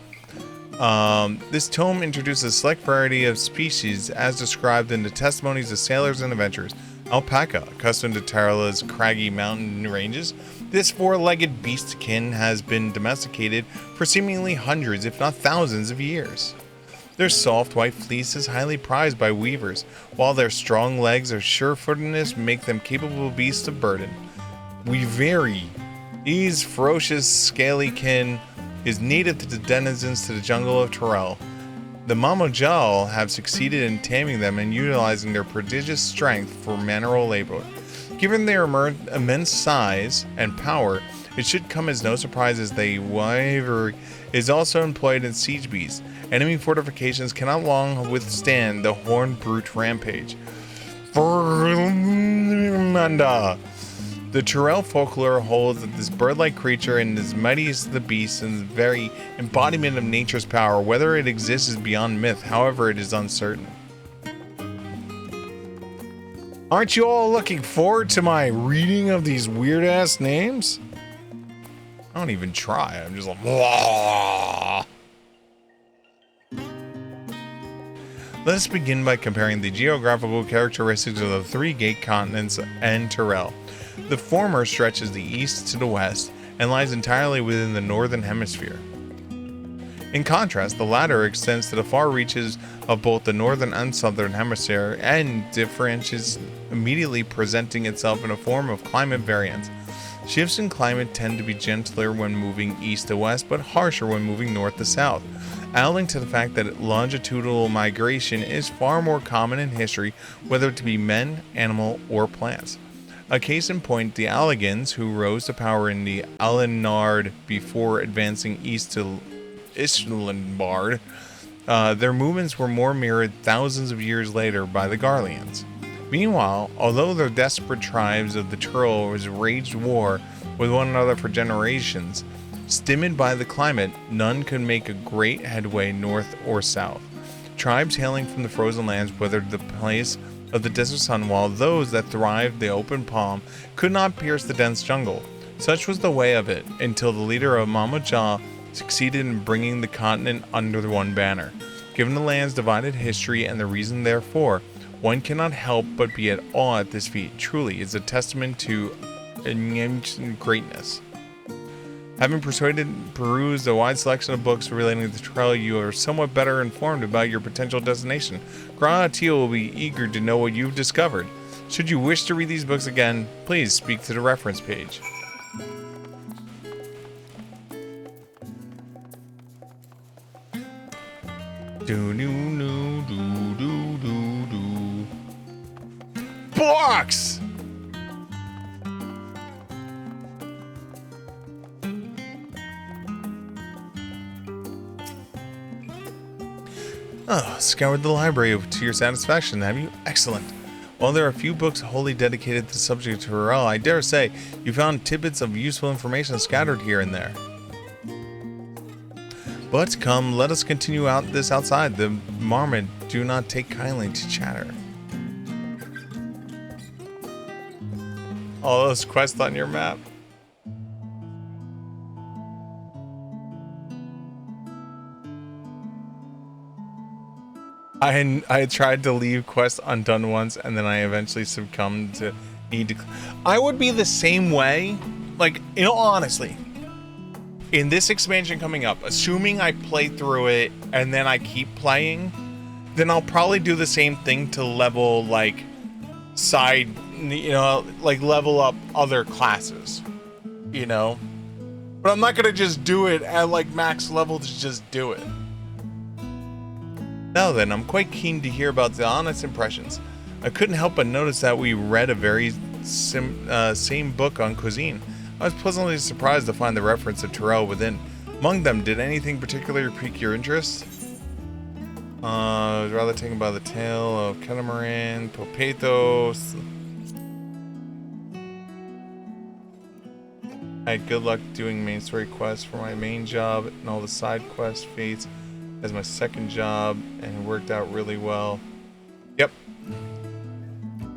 [SPEAKER 3] This tome introduces a select variety of species as described in the testimonies of sailors and adventurers. Alpaca, accustomed to Tyrella's craggy mountain ranges, this four-legged beastkin has been domesticated for seemingly hundreds, if not thousands, of years. Their soft white fleece is highly prized by weavers, while their strong legs or sure-footedness make them capable beasts of burden. We vary. These ferocious scaly kin is native to the denizens to the jungle of Tyrell. The Mamojal have succeeded in taming them and utilizing their prodigious strength for manual labor. Given their immense size and power, it should come as no surprise as the wyvern is also employed in siege beasts. Enemy fortifications cannot long withstand the horned brute rampage. Fernanda. The Tyrell folklore holds that this bird-like creature is as mighty as the beast and the very embodiment of nature's power. Whether it exists is beyond myth, however it is uncertain. Aren't you all looking forward to my reading of these weird-ass names? I don't even try, I'm just like, blah. Let us begin by comparing the geographical characteristics of the three Gate continents and Tyrell. The former stretches the east to the west and lies entirely within the northern hemisphere. In contrast, the latter extends to the far reaches of both the northern and southern hemisphere and differentiates immediately presenting itself in a form of climate variance. Shifts in climate tend to be gentler when moving east to west, but harsher when moving north to south, adding to the fact that longitudinal migration is far more common in history, whether it be men, animal, or plants. A case in point, the Allegans, who rose to power in the Alenard before advancing east to Islandbard, their movements were more mirrored thousands of years later by the Garleans. Meanwhile, although the desperate tribes of the Tyrell was waged war with one another for generations, stymied by the climate, none could make a great headway north or south. Tribes hailing from the frozen lands weathered the place of the desert sun, while those that thrived the open palm could not pierce the dense jungle. Such was the way of it, until the leader of Mamojal succeeded in bringing the continent under one banner. Given the land's divided history and the reason therefore, one cannot help but be at awe at this feat. Truly, it's a testament to ancient greatness. Having perused a wide selection of books relating to the Tyrell, you are somewhat better informed about your potential destination. Granatiel will be eager to know what you've discovered. Should you wish to read these books again, please speak to the reference page. Box! Oh, scoured the library to your satisfaction, have you? Excellent. While there are a few books wholly dedicated to the subject of Tyrell, I dare say you found tidbits of useful information scattered here and there. But come, let us continue this outside. The marmot do not take kindly to chatter. All those quests on your map.
[SPEAKER 1] I tried to leave quests undone once, and then I eventually succumbed to need to. I would be the same way. Like, you know, honestly, in this expansion coming up, assuming I play through it and then I keep playing, then I'll probably do the same thing to level, like, side, you know, like level up other classes, you know? But I'm not gonna just do it at like max level to just do it. Now then, I'm quite keen to hear about the honest impressions. I couldn't help but notice that we read a very same book on cuisine. I was pleasantly surprised to find the reference to Tyrell within. Among them, did anything particularly pique your interest? I was rather taken by the tale of Catamaran, Popatos. I had good luck doing main story quests for my main job and all the side quest feats as my second job, and it worked out really well. Yep.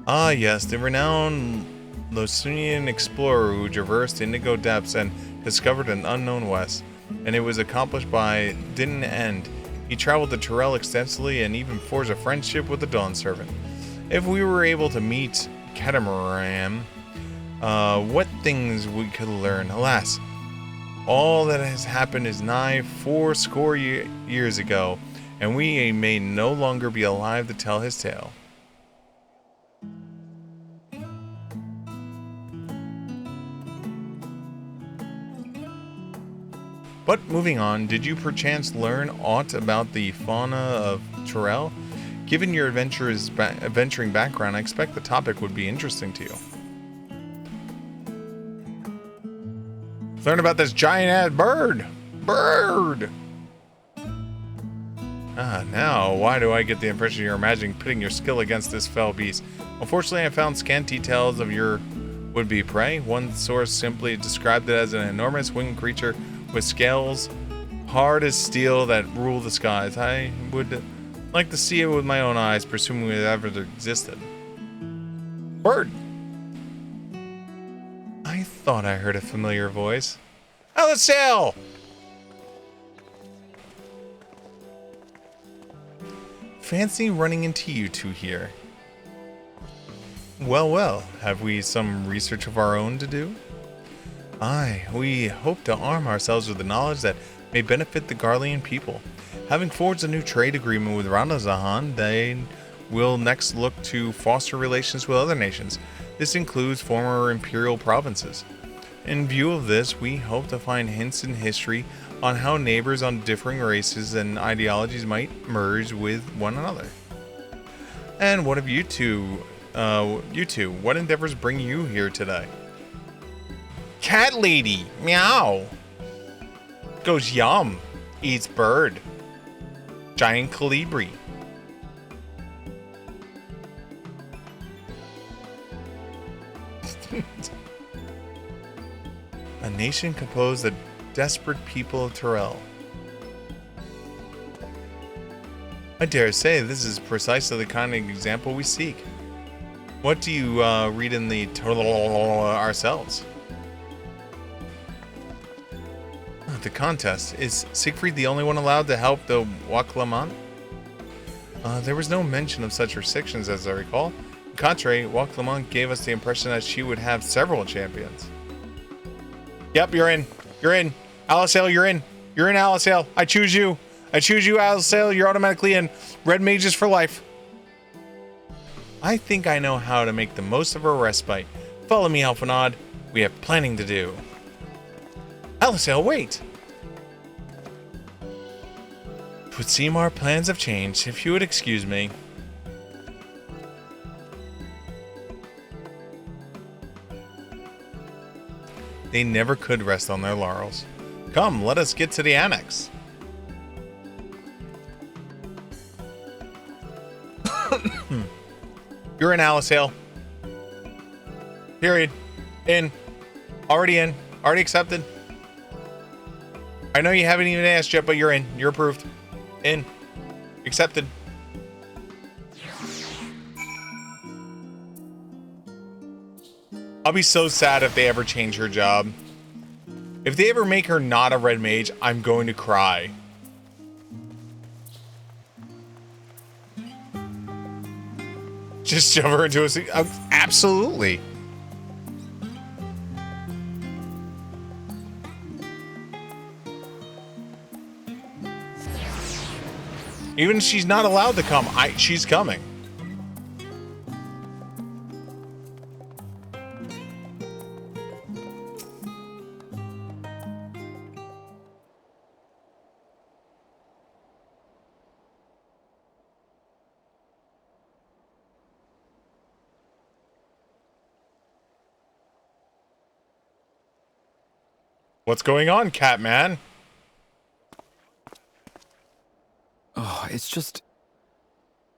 [SPEAKER 1] Ah yes, the renowned Losunian explorer who traversed Indigo Depths and discovered an unknown west, and it was accomplished by didn't end. He traveled to Tyrell extensively and even forged a friendship with the Dawn Servant. If we were able to meet Catamaran, what things we could learn. Alas, all that has happened is nigh 80 years ago, and we may no longer be alive to tell his tale. But moving on, did you perchance learn aught about the fauna of Tyrell? Given your adventuring background, I expect the topic would be interesting to you. Learn about this giant-ass bird! Bird! Ah, now, why do I get the impression you're imagining pitting your skill against this fell beast? Unfortunately, I found scant details of your would-be prey. One source simply described it as an enormous winged creature with scales hard as steel that rule the skies. I would like to see it with my own eyes, presuming it ever existed. Bird! I thought I heard a familiar voice. Alicel! Fancy running into you two here. Well, well, have we some research of our own to do? Aye, we hope to arm ourselves with the knowledge that may benefit the Garlean people. Having forged a new trade agreement with Ranazahan, they will next look to foster relations with other nations. This includes former imperial provinces. In view of this, we hope to find hints in history on how neighbors on differing races and ideologies might merge with one another. And what of you two, what endeavors bring you here today? Cat lady, meow. Goes yum, eats bird. Giant colibri. A nation composed of desperate people of Tyrell. I dare say this is precisely the kind of example we seek. What do you read in the ourselves? The contest. Is Siegfried the only one allowed to help the Waclamant? There was no mention of such restrictions as I recall. On the contrary, Waclamant gave us the impression that she would have several champions. Yep, you're in. You're in. Alicel, you're in. You're in, Alicel. I choose you. I choose you, Alicel. You're automatically in. Red mages for life. I think I know how to make the most of our respite. Follow me, Alphanod. We have planning to do. Alicel, wait! It would seem our plans have changed, if you would excuse me. They never could rest on their laurels. Come, let us get to the annex. You're in, Alicel. Period. In. Already in. Already accepted. I know you haven't even asked yet, but you're in. You're approved. In. Accepted. I'll be so sad if they ever change her job. If they ever make her not a red mage, I'm going to cry. Just shove her into a seat. Absolutely. Even if she's not allowed to come, she's coming. What's going on, Catman?
[SPEAKER 21] Oh, it's just...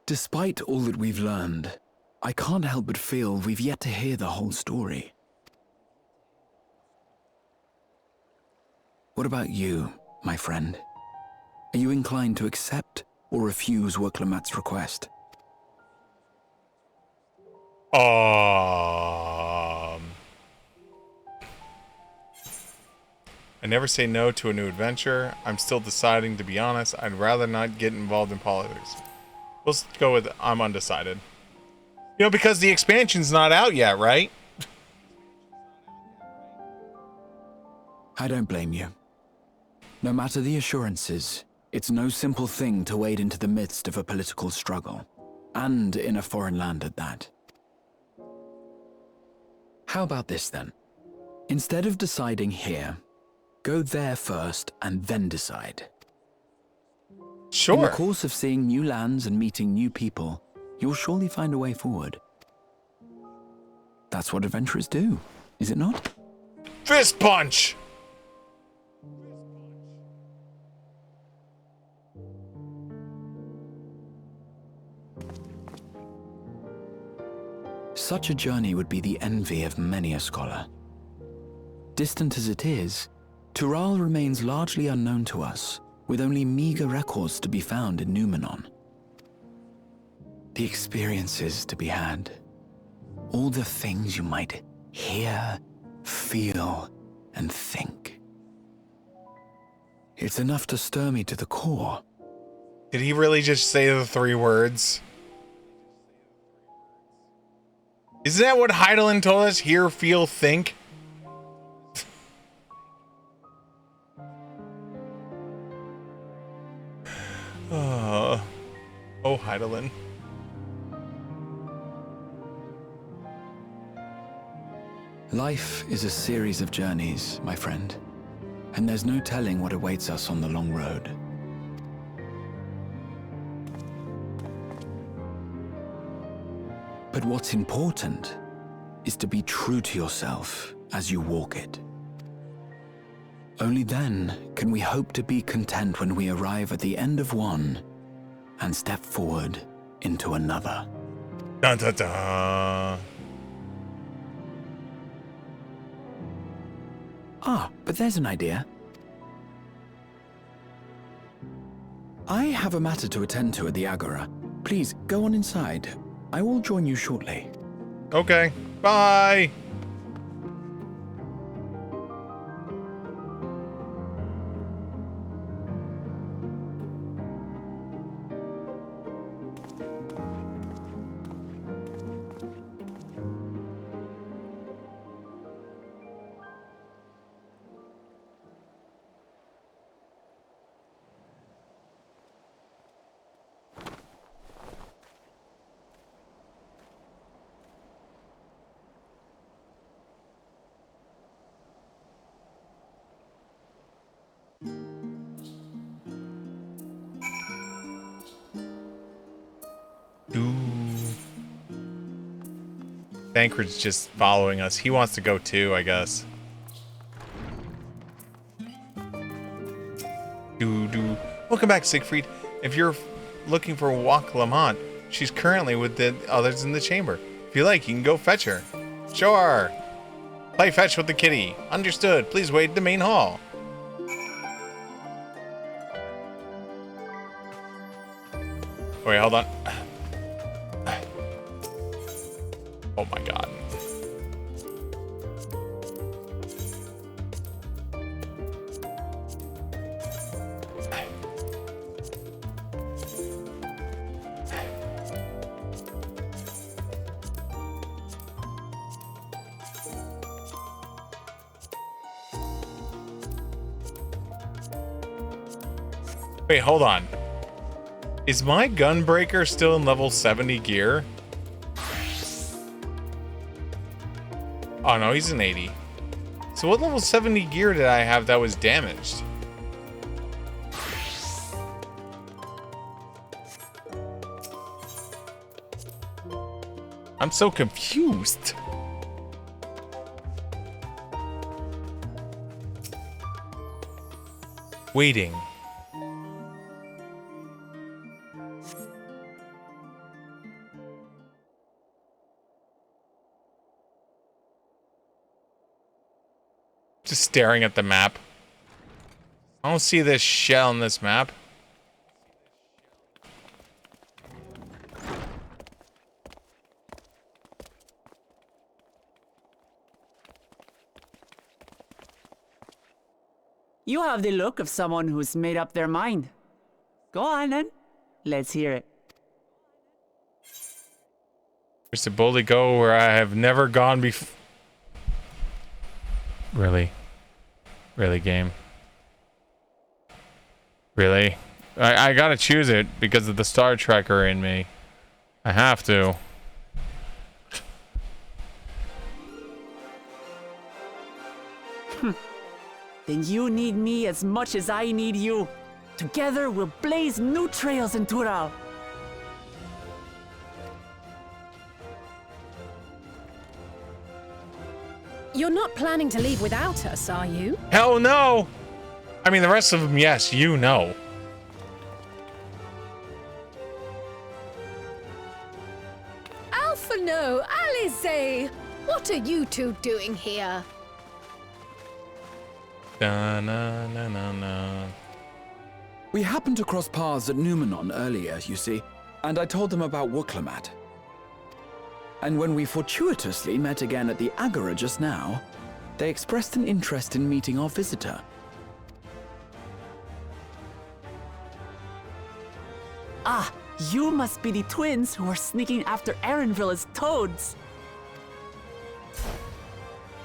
[SPEAKER 21] Despite all that we've learned, I can't help but feel we've yet to hear the whole story. What about you, my friend? Are you inclined to accept or refuse Worklamat's request?
[SPEAKER 1] I never say no to a new adventure. I'm still deciding, to be honest. I'd rather not get involved in politics. Let's go with I'm undecided. You know, because the expansion's not out yet, right?
[SPEAKER 21] I don't blame you. No matter the assurances, it's no simple thing to wade into the midst of a political struggle, and in a foreign land at that. How about this then? Instead of deciding here, go there first and then decide.
[SPEAKER 1] Sure.
[SPEAKER 21] In the course of seeing new lands and meeting new people, you'll surely find a way forward. That's what adventurers do, is it not?
[SPEAKER 1] Fist punch!
[SPEAKER 21] Such a journey would be the envy of many a scholar. Distant as it is, Tural remains largely unknown to us, with only meager records to be found in Numenon. The experiences to be had, all the things you might hear, feel, and think. It's enough to stir me to the core.
[SPEAKER 1] Did he really just say the 3 words? Isn't that what Heidelin told us? Hear, feel, think? Oh, Heidelin.
[SPEAKER 21] Life is a series of journeys, my friend, and there's no telling what awaits us on the long road. But what's important is to be true to yourself as you walk it. Only then can we hope to be content when we arrive at the end of one and step forward into another.
[SPEAKER 1] Dun, dun, dun.
[SPEAKER 21] Ah, but there's an idea. I have a matter to attend to at the Agora. Please, go on inside. I will join you shortly.
[SPEAKER 1] Okay, bye! Bankard's just following us. He wants to go too, I guess. Welcome back, Siegfried. If you're looking for Wak Lamont, she's currently with the others in the chamber. If you like, you can go fetch her. Sure. Play fetch with the kitty. Understood. Please wait in the main hall. Wait, hold on. Oh my god. Wait, hold on. Is my Gunbreaker still in level 70 gear? Oh no, he's in 80. So what level 70 gear did I have that was damaged? I'm so confused. Waiting. Just staring at the map. I don't see this shell on this map.
[SPEAKER 22] You have the look of someone who's made up their mind. Go on then. Let's hear it.
[SPEAKER 1] Where's to boldly go where I have never gone before? Really? Really, game? Really? I gotta choose it because of the Star Trekker in me. I have to.
[SPEAKER 22] Then you need me as much as I need you. Together we'll blaze new trails in Tural.
[SPEAKER 17] You're not planning to leave without us, are you?
[SPEAKER 1] Hell no! I mean, the rest of them, yes, you know.
[SPEAKER 10] Alpha no, Alice! What are you two doing here?
[SPEAKER 1] Da, na, na, na, na.
[SPEAKER 2] We happened to cross paths at Numenon earlier, you see, and I told them about Wuklamat. And when we fortuitously met again at the Agora just now, they expressed an interest in meeting our visitor.
[SPEAKER 22] Ah, you must be the twins who are sneaking after Erenville as toads.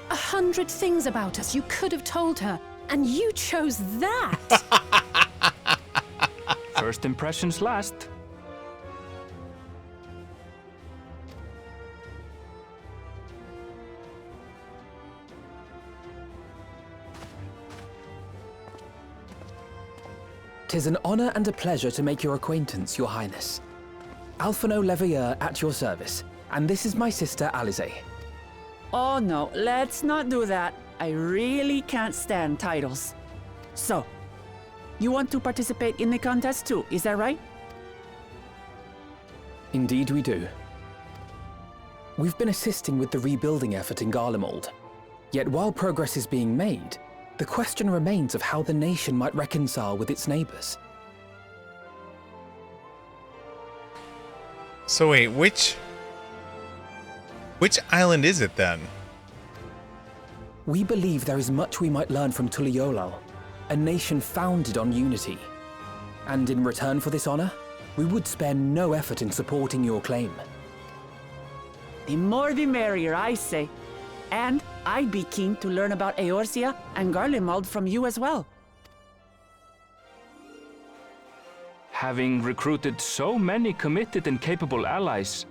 [SPEAKER 17] 100 things about us you could have told her, and you chose that.
[SPEAKER 20] First impressions last.
[SPEAKER 16] Tis an honor and a pleasure to make your acquaintance, Your Highness. Alphino Leveilleur at your service, and this is my sister Alice.
[SPEAKER 22] Oh no, let's not do that. I really can't stand titles. So, you want to participate in the contest too, is that right?
[SPEAKER 16] Indeed we do. We've been assisting with the rebuilding effort in Garlemald. Yet while progress is being made, the question remains of how the nation might reconcile with its neighbors.
[SPEAKER 1] So wait, which island is it then?
[SPEAKER 16] We believe there is much we might learn from Tuliyollal, a nation founded on unity. And in return for this honor, we would spare no effort in supporting your claim.
[SPEAKER 22] The more the merrier, I say. And I'd be keen to learn about Eorzea and Garlemald from you as well.
[SPEAKER 20] Having recruited so many committed and capable allies,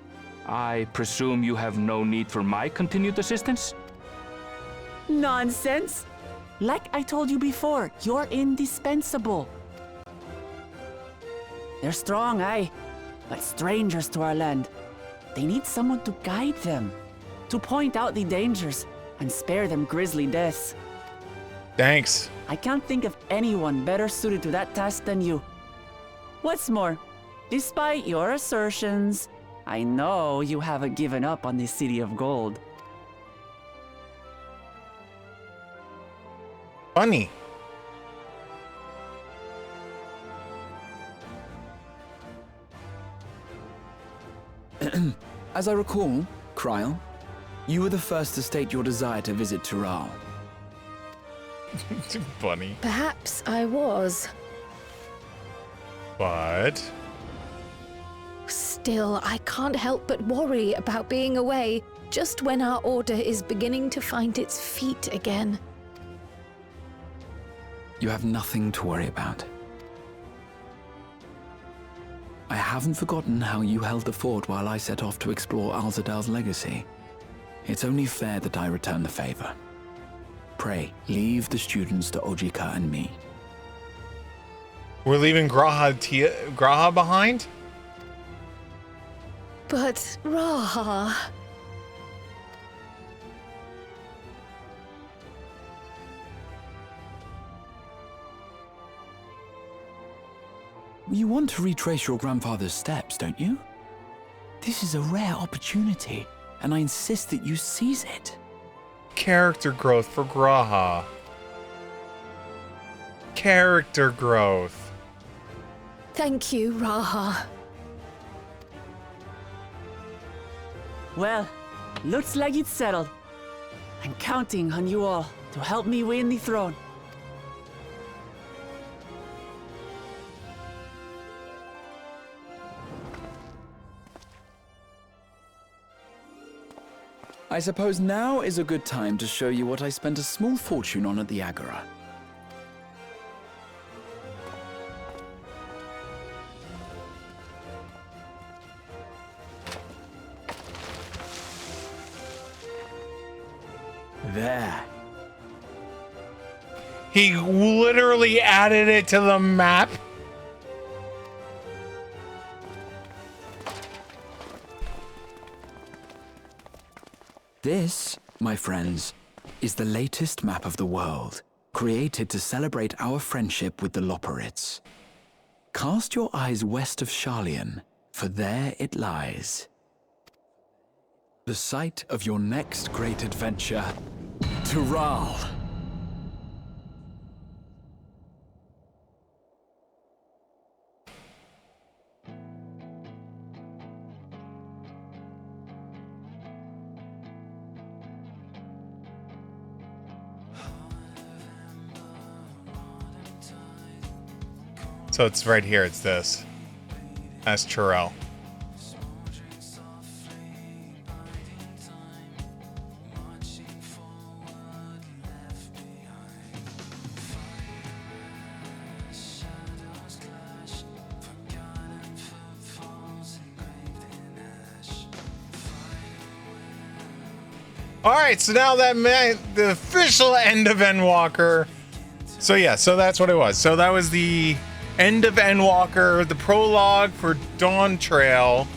[SPEAKER 20] I presume you have no need for my continued assistance?
[SPEAKER 22] Nonsense! Like I told you before, you're indispensable. They're strong, aye, but strangers to our land. They need someone to guide them, to point out the dangers, and spare them grisly deaths.
[SPEAKER 1] Thanks.
[SPEAKER 22] I can't think of anyone better suited to that task than you. What's more, despite your assertions, I know you haven't given up on the City of Gold.
[SPEAKER 1] Funny.
[SPEAKER 2] As I recall, Kryl, you were the first to state your desire to visit Tural.
[SPEAKER 1] Funny.
[SPEAKER 10] Perhaps I was.
[SPEAKER 1] But
[SPEAKER 10] Still, I can't help but worry about being away just when our order is beginning to find its feet again.
[SPEAKER 2] You have nothing to worry about. I haven't forgotten how you held the fort while I set off to explore Alzadal's legacy. It's only fair that I return the favor. Pray, leave the students to Ojika and me.
[SPEAKER 1] We're leaving Graha behind?
[SPEAKER 10] But Raha...
[SPEAKER 2] You want to retrace your grandfather's steps, don't you? This is a rare opportunity, and I insist that you seize it.
[SPEAKER 1] Character growth for Graha. Character growth.
[SPEAKER 10] Thank you, Raha.
[SPEAKER 22] Well, looks like it's settled. I'm counting on you all to help me win the throne.
[SPEAKER 2] I suppose now is a good time to show you what I spent a small fortune on at the Agora. There.
[SPEAKER 1] He literally added it to the map.
[SPEAKER 2] This, my friends, is the latest map of the world, created to celebrate our friendship with the Loporrits. Cast your eyes west of Sharlayan, for there it lies. The site of your next great adventure, Tural.
[SPEAKER 1] So it's right here, it's this. That's Tural. Alright, so now that meant the official end of Endwalker. So yeah, so that's what it was. So that was the end of Endwalker, the prologue for Dawn Trail.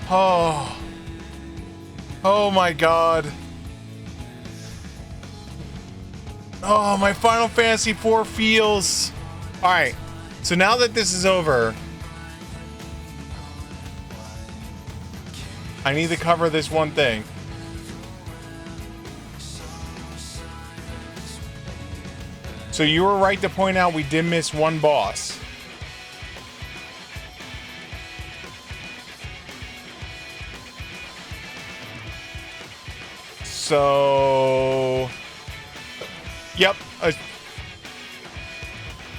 [SPEAKER 1] Oh. Oh my god. Oh, my Final Fantasy IV feels. Alright, so now that this is over, I need to cover this one thing. So you were right to point out we did miss one boss. So... Yep.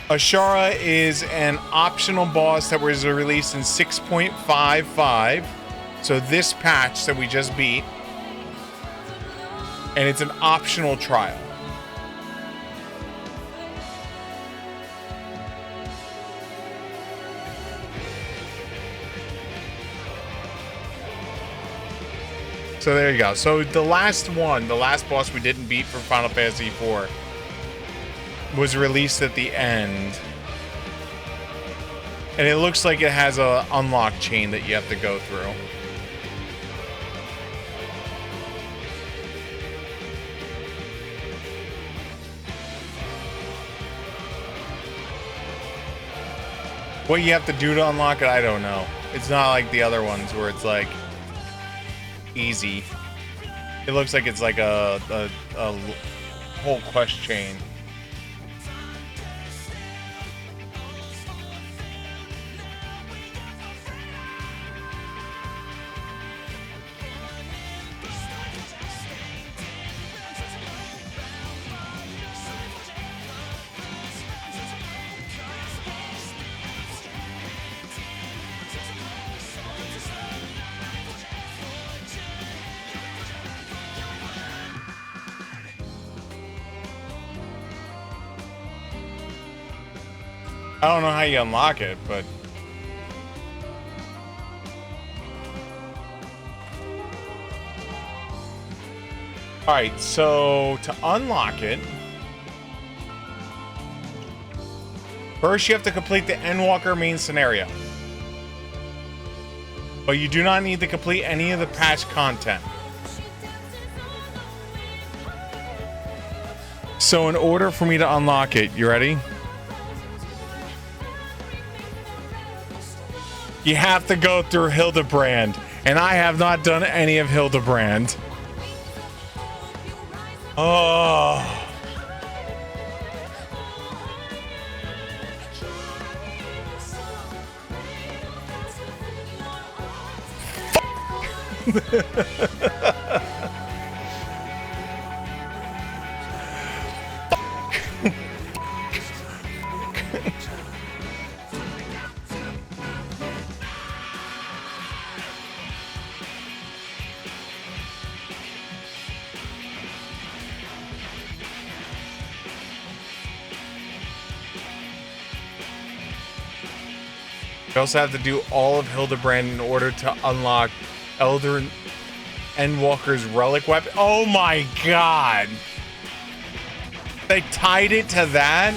[SPEAKER 1] Ashara is an optional boss that was released in 6.55. So this patch that we just beat. And it's an optional trial. So there you go. So the last one, the last boss we didn't beat for Final Fantasy IV was released at the end. And it looks like it has a unlock chain that you have to go through. What you have to do to unlock it, I don't know. It's not like the other ones where it's like easy. It looks like it's like a whole quest chain. I don't know how you unlock it, but... Alright, so to unlock it... First, you have to complete the Endwalker main scenario. But you do not need to complete any of the patch content. So in order for me to unlock it, you ready? You have to go through Hildebrand, and I have not done any of Hildebrand. Oh. You also have to do all of Hildebrand in order to unlock Elder Endwalker's relic weapon. Oh my god! They tied it to that?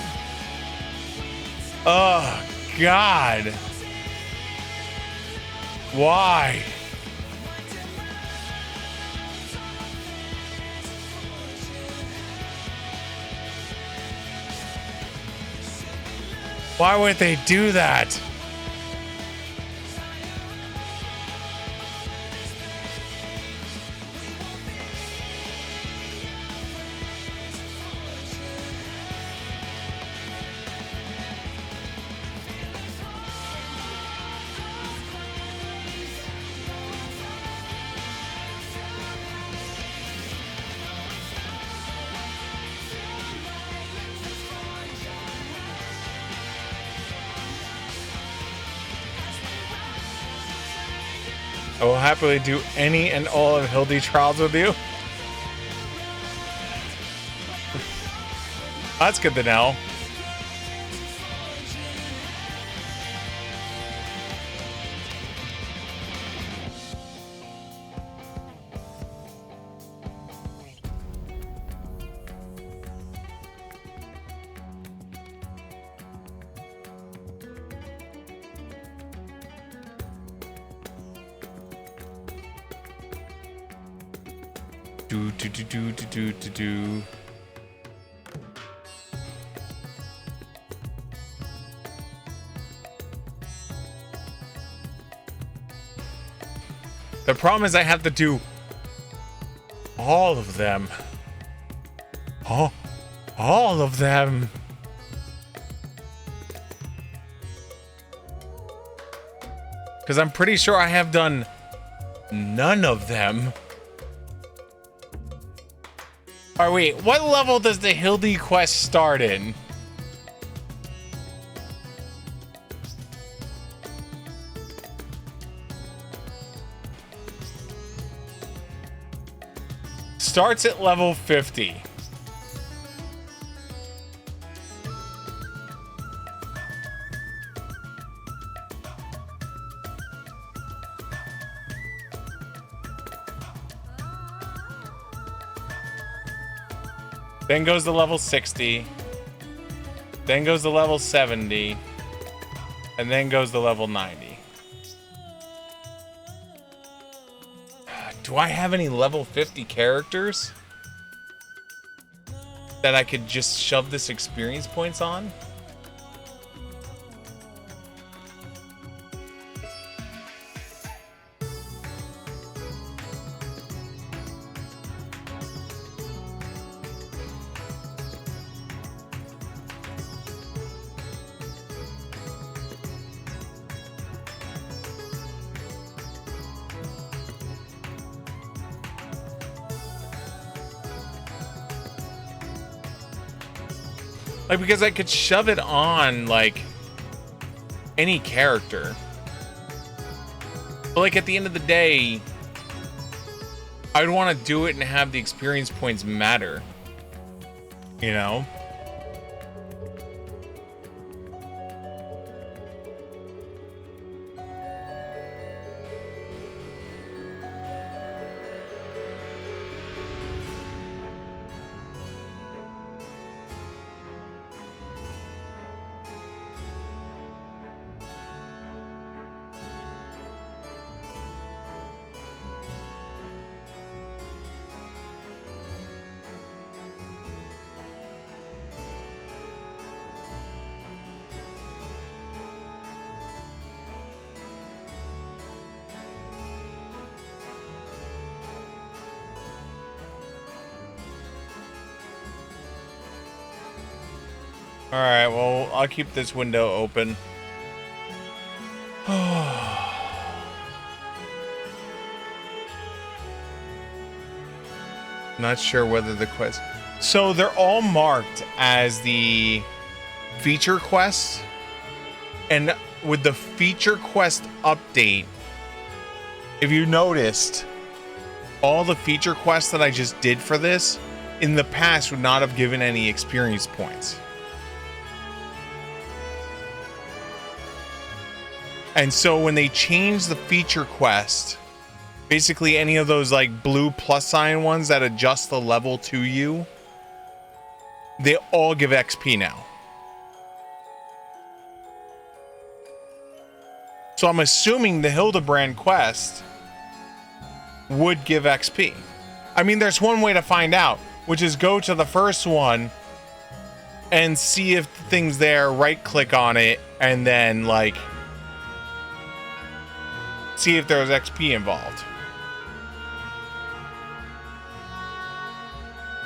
[SPEAKER 1] Oh god. Why? Why would they do that? I will happily do any and all of Hildy trials with you. That's good to know. Do. The problem is I have to do all of them. All of them. Because I'm pretty sure I have done none of them. Alright, wait, what level does the Hildy quest start in? Starts at level 50. Then goes to level 60. Then goes to level 70. And then goes to level 90. Do I have any level 50 characters that I could just shove this experience points on? Like, because I could shove it on, like, any character. But, like, at the end of the day, I'd want to do it and have the experience points matter. You know? Alright, well, I'll keep this window open. Not sure whether the quest... So they're all marked as the feature quests. And with the feature quest update, if you noticed, all the feature quests that I just did for this in the past would not have given any experience points. And so when they changed the feature quest, basically any of those like blue plus sign ones that adjust the level to you, they all give XP now. So I'm assuming the Hildebrand quest would give XP. I mean, there's one way to find out, which is go to the first one and see if the thing's there, right click on it, and then like see if there's XP involved.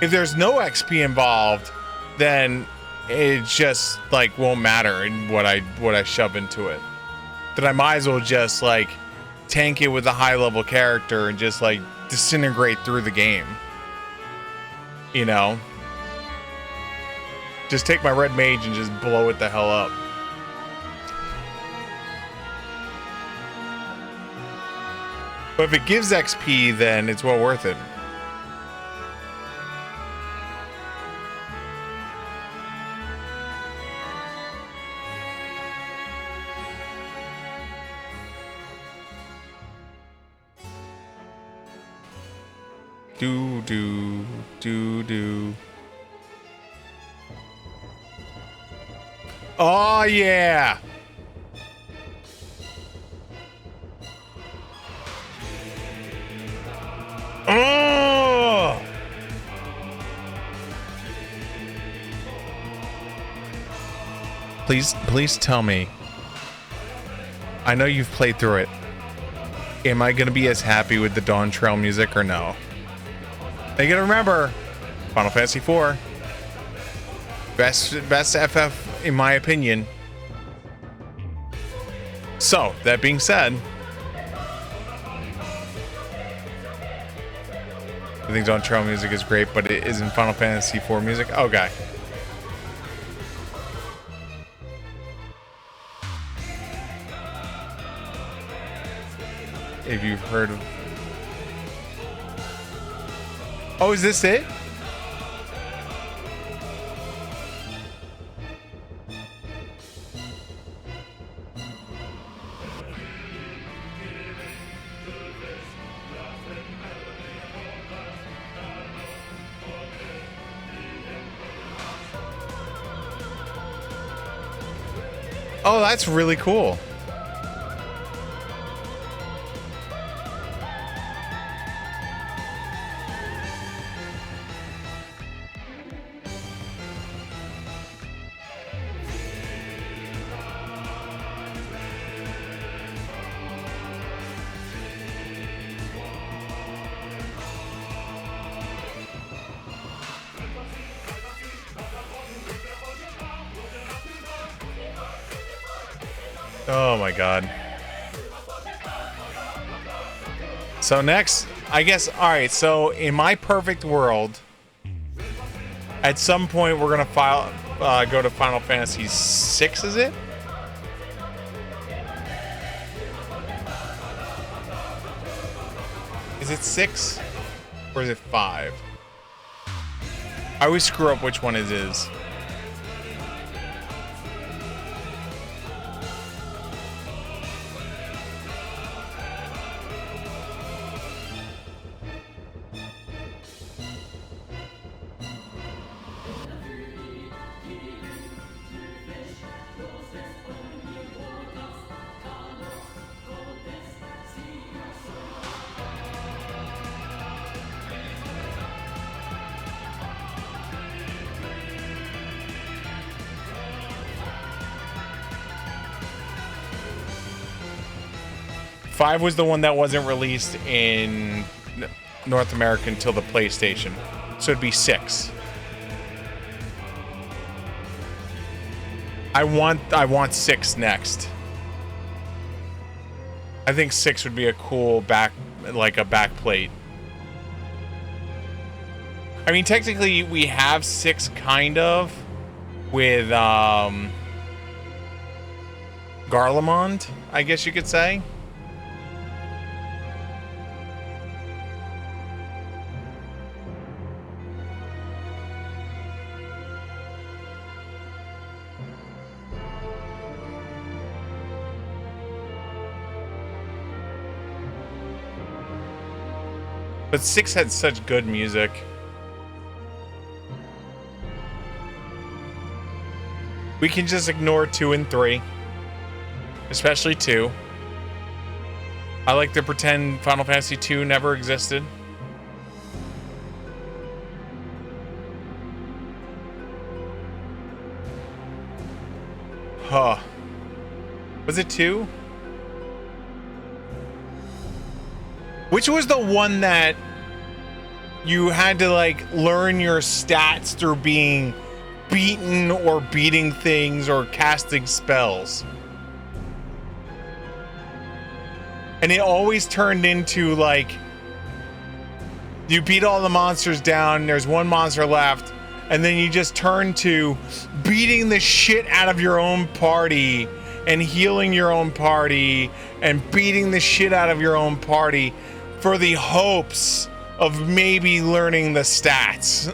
[SPEAKER 1] If there's no XP involved, then it just like won't matter in what I shove into it. Then I might as well just like tank it with a high level character and just like disintegrate through the game. You know? Just take my red mage and just blow it the hell up. But if it gives XP, then it's well worth it. Do. Oh, yeah. Oh! Please tell me. I know you've played through it. Am I going to be as happy with the Dawn Trail music or no? You gotta remember, Final Fantasy IV. Best FF in my opinion. So, that being said, I think Dawn Trail music is great, but it isn't Final Fantasy IV music. Okay. If you've heard of... Oh, is this it? Oh, that's really cool. Oh my god. So next, I guess, alright, so in my perfect world, at some point we're gonna go to Final Fantasy VI, is it? Is it 6? Or is it 5? I always screw up which one it is. Five was the one that wasn't released in North America until the PlayStation. So it'd be 6. I want 6 next. I think 6 would be a cool back plate. I mean, technically we have 6 kind of with Garlemald, I guess you could say. But 6 had such good music. We can just ignore 2 and 3. Especially 2. I like to pretend Final Fantasy 2 never existed. Huh. Was it 2? Which was the one that you had to like learn your stats through being beaten or beating things or casting spells? And it always turned into like you beat all the monsters down, there's one monster left, and then you just turn to beating the shit out of your own party and healing your own party and beating the shit out of your own party for the hopes of maybe learning the stats.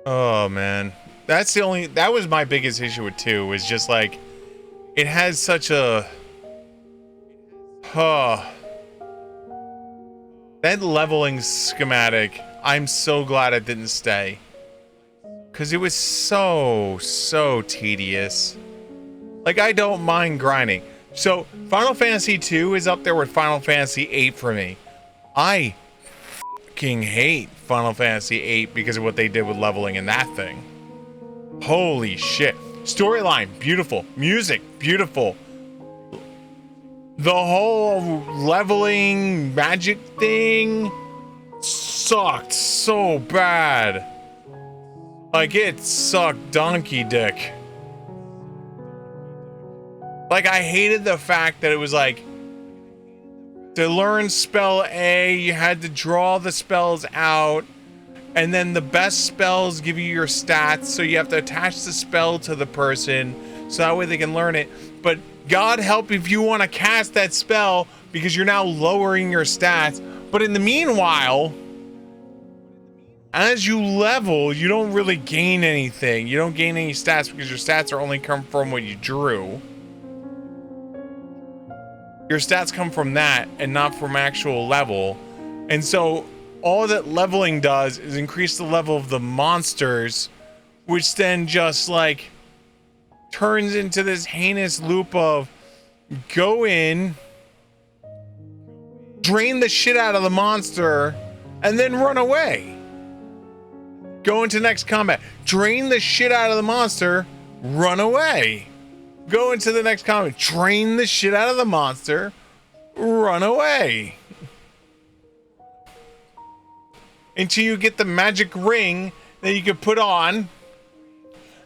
[SPEAKER 1] Oh man, that was my biggest issue with 2, was just like it has such a that leveling schematic. I'm so glad it didn't stay, because it was so tedious. Like, I don't mind grinding. So Final Fantasy 2 is up there with Final Fantasy 8 for me. I fucking hate Final Fantasy 8 because of what they did with leveling in that thing. Holy shit. Storyline, beautiful. Music, beautiful. The whole leveling magic thing sucked so bad. Like, it sucked donkey dick. Like, I hated the fact that it was like, to learn spell A, you had to draw the spells out, and then the best spells give you your stats, so you have to attach the spell to the person, so that way they can learn it. But God help if you want to cast that spell, because you're now lowering your stats. But in the meanwhile, as you level, you don't really gain anything. You don't gain any stats, because your stats are only come from what you drew. Your stats come from that and not from actual level. And so all that leveling does is increase the level of the monsters, which then just like turns into this heinous loop of go in, drain the shit out of the monster, and then run away. Go into next combat, drain the shit out of the monster, run away. Go into the next combat, drain the shit out of the monster, run away. Until you get the magic ring that you can put on,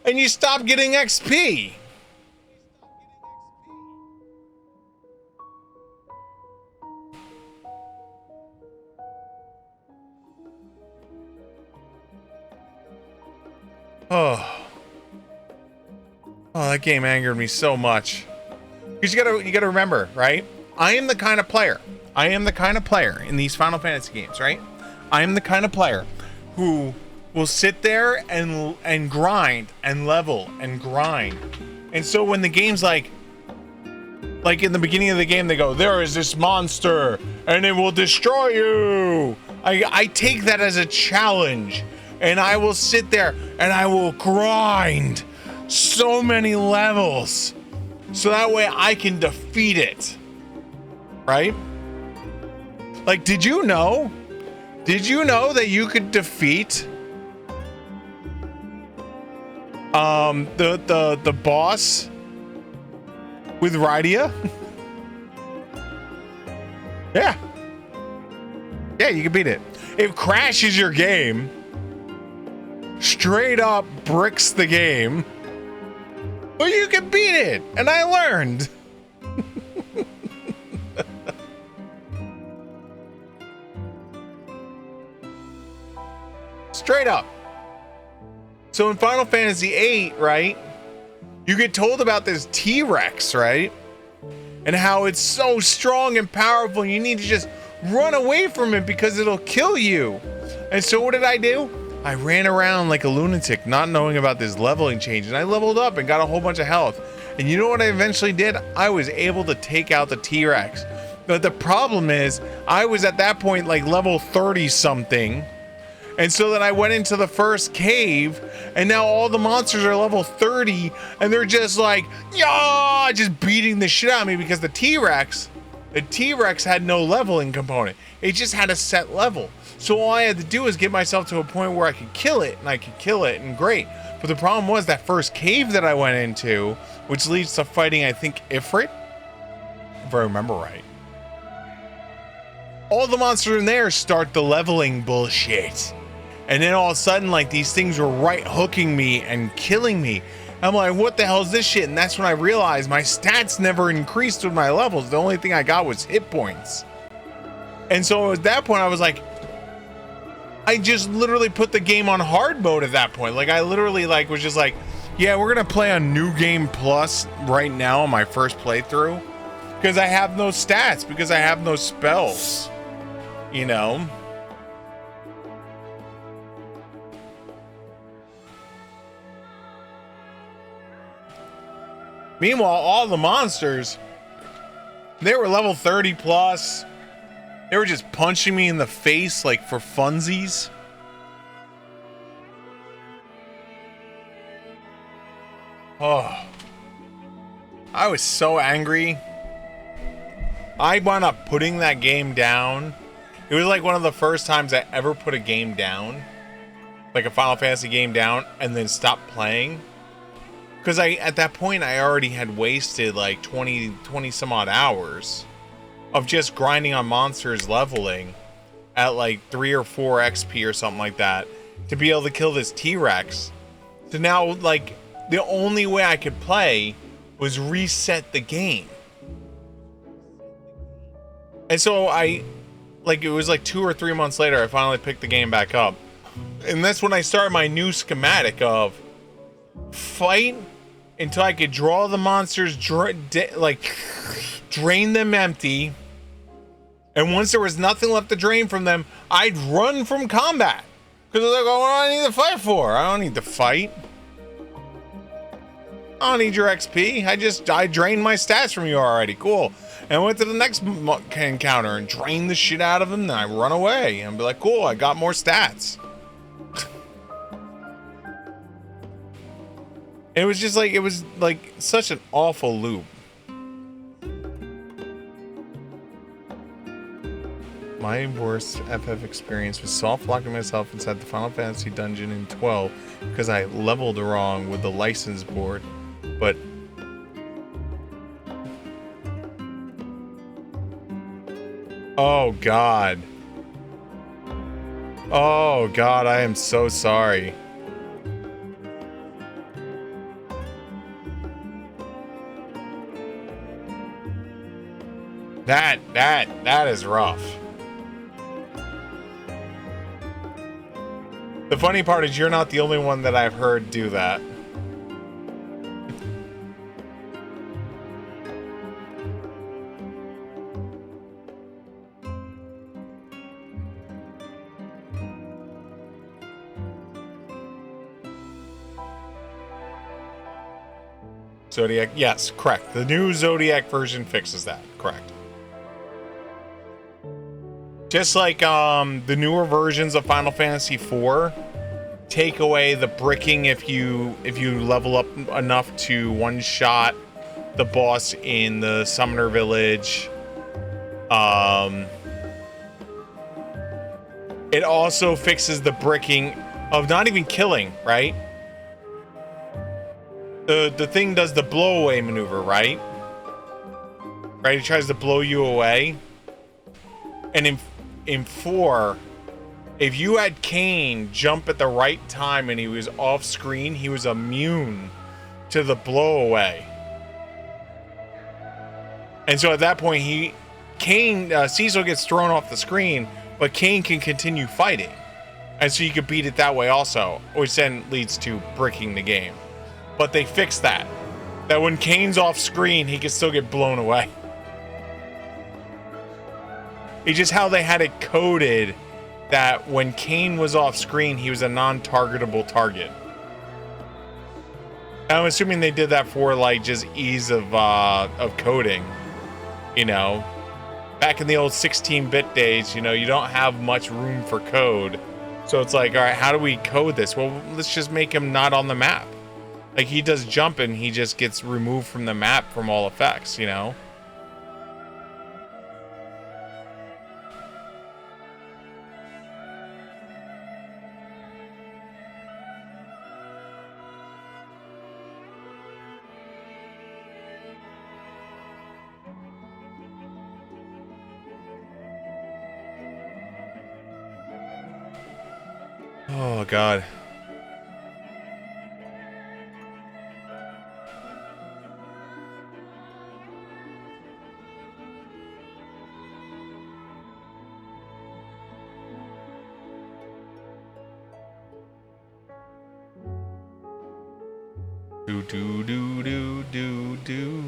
[SPEAKER 1] and you stop getting XP. Oh, that game angered me so much. Because you gotta remember, right? I am the kind of player in these Final Fantasy games, right? I am the kind of player who will sit there and grind and level and grind. And so when the game's like in the beginning of the game, they go, there is this monster and it will destroy you. I take that as a challenge. And I will sit there and I will grind so many levels so that way I can defeat it. Right? Like, did you know that you could defeat the boss with Rydia? Yeah, you can beat it. It crashes your game, straight up bricks the game, but you can beat it, and I learned. Straight up. So in Final Fantasy VIII, right, you get told about this T-Rex, right? And how it's so strong and powerful, and you need to just run away from it because it'll kill you. And so what did I do? I ran around like a lunatic, not knowing about this leveling change, and I leveled up and got a whole bunch of health. And you know what I eventually did? I was able to take out the T-Rex. But the problem is, I was at that point like level 30 something. And so then I went into the first cave, and now all the monsters are level 30, and they're just like, yeah, just beating the shit out of me because the T-Rex had no leveling component. It just had a set level. So all I had to do was get myself to a point where I could kill it, and I could kill it, and great. But the problem was that first cave that I went into, which leads to fighting, I think, Ifrit, if I remember right. All the monsters in there start the leveling bullshit. And then all of a sudden, like, these things were right hooking me and killing me. I'm like, what the hell is this shit? And that's when I realized my stats never increased with my levels. The only thing I got was hit points. And so at that point, I was like, I just literally put the game on hard mode at that point. Like, I literally like was just like, yeah, we're gonna play on New Game Plus right now on my first playthrough. Because I have no stats, because I have no spells. You know? Meanwhile, all the monsters, they were level 30 plus. They were just punching me in the face like for funsies. Oh, I was so angry. I wound up putting that game down. It was like one of the first times I ever put a game down, like a Final Fantasy game down, and then stopped playing. Because at that point, I already had wasted like 20 some odd hours of just grinding on monsters leveling at like 3 or 4 XP or something like that to be able to kill this T-Rex. So now, like, the only way I could play was reset the game. And so it was like 2 or 3 months later, I finally picked the game back up. And that's when I started my new schematic of fight until I could draw the monsters, drain them empty. And once there was nothing left to drain from them, I'd run from combat. Because I was like, oh, what do I need to fight for? I don't need to fight. I don't need your XP. I drained my stats from you already. Cool. And I went to the next encounter and drained the shit out of them. Then I run away and be like, cool, I got more stats. It was just like, it was like such an awful loop. My worst FF experience was soft locking myself inside the Final Fantasy dungeon in 12 because I leveled wrong with the license board. But oh God, I am so sorry. That is rough. The funny part is you're not the only one that I've heard do that. Zodiac, yes, correct. The new Zodiac version fixes that, correct. Just like the newer versions of Final Fantasy IV, take away the bricking if you level up enough to one-shot the boss in the Summoner Village. It also fixes the bricking of not even killing, right? The thing does the blow away maneuver, right? Right, it tries to blow you away. And in 4, if you had Kane jump at the right time and he was off screen, he was immune to the blow away. And so at that point, Cecil gets thrown off the screen, but Kane can continue fighting. And so you could beat it that way also, which then leads to bricking the game. But they fixed that. That when Kane's off screen, he can still get blown away. It's just how they had it coded that when Kane was off screen, he was a non-targetable target. I'm assuming they did that for like just ease of coding. You know, back in the old 16-bit days, you know, you don't have much room for code. So it's like, all right, how do we code this? Well, let's just make him not on the map. Like, he does jump and he just gets removed from the map from all effects, you know? Oh, God. Do, do, do, do, do, do.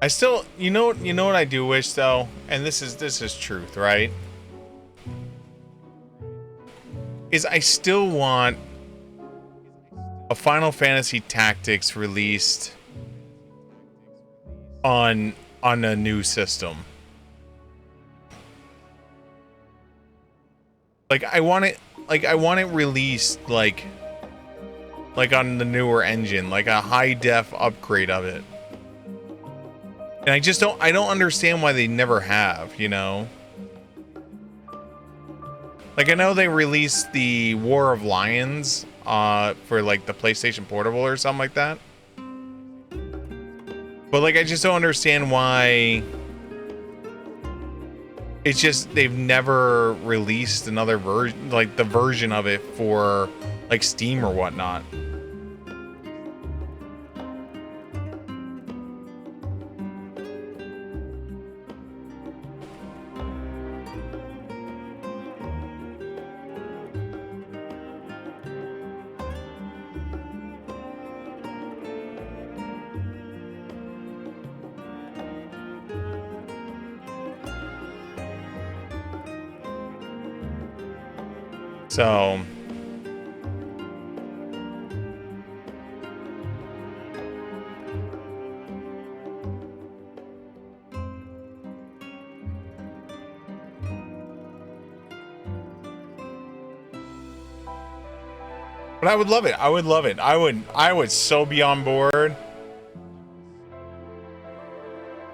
[SPEAKER 1] I still, you know what I do wish though, and this is truth, right? Is I still want a Final Fantasy Tactics released on a new system. Like I want it released like on the newer engine, like a high def upgrade of it. And I don't understand why they never have, you know? Like, I know they released the War of Lions for, like, the PlayStation Portable or something like that. But, like, I just don't understand why... It's just, they've never released another version, like, the version of it for, like, Steam or whatnot. So but I would love it. I would love it. I would so be on board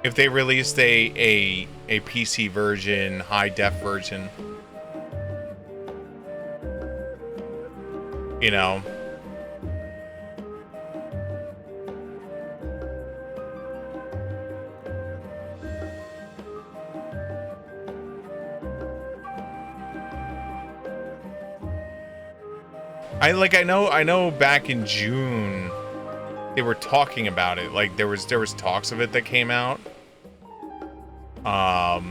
[SPEAKER 1] if they released a PC version, high def version. You know, I know back in June they were talking about it. Like there was talks of it that came out. But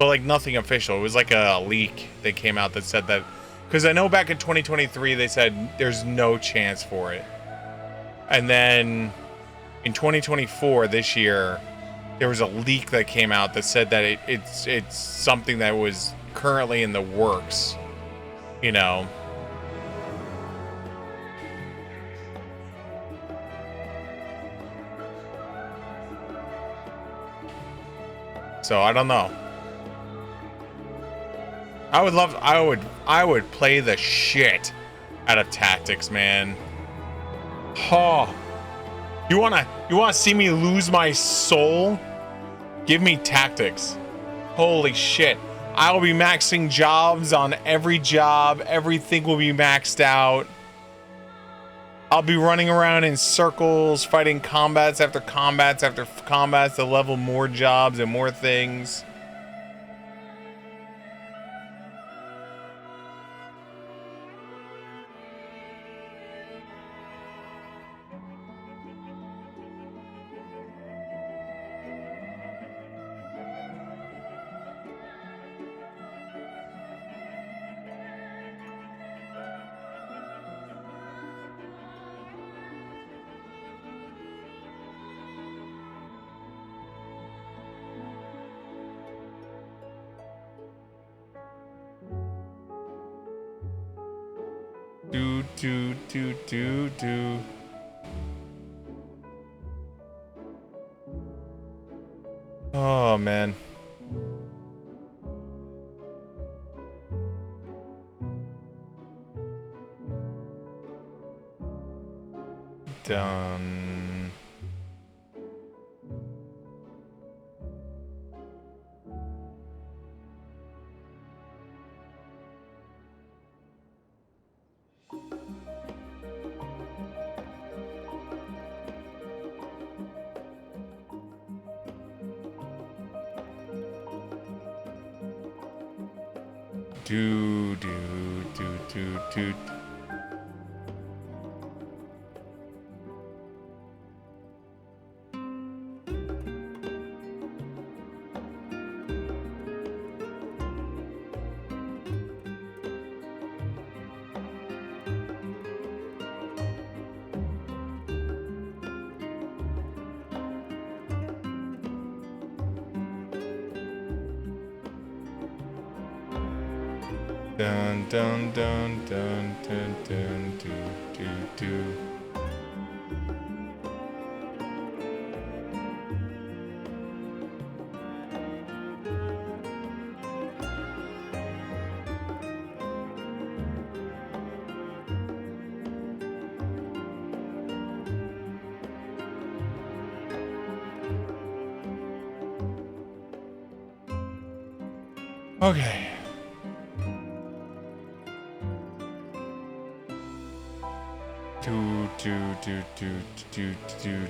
[SPEAKER 1] like nothing official. It was like a leak that came out that said that. Because I know back in 2023, they said there's no chance for it. And then in 2024, this year, there was a leak that came out that said that it's something that was currently in the works, you know. So I don't know. I would play the shit out of tactics, man. Oh. You wanna see me lose my soul? Give me tactics. Holy shit. I'll be maxing jobs on every job. Everything will be maxed out. I'll be running around in circles, fighting combats after combats after combats to level more jobs and more things. Do. Oh, man. Done. Do. Dun dun dun dun dun dun do. Okay.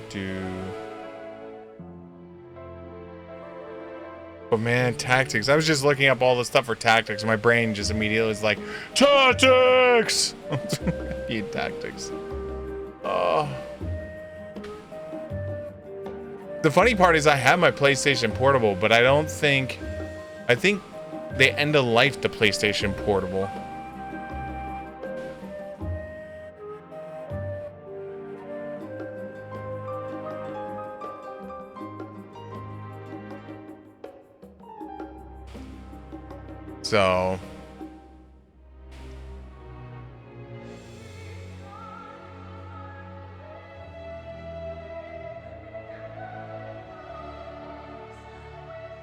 [SPEAKER 1] Do. But man, tactics. I was just looking up all the stuff for tactics. My brain just immediately was like, tactics! Need tactics. Oh. The funny part is I have my PlayStation Portable, but I think they end of life the PlayStation Portable. So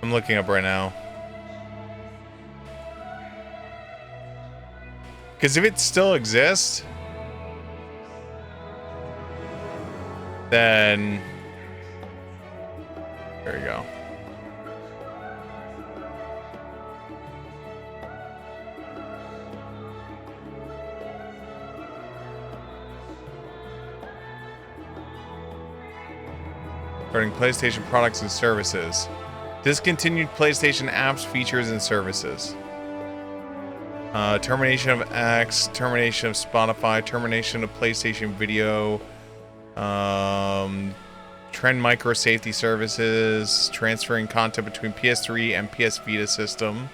[SPEAKER 1] I'm looking up right now. Because if it still exists, then there you go. Regarding PlayStation products and services. Discontinued PlayStation apps, features, and services. Termination of X, termination of Spotify, termination of PlayStation Video, Trend Micro Safety Services, transferring content between PS3 and PS Vita system,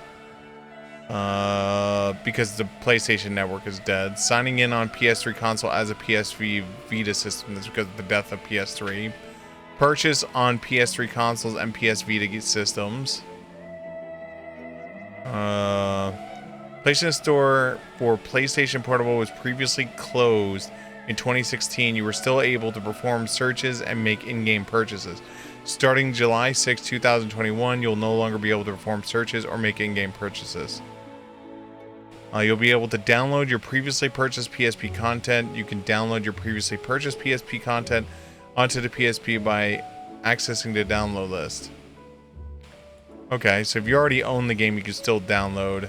[SPEAKER 1] because the PlayStation Network is dead. Signing in on PS3 console as a PSV Vita system, that's because of the death of PS3. Purchase on PS3 consoles and PS Vita systems. PlayStation Store for PlayStation Portable was previously closed in 2016. You were still able to perform searches and make in-game purchases. Starting July 6, 2021, you'll no longer be able to perform searches or make in-game purchases. You'll be able to download your previously purchased PSP content. You can download your previously purchased PSP content onto the PSP by accessing the download list. Okay, so if you already own the game, you can still download.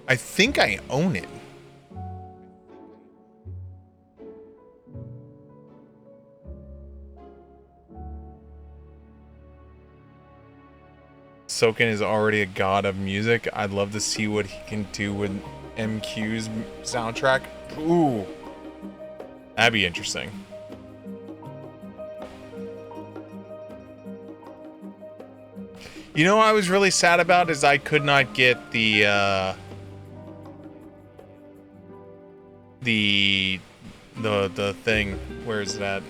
[SPEAKER 1] I think I own it. Soken is already a god of music. I'd love to see what he can do with MQ's soundtrack. Ooh. That'd be interesting. You know what I was really sad about is I could not get the thing. Where is that?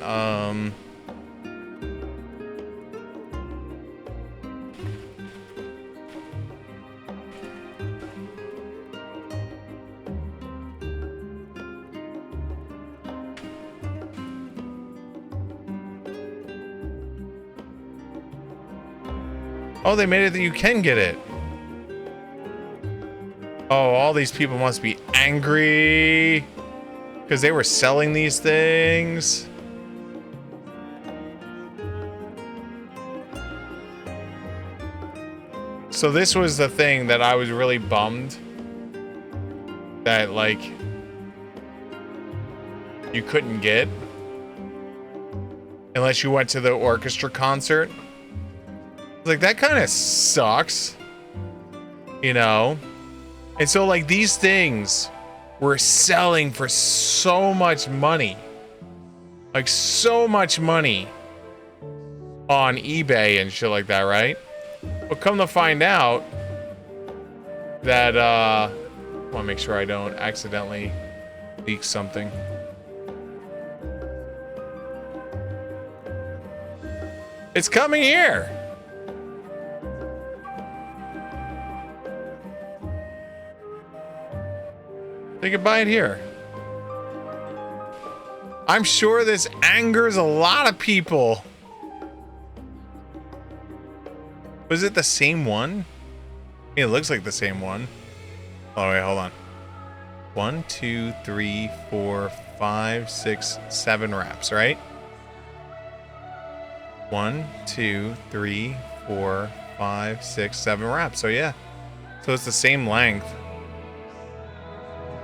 [SPEAKER 1] Oh, they made it that you can get it. Oh, all these people must be angry because they were selling these things. So this was the thing that I was really bummed that, like, you couldn't get unless you went to the orchestra concert. Like, that kind of sucks, you know? And so, like, these things were selling for so much money. Like, so much money on eBay and shit like that, right? But come to find out that, I want to make sure I don't accidentally leak something. It's coming here! They could buy it here. I'm sure this angers a lot of people. Was it the same one? It looks like the same one. Oh, wait, hold on. 1, 2, 3, 4, 5, 6, 7 wraps, right? 1, 2, 3, 4, 5, 6, 7 wraps. So yeah. So it's the same length.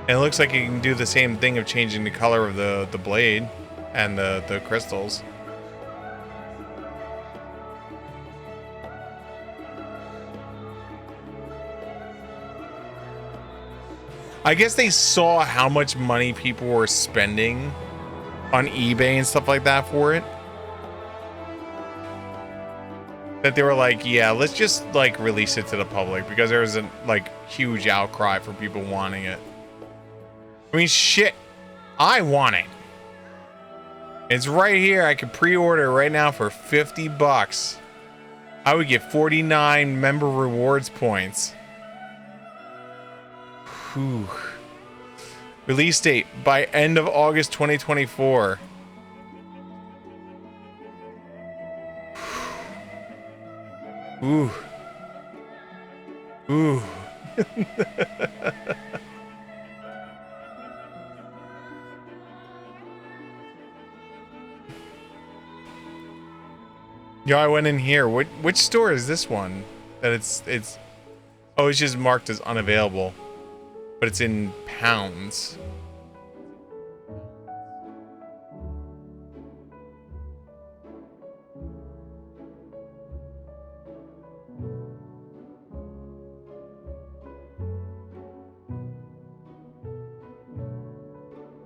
[SPEAKER 1] And it looks like you can do the same thing of changing the color of the blade and the crystals. I guess they saw how much money people were spending on eBay and stuff like that for it. That they were like, yeah, let's just like release it to the public because there was a like huge outcry for people wanting it. I mean, shit, I want it. It's right here. I could pre-order it right now for 50 bucks. I would get 49 member rewards points. Whew. Release date by end of August 2024. Ooh. Ooh. Yo, I went in here. Which store is this one? That it's oh, it's just marked as unavailable. But it's in pounds.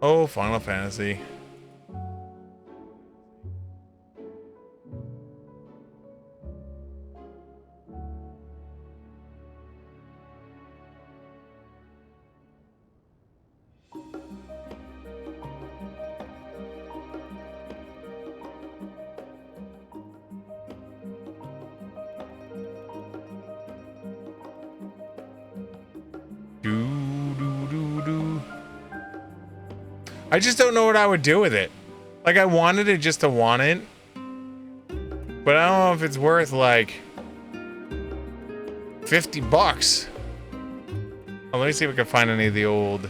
[SPEAKER 1] Oh, Final Fantasy. I just don't know what I would do with it. Like, I wanted it just to want it. But I don't know if it's worth, like, $50. Oh, let me see if I can find any of the old...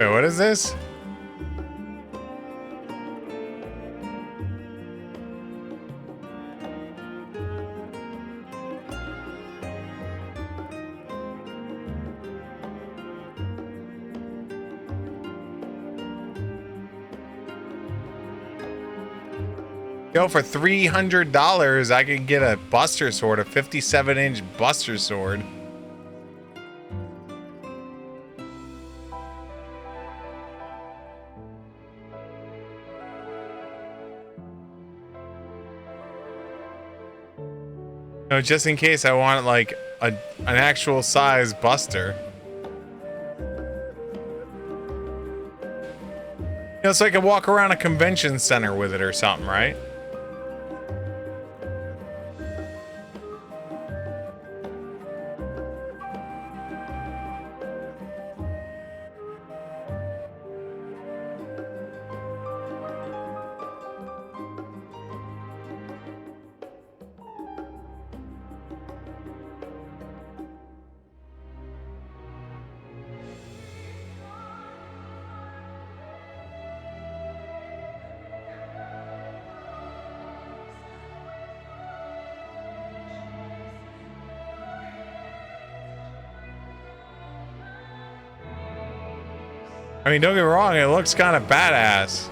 [SPEAKER 1] Wait, what is this? Yo, for $300, I could get a Buster Sword, a 57-inch Buster Sword. No, just in case I want like an actual size Buster. You know, so I can walk around a convention center with it or something, right? I mean, don't get me wrong, it looks kind of badass.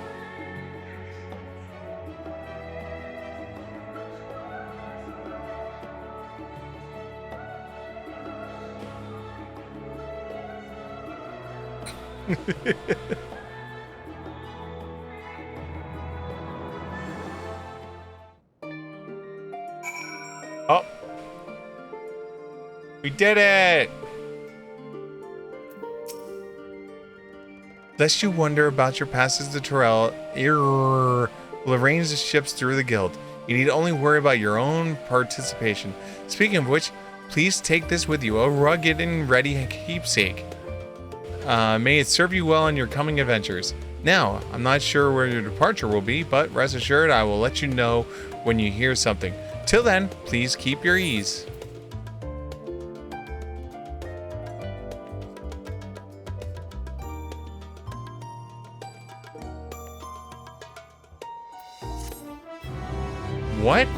[SPEAKER 1] Oh. We did it! Lest you wonder about your passage to Terrell, will arrange the ships through the guild. You need only worry about your own participation. Speaking of which, please take this with you, a rugged and ready keepsake. May it serve you well on your coming adventures. Now, I'm not sure where your departure will be, but rest assured I will let you know when you hear something. Till then, please keep your ease. What?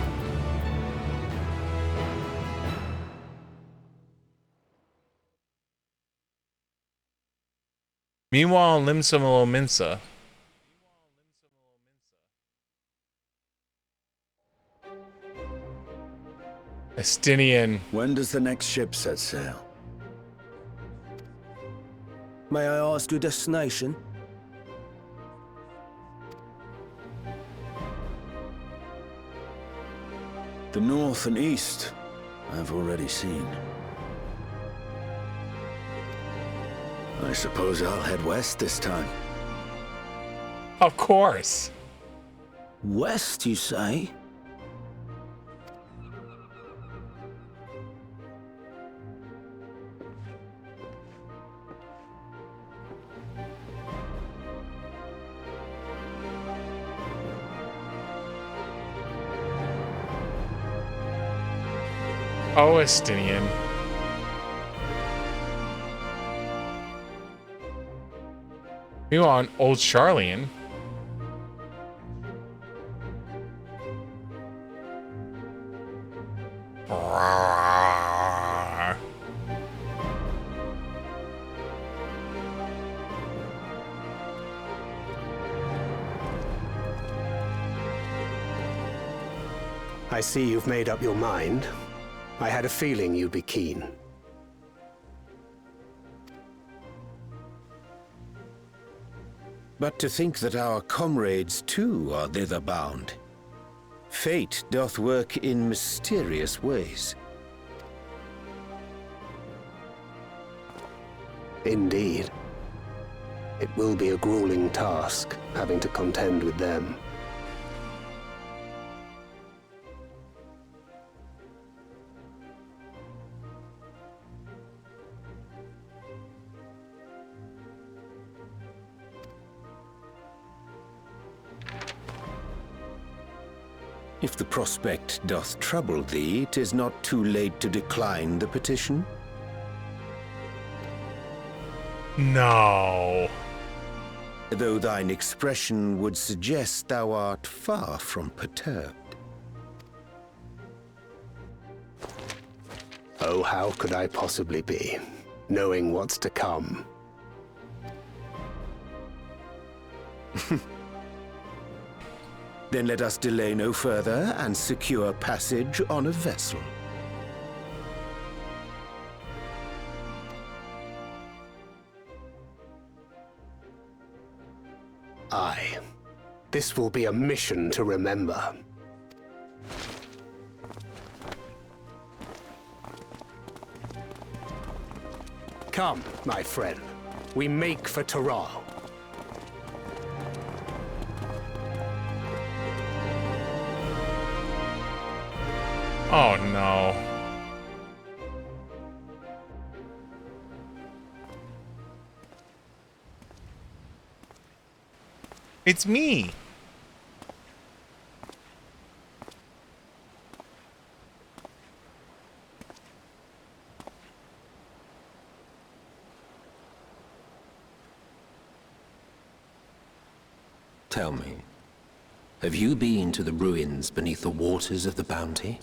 [SPEAKER 1] Meanwhile, Limsimo Minsa. Estinian.
[SPEAKER 13] When does the next ship set sail?
[SPEAKER 12] May I ask your destination?
[SPEAKER 13] The north and east, I've already seen. I suppose I'll head west this time.
[SPEAKER 1] Of course.
[SPEAKER 12] West, you say?
[SPEAKER 1] Oh, Estinian. Meanwhile, an old Charlian.
[SPEAKER 14] I see you've made up your mind. I had a feeling you'd be keen.
[SPEAKER 12] But to think that our comrades too are thither bound. Fate doth work in mysterious ways.
[SPEAKER 14] Indeed. It will be a grueling task, having to contend with them.
[SPEAKER 12] If the prospect doth trouble thee, 'tis not too late to decline the petition.
[SPEAKER 1] No.
[SPEAKER 12] Though thine expression would suggest thou art far from perturbed.
[SPEAKER 14] Oh, how could I possibly be, knowing what's to come?
[SPEAKER 12] Then let us delay no further and secure passage on a vessel.
[SPEAKER 14] Aye. This will be a mission to remember. Come, my friend. We make for Tural.
[SPEAKER 1] Oh no. It's me.
[SPEAKER 6] Tell me, have you been to the ruins beneath the waters of the Bounty?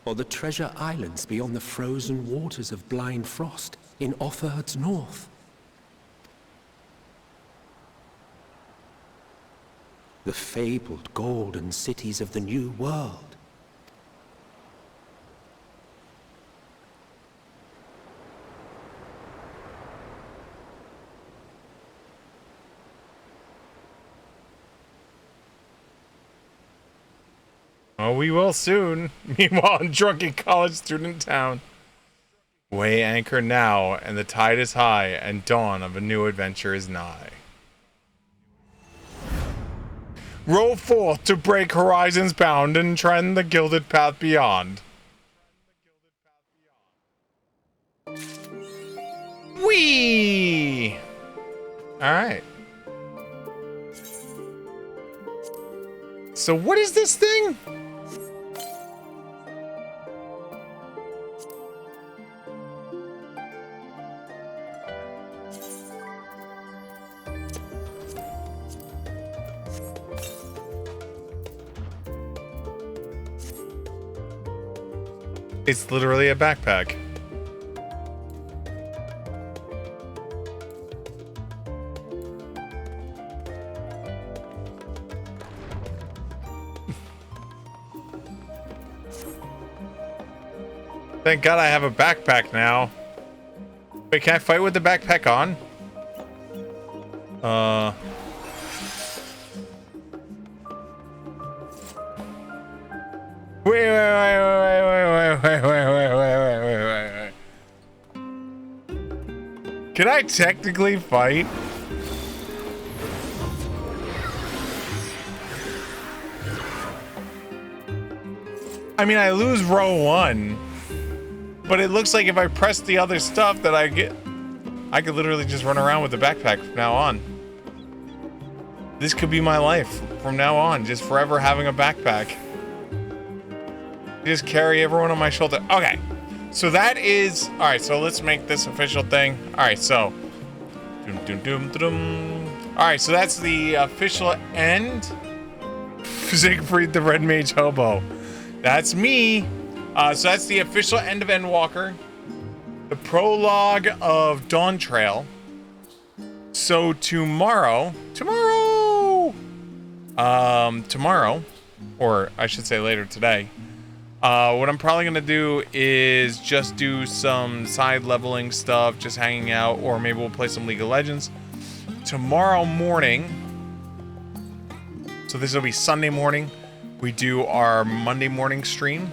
[SPEAKER 6] Or the treasure islands beyond the frozen waters of Blind Frost in Offerd's north? The fabled golden cities of the New World?
[SPEAKER 1] Oh, we will soon. Meanwhile, I'm drunk in college student town. Weigh anchor now, and the tide is high, and dawn of a new adventure is nigh. Roll forth to break horizons bound and trend the gilded path beyond. Whee! Alright. So what is this thing? It's literally a backpack. Thank God I have a backpack now. Wait, can I fight with the backpack on? Wait. Can I technically fight? I mean, I lose row 1. But it looks like if I press the other stuff that I could literally just run around with the backpack from now on. This could be my life from now on, just forever having a backpack. Just carry everyone on my shoulder. Okay, so that is, all right, so let's make this official thing. All right, so, all right, so that's the official end. Siegfried the Red Mage Hobo. That's me. So that's the official end of Endwalker. The prologue of Dawn Trail. So tomorrow, or I should say later today, what I'm probably gonna do is just do some side leveling stuff, just hanging out, or maybe we'll play some League of Legends. Tomorrow morning, so this will be Sunday morning, we do our Monday morning stream,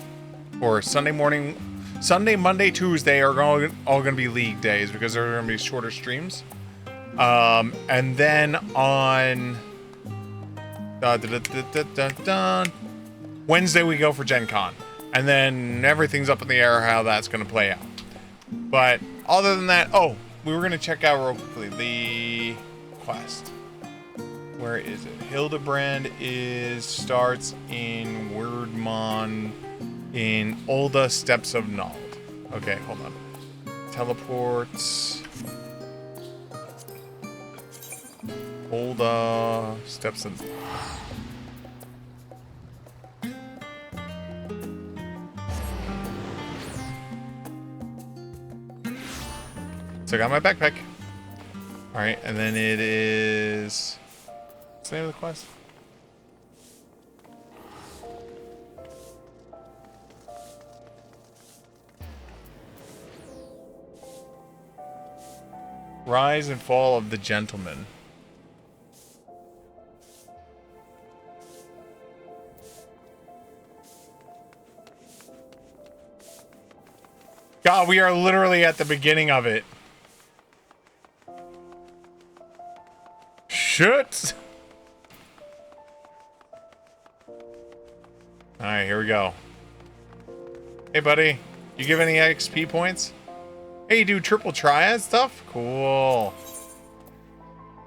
[SPEAKER 1] or Sunday morning. Sunday, Monday, Tuesday are all going to be League days because they're going to be shorter streams. And then on Wednesday we go for Gen Con. And then everything's up in the air how that's going to play out. But other than that, oh, we were going to check out real quickly the quest. Where is it? Hildebrand starts in Wordmon in Ulda Steps of Nald. Okay, hold on. Teleports. Ulda Steps of... So I got my backpack. Alright, and then it is... What's the name of the quest? Rise and Fall of the Gentleman. God, we are literally at the beginning of it. Shit! Alright, here we go. Hey, buddy. You give any XP points? Hey, you do triple triad stuff? Cool.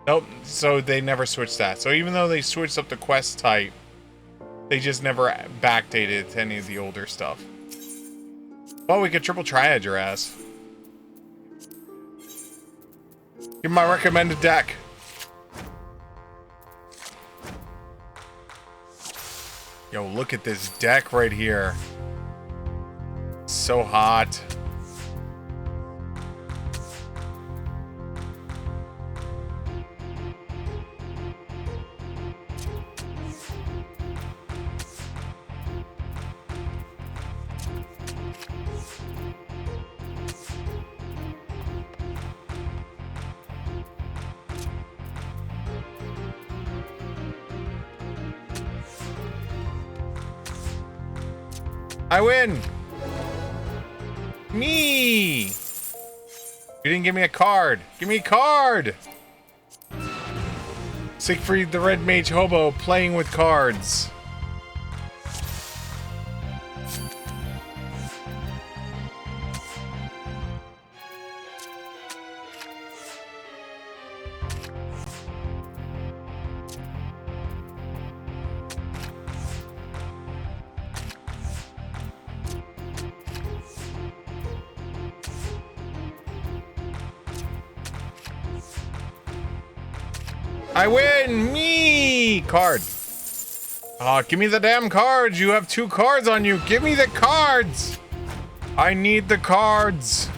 [SPEAKER 1] Nope, so they never switched that. So even though they switched up the quest type, they just never backdated to any of the older stuff. Well, we could triple triad your ass. Give me my recommended deck. Yo, look at this deck right here. So hot. I win! Me! You didn't give me a card. Give me a card! Siegfried the Red Mage Hobo playing with cards. I win! Me! Card. Oh, give me the damn cards! You have 2 cards on you! Give me the cards! I need the cards!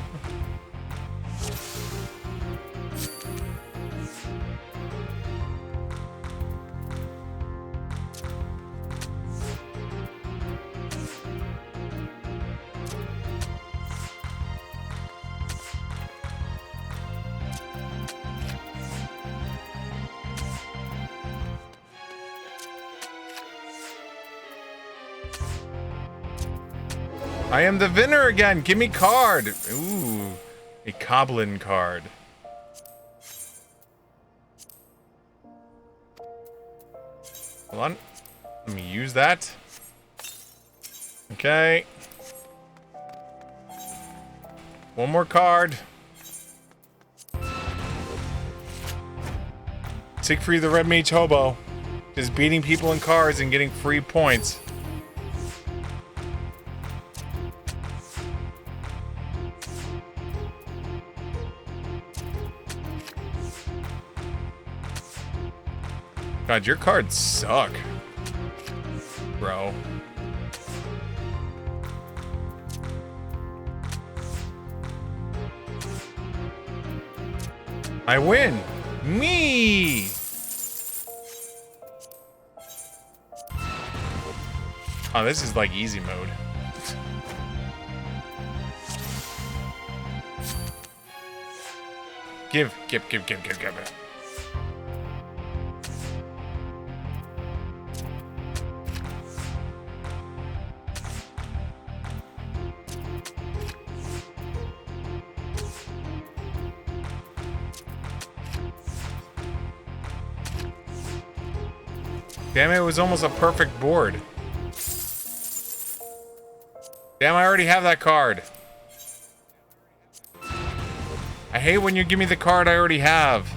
[SPEAKER 1] I am the winner again. Give me card. Ooh, a Coblin card. Hold on. Let me use that. Okay. One more card. Siegfried the Red Mage Hobo. Just beating people in cards and getting free points. God, your cards suck, bro. I win. Me. Oh, this is like easy mode. Give it. Damn it, it was almost a perfect board. Damn, I already have that card. I hate when you give me the card I already have.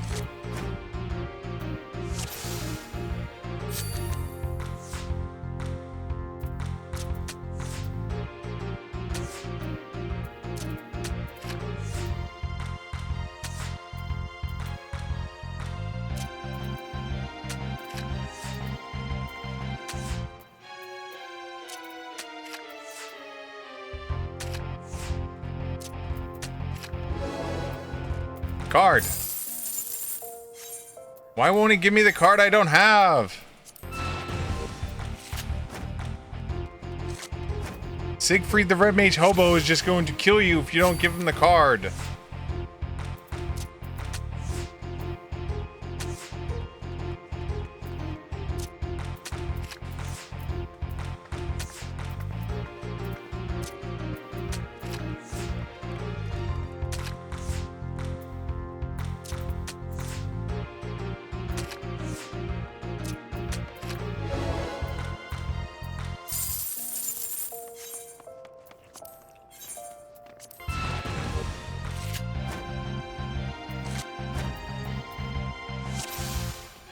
[SPEAKER 1] Card. Why won't he give me the card I don't have? Siegfried the Red Mage Hobo is just going to kill you if you don't give him the card.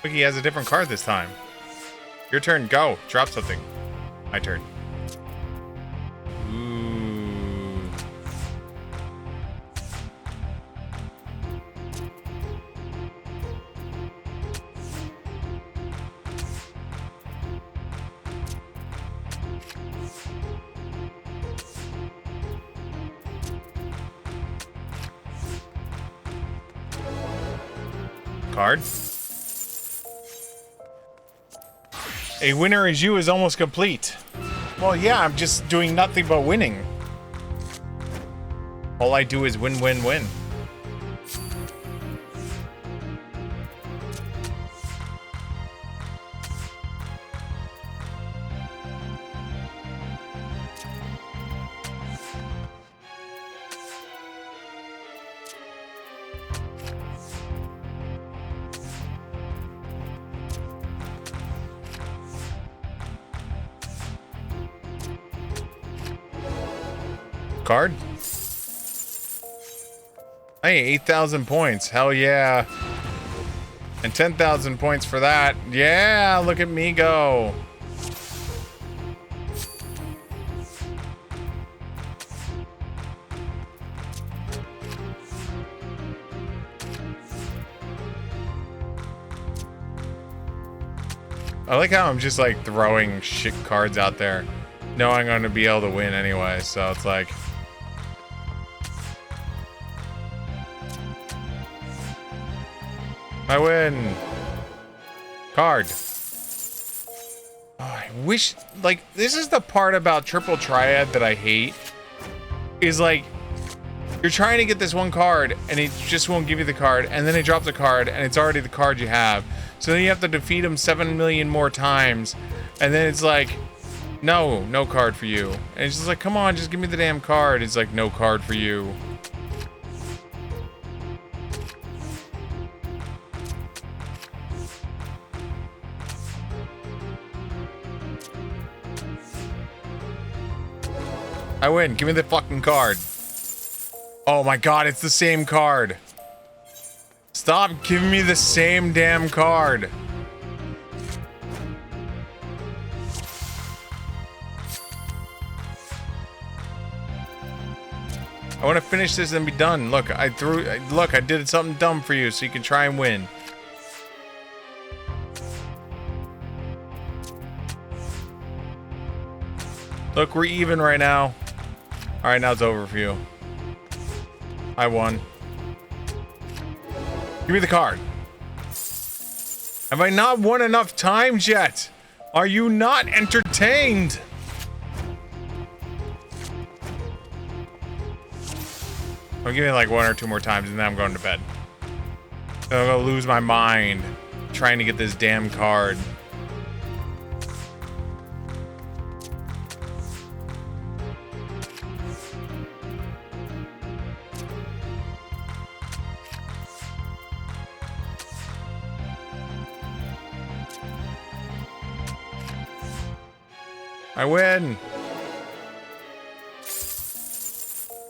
[SPEAKER 1] Look, he has a different card this time. Your turn, go. Drop something. My turn. Ooh. Card. A winner as you is almost complete. Well, yeah, I'm just doing nothing but winning. All I do is win, win, win. Card? Hey, 8,000 points. Hell yeah. And 10,000 points for that. Yeah, look at me go. I like how I'm just like throwing shit cards out there, knowing I'm going to be able to win anyway, so it's like... I win. Card. Oh, I wish, like, this is the part about Triple Triad that I hate. Is like, you're trying to get this one card, and he just won't give you the card, and then he drops a card, and it's already the card you have. So then you have to defeat him 7 million more times, and then it's like, no, no card for you. And it's just like, come on, just give me the damn card. It's like, no card for you. I win. Give me the fucking card. Oh my god, it's the same card. Stop giving me the same damn card. I want to finish this and be done. Look, I did something dumb for you so you can try and win. Look, we're even right now. Alright, now it's over for you. I won. Give me the card. Have I not won enough times yet? Are you not entertained? I'll give me like 1 or 2 more times and then I'm going to bed. I'm gonna lose my mind trying to get this damn card. I win.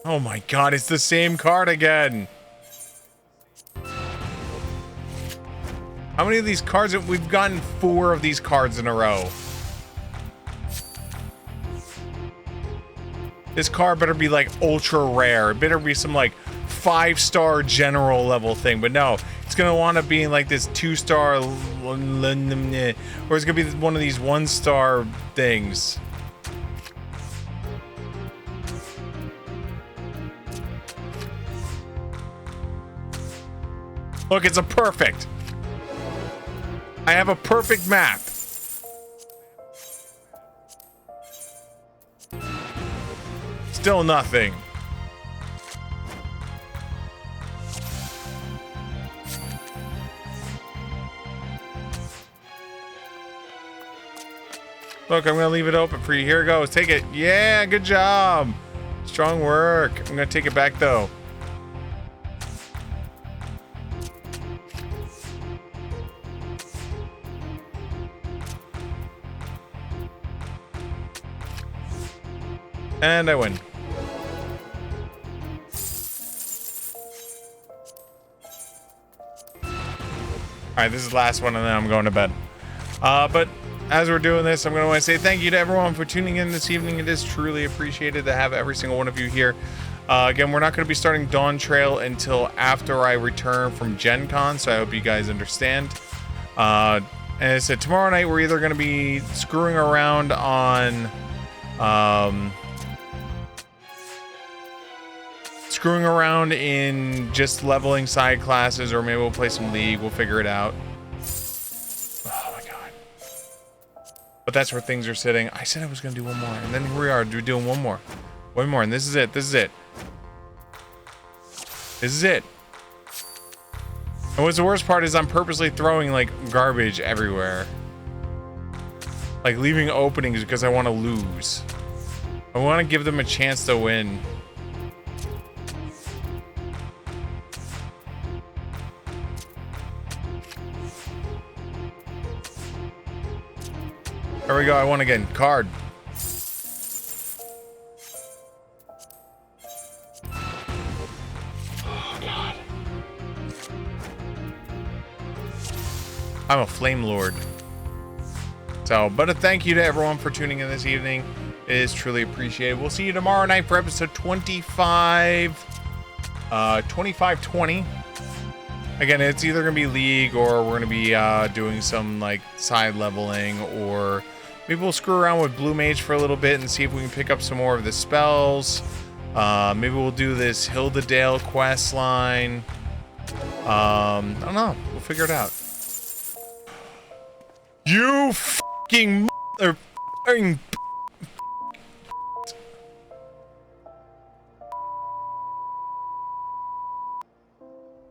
[SPEAKER 1] Oh my god, it's the same card again. How many of these cards have we've gotten? 4 of these cards in a row. This card better be like ultra rare. It better be some like 5-star general level thing, but no, it's gonna want to be like this 2-star, or it's gonna be one of these 1-star things. Look, it's a perfect. I have a perfect map. Still nothing. Look, I'm gonna leave it open for you. Here it goes. Take it. Yeah, good job. Strong work. I'm gonna take it back though. And I win. Alright, this is the last one and then I'm going to bed. But as we're doing this, I'm going to want to say thank you to everyone for tuning in this evening. It is truly appreciated to have every single one of you here. Again, we're not going to be starting Dawn Trail until after I return from Gen Con, so I hope you guys understand. And I said, tomorrow night we're either going to be screwing around on... screwing around in just leveling side classes, or maybe we'll play some League. We'll figure it out. Oh my god. But that's where things are sitting. I said I was going to do one more, and then here we are doing one more. One more, and this is it. This is it. This is it. And what's the worst part is I'm purposely throwing, like, garbage everywhere. Like, leaving openings because I want to lose. I want to give them a chance to win. There we go, I won again. Card. Oh, God. I'm a Flame Lord. So, but a thank you to everyone for tuning in this evening. It is truly appreciated. We'll see you tomorrow night for episode 2520. Again, it's either going to be League or we're going to be doing some like side leveling, or maybe we'll screw around with Blue Mage for a little bit and see if we can pick up some more of the spells. Maybe we'll do this Hildedale quest line. I don't know. We'll figure it out. You fucking motherfucking...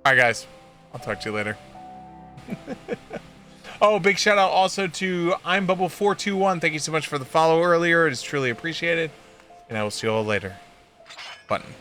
[SPEAKER 1] Alright, guys. I'll talk to you later. Oh, big shout out also to I'm Bubble 421. Thank you so much for the follow earlier. It is truly appreciated. And I will see you all later. Button.